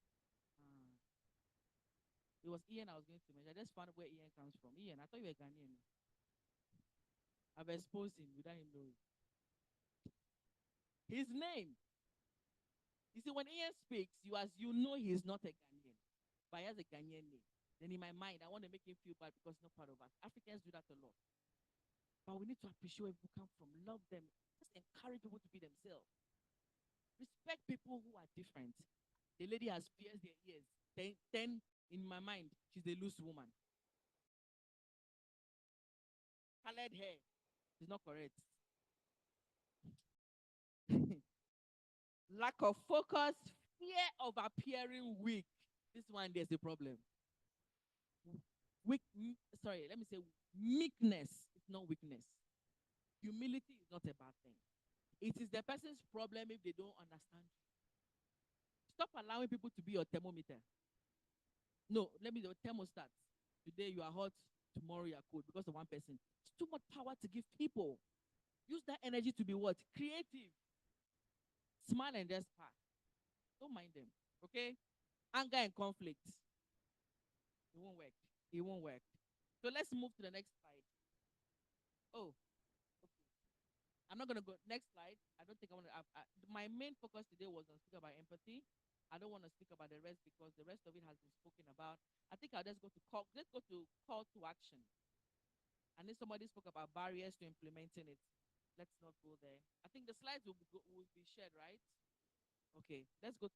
It was Ian I was going to mention. I just found out where Ian comes from. Ian, I thought you were Ghanaian. I've exposed him without him knowing. His name. You see, when Ian speaks, you know he is not a Ghanaian, but he has a Ghanaian name. Then in my mind, I want to make him feel bad because he's not part of us. Africans do that a lot. But we need to appreciate where people come from, love them, just encourage people to be themselves. Respect people who are different. The lady has pierced their ears. Then in my mind, she's a loose woman. Colored hair is not correct. Lack of focus, fear of appearing weak. This one, there's a problem. Let me say meekness is not weakness. Humility is not a bad thing. It is the person's problem if they don't understand you. Stop allowing people to be your thermometer. No, let me do thermostat. Today you are hot, tomorrow you are cold because of one person. It's too much power to give people. Use that energy to be what? Creative. Smile and just pass. Don't mind them. Okay? Anger and conflict. It won't work. It won't work. So let's move to the next slide. Oh, okay. I'm not going to go. Next slide. I don't think I want to. My main focus today was on speaking about empathy. I don't want to speak about the rest because the rest of it has been spoken about. I think I'll just go to call. Let's go to call to action. And then somebody spoke about barriers to implementing it. Let's not go there. I think the slides will be shared, right? Okay, let's go.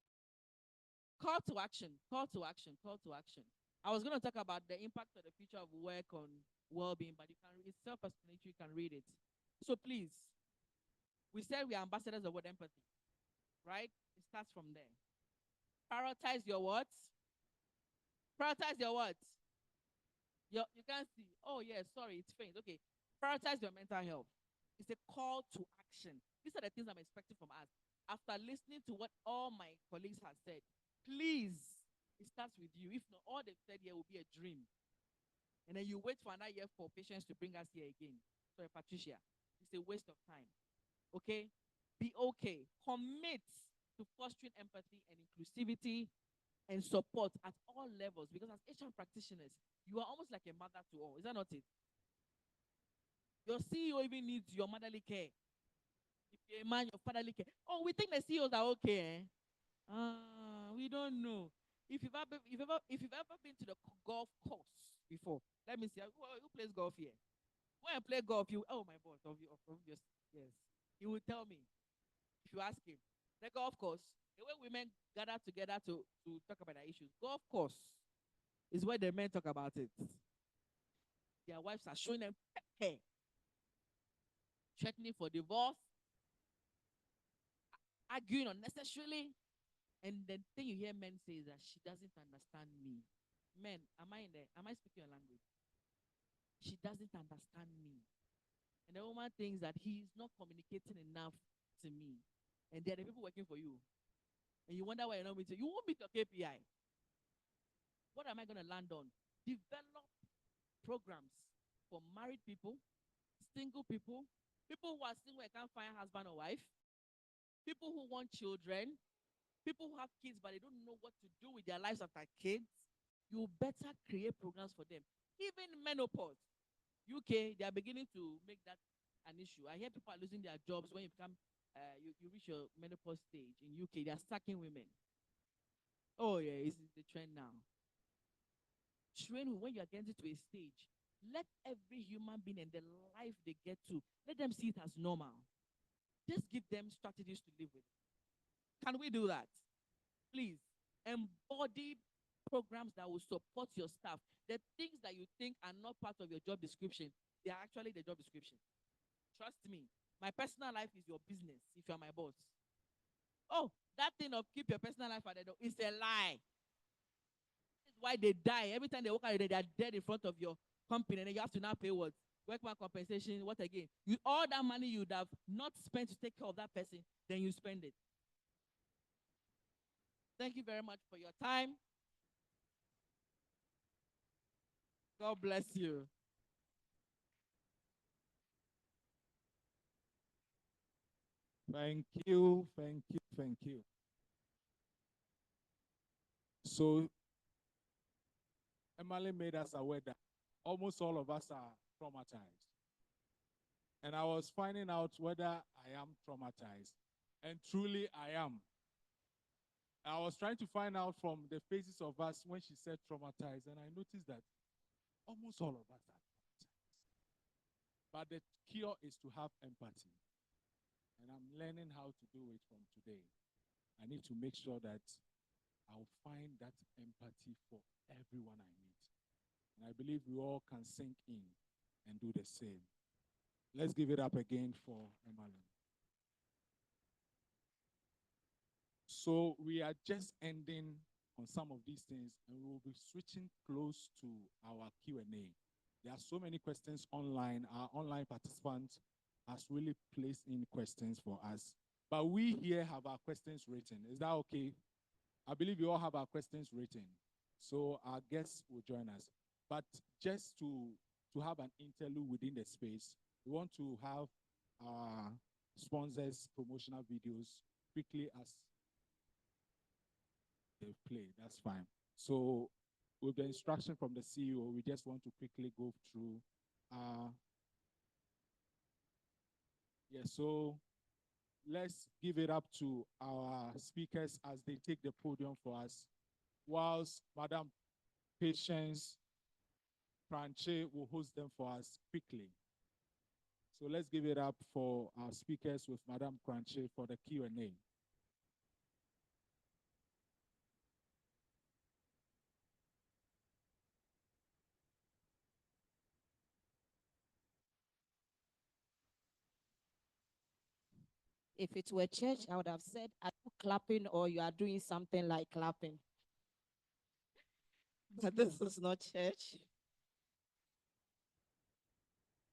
Call to action. Call to action. Call to action. I was going to talk about the impact of the future of work on well-being, but it's self-explanatory. You can read it. So please, we said we are ambassadors of what empathy, right? It starts from there. Prioritize your what? Prioritize your what? You can't see. Oh, yeah, sorry, it's faint. Okay. Prioritize your mental health. It's a call to action. These are the things I'm expecting from us. After listening to what all my colleagues have said, please, it starts with you. If not, all they've said here will be a dream. And then you wait for another year for patients to bring us here again. Sorry, Patricia. It's a waste of time. Okay? Be okay. Commit to fostering empathy and inclusivity and support at all levels, because as HR practitioners, you are almost like a mother to all. Is that not it? Your CEO even needs your motherly care. If you're a man, your fatherly care. Oh, we think the CEOs are okay. We don't know. If you've ever been to the golf course before. Let me see. Who plays golf here? When I play golf, oh my boss, obvious, yes. He will tell me if you ask him. The golf course, the way women gather together to talk about their issues. Golf course is where the men talk about it. Their wives are showing them pepper, threatening for divorce, arguing unnecessarily. And the thing you hear men say is that she doesn't understand me. Men, am I speaking your language? She doesn't understand me. And the woman thinks that he is not communicating enough to me. And they're the people working for you. And you wonder why you're not meeting. You won't meet your KPI. What am I going to land on? Develop programs for married people, single people who are single and can't find a husband or wife, people who want children, people who have kids but they don't know what to do with their lives after kids. You better create programs for them. Even menopause. UK, they are beginning to make that an issue. I hear people are losing their jobs when you become, you reach your menopause stage in UK. They are sacking women. Oh yeah, it's the trend now. Train when you are getting to a stage. Let every human being and the life they get to, let them see it as normal. Just give them strategies to live with. Can we do that? Please, embody programs that will support your staff. The things that you think are not part of your job description, they are actually the job description. Trust me, my personal life is your business if you're my boss. Oh, that thing of keep your personal life at the door is a lie. This is why they die. Every time they walk out, they are dead in front of your company, and then you have to now pay what? Workman compensation, what again? All that money you would have not spent to take care of that person, then you spend it. Thank you very much for your time. God bless you. Thank you, thank you, thank you. So, Emily made us aware that almost all of us are traumatized. And I was finding out whether I am traumatized. And truly, I am. I was trying to find out from the faces of us when she said traumatized, and I noticed that almost all of us are traumatized. But the cure is to have empathy. And I'm learning how to do it from today. I need to make sure that I'll find that empathy for everyone I meet. And I believe we all can sink in and do the same. Let's give it up again for Emily. So we are just ending on some of these things, and we will be switching close to our Q&A. There are so many questions online. Our online participants has really placed in questions for us. But we here have our questions written. Is that okay? I believe you all have our questions written. So our guests will join us. But just to have an interlude within the space, we want to have our sponsors' promotional videos quickly as they play. That's fine. So with the instruction from the CEO, we just want to quickly go through. So let's give it up to our speakers as they take the podium for us, whilst Madam Patience Pranche will host them for us quickly. So let's give it up for our speakers with Madam Pranche for the Q&A. If it were church, I would have said, are you clapping or you are doing something like clapping? But this is not church.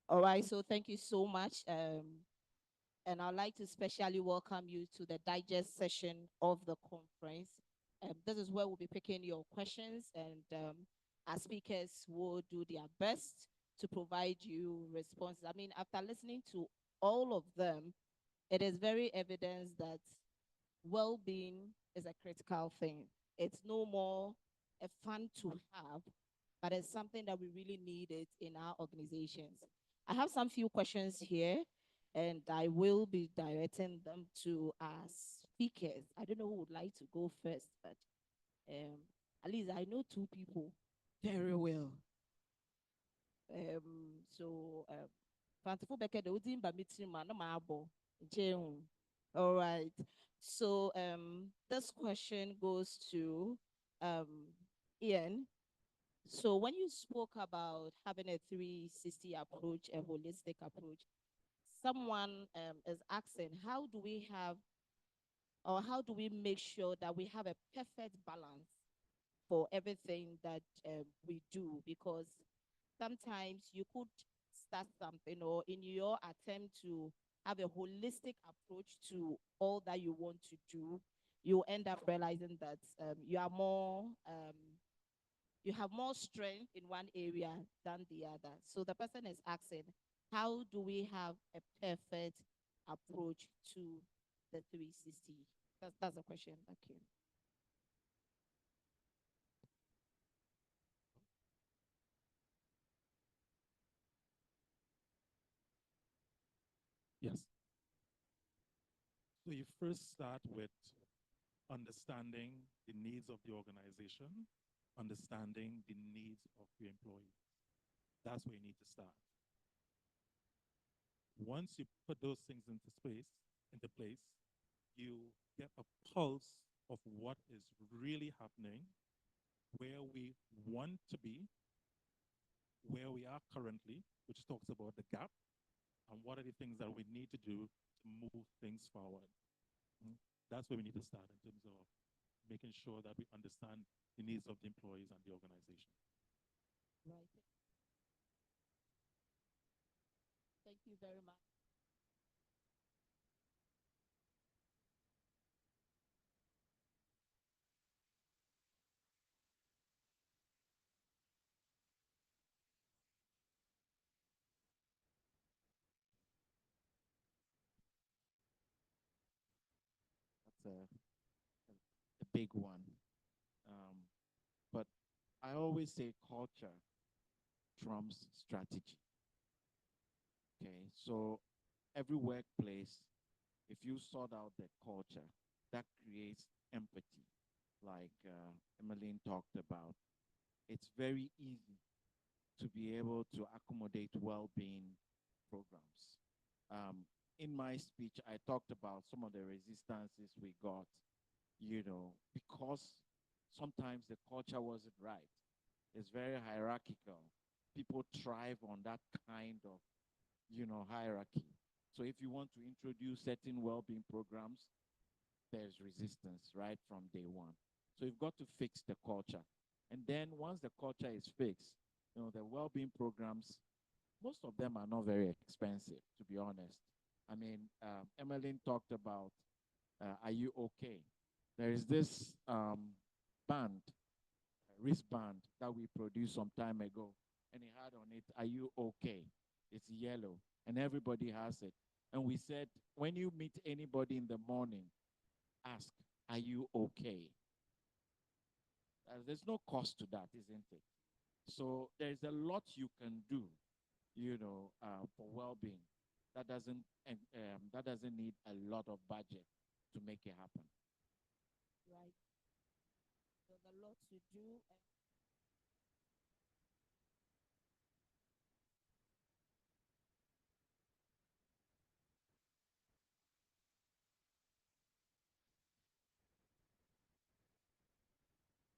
All right, so thank you so much. And I'd like to specially welcome you to the digest session of the conference. This is where we'll be picking your questions, and our speakers will do their best to provide you responses. I mean, after listening to all of them, it is very evident that well-being is a critical thing. It's no more a fun to have, but it's something that we really need it in our organizations. I have some few questions here, and I will be directing them to our speakers. I don't know who would like to go first, but at least I know two people very well. Fantiful Becker, the Udin Bamitri man, no mabo. All right. So this question goes to Ian. So when you spoke about having a 360 approach, a holistic approach, someone is asking, how do we have, or how do we make sure that we have a perfect balance for everything that we do? Because sometimes you could start something, or in your attempt to have a holistic approach to all that you want to do, you end up realizing that you have more strength in one area than the other. So the person is asking, how do we have a perfect approach to the 360? That's the question. Thank you. Yes. So you first start with understanding the needs of the organization, understanding the needs of your employees. That's where you need to start. Once you put those things into place, you get a pulse of what is really happening, where we want to be, where we are currently, which talks about the gap, and what are the things that we need to do to move things forward. That's where we need to start in terms of making sure that we understand the needs of the employees and the organization. Right. Thank you very much. That's a big one. But I always say culture trumps strategy. Okay, so every workplace, if you sort out the culture, that creates empathy, like Emmeline talked about. It's very easy to be able to accommodate well-being programs. In my speech, I talked about some of the resistances we got, because sometimes the culture wasn't right. It's very hierarchical. People thrive on that kind of, hierarchy. So if you want to introduce certain well-being programs, there's resistance right from day one. So you've got to fix the culture. And then once the culture is fixed, the well-being programs, most of them are not very expensive, to be honest. I mean, Emmeline talked about, Are You Okay? There is this wristband that we produced some time ago, and it had on it, Are You Okay? It's yellow, and everybody has it. And we said, when you meet anybody in the morning, ask, Are you okay? There's no cost to that, isn't it? So there's a lot you can do, for well-being. That doesn't need a lot of budget to make it happen. Right. There's a lot to do.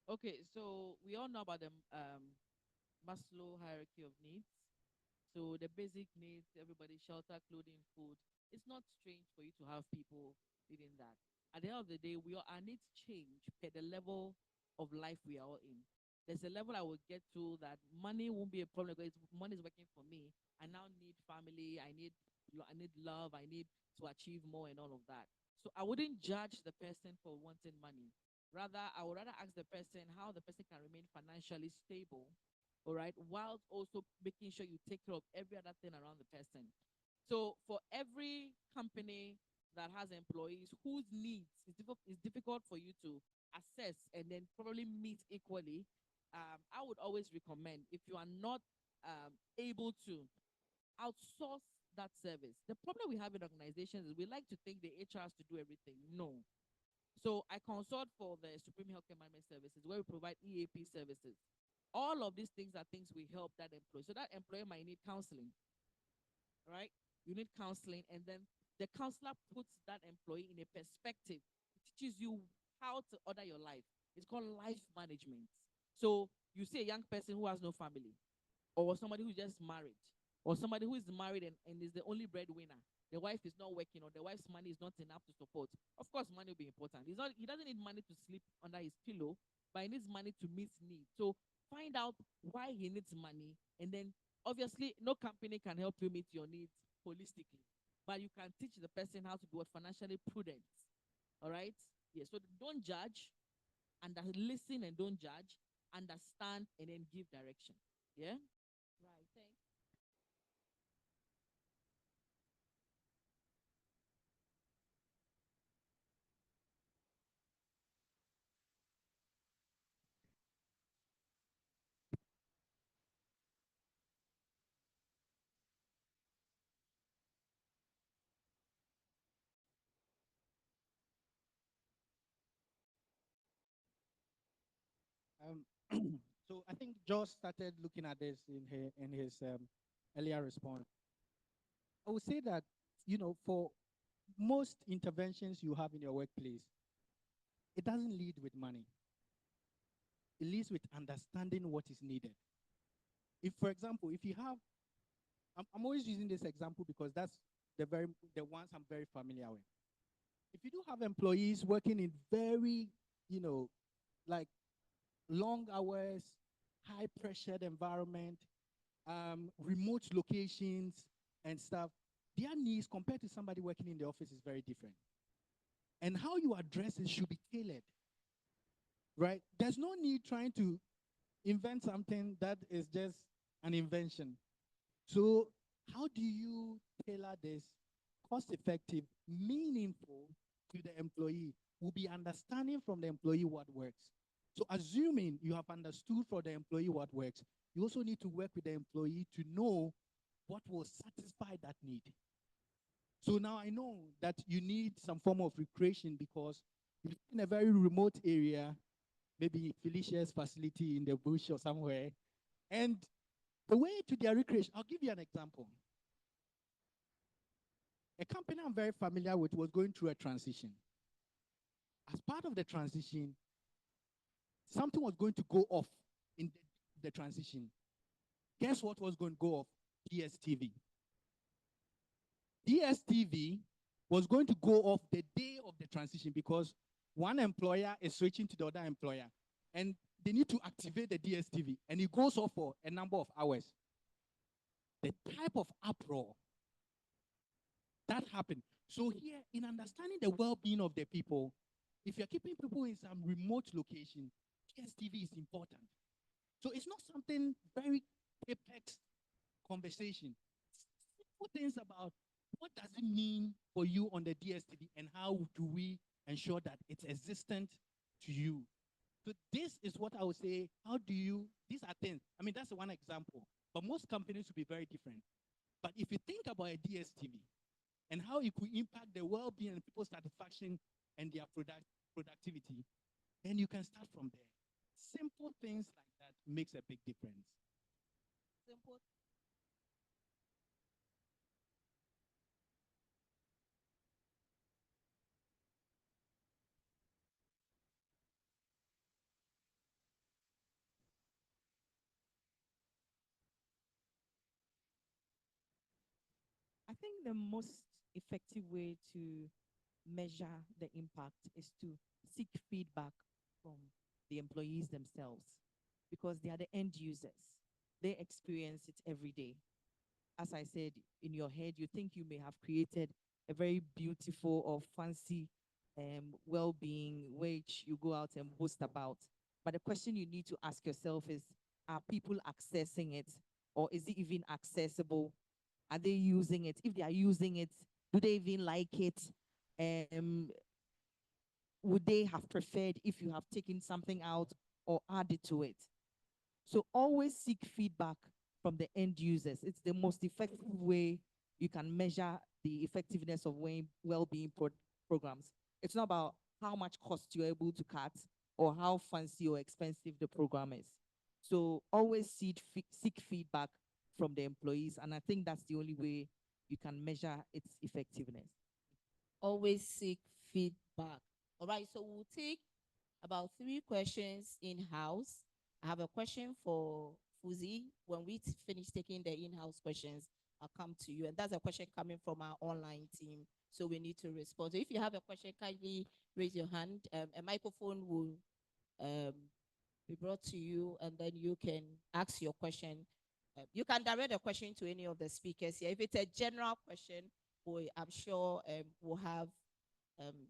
Okay, so we all know about the Maslow hierarchy of needs. So the basic needs, everybody, shelter, clothing, food. It's not strange for you to have people needing that. At the end of the day, our needs change per the level of life we are all in. There's a level I will get to that money won't be a problem because money is working for me. I now need family. I need love. I need to achieve more and all of that. So I wouldn't judge the person for wanting money. Rather, I would rather ask the person how the person can remain financially stable, all right, while also making sure you take care of every other thing around the person. So for every company that has employees whose needs is difficult for you to assess and then probably meet equally, I would always recommend, if you are not able to outsource that service. The problem we have in organizations is we like to think the HR has to do everything. No. So I consult for the Supreme Healthcare Management Services, where we provide EAP services. All of these things are things we help that employee. So that employer might need counseling, right? You need counseling, and then the counselor puts that employee in a perspective. It teaches you how to order your life. It's called life management. So you see a young person who has no family, or somebody who's just married, or somebody who is married and is the only breadwinner. The wife is not working, or the wife's money is not enough to support. Of course, money will be important. He doesn't need money to sleep under his pillow, but he needs money to meet needs. So find out why he needs money, and then obviously no company can help you meet your needs holistically, but you can teach the person how to be financially prudent. All right? Yeah. So don't judge, and listen, and don't judge. Understand, and then give direction. Yeah. Right. Thanks. Um, so I think Josh started looking at this in his earlier response. I would say that, for most interventions you have in your workplace, it doesn't lead with money. It leads with understanding what is needed. If, for example, if you have, I'm always using this example because that's the ones I'm very familiar with. If you do have employees working in very, like long hours, high pressured environment, remote locations and stuff, their needs compared to somebody working in the office is very different. And how you address it should be tailored, right? There's no need trying to invent something that is just an invention. So how do you tailor this cost effective, meaningful to the employee? Will be understanding from the employee what works. So assuming you have understood from the employee what works, you also need to work with the employee to know what will satisfy that need. So now I know that you need some form of recreation because you're in a very remote area, maybe Felicia's facility in the bush or somewhere. And the way to their recreation, I'll give you an example. A company I'm very familiar with was going through a transition. As part of the transition, something was going to go off in the transition. Guess what was going to go off? DSTV. DSTV was going to go off the day of the transition because one employer is switching to the other employer and they need to activate the DSTV and it goes off for a number of hours. The type of uproar that happened. So here, in understanding the well-being of the people, if you're keeping people in some remote location, DSTV is important. So it's not something very apex conversation. Simple things about what does it mean for you on the DSTV and how do we ensure that it's existent to you? So this is what I would say, these are things, I mean, that's one example, but most companies will be very different. But if you think about a DSTV and how it could impact the well-being and people's satisfaction and their productivity, then you can start from there. Simple things like that makes a big difference. Simple. I think the most effective way to measure the impact is to seek feedback from the employees themselves because they are the end users. They experience it every day. As I said, in your head, you think you may have created a very beautiful or fancy well-being which you go out and boast about. But the question you need to ask yourself is, are people accessing it? Or is it even accessible? Are they using it? If they are using it, do they even like it? Would they have preferred if you have taken something out or added to it? So always seek feedback from the end users. It's the most effective way you can measure the effectiveness of well-being programs. It's not about how much cost you're able to cut or how fancy or expensive the program is. So always seek feedback from the employees. And I think that's the only way you can measure its effectiveness. Always seek feedback. All right, so we'll take about 3 questions in-house. I have a question for Fuzi. When we finish taking the in-house questions, I'll come to you. And that's a question coming from our online team, so we need to respond. So if you have a question, kindly raise your hand. A microphone will be brought to you, and then you can ask your question. You can direct a question to any of the speakers here. If it's a general question, I'm sure we'll have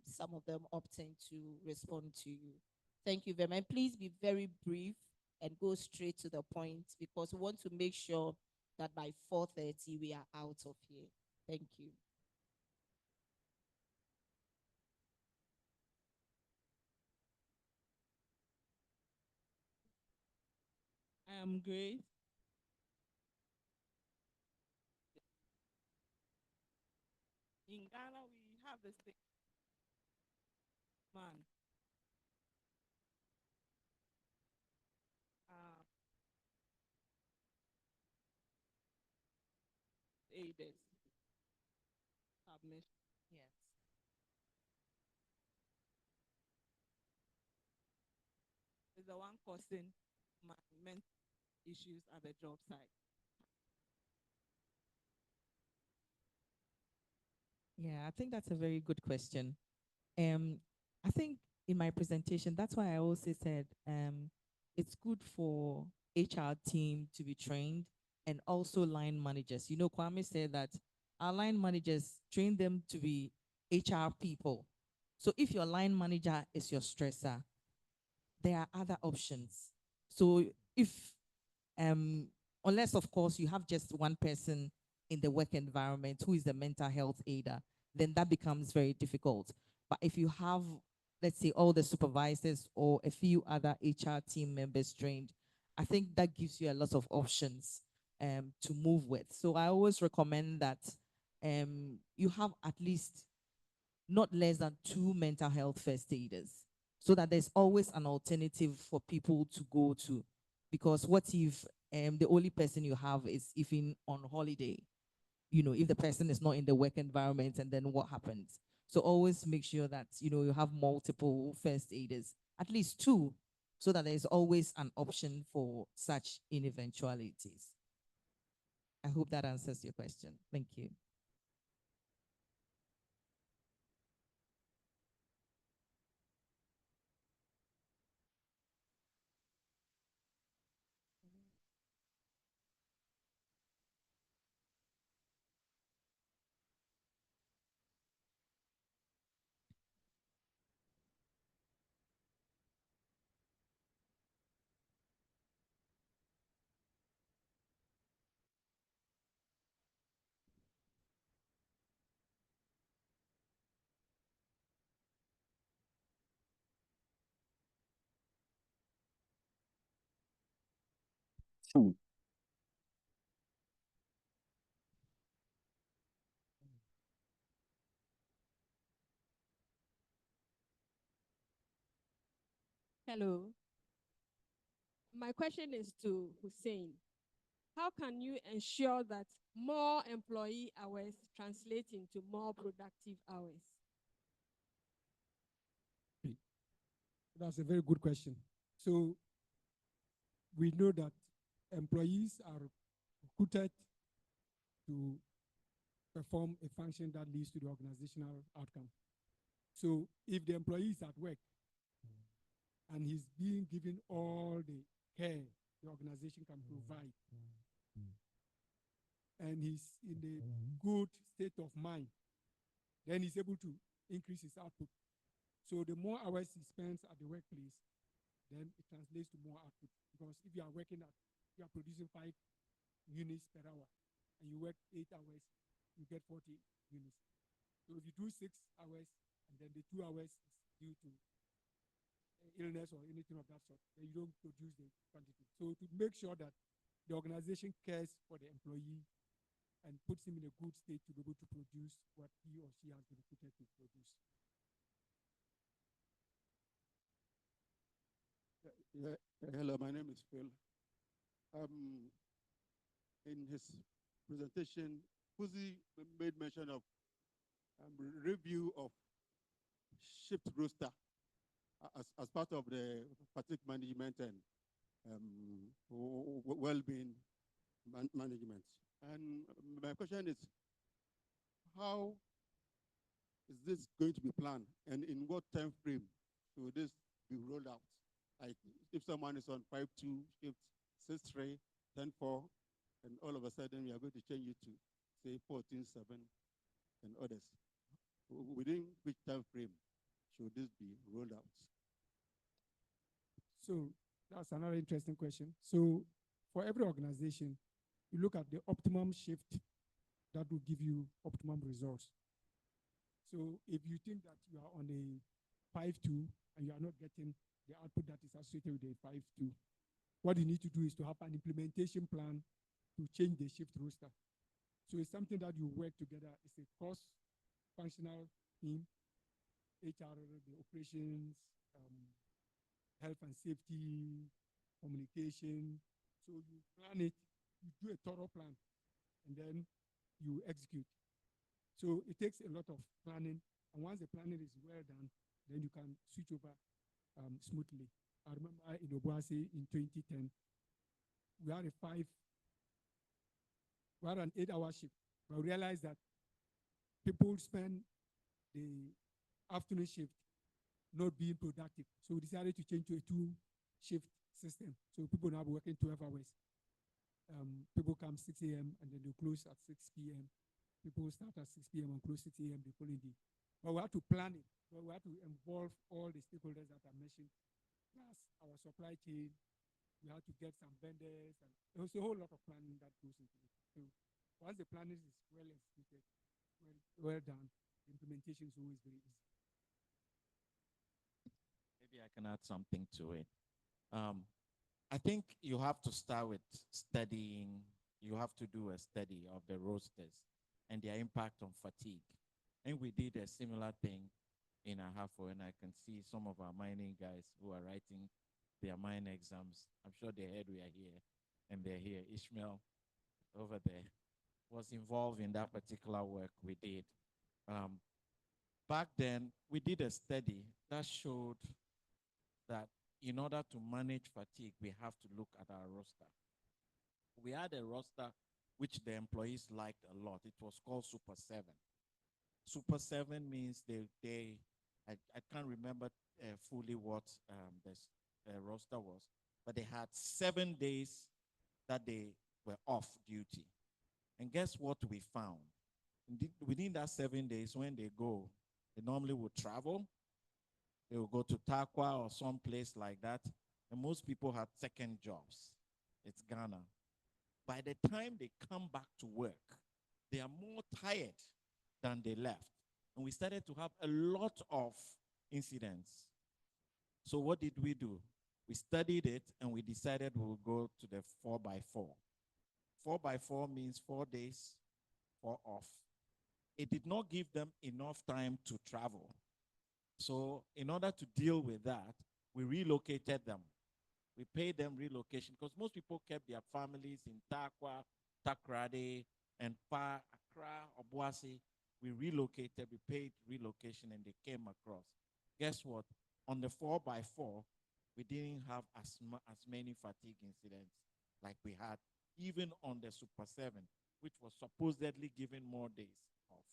some of them opting to respond to you. Thank you very much. Please be very brief and go straight to the point, because we want to make sure that by 4:30 we are out of here. Thank you. I am great. In Ghana, we have the state man. Aided submission. Yes. Is the one causing my mental issues at the job site. Yeah, I think that's a very good question. I think in my presentation, that's why I also said it's good for HR team to be trained, and also line managers. You know, Kwame said that our line managers train them to be HR people. So if your line manager is your stressor, there are other options. So if unless of course you have just one person in the work environment who is the mental health aider, then that becomes very difficult. But if you have, let's say, all the supervisors or a few other HR team members trained, I think that gives you a lot of options to move with. So I always recommend that you have at least not less than 2 mental health first aiders, so that there's always an alternative for people to go to. Because what if the only person you have is even on holiday? You know, if the person is not in the work environment, and then what happens? So always make sure that, you know, you have multiple first aiders, at least 2, so that there's always an option for such in eventualities. I hope that answers your question. Thank you. Hello. My question is to Hussein. How can you ensure that more employee hours translate into more productive hours? That's a very good question. So we know that employees are recruited to perform a function that leads to the organizational outcome. So if the employee is at work and he's being given all the care the organization can provide, and he's in a good state of mind, then he's able to increase his output. So the more hours he spends at the workplace, then it translates to more output. Because if you are producing 5 units per hour, and you work 8 hours, you get 40 units. So if you do 6 hours, and then the 2 hours is due to illness or anything of that sort, then you don't produce the quantity. So to make sure that the organization cares for the employee and puts him in a good state to be able to produce what he or she has been recruited to produce. Hello, my name is Phil. In his presentation, Fuzi made mention of review of shift roster as part of the fatigue management and well-being management. And my question is, how is this going to be planned, and in what time frame should this be rolled out? Like if someone is on 5-2 shift, 6-3, 10-4, and all of a sudden we are going to change it to say 14-7 and others. Within which time frame should this be rolled out? So that's another interesting question. So for every organization, you look at the optimum shift that will give you optimum results. So if you think that you are on a 5-2 and you are not getting the output that is associated with a 5-2, what you need to do is to have an implementation plan to change the shift roster. So it's something that you work together. It's a cross-functional team, HR, the operations, health and safety, communication. So you plan it, you do a thorough plan, and then you execute. So it takes a lot of planning, and once the planning is well done, then you can switch over smoothly. I remember in Obuasi in 2010, we had an 8-hour shift, but we realized that people spend the afternoon shift not being productive. So we decided to change to a 2-shift system. So people now working 12 hours. People come 6 a.m. and then they close at 6 p.m. People start at 6 p.m. and close 6 a.m. the following day. But we have to plan it. But we have to involve all the stakeholders that I mentioned, plus our supply chain. We have to get some vendors, and there's a whole lot of planning that goes into it. So once the planning is well executed, well done, the implementation is always very easy. Maybe I can add something to it. I think you have to start with studying. You have to do a study of the rosters and their impact on fatigue. And we did a similar thing in Ahafo, and I can see some of our mining guys who are writing their mine exams. I'm sure they heard we are here, and they're here. Ishmael over there was involved in that particular work we did. Back then, we did a study that showed that in order to manage fatigue, we have to look at our roster. We had a roster which the employees liked a lot. It was called Super 7. Super 7 means I can't remember fully what the roster was, but they had 7 days that they were off duty. And guess what we found? Within that 7 days, when they go, they normally would travel. They will go to Takwa or some place like that. And most people had second jobs. It's Ghana. By the time they come back to work, they are more tired than they left. And we started to have a lot of incidents. So what did we do? We studied it and we decided we would go to the 4x4. 4x4 means 4 days, 4 off. It did not give them enough time to travel. So in order to deal with that, we relocated them. We paid them relocation because most people kept their families in Takwa, Takrade, and far Accra, Obuasi. We relocated, we paid relocation, and they came across. Guess what? On the 4x4, we didn't have as many fatigue incidents like we had even on the Super 7, which was supposedly given more days off.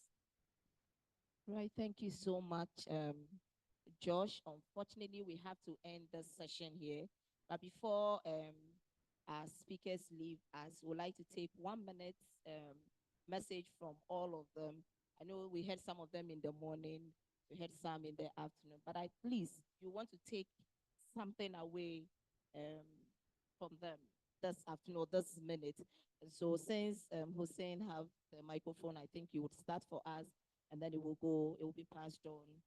Right, thank you so much, Josh. Unfortunately, we have to end this session here. But before our speakers leave us, we'd like to take 1 minute message from all of them. I know we had some of them in the morning, we had some in the afternoon, but please, you want to take something away from them this afternoon, this minute. And so since Hussein have the microphone, I think you would start for us, and then it will be passed on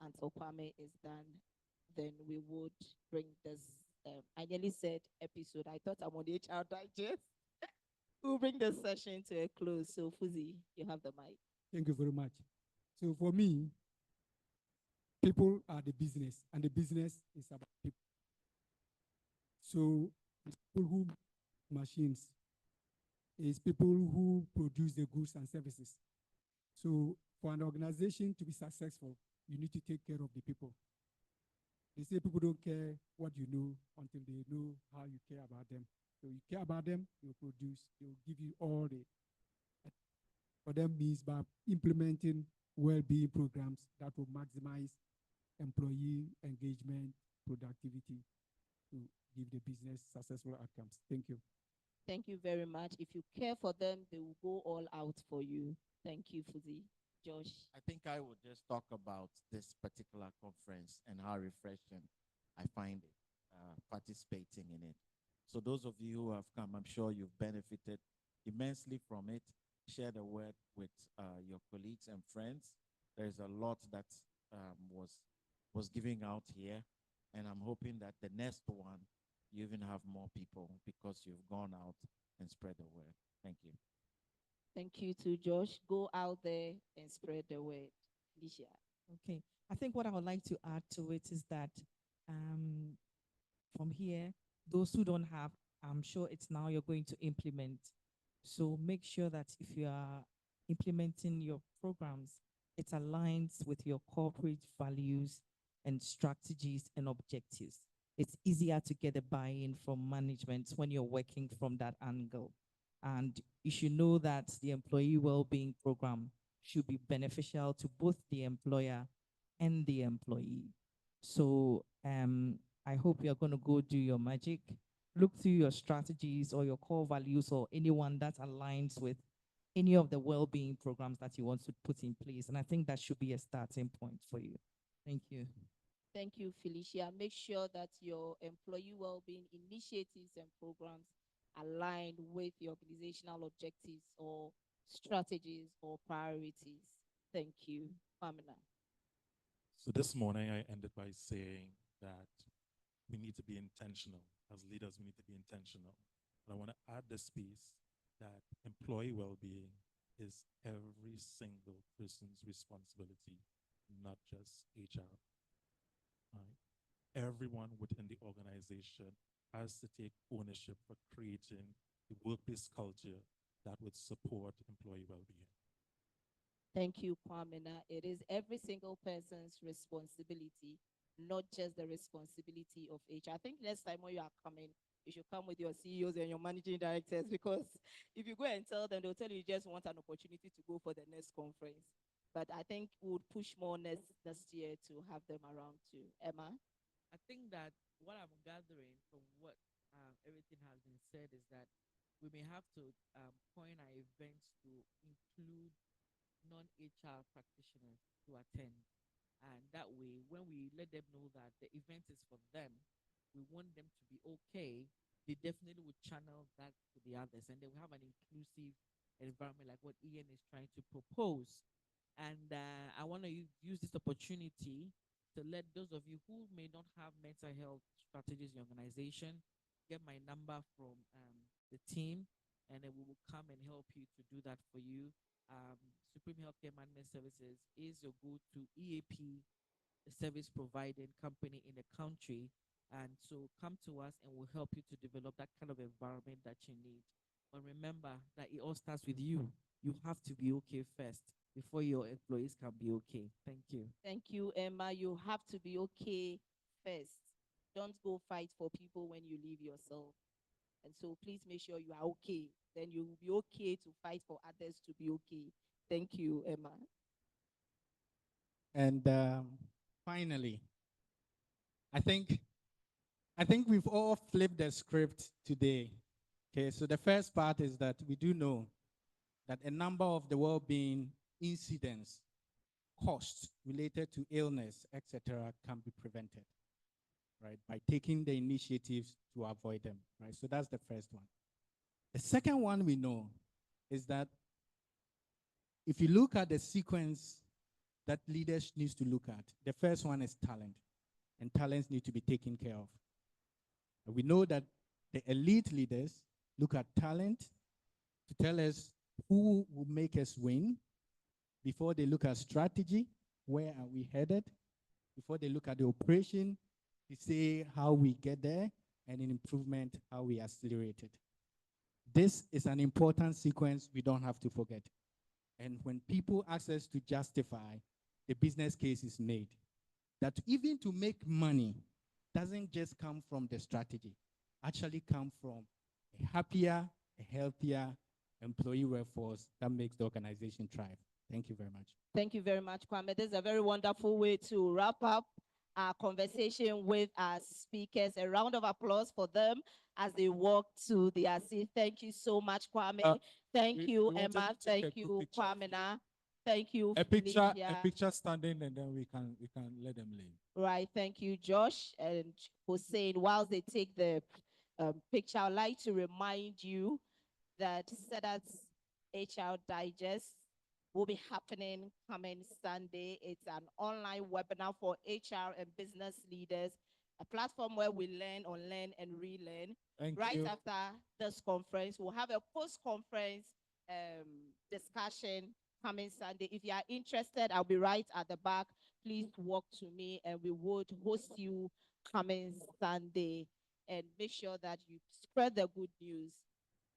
until Kwame is done. Then we would bring this, I nearly said episode, I thought I'm on the HR Digest. We'll bring this session to a close. So Fuzi, you have the mic. Thank you very much. So for me, people are the business, and the business is about people. So people who machines. It's people who produce the goods and services. So for an organization to be successful, you need to take care of the people. They say people don't care what you know until they know how you care about them. So you care about them, they'll produce, they'll give you all the, for them means by implementing well-being programs that will maximize employee engagement, productivity to give the business successful outcomes. Thank you. Thank you very much. If you care for them, they will go all out for you. Thank you, Fuzi. Josh. I think I will just talk about this particular conference and how refreshing I find it, participating in it. So those of you who have come, I'm sure you've benefited immensely from it. Share the word with your colleagues and friends. There's a lot that was giving out here, and I'm hoping that the next one, you even have more people because you've gone out and spread the word. Thank you. Thank you to Josh. Go out there and spread the word. Alicia. Okay. I think what I would like to add to it is that from here, those who don't have, I'm sure it's now you're going to implement. So make sure that if you are implementing your programs, it aligns with your corporate values and strategies and objectives. It's easier to get a buy-in from management when you're working from that angle. And you should know that the employee well-being program should be beneficial to both the employer and the employee. So I hope you're going to go do your magic, look through your strategies or your core values or anyone that aligns with any of the well-being programs that you want to put in place. And I think that should be a starting point for you. Thank you. Thank you, Felicia. Make sure that your employee well-being initiatives and programs align with your organizational objectives or strategies or priorities. Thank you, Pamela. So this morning, I ended by saying that we need to be intentional. As leaders, we need to be intentional. But I want to add this piece that employee well-being is every single person's responsibility, not just HR. Right? Everyone within the organization has to take ownership for creating a workplace culture that would support employee well-being. Thank you, Kwamina. It is every single person's responsibility, not just the responsibility of HR. I think next time when you are coming, you should come with your CEOs and your managing directors, because if you go and tell them, they'll tell you just want an opportunity to go for the next conference. But I think we would push more next year to have them around too. Emma? I think that what I'm gathering from what everything has been said is that we may have to point our events to include non-HR practitioners to attend. And that way, when we let them know that the event is for them, we want them to be okay, they definitely would channel that to the others. And then we have an inclusive environment like what Ian is trying to propose. And I want to use this opportunity to let those of you who may not have mental health strategies in your organization get my number from the team, and then we will come and help you to do that for you. Supreme Healthcare Management Services is your go-to EAP service providing company in the country. And so come to us and we'll help you to develop that kind of environment that you need. But remember that it all starts with you. You have to be okay first before your employees can be okay. Thank you. Thank you, Emma. You have to be okay first. Don't go fight for people when you leave yourself. And so please make sure you are okay. Then you will be okay to fight for others to be okay. Thank you, Emma. And finally, I think we've all flipped the script today. Okay, so the first part is that we do know that a number of the well-being incidents, costs related to illness, etc., can be prevented, right, by taking the initiatives to avoid them, right? So that's the first one. The second one we know is that if you look at the sequence that leaders need to look at, the first one is talent, and talents need to be taken care of. And we know that the elite leaders look at talent to tell us who will make us win before they look at strategy, where are we headed, before they look at the operation, to say how we get there, and in improvement, how we accelerate it. This is an important sequence we don't have to forget. And when people ask us to justify, the business case is made. That even to make money doesn't just come from the strategy, actually come from a happier, a healthier employee workforce that makes the organization thrive. Thank you very much. Thank you very much, Kwame. This is a very wonderful way to wrap up our conversation with our speakers. A round of applause for them as they walk to their seat. Thank you so much, Kwame. Thank you, we wanted Emma. to take a Thank quick you, picture. Kwamina. Thank you, A picture Felicia. standing, and then we can let them leave. Right, thank you, Josh and Hussein. Whilst they take the picture, I'd like to remind you that SEDAT's HR Digest will be happening coming Sunday. It's an online webinar for HR and business leaders, a platform where we learn, unlearn, and relearn. Thank right you. after this conference, we'll have a post-conference discussion coming Sunday. If you are interested, I'll be right at the back. Please walk to me and we would host you coming Sunday. And make sure that you spread the good news.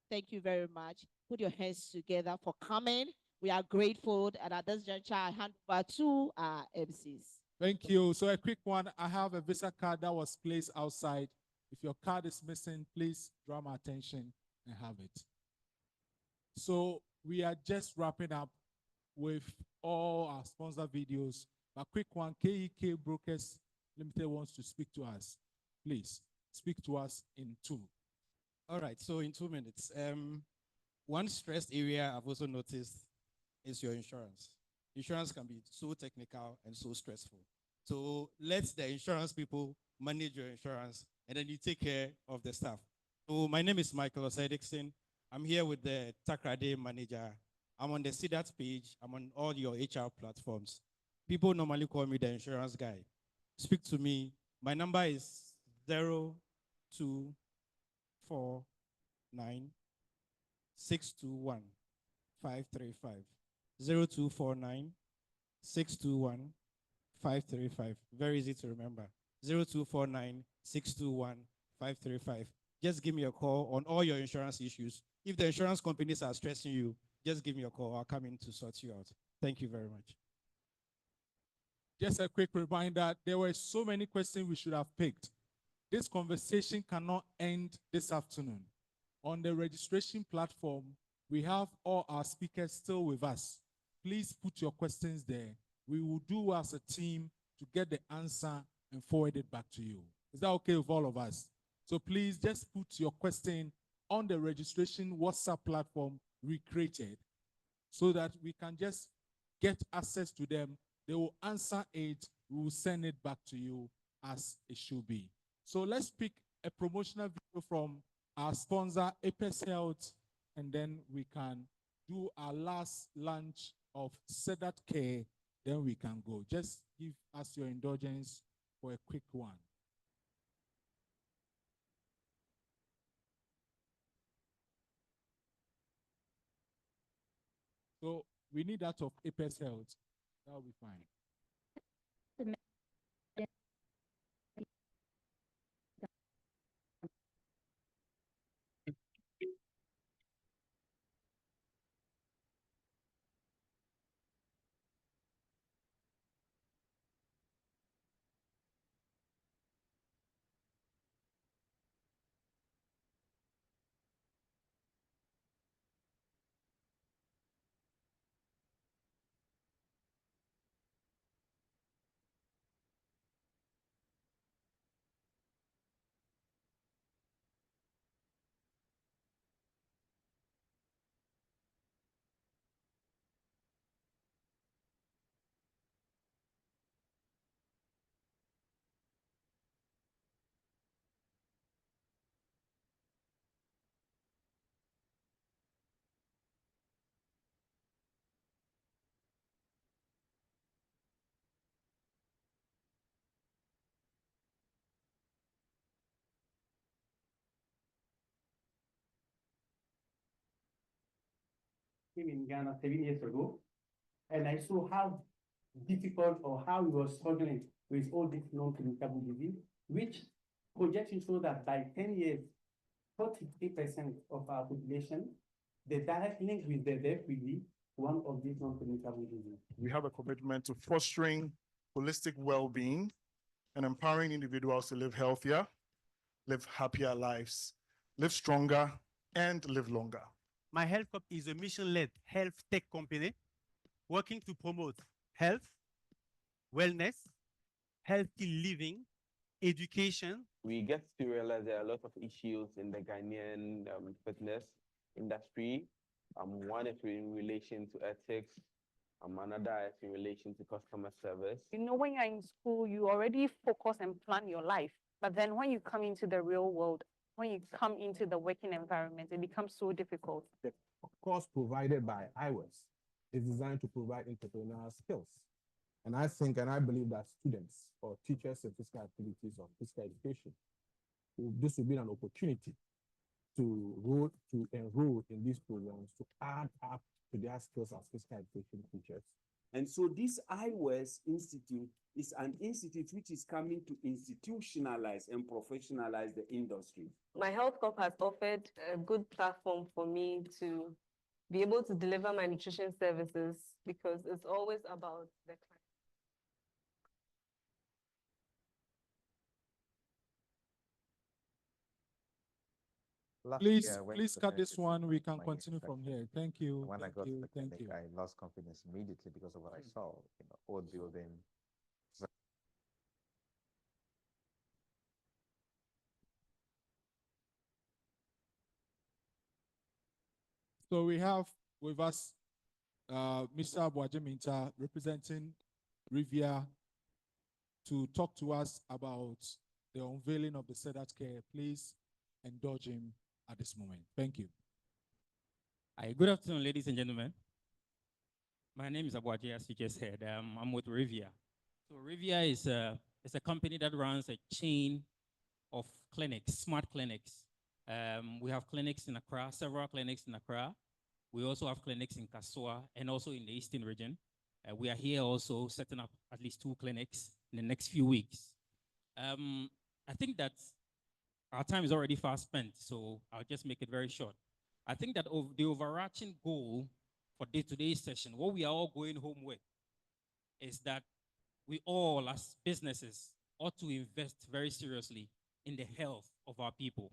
Thank you very much. Put your hands together for coming. We are grateful. And at this juncture, I hand over to our MCs. Thank you. So a quick one. I have a Visa card that was placed outside. If your card is missing, please draw my attention and have it. So we are just wrapping up with all our sponsor videos. A quick one, KEK Brokers Limited wants to speak to us. Please speak to us in 2. All right, so in 2 minutes. One stressed area I've also noticed is your insurance. Insurance can be so technical and so stressful. So let the insurance people manage your insurance, and then you take care of the staff. So my name is Michael Osedixon. I'm here with the Takrade manager. I'm on the SEDAT page. I'm on all your HR platforms. People normally call me the insurance guy. Speak to me. My number is 0249 621 535. 0249 621 535. Very easy to remember. 0249 621 535. Just give me a call on all your insurance issues. If the insurance companies are stressing you, just give me a call. I'll come in to sort you out. Thank you very much. Just a quick reminder, there were so many questions we should have picked. This conversation cannot end this afternoon. On the registration platform, we have all our speakers still with us. Please put your questions there. We will do as a team to get the answer and forward it back to you. Is that okay with all of us? So please just put your question on the registration WhatsApp platform we created so that we can just get access to them. They will answer it. We will send it back to you as it should be. So let's pick a promotional video from our sponsor, Apex Health, and then we can do our last launch of SEDAT Care. Then we can go. Just give us your indulgence for a quick one. So we need that of Apex Health. That will be fine. In Ghana 7 years ago, and I saw how difficult or how we were struggling with all this non-communicable disease, which projections show that by 10 years, 43% of our population, the direct link with the refugee, one of these non-communicable diseases. We have a commitment to fostering holistic well-being and empowering individuals to live healthier, live happier lives, live stronger, and live longer. My Health Corp is a mission-led health tech company working to promote health, wellness, healthy living, education. We get to realize there are a lot of issues in the Ghanaian fitness industry. One is in relation to ethics, another is in relation to customer service. You know, when you're in school, you already focus and plan your life. But then when you come into the real world, when you come into the working environment, it becomes so difficult. The course provided by IWES is designed to provide entrepreneurial skills. And I think and I believe that students or teachers in physical activities or physical education, this will be an opportunity to enroll in these programs to add up to their skills as physical education teachers. And so this IWES Institute is an institute which is coming to institutionalize and professionalize the industry. My Health Corp has offered a good platform for me to be able to deliver my nutrition services because it's always about the client. Please cut this one. We can continue from here. Thank you. When I got to the Thank clinic, you. I lost confidence immediately because of what I saw. Old building. So we have with us Mr. Abuaje Minta representing Rivia to talk to us about the unveiling of the SEDAT Care. Please indulge him at this moment. Thank you. Hi, good afternoon, ladies and gentlemen. My name is Abuaje, as you just heard. I'm with Rivia. So Rivia is a company that runs a chain of clinics, smart clinics. We have clinics in Accra, several clinics in Accra. We also have clinics in Kasua and also in the Eastern region. We are here also setting up at least 2 clinics in the next few weeks. I think that our time is already fast spent, so I'll just make it very short. I think that the overarching goal for today's session, what we are all going home with, is that we all, as businesses, ought to invest very seriously in the health of our people.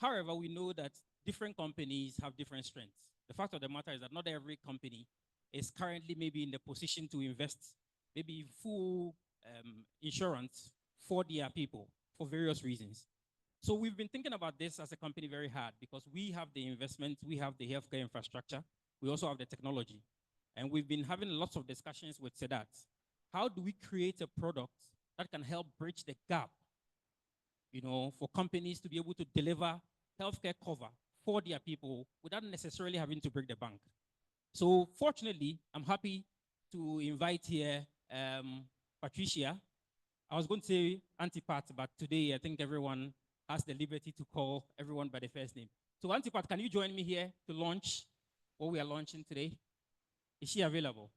However, we know that different companies have different strengths. The fact of the matter is that not every company is currently maybe in the position to invest maybe full insurance for their people for various reasons. So we've been thinking about this as a company very hard because we have the investment, we have the healthcare infrastructure, we also have the technology. And we've been having lots of discussions with SEDAT. How do we create a product that can help bridge the gap, for companies to be able to deliver healthcare cover for their people without necessarily having to break the bank? So fortunately, I'm happy to invite here Patricia. I was going to say Auntie Pat, but today I think everyone has the liberty to call everyone by the first name. So Auntie Pat, can you join me here to launch what we are launching today? Is she available?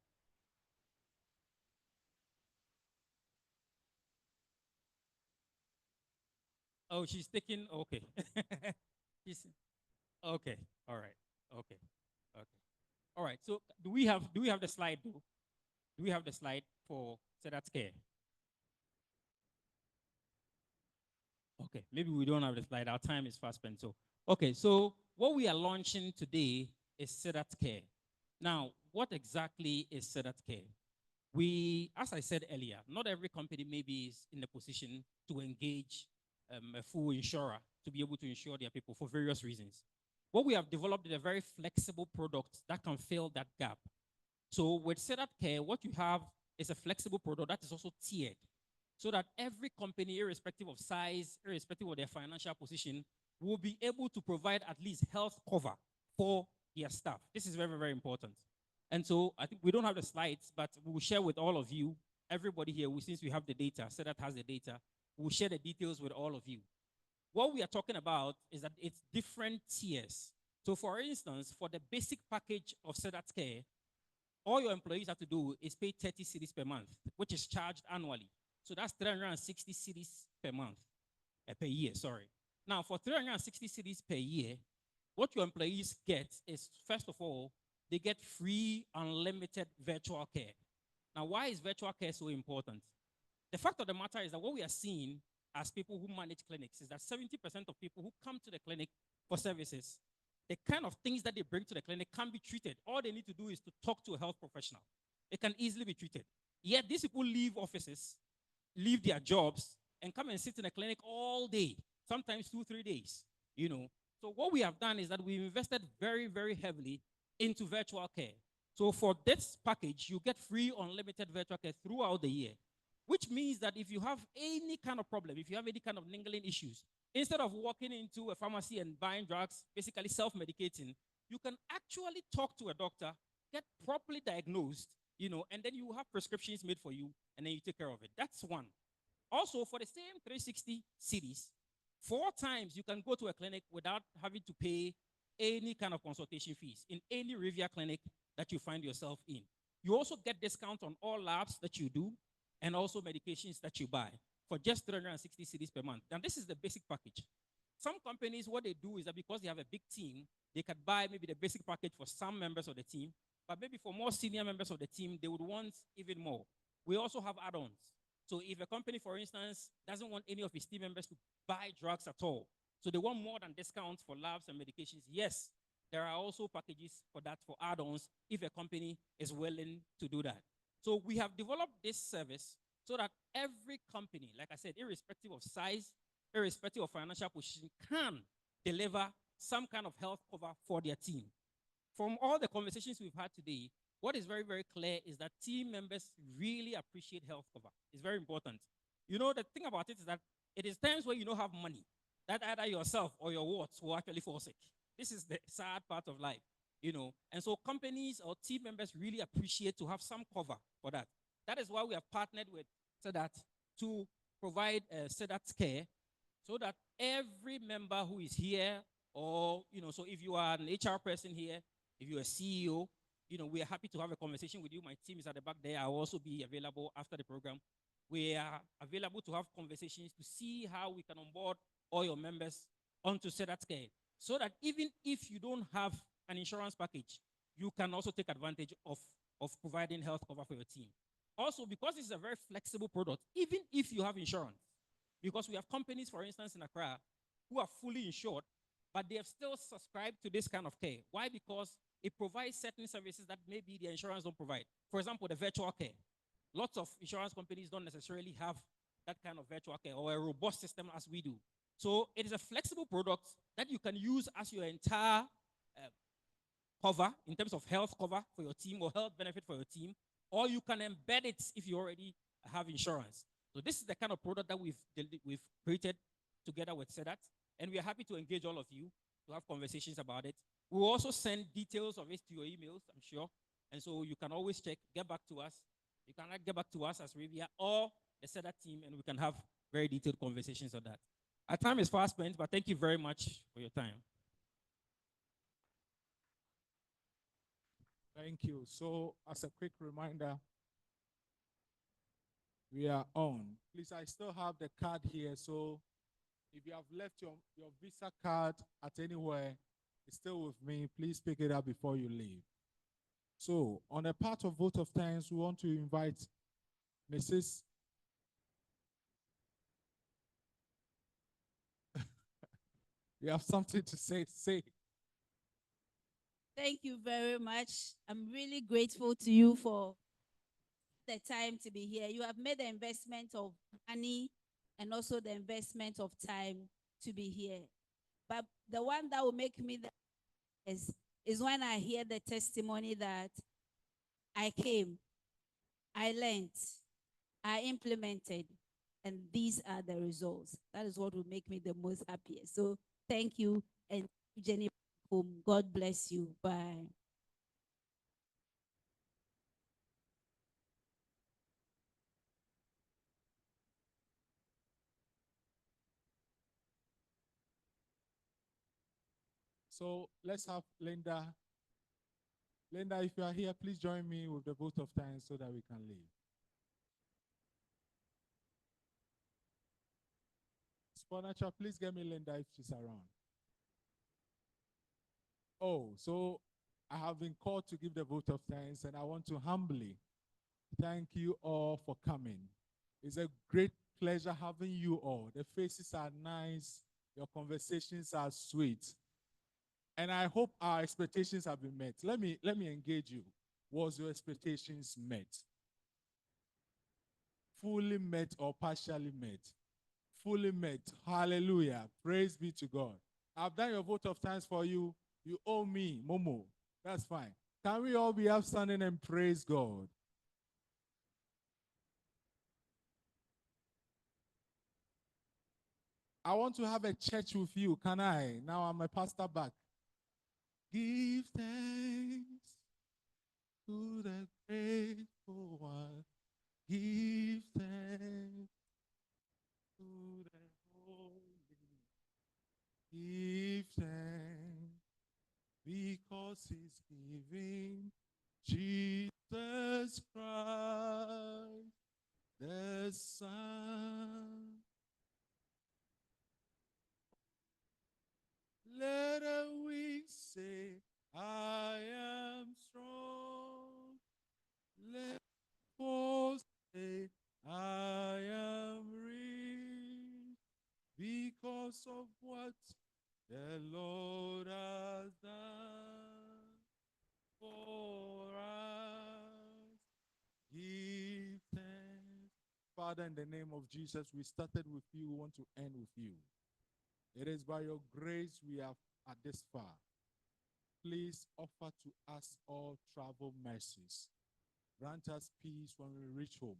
Oh, she's taking, okay. She's, okay, all right, okay, okay. All right, so do we have the slide though? Do we have the slide for SEDAT Care? Okay, maybe we don't have the slide. Our time is fast spent. So, okay, so what we are launching today is SEDAT Care. Now, what exactly is SEDAT Care? As I said earlier, not every company maybe is in a position to engage a full insurer to be able to insure their people for various reasons. What we have developed is a very flexible product that can fill that gap. So with SEDAT Care, what you have is a flexible product that is also tiered, so that every company, irrespective of size, irrespective of their financial position, will be able to provide at least health cover for their staff. This is very, very important. And so I think we don't have the slides, but we will share with all of you, everybody here, since we have the data, SEDAT has the data, we'll share the details with all of you. What we are talking about is that it's different tiers. So for instance, for the basic package of SEDAT Care, all your employees have to do is pay 30 cedis per month, which is charged annually. So that's 360 cedis per month, per year, sorry. Now, for 360 cities per year, what your employees get is, first of all, they get free, unlimited virtual care. Now, why is virtual care so important? The fact of the matter is that what we are seeing as people who manage clinics is that 70% of people who come to the clinic for services, the kind of things that they bring to the clinic can be treated. All they need to do is to talk to a health professional. It can easily be treated. Yet these people leave offices, leave their jobs, and come and sit in a clinic all day, sometimes 2-3 days, you know. So what we have done is that we've invested very, very heavily into virtual care. So for this package, you get free unlimited virtual care throughout the year, which means that if you have any kind of problem, if you have any kind of niggling issues, instead of walking into a pharmacy and buying drugs, basically self-medicating, you can actually talk to a doctor, get properly diagnosed, you know, and then you have prescriptions made for you, and then you take care of it. That's one. Also, for the same 360 cities, 4 times you can go to a clinic without having to pay any kind of consultation fees in any Rivia clinic that you find yourself in. You also get discount on all labs that you do and also medications that you buy for just 360 cities per month. And this is the basic package. Some companies, what they do is that because they have a big team, they can buy maybe the basic package for some members of the team, but maybe for more senior members of the team, they would want even more. We also have add-ons. So if a company, for instance, doesn't want any of its team members to buy drugs at all, so they want more than discounts for labs and medications, yes, there are also packages for that, for add-ons, if a company is willing to do that. So we have developed this service so that every company, like I said, irrespective of size, irrespective of financial position, can deliver some kind of health cover for their team. From all the conversations we've had today, what is very, very clear is that team members really appreciate health cover. It's very important. You know, the thing about it is that it is times where you don't have money that either yourself or your wards will actually fall sick. This is the sad part of life, you know. And so companies or team members really appreciate to have some cover for that. That is why we have partnered with SEDAT to provide SEDAT care, so that every member who is here, or, you know, so if you are an HR person here, if you're a CEO, you know, we are happy to have a conversation with you. My team is at the back there. I'll also be available after the program. We are available to have conversations to see how we can onboard all your members onto SEDAT care, so that even if you don't have an insurance package, you can also take advantage of providing health cover for your team. Also, because this is a very flexible product, even if you have insurance, because we have companies, for instance, in Accra, who are fully insured, but they have still subscribed to this kind of care. Why? Because it provides certain services that maybe the insurance don't provide. For example, the virtual care. Lots of insurance companies don't necessarily have that kind of virtual care or a robust system as we do. So it is a flexible product that you can use as your entire cover in terms of health cover for your team or health benefit for your team, or you can embed it if you already have insurance. So this is the kind of product that we've created together with SEDAT, and we are happy to engage all of you to have conversations about it. We'll also send details of it to your emails, I'm sure, and so you can always check, get back to us. You can get back to us as Rivia or the SEDAT team, and we can have very detailed conversations on that. Our time is fast spent, but thank you very much for your time. Thank you. So, as a quick reminder, we are on. Please, I still have the card here. So, if you have left your Visa card at anywhere, it's still with me. Please pick it up before you leave. So, on a part of vote of thanks, we want to invite Mrs. You have something to say? Say. Thank you very much. I'm really grateful to you for the time to be here. You have made the investment of money and also the investment of time to be here. But the one that will make me is when I hear the testimony that I came, I learned, I implemented, and these are the results. That is what will make me the most happiest. So thank you, and Jenny, God bless you. Bye. So let's have Linda. Linda, if you are here, please join me with the vote of thanks so that we can leave. Bonacha, please get me Linda if she's around. Oh, so I have been called to give the vote of thanks, and I want to humbly thank you all for coming. It's a great pleasure having you all. The faces are nice, your conversations are sweet, and I hope our expectations have been met. Let me engage you. Was your expectations met? Fully met or partially met? Fully met. Hallelujah. Praise be to God. I've done your vote of thanks for you. You owe me, Momo. That's fine. Can we all be upstanding and praise God? I want to have a church with you. Can I? Now I'm a pastor back. Give thanks to the grateful one. Give thanks to the holy. Give thanks because he's giving Jesus Christ, the Son. Let a weak say, I am strong. Let poor say, I am rich because of what the Lord has done for us. Give thanks. Father, in the name of Jesus, we started with you, we want to end with you. It is by your grace we are at this far. Please offer to us all travel mercies. Grant us peace when we reach home.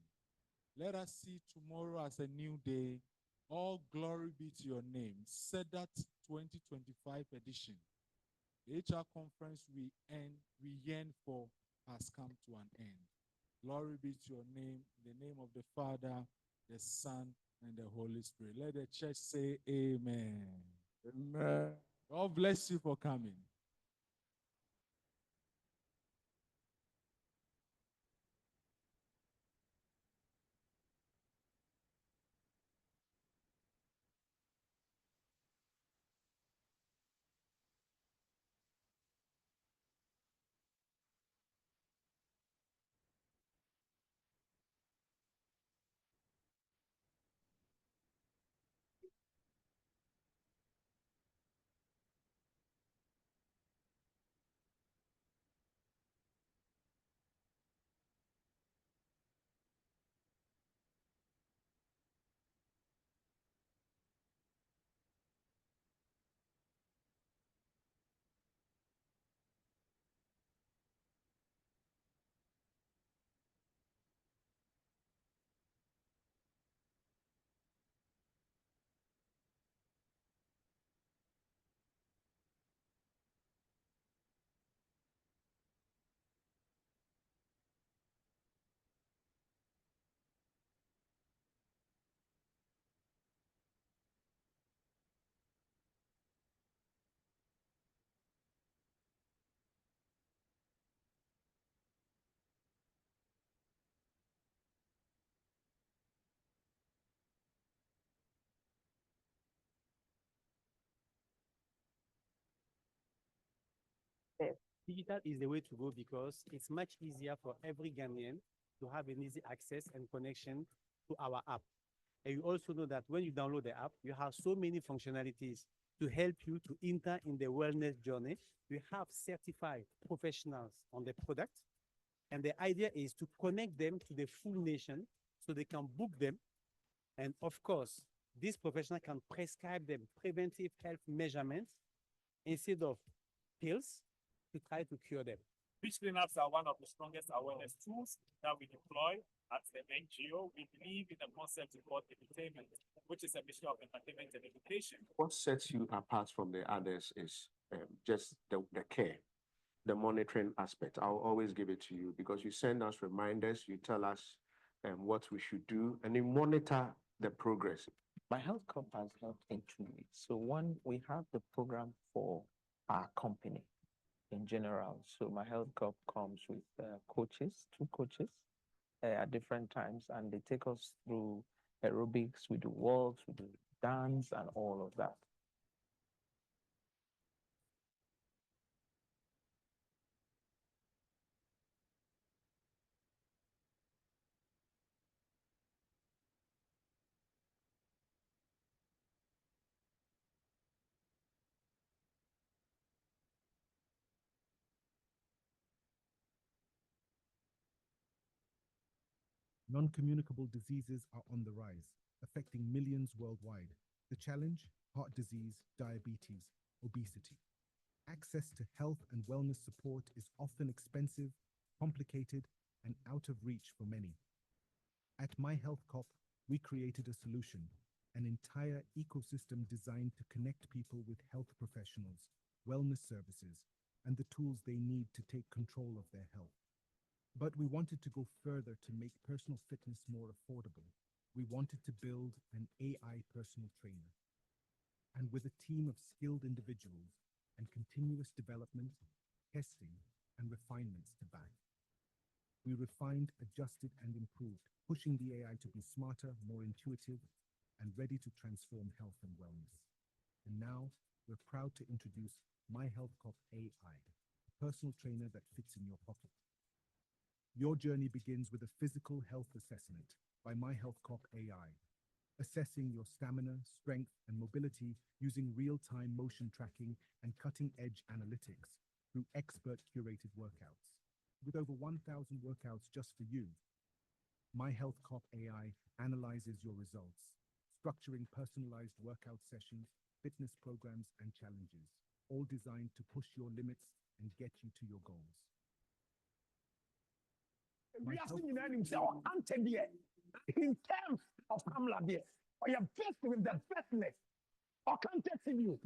Let us see tomorrow as a new day. All glory be to your name. SEDAT 2025 edition. The HR conference we yearn for has come to an end. Glory be to your name, in the name of the Father, the Son, and the Holy Spirit. Let the church say amen. Amen. God bless you for coming. Digital is the way to go because it's much easier for every Ghanaian to have an easy access and connection to our app. And you also know that when you download the app, you have so many functionalities to help you to enter in the wellness journey. We have certified professionals on the product. And the idea is to connect them to the full nation so they can book them. And of course, this professional can prescribe them preventive health measurements instead of pills to try to cure them. Beach cleanups are one of the strongest awareness tools that we deploy at the NGO. We believe in the concept called entertainment, which is a mission of entertainment and education. What sets you apart from the others is just the care, the monitoring aspect. I'll always give it to you because you send us reminders, you tell us what we should do, and you monitor the progress. My health cup has helped in 2 ways. So one, we have the program for our company in general. So my health cup comes with coaches, 2 coaches at different times, and they take us through aerobics, we do walks, we do dance, and all of that. Non-communicable diseases are on the rise, affecting millions worldwide. The challenge: heart disease, diabetes, obesity. Access to health and wellness support is often expensive, complicated, and out of reach for many. At My Health Corp, we created a solution, an entire ecosystem designed to connect people with health professionals, wellness services, and the tools they need to take control of their health. But we wanted to go further to make personal fitness more affordable. We wanted to build an AI personal trainer. And with a team of skilled individuals and continuous development, testing, and refinements to back, we refined, adjusted, and improved, pushing the AI to be smarter, more intuitive, and ready to transform health and wellness. And now we're proud to introduce My Health Corp AI, a personal trainer that fits in your pocket. Your journey begins with a physical health assessment by My Health Corp AI, assessing your stamina, strength, and mobility using real-time motion tracking and cutting-edge analytics through expert-curated workouts. With over 1,000 workouts just for you, My Health Corp AI analyzes your results, structuring personalized workout sessions, fitness programs, and challenges, all designed to push your limits and get you to your goals. We are seeing in terms of Kamla there, or you're best with the bestness, or can't see you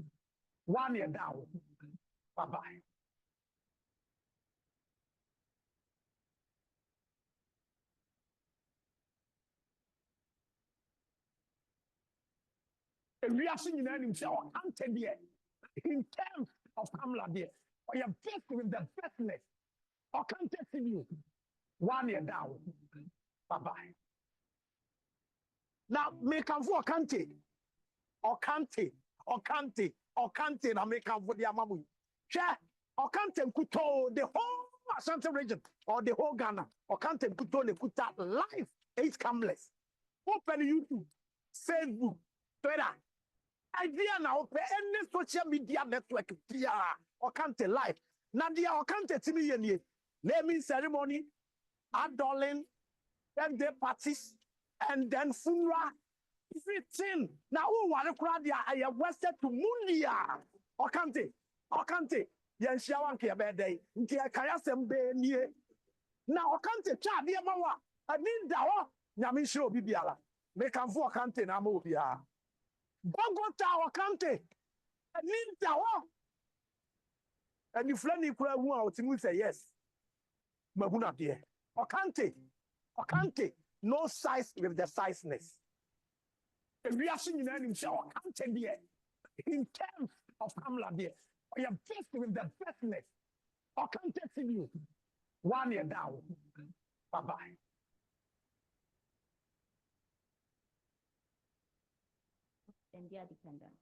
1 year down. Bye bye. We are seeing in terms of Kamla there, or you're best with the bestness, or can't see you 1 year down. Bye bye. Now, make a for Kante, or Kante, now make a for the Amamu. Share, or Kante Kuto, the whole Ashanti region, or the whole Ghana, or Kante Kuto, the Kuta live, 8 cameless. Open YouTube, Facebook, Twitter. Idea now, open any social media network, or Kante live. Nadia, or Kante Timi, naming ceremony, adolling, then the parties. And then Funra, 15. Now, who want to cry? I have wasted to Mundia. Okante, Yan Shawanki a bad day. Ntia Kayasem Be. Now, Okante, Chad, dear Mawa, I mean, Dawa, Yamisho Bibiala. Make a for Okante, Namobia. Bogota, Okante, I mean, Dawa. And you flenny cry, wow, to say yes. Maguna, dear. Okante. No size with the sizeness. We are seeing in terms of Kamla there, we are best with the bestness. Or can't see you 1 year down. Bye bye. And they are dependent.